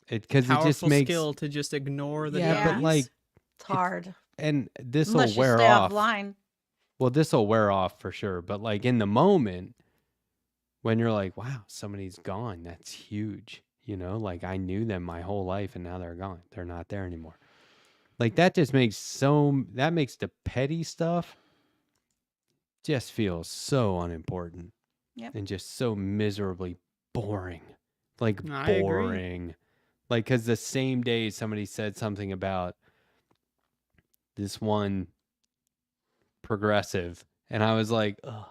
Because it just Powerful makes skill to just ignore the Yeah, but noise. like, It's hard. and this will Unless you wear stay off. offline. Well, this will wear off for sure. But like in the moment, when you're like, wow, somebody's gone, that's huge. Like I knew them my whole life and now they're gone. They're not there anymore. Like that just makes that makes the petty stuff just feel so unimportant. Yep. And just so miserably boring. Like I agree. boring. Like, because the same day somebody said something about this one progressive, and I was like, oh,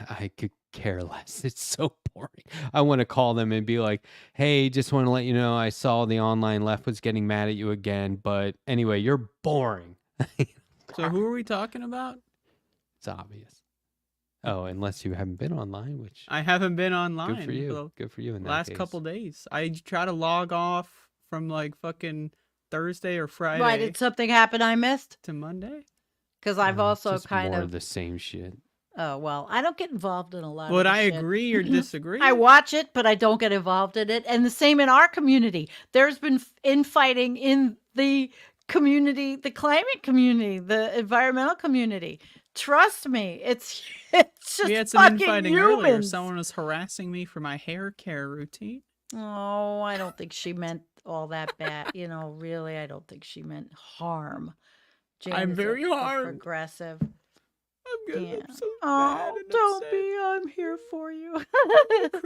I could care less. It's so boring. I want to call them and be like, hey, just want to let you know I saw the online left was getting mad at you again, but anyway, you're boring. So who are we talking about? It's obvious. Oh, unless you haven't been online, which I haven't been online good for you. the Good for you in that last case. couple days. I try to log off from like fucking Thursday or Friday Why did something happen I missed? to Monday. Because I've also just kind more of. the same shit. Oh, well, I don't get involved in a lot Would of the I shit. agree or disagree? I watch it, but I don't get involved in it. And the same in our community. There's been infighting in the community, the climate community, the environmental community. Trust me, it's just We had some fucking infighting earlier. humans. Someone was harassing me for my hair care routine. Oh, I don't think she meant all that bad. Really, I don't think she meant harm. Jane I'm is very a harmed. progressive. I'm good. Yeah. I'm so bad Oh, and don't upset. be. I'm here for you. Cry.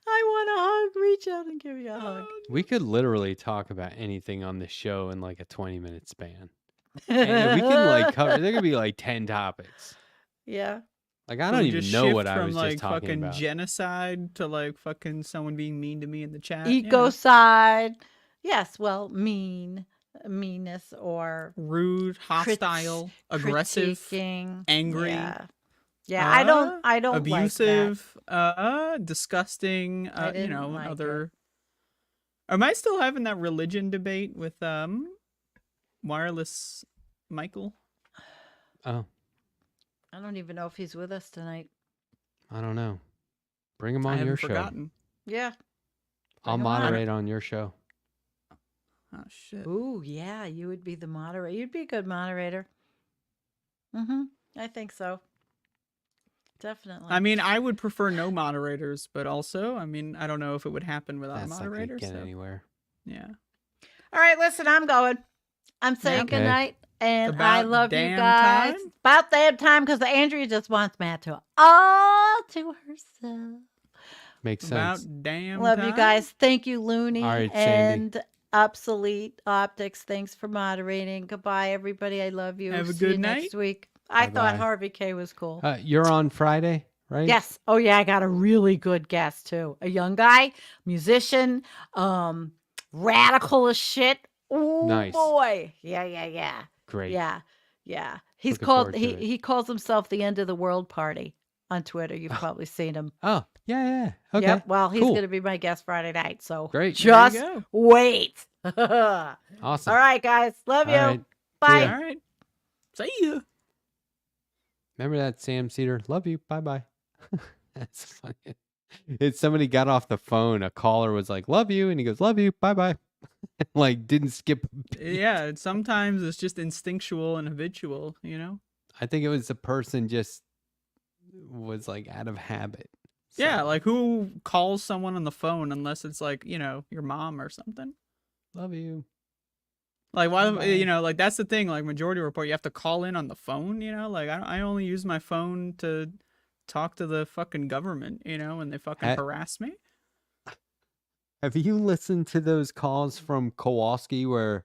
I want a hug. Reach out and give you a hug. We could literally talk about anything on the show in like a 20-minute span. And we can like cover, there could be like 10 topics. Yeah. Like, I So don't we even just know shift what I from was like just talking fucking about. genocide to like fucking someone being mean to me in the chat. Ecocide. Yes. Well, meanness or Rude, hostile, aggressive, critiquing. angry, Yeah. Yeah. I don't abusive, disgusting, I didn't like other. Am I still having that religion debate with Wireless Michael? Oh, I don't even know if he's with us tonight. I don't know. Bring him I on haven't your show. forgotten. Yeah. I'll Bring him on. moderate on your show. Oh shit. Ooh, yeah, you would be the moderator. You'd be a good moderator. I think so. Definitely. I mean, I would prefer no moderators, but also, I mean, I don't know if it would happen without That's a not gonna moderator. get So, anywhere. yeah. All right, listen, I'm going. I'm saying Okay. goodnight. And It's I about love you damn guys. time. About damn time, because Andrea just wants Matt to all to herself. Makes About sense. damn Love time. you guys. Thank you, Looney All right, Sandy. and Obsolete Optics. Thanks for moderating. Goodbye, everybody. I love you. Have a See good you next night. week. I thought Bye-bye. Harvey K was cool. You're on Friday, right? Yes. Oh yeah, I got a really good guest too. A young guy, musician, radical as shit. Oh Nice. boy. Yeah. Great. Yeah. He's Looking called forward to it. he calls himself the End of the World Party on Twitter. You've probably seen him. Oh, yeah. Okay. Yep. Well, he's Cool. gonna be my guest Friday night. So Great. There you just go. wait. All Awesome. right, guys. Love you. All right. Bye. ya. All right. See ya. Remember that, Sam Cedar? Love you. Bye-bye. That's funny. It's somebody got off the phone. A caller was like, love you. And he goes, love you. Bye-bye. Like, didn't skip. a beat. Yeah. Sometimes it's just instinctual and habitual. I think it was the person just was like out of habit. Yeah, So, like who calls someone on the phone unless it's like, your mom or something? love you. Like why, Bye. like that's the thing, like Majority Report, you have to call in on the phone, like I only use my phone to talk to the fucking government, when they fucking Ha- harass me. Have you listened to those calls from Kowalski where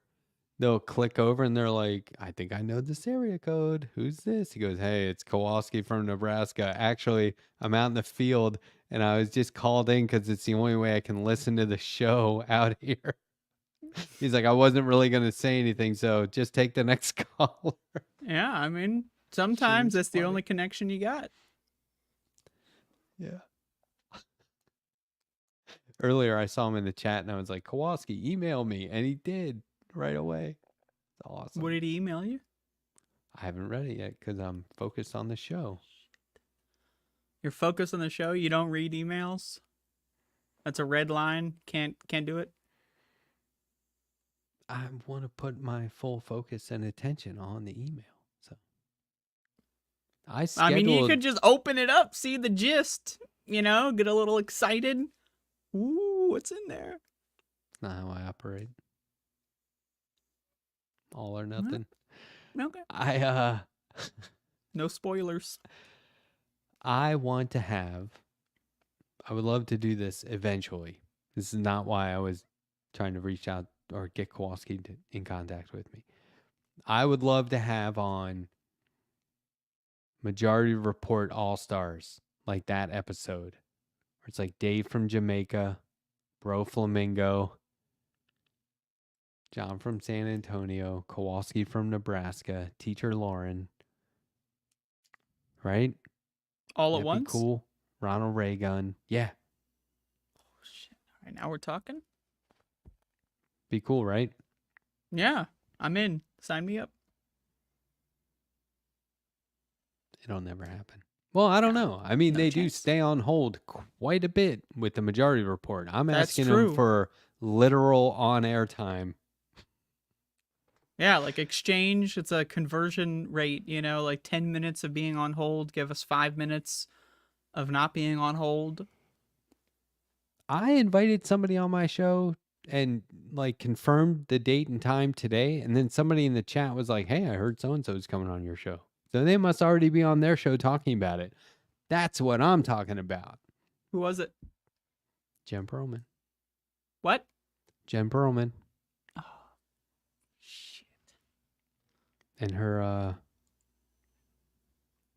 they'll click over and they're like, I think I know this area code. Who's this? He goes, hey, it's Kowalski from Nebraska. Actually, I'm out in the field and I was just called in because it's the only way I can listen to the show out here. He's like, I wasn't really going to say anything, so just take the next caller. Yeah, I mean, sometimes Shit's that's the funny. only connection you got. Yeah. Earlier, I saw him in the chat and I was like, Kowalski, email me. And he did right away. It's awesome. What did he email you? I haven't read it yet because I'm focused on the show. You're focused on the show, you don't read emails? That's a red line. Can't do it. I want to put my full focus and attention on the email. So I I mean, you scheduled. could just open it up, see the gist, get a little excited. Ooh, what's in there? Not how I operate. All or nothing. Okay. I No spoilers. I want to have. I would love to do this eventually. This is not why I was trying to reach out or get Kowalski in contact with me. I would love to have on Majority Report All Stars, like that episode, where it's like Dave from Jamaica, Bro Flamingo, John from San Antonio, Kowalski from Nebraska, Teacher Lauren, right? All That'd at once? be cool. Ronald Reagan, yeah, Oh, shit. All right, now we're talking? be cool, right? Yeah, I'm in. Sign me up. It'll never happen. Well, I don't know. I mean, No they do chance. stay on hold quite a bit with the Majority Report. I'm That's asking true. them for literal on-air time. Yeah, like exchange, it's a conversion rate, like 10 minutes of being on hold, give us 5 minutes of not being on hold. I invited somebody on my show and like confirmed the date and time today, and then somebody in the chat was like, "Hey, I heard so and so is coming on your show." So they must already be on their show talking about it. That's what I'm talking about. Who was it? Jen Perlman. What? Jen Perlman Oh, shit. and her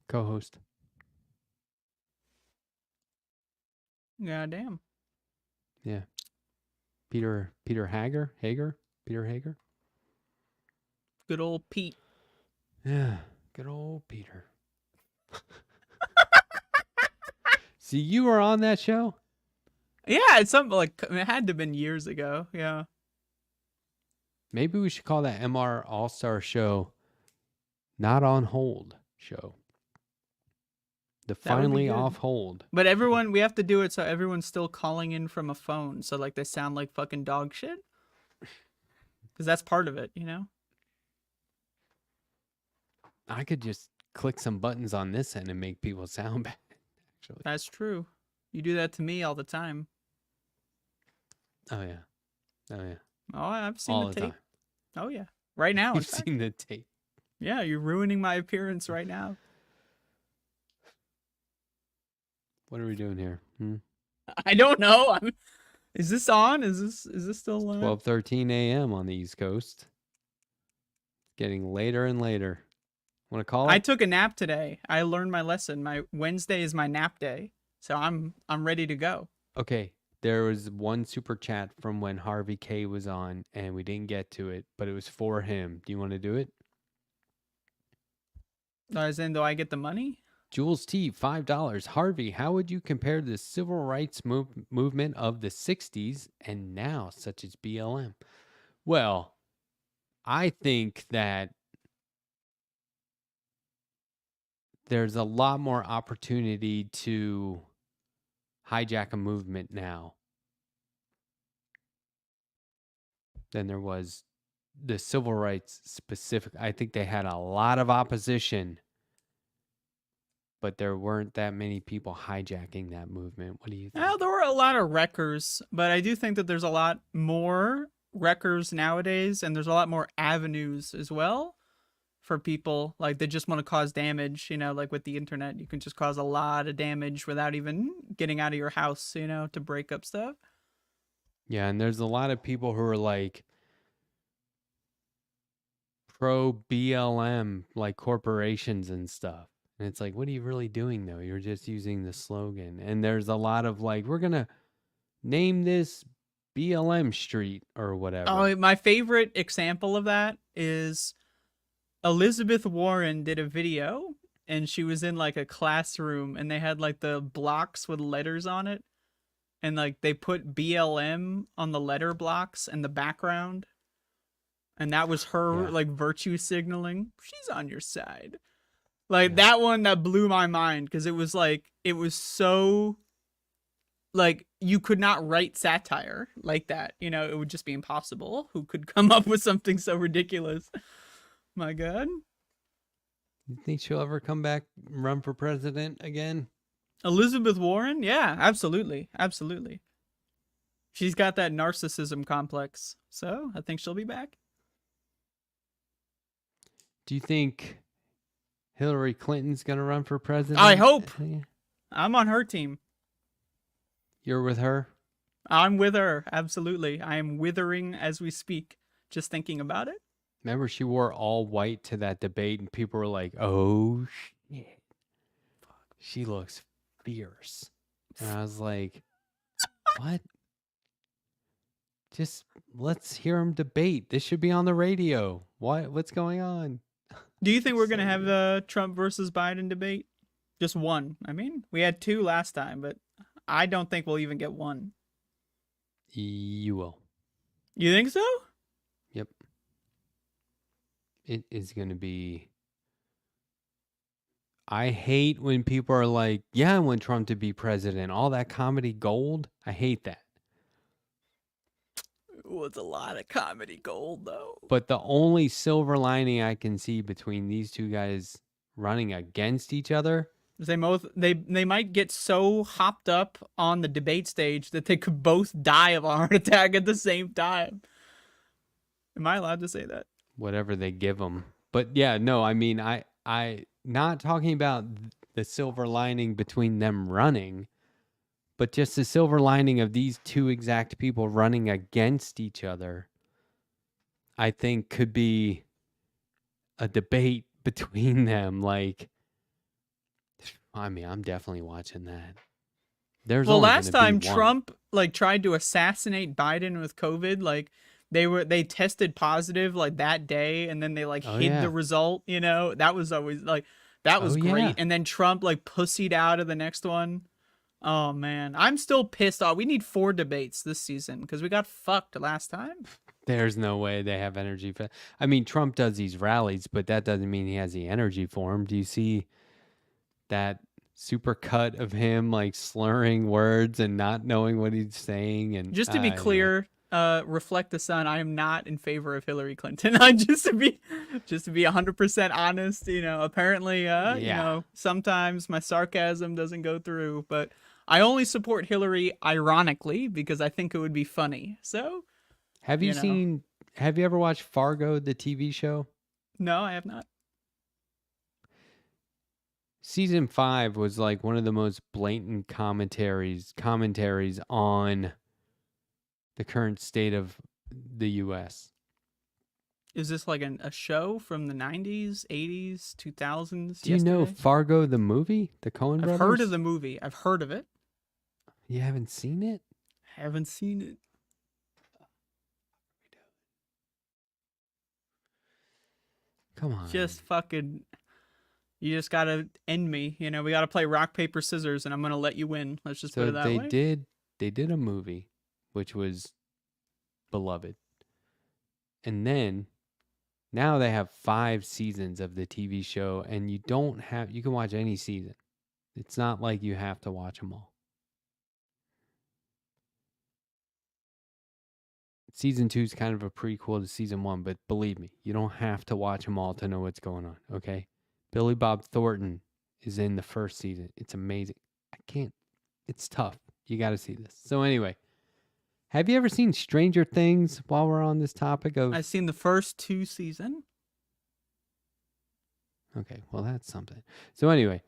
co-host. God damn. Yeah. Peter Hager? Peter Hager? Good old Pete. Yeah. Good old Peter. See, you were on that show? Yeah, it's something like it had to have been years ago. Yeah. Maybe we should call that MR All-Star show Not on Hold show. The That would be finally good. off hold. But we have to do it so everyone's still calling in from a phone. So like they sound like fucking dog shit. Because that's part of it, I could just click some buttons on this end and make people sound bad, actually. That's true. You do that to me all the time. Oh, yeah. Oh, yeah. Oh, I've seen All the the tape. time. Oh yeah. Right now. in You've fact. seen the tape. Yeah, you're ruining my appearance right now. What are we doing here? I don't know. Is this on? Is this still on? 12:13 a.m. on the East Coast. Getting later and later. Want to call it? I took a nap today. I learned my lesson. My Wednesday is my nap day. So I'm ready to go. Okay. There was one super chat from when Harvey K was on, and we didn't get to it, but it was for him. Do you want to do it? As in, do I get the money? Jules T, $5. Harvey, how would you compare the civil rights movement of the 60s and now, such as BLM? Well, I think that there's a lot more opportunity to hijack a movement now than there was the civil rights specific. I think they had a lot of opposition but there weren't that many people hijacking that movement. What do you think? Well, there were a lot of wreckers, but I do think that there's a lot more wreckers nowadays, and there's a lot more avenues as well for people. Like, they just want to cause damage, like with the internet, you can just cause a lot of damage without even getting out of your house, to break up stuff. Yeah, and there's a lot of people who are like pro BLM, like corporations and stuff. And it's like, what are you really doing though? You're just using the slogan. And there's a lot of like, we're going to name this BLM Street or whatever. Oh, my favorite example of that is Elizabeth Warren did a video, and she was in like a classroom, and they had like the blocks with letters on it, and like they put BLM on the letter blocks in the background, and that was her like virtue signaling. She's on your side. Like that one, that blew my mind, because it was so like, you could not write satire like that. It would just be impossible. Who could come up with something so ridiculous? My God. You think she'll ever come back and run for president again? Elizabeth Warren? Yeah, absolutely. Absolutely. She's got that narcissism complex. So I think she'll be back. Do you think Hillary Clinton's going to run for president? I hope. I'm on her team. You're with her? I'm with her. Absolutely. I am withering as we speak, just thinking about it. Remember, she wore all white to that debate, and people were like, oh, shit. She looks fierce. And I was like, what? Just let's hear them debate. This should be on the radio. What's going on? Do you think we're going to have the Trump versus Biden debate? Just one. I mean, we had two last time, but I don't think we'll even get one. You will. You think so? Yep. It is going to be... I hate when people are like, yeah, I want Trump to be president. All that comedy gold. I hate that. It was a lot of comedy gold, though. But the only silver lining I can see between these two guys running against each other... They might get so hopped up on the debate stage that they could both die of a heart attack at the same time. Am I allowed to say that? Whatever they give them. But yeah, no, I mean, I not talking about the silver lining between them running, but just the silver lining of these two exact people running against each other, I think could be a debate between them. Like, I mean, I'm definitely watching that. Well, last time Trump tried to assassinate Biden with COVID, they tested positive that day, and then they hid the result. That was always that was great. Yeah. And then Trump pussied out of the next one. Oh man, I'm still pissed off. We need 4 debates this season because we got fucked last time. There's no way they have energy for. I mean, Trump does these rallies, but that doesn't mean he has the energy for them. Do you see that super cut of him slurring words and not knowing what he's saying? And just to be clear, Reflect the Sun, I am not in favor of Hillary Clinton. just to be 100% honest, apparently sometimes my sarcasm doesn't go through, but I only support Hillary ironically because I think it would be funny. So have you ever watched Fargo, the TV show? No, I have not. Season 5 was one of the most blatant commentaries on the current state of the U.S. Is this a show from the 90s, 80s, 2000s? Do you know Fargo the movie? The Coen brothers? I've heard of the movie. I've heard of it. You haven't seen it? Haven't seen it. Come on. Just fucking... You just gotta end me. We gotta play rock, paper, scissors, and I'm gonna let you win. Let's just put it that way. They did a movie, which was beloved. And then, now they have 5 seasons of the TV show, and you can watch any season. It's not like you have to watch them all. Season 2 is kind of a prequel to season 1, but believe me, you don't have to watch them all to know what's going on, okay? Billy Bob Thornton is in the first season. It's amazing. It's tough. You got to see this. So anyway, have you ever seen Stranger Things while we're on this topic of... I've seen the first 2 seasons. Okay, well, that's something. So anyway,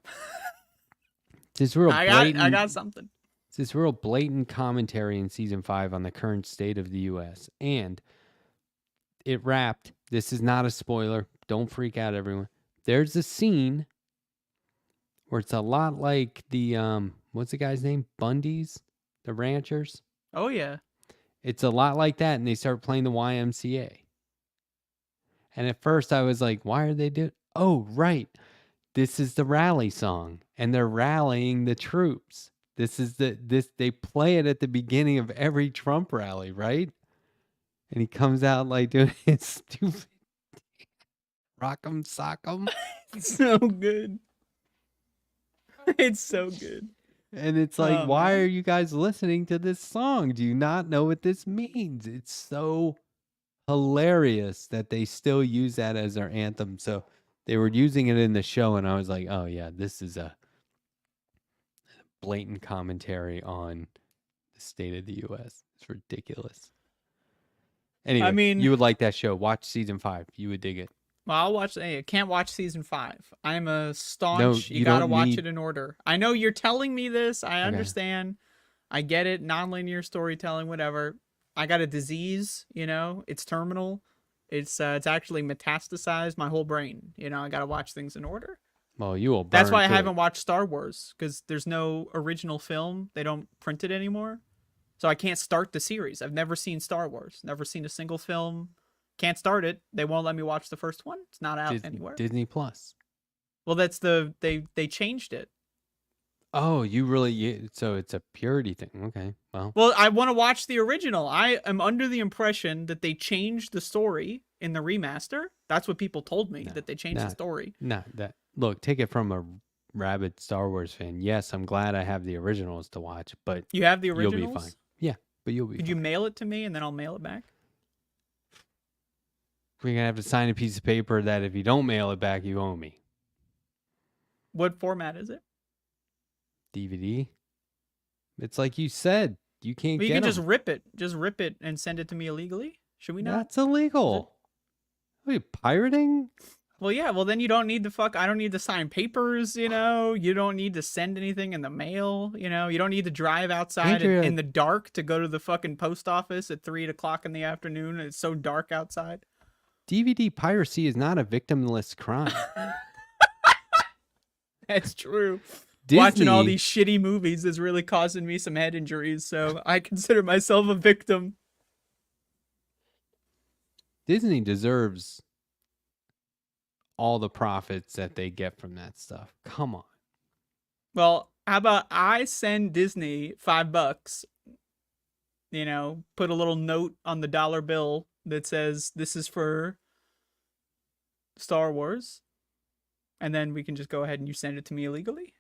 this real blatant... I got something. It's this real blatant commentary in season 5 on the current state of the U.S. And it wrapped. This is not a spoiler. Don't freak out, everyone. There's a scene where it's a lot like the, what's the guy's name? Bundy's? The ranchers? Oh, yeah. It's a lot like that, and they start playing the YMCA. And at first I was like, why are they doing... Oh, right. This is the rally song, and they're rallying the troops. They play it at the beginning of every Trump rally, right? And he comes out like doing his stupid rock'em sock'em. So good. It's so good. And it's like, why man. are you guys listening to this song? Do you not know what this means? It's so hilarious that they still use that as their anthem. So they were using it in the show, and I was like, oh, yeah, this is a blatant commentary on the state of the U.S. It's ridiculous. Anyway, I mean, you would like that show. Watch season 5. You would dig it. Well, I'll watch. I can't watch season 5. I'm a staunch. you You gotta don't watch need- it in order. I know you're telling me this. I Okay. understand. I get it. Nonlinear storytelling, whatever. I got a disease. It's terminal. It's actually metastasized my whole brain. I gotta watch things in order. Well, you will burn That's why I through it. haven't watched Star Wars, because there's no original film. They don't print it anymore, so I can't start the series. I've never seen Star Wars. Never seen a single film. Can't start it. They won't let me watch the first one. It's not out anywhere. Disney Plus. Well, that's they changed it. Oh, so it's a purity thing. Okay, well. Well, I want to watch the original. I am under the impression that they changed the story in the remaster. That's what people told me, that they changed the story. Look, take it from a rabid Star Wars fan. Yes, I'm glad I have the originals to watch, but You have the you'll originals? be fine. Yeah, but you'll be Could fine. you mail it to me and then I'll mail it back? We're going to have to sign a piece of paper that if you don't mail it back, you owe me. What format is it? DVD? It's like you said. You can't Well, you get can just 'em. rip it. Just rip it and send it to me illegally? Should we not? That's illegal. Are you pirating? Well, yeah. Well, then you don't need I don't need to sign papers, You don't need to send anything in the mail, You don't need to drive outside Andrea- in the dark to go to the fucking post office at 3 o'clock in the afternoon. And it's so dark outside. DVD piracy is not a victimless crime. That's true. Disney, Watching all these shitty movies is really causing me some head injuries, so I consider myself a victim. Disney deserves all the profits that they get from that stuff. Come on. Well, how about I send Disney $5, put a little note on the dollar bill that says this is for Star Wars, and then we can just go ahead and you send it to me illegally.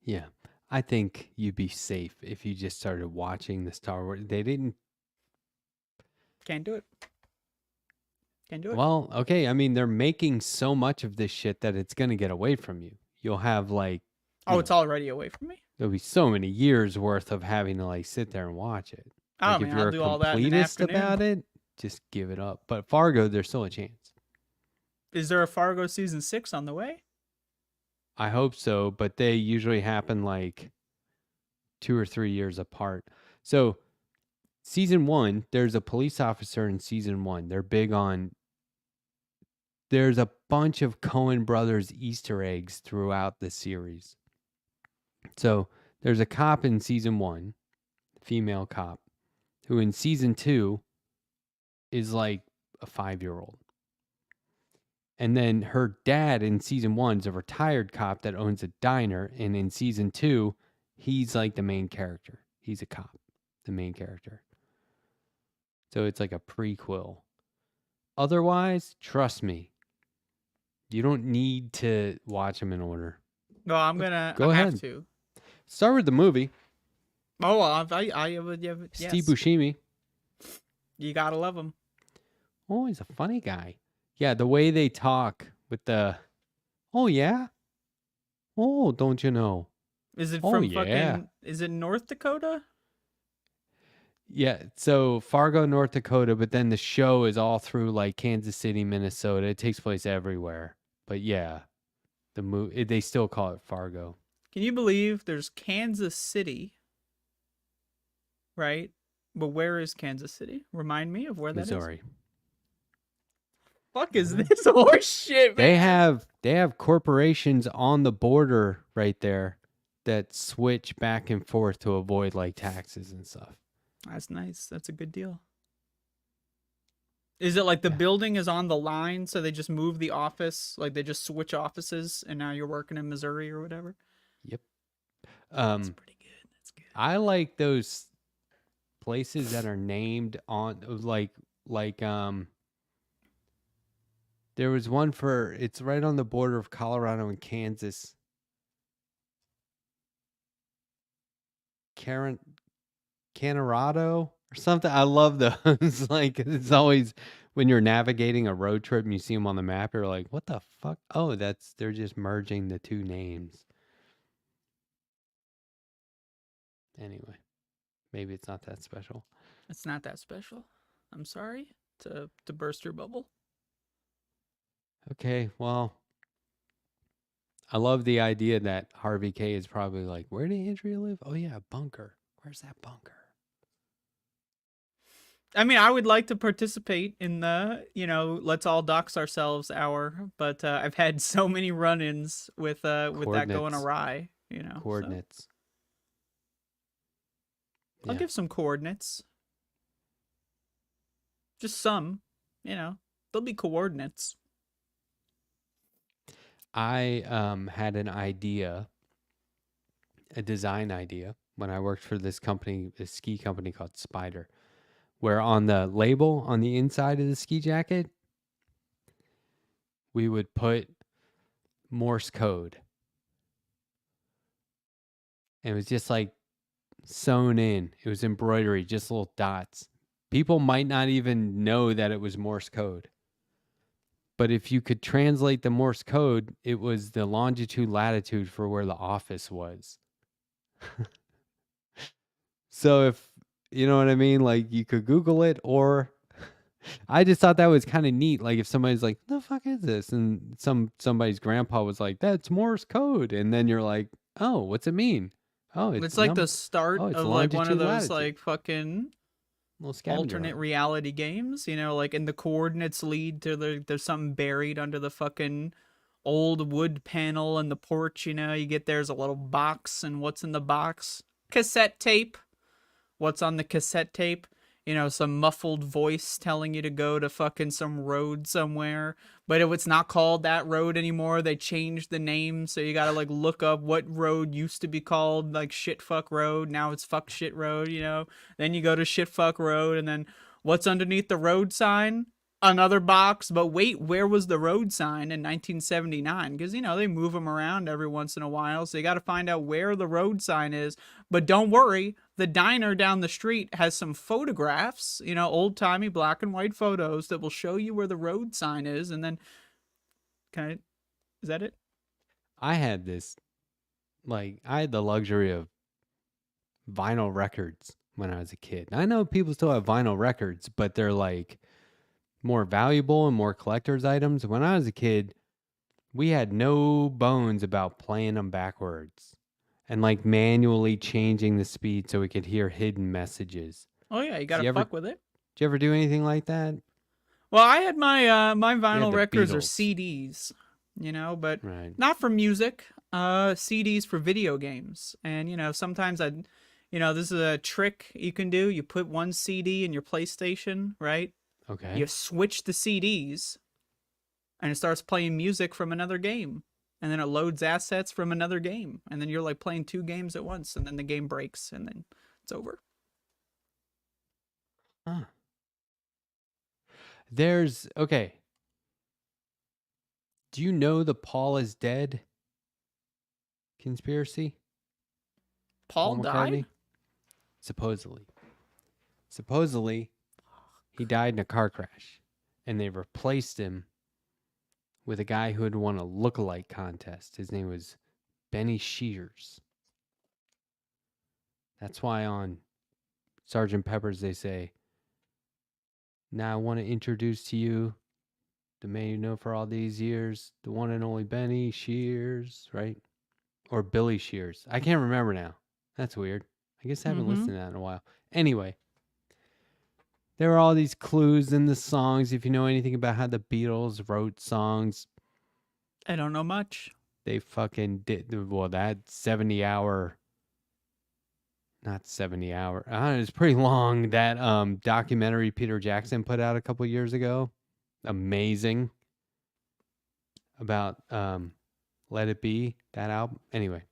Yeah. I think you'd be safe if you just started watching the Star Wars. They didn't. Can't do it. Can't do it. Well, okay. I mean, they're making so much of this shit that it's going to get away from you. You'll have it's already away from me. there'll be so many years worth of having to sit there and watch it. Oh, If man, you're I'll a do all that in an completist afternoon. about it, just give it up. But Fargo, there's still a chance. Is there a Fargo season 6 on the way? I hope so, but they usually happen 2 or 3 years apart. So, season 1, there's a police officer in season 1. They're big on. There's a bunch of Coen Brothers Easter eggs throughout the series. So, there's a cop in season 1, female cop, who in season 2 is like a 5-year-old. And then her dad in season 1 is a retired cop that owns a diner. And in season 2, he's like the main character. He's a cop, the main character. So it's like a prequel. Otherwise, trust me, you don't need to watch them in order. No, I'm gonna. Go I ahead. have to. Start with the movie. Oh, yes. Steve Buscemi. You gotta love him. Oh, he's a funny guy. Yeah, the way they talk with the, oh yeah, oh don't you know, Is it oh from yeah, fucking? Is it North Dakota? yeah. So Fargo, North Dakota, but then the show is all through like Kansas City, Minnesota. It takes place everywhere. But yeah, they still call it Fargo, Can you believe there's Kansas City, right? But where is Kansas City? Remind me of where that is. Missouri. Fuck is this horse shit, man? They have corporations on the border right there that switch back and forth to avoid like taxes and stuff. That's nice. That's a good deal. Is it like the Yeah. building is on the line, so they just move the office, like they just switch offices, and now you're working in Missouri or whatever? Yep. That's pretty good. That's good. I like those places that are named on like there was one it's right on the border of Colorado and Kansas. Canorado or something. I love those. Like it's always when you're navigating a road trip and you see them on the map, you're like, what the fuck? Oh, they're just merging the two names. Anyway, maybe it's not that special. It's not that special. I'm sorry to burst your bubble. Okay, well, I love the idea that Harvey K is probably like, where did Andrea live? Oh yeah, bunker. Where's that bunker? I mean, I would like to participate in the, let's all dox ourselves hour, but I've had so many run-ins with that going Coordinates. awry, so Coordinates. I'll Yeah. give some coordinates. Just some, there'll be coordinates. I had an idea, a design idea, when I worked for this ski company called Spider, where on the label on the inside of the ski jacket, we would put Morse code. And it was just like sewn in. It was embroidery, just little dots. People might not even know that it was Morse code. But if you could translate the Morse code, it was the longitude, latitude for where the office was. So if, you know what I mean? Like you could Google it, or I just thought that was kind of neat. Like if somebody's like, the fuck is this? And somebody's grandpa was like, that's Morse code. And then you're like, oh, what's it mean? Oh, It's like the start it's of like one of longitude, those latitude. like fucking little scavenger alternate hunt. reality games, like in the coordinates lead to there's something buried under the fucking old wood panel in the porch, you get there's a little box, and what's in the box? Cassette tape. What's on the cassette tape? Some muffled voice telling you to go to fucking some road somewhere. But it's not called that road anymore. They changed the name, so you gotta like look up what road used to be called like shit fuck road. Now it's fuck shit road, Then you go to shit fuck road, and then what's underneath the road sign? Another box. But wait, where was the road sign in 1979? Because they move them around every once in a while, so you got to find out where the road sign is. But don't worry, the diner down the street has some photographs, old-timey black and white photos that will show you where the road sign is. And then is that it? I had this, I had the luxury of vinyl records when I was a kid. I know people still have vinyl records, but they're like more valuable and more collector's items. When I was a kid, we had no bones about playing them backwards and like manually changing the speed so we could hear hidden messages. Oh yeah, you gotta fuck with it. Did you ever do anything like that? Well, I had my my vinyl the records or Beatles. CDs, but Right. not for music. CDs for video games. And sometimes this is a trick you can do. You put one CD in your PlayStation, right? Okay. You switch the CDs, and it starts playing music from another game. And then it loads assets from another game. And then you're like playing two games at once, and then the game breaks, and then it's over. Huh. Okay. Do you know the Paul is dead conspiracy? Paul died? McCartney? Supposedly, he died in a car crash, and they replaced him with a guy who had won a look-alike contest. His name was Benny Shears. That's why on Sgt. Pepper's they say, "Now I want to introduce to you the man you know for all these years, the one and only Benny Shears," right? Or Billy Shears. I can't remember now. That's weird. I guess I haven't listened to that in a while. Anyway, there are all these clues in the songs. If you know anything about how the Beatles wrote songs, I don't know much. they fucking did. Well, that 70-hour, not 70-hour. It's pretty long. That documentary Peter Jackson put out a couple years ago, amazing, about Let It Be, that album. Anyway,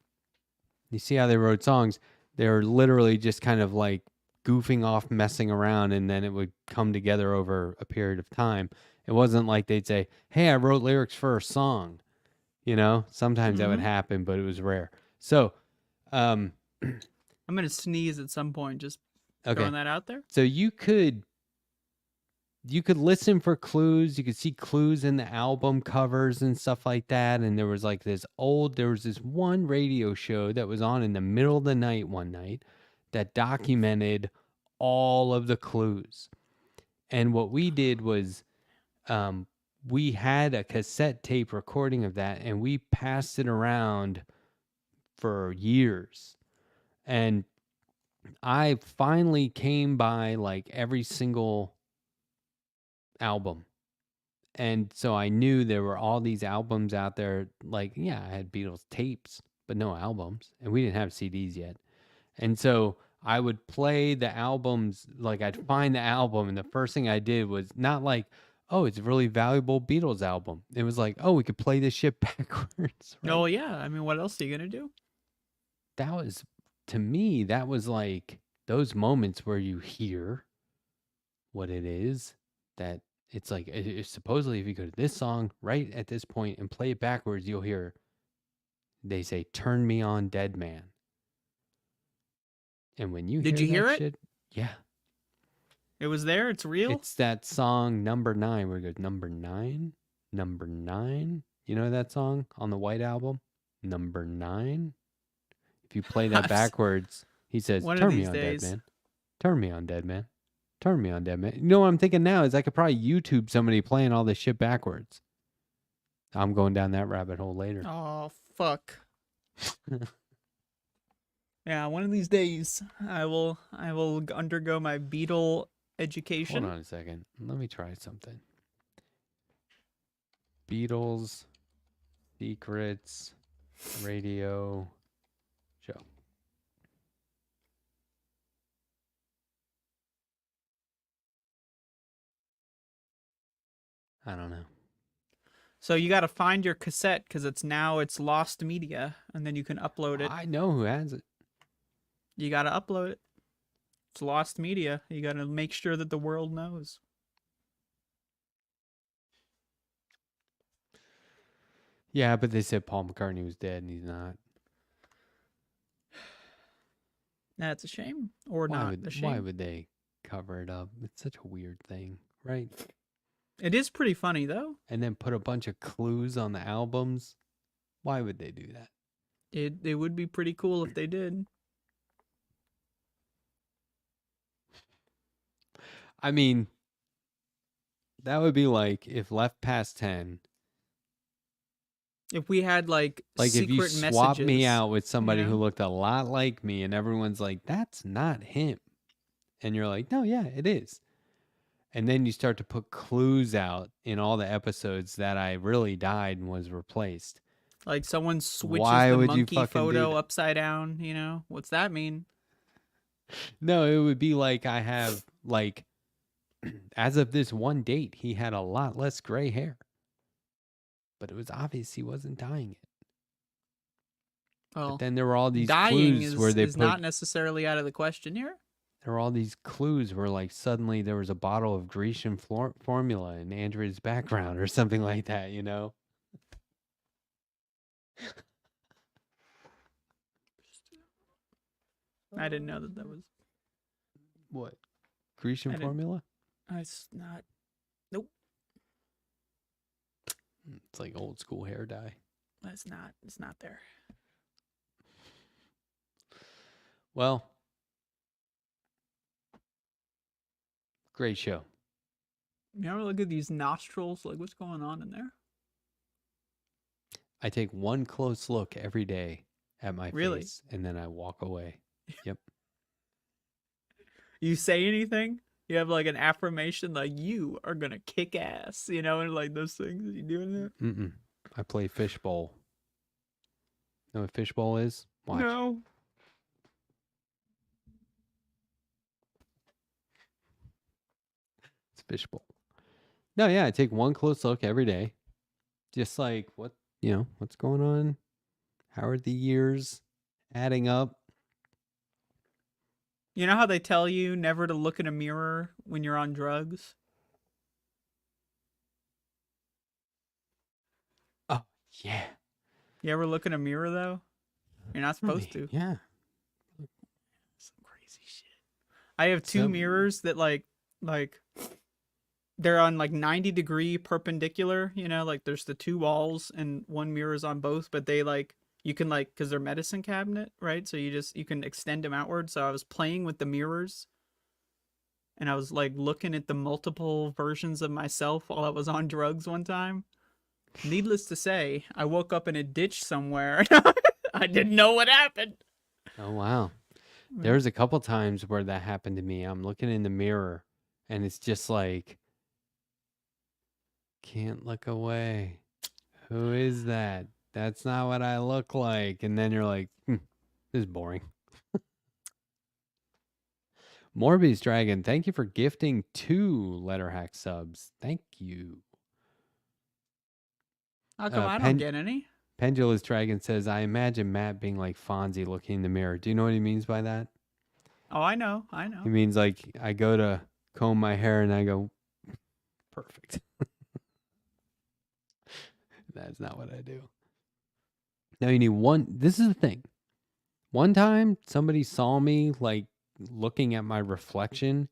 you see how they wrote songs. They were literally just kind of like goofing off, messing around, and then it would come together over a period of time. It wasn't like they'd say, "Hey, I wrote lyrics for a song." You know, sometimes that would happen, but it was rare. So, I'm gonna sneeze at some point. Just okay. throwing that out there. So you could listen for clues. You could see clues in the album covers and stuff like that. And there was this one radio show that was on in the middle of the night one night that documented all of the clues. And what we did was we had a cassette tape recording of that, and we passed it around for years. And I finally came by every single album. And so I knew there were all these albums out there. I had Beatles tapes, but no albums. And we didn't have CDs yet. And so I would play the albums, I'd find the album, and the first thing I did was not oh, it's a really valuable Beatles album. It was oh, we could play this shit backwards. Right? Oh yeah. I mean, what else are you gonna do? That was, to me, that was those moments where you hear what it is that it's supposedly if you go to this song right at this point and play it backwards, you'll hear, they say, "Turn Me On, Dead Man." And when you Did you that hear it? shit, yeah. It was there. It's real. It's that song Number 9 where it goes number 9, number 9. You know that song on the White Album? Number 9. If you play that backwards, he says, One of "Turn me these on, days. dead man. Turn me on, dead man. Turn me on, dead man." You know what I'm thinking now is I could probably YouTube somebody playing all this shit backwards. I'm going down that rabbit hole later. Oh fuck. Yeah, one of these days I will undergo my Beatle education. Hold on a second. Let me try something. Beatles Secrets Radio Show. I don't know. So you got to find your cassette because it's lost media, and then you can upload it. I know who has it. You got to upload it. It's lost media. You got to make sure that the world knows. Yeah, but they said Paul McCartney was dead, and he's not. That's a shame, or not a shame. Why would they cover it up? It's such a weird thing, right? It is pretty funny though. And then put a bunch of clues on the albums. Why would they do that? It would be pretty cool if they did. I mean, that would be like if Left Past 10. If we had like if you secret swap me messages, out with somebody you know? who looked a lot like me and everyone's like, "That's not him." And you're like, "No, yeah, it is." And then you start to put clues out in all the episodes that I really died and was replaced. Like someone switches Why the would you monkey fucking do photo that? upside down, you know? What's that mean? No, it would be like I have, as of this one date, he had a lot less gray hair. But it was obvious he wasn't dyeing it. Well, But then there were all these dying clues is, where they is put... not necessarily out of the question here. There were all these clues where suddenly there was a bottle of Grecian formula in Andrea's background or something like that, you know? I didn't know that was. What? Grecian I didn't- formula? It's not. Nope. It's like old school hair dye. It's not there. Well, great show. You ever look at these nostrils? Like, what's going on in there? I take one close look every day at my Really? face, and then I walk away. Yep. You say anything? You have like an affirmation, like you are gonna kick ass, you know, and like those things. You doing that? Mm-mm. I play fishbowl. Know what fishbowl is? Watch. No. It's fishbowl. No, yeah, I take one close look every day. Just like what's going on? How are the years adding up? You know how they tell you never to look in a mirror when you're on drugs? Oh, yeah. You ever look in a mirror though? You're not supposed to. Yeah. Some crazy shit. I have two Some- mirrors that like they're on like 90-degree perpendicular, you know, like there's the two walls and one mirror's on both, but they like you can like because they're medicine cabinet, right? So you can extend them outward. So I was playing with the mirrors and I was like looking at the multiple versions of myself while I was on drugs one time. Needless to say, I woke up in a ditch somewhere. I didn't know what happened. Oh, wow. There's a couple times where that happened to me. I'm looking in the mirror and it's just like, can't look away. Who is that? That's not what I look like. And then you're like, this is boring. Morbius Dragon, thank you for gifting 2 Letterhack subs. Thank you. How come I don't Pen- get any? Pendulous Dragon says, I imagine Matt being like Fonzie looking in the mirror. Do you know what he means by that? Oh, I know. He means like I go to comb my hair and I go, perfect. That's not what I do. Now you need one. This is the thing. One time somebody saw me like looking at my reflection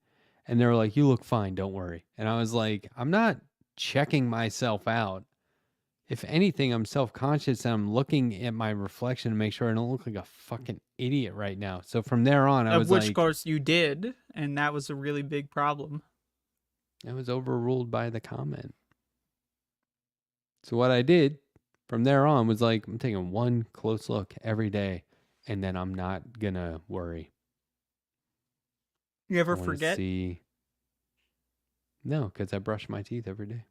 and they were like, you look fine. Don't worry. And I was like, I'm not checking myself out. If anything, I'm self-conscious and I'm looking at my reflection to make sure I don't look like a fucking idiot right now. So from there on, I Of was which, like, of course, you did, and that was a really big problem. I was overruled by the comment. So what I did from there on was like, I'm taking one close look every day, and then I'm not gonna worry. You ever I wanna forget? See... No, because I brush my teeth every day.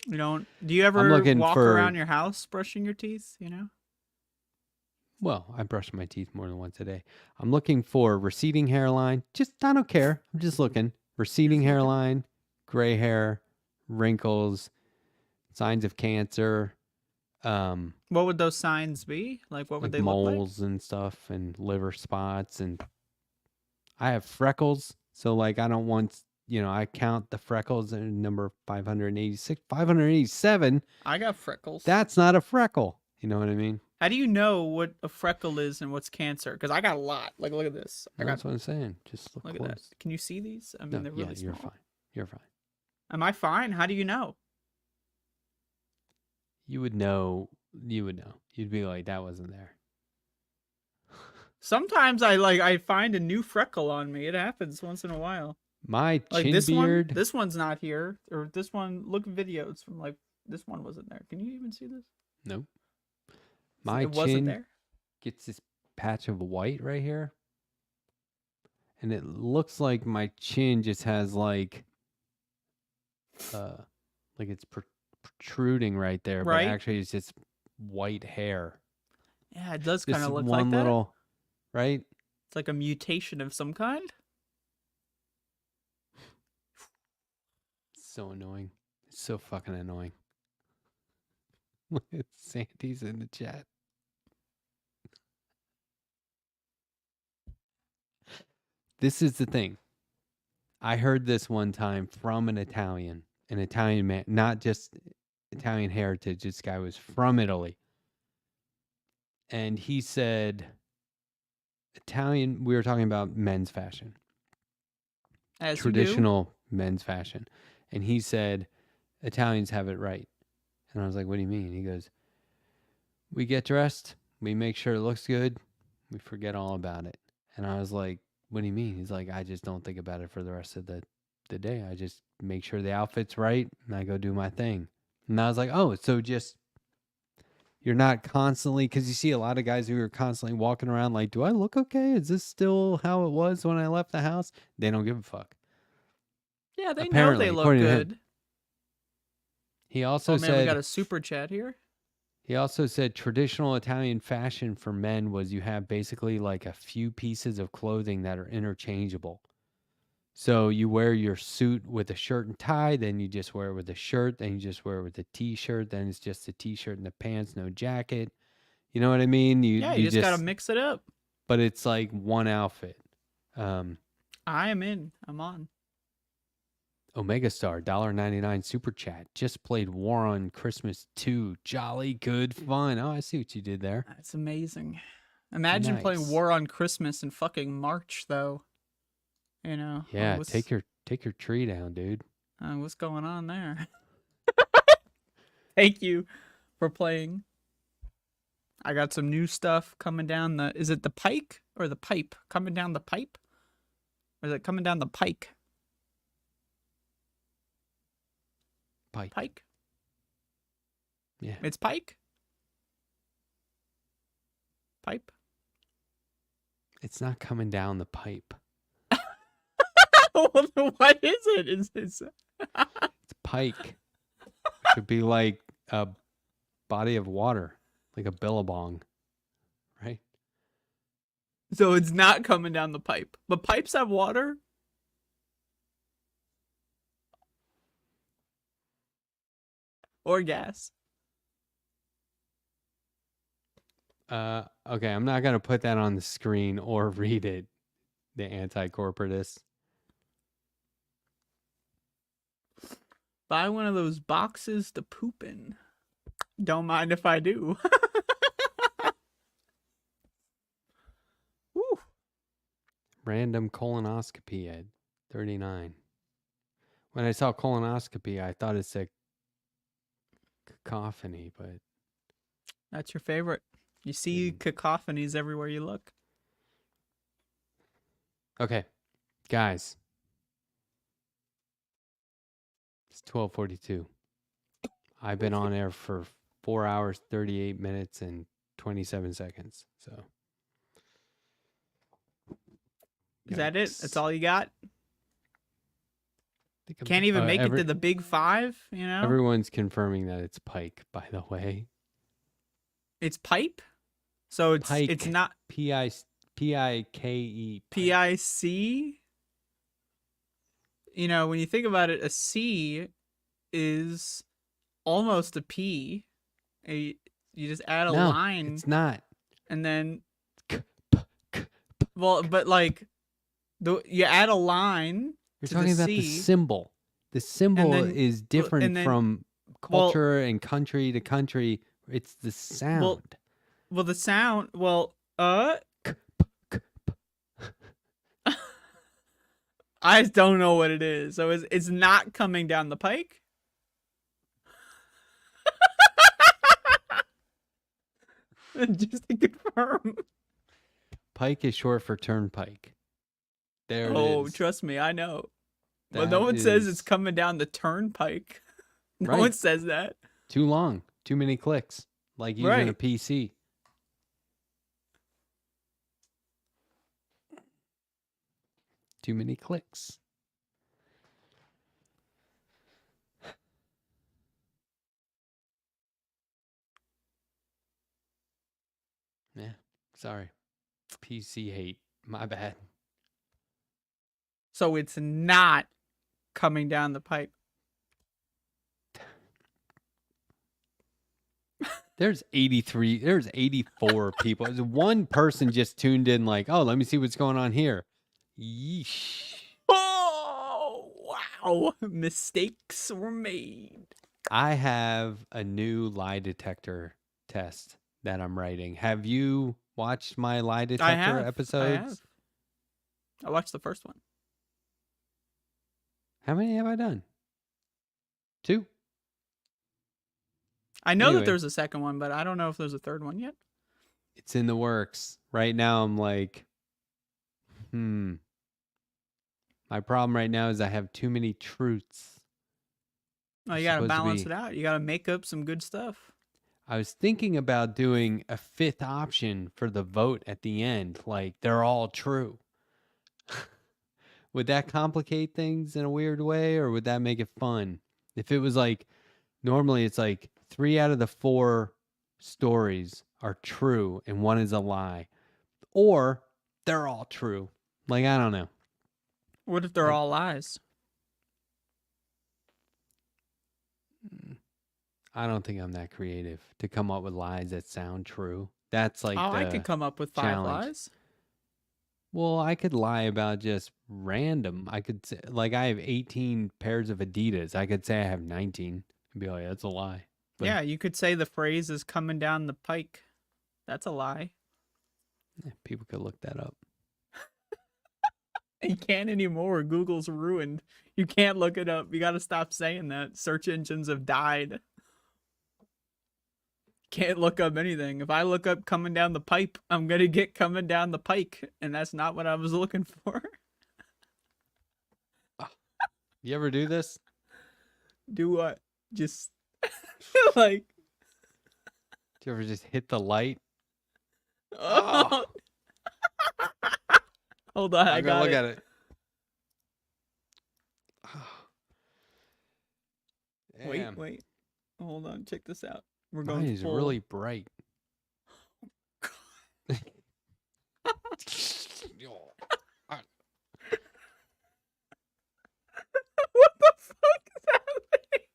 You don't? Do you ever looking walk for- around your house brushing your teeth? You know? Well, I brush my teeth more than once a day. I'm looking for receding hairline. I don't care. I'm just looking. Receding hairline, gray hair, wrinkles, signs of cancer, What would those signs be? Like, what would like they look like? moles and stuff, and liver spots, and I have freckles. So like, I don't want, I count the freckles in number 586, 587. I got freckles. That's not a freckle. You know what I mean? How do you know what a freckle is and what's cancer? Because I got a lot. Like, look at this. I got. That's what I'm saying. Just look Look close. at that. Can you see these? I mean, No, they're really yeah, you're small. fine. You're fine. Am I fine? How do you know? You would know. You'd be like, that wasn't there. Sometimes I find a new freckle on me. It happens once in a while. My Like chin this beard. one. This one's not here. Or this one. Look at videos from like this one wasn't there. Can you even see this? Nope. My it wasn't chin there. gets this patch of white right here. And it looks like my chin just has like it's protruding right there. Right. But actually it's just white hair. Yeah, it does Just kind of look one like that. little, right? It's like a mutation of some kind. It's so annoying. It's so fucking annoying. Sandy's in the chat. This is the thing. I heard this one time from an Italian man, not just Italian heritage. This guy was from Italy. And he said, we were talking about men's fashion. As Traditional men's fashion. And he said, Italians have it right. And I was like, what do you mean? He goes, we get dressed, we make sure it looks good, we forget all about it. And I was like, what do you mean? He's like, I just don't think about it for the rest of the day. I just make sure the outfit's right and I go do my thing. And I was like, oh, so just you're not constantly, because you see a lot of guys who are constantly walking around like, do I look okay? Is this still how it was when I left the house? They don't give a fuck. Yeah, they Apparently, know they look according to him. good. He also Oh man, we said got a super chat here. he also said traditional Italian fashion for men was you have basically like a few pieces of clothing that are interchangeable. So you wear your suit with a shirt and tie, then you just wear it with a shirt, then you just wear it with a t-shirt, then it's just a t-shirt and the pants, no jacket. You know what I mean? Yeah, you just gotta mix it up. But it's like one outfit. I am in. I'm on. Omega Star, $1.99 super chat. Just played War on Christmas 2. Jolly good fun. Oh, I see what you did there. That's amazing. Imagine playing Nice. War on Christmas in fucking March, though. You know. Yeah, what's, take your tree down, dude. what's going on there? Thank you for playing. I got some new stuff coming down the. Is it the pike or the pipe? Coming down the pipe? Or is it coming down the pike? Pike. Pike? Yeah. It's pike? Pipe? It's not coming down the pipe. Well, then what is it? Is It's pike. Could be like a body of water, like a billabong, right? So it's not coming down the pipe. But pipes have water? Or gas. Okay, I'm not gonna put that on the screen or read it. The anti-corporatist. Buy one of those boxes to poop in. Don't mind if I do. Woo. Random colonoscopy at 39. When I saw colonoscopy, I thought it said cacophony, but That's your favorite. You see cacophonies everywhere you look. okay, guys. It's 12:42. I've been on air for 4 hours, 38 minutes, and 27 seconds. So Is that it? That's all you got? Think Can't even make it to the big five, you know? Everyone's confirming that it's pike, by the way. It's pipe? So it's Pike. not P-I-K-E. PIC? You know, when you think about it, a C is almost a P. You just add a No, line it's not. and then K- well, but like you add a line You're to talking the about the C, symbol. The symbol then- is different and then- from well- culture and country to country. It's the sound. well the sound, I just don't know what it is. So it's not coming down the pike? Just to confirm. Pike is short for turnpike. There it Oh, is. trust me, I know. Well, no That one says is it's coming down the turnpike. No Right. one says that. too long. Too many clicks. Like using a Right. PC. Too many clicks. Yeah, sorry. PC hate. My bad. So it's not coming down the pipe. There's 84 people. One person just tuned in like, oh, let me see what's going on here. Yeesh. Oh, wow. Mistakes were made. I have a new lie detector test that I'm writing. Have you watched my lie detector episodes? I watched the first one. How many have I done? 2? I know that Anyway. there's a second one, but I don't know if there's a third one yet. It's in the works. Right now, I'm like, My problem right now is I have too many truths. Oh, you It's gotta supposed to balance be- it out. You gotta make up some good stuff. I was thinking about doing a fifth option for the vote at the end. Like, they're all true. Would that complicate things in a weird way, or would that make it fun? If it was like, normally it's like 3 out of the 4 stories are true and 1 is a lie. Or they're all true. Like, I don't know. What if they're Like- all lies? I don't think I'm that creative to come up with lies that sound true. That's like I the could come up with 5 challenge. lies. Well, I could lie about just random. I could say, like, I have 18 pairs of Adidas. I could say I have 19 and be like, that's a lie. But- Yeah, you could say the phrase is coming down the pike. That's a lie. People could look that up. You can't anymore. Google's ruined. You can't look it up. You gotta stop saying that. Search engines have died. Can't look up anything. If I look up coming down the pipe, I'm gonna get coming down the pike, and that's not what I was looking for. You ever do this? Do what? Just like Do you ever just hit the light? oh. Hold on, I I'm got gonna it. look at it. Damn. Wait. Hold on, check this out. We're Mine going is full. really bright. What the fuck is happening?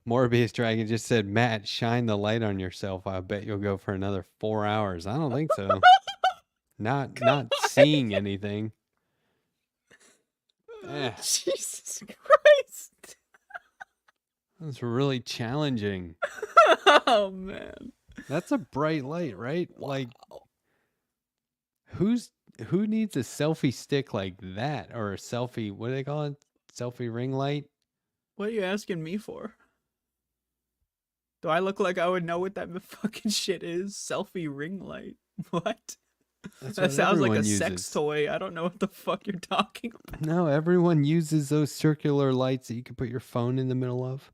Morbius Dragon just said, Matt, shine the light on yourself. I bet you'll go for another 4 hours. I don't think so. Not seeing anything. Eh, Jesus Christ. that's really challenging. Oh man. That's a bright light, right? Like, who needs a selfie stick like that, or a selfie? What do they call it? Selfie ring light? What are you asking me for? Do I look like I would know what that fucking shit is? Selfie ring light. What? That's That what sounds like a everyone sex uses. toy. I don't know what the fuck you're talking about. No, everyone uses those circular lights that you can put your phone in the middle of.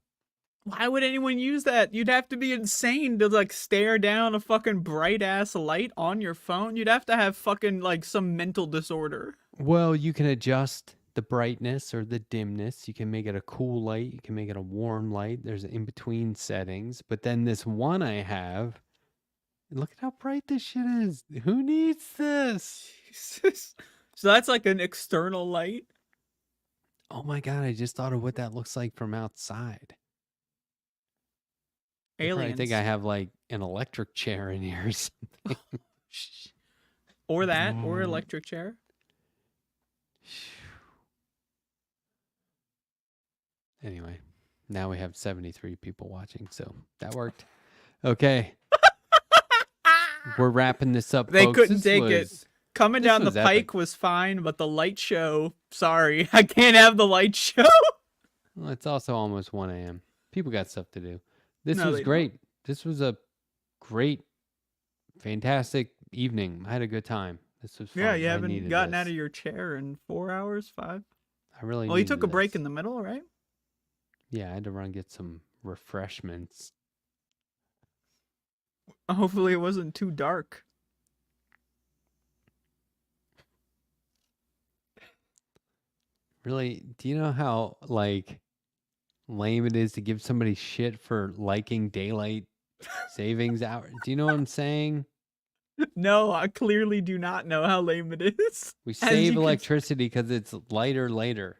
Why would anyone use that? You'd have to be insane to like stare down a fucking bright ass light on your phone. You'd have to have fucking like some mental disorder. Well, you can adjust the brightness or the dimness. You can make it a cool light. You can make it a warm light. There's in-between settings. But then this one I have, look at how bright this shit is. Who needs this? Jesus. So that's like an external light. Oh my God, I just thought of what that looks like from outside. I probably Aliens. think I have like an electric chair in here or something. Or that, or electric chair. Anyway, now we have 73 people watching, so that worked. Okay. We're wrapping this up. They folks. couldn't This take it. was- Coming This down the was pike epic. was fine, but the light show, sorry, I can't have the light show. Well, it's also almost 1 a.m. People got stuff to do. This No, was they don't. great. This was a great, fantastic evening. I had a good time. This was fun. Yeah, you I haven't needed gotten this. out of your chair in 4 hours, 5. I really. Well, you took a needed break this. in the middle, right? Yeah, I had to run and get some refreshments. Hopefully, it wasn't too dark. Really, do you know how like lame it is to give somebody shit for liking daylight savings hour? Do you know what I'm saying? No, I clearly do not know how lame it is. We As save you can- electricity because it's lighter later.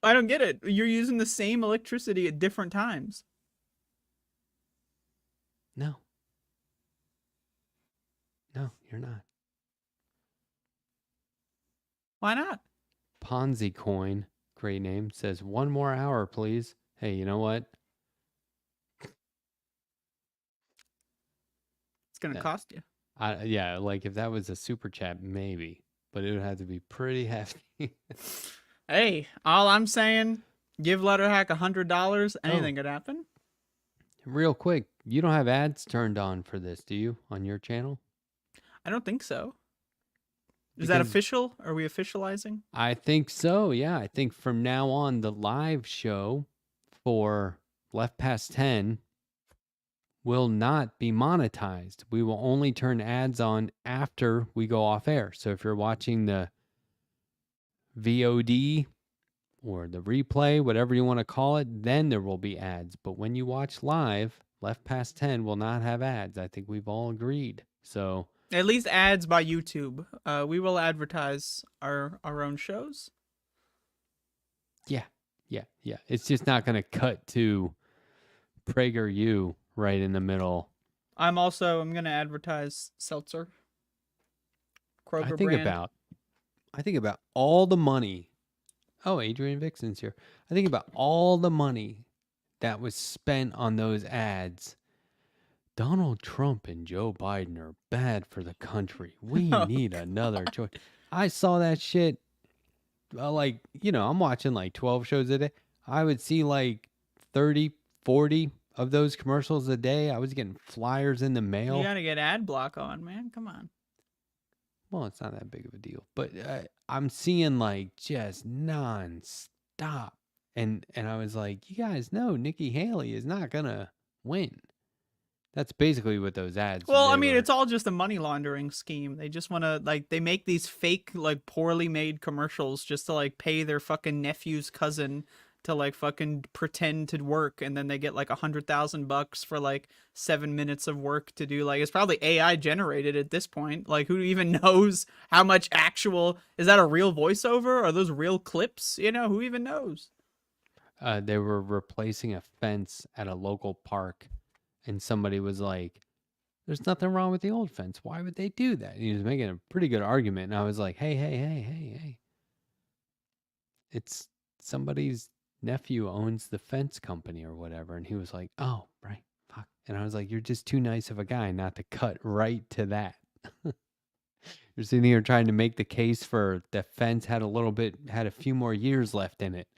I don't get it. You're using the same electricity at different times. No. No, you're not. Why not? Ponzi coin, great name, says 1 more hour, please. Hey, you know what? It's gonna Yeah. cost you. Yeah, like if that was a super chat, maybe, but it would have to be pretty hefty. Hey, all I'm saying Give Letterhack $100, Oh. anything could happen. Real quick, you don't have ads turned on for this, do you, on your channel? I don't think so. Is that Because- official? Are we officializing? I think so, yeah. I think from now on, the live show for Left Past 10 will not be monetized. We will only turn ads on after we go off air. So if you're watching the VOD or the replay, whatever you want to call it, then there will be ads. But when you watch live, Left Past 10 will not have ads. I think we've all agreed. So At least ads by YouTube. We will advertise our own shows. yeah. It's just not going to cut to PragerU right in the middle. I'm gonna advertise Seltzer. Kroger I think brand. about all the money. Oh, Adrian Vixen's here. I think about all the money that was spent on those ads. Donald Trump and Joe Biden are bad for the country. We Oh, need another choice. I saw that shit. Like, I'm watching like 12 shows a day. I would see like 30, 40 of those commercials a day. I was getting flyers in the mail. You gotta get ad block on, man. Come on. Well, it's not that big of a deal, but I'm seeing like just non-stop. And I was like, you guys know Nikki Haley is not gonna win. That's basically what those ads. Well, I they mean, were- it's all just a money laundering scheme. They just want to they make these fake poorly made commercials just to pay their fucking nephew's cousin to fucking pretend to work, and then they get $100,000 for 7 minutes of work to do. It's probably AI generated at this point. Who even knows how much actual is that a real voiceover? Are those real clips? Who even knows? they were replacing a fence at a local park, and somebody was like, "There's nothing wrong with the old fence. Why would they do that?" And he was making a pretty good argument, and I was like, "Hey! It's somebody's nephew owns the fence company or whatever." And he was like, "Oh, right, fuck." And I was like, "You're just too nice of a guy not to cut right to that." You're sitting here trying to make the case for the fence had a few more years left in it.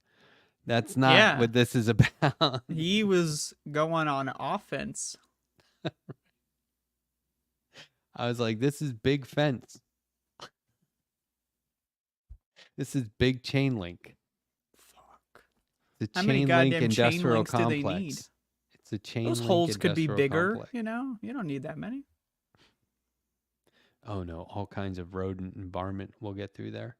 That's not Yeah. what this is about. He was going on offense. I was like, this is big fence. This is big chain link. Fuck. The How many chain link goddamn chain industrial links do they complex. need? It's a chain Those link holes could be industrial bigger, complex. You don't need that many. Oh no, all kinds of rodent environment will get through there.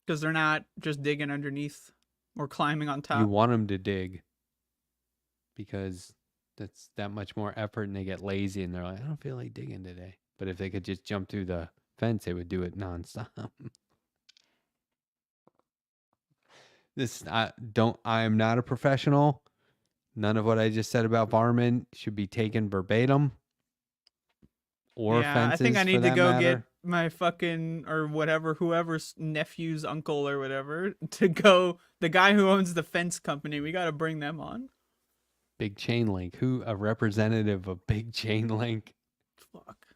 Because they're not just digging underneath or climbing on top. You want them to dig because that's that much more effort, and they get lazy and they're like, I don't feel like digging today. But if they could just jump through the fence, they would do it nonstop. I am not a professional. None of what I just said about varmint should be taken verbatim. Or yeah, fences. I think I for need to that go matter. get my fucking or whoever's nephew's uncle or whatever to go. The guy who owns the fence company. We got to bring them on. Big Chain Link. Who a representative of Big Chain Link? Fuck.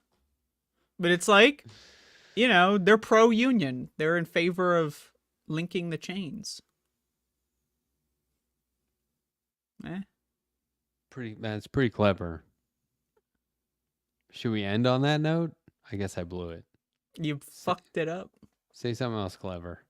But it's they're pro-union. They're in favor of linking the chains. That's pretty clever. Should we end on that note? I guess I blew it. You fucked it up. Say something else clever.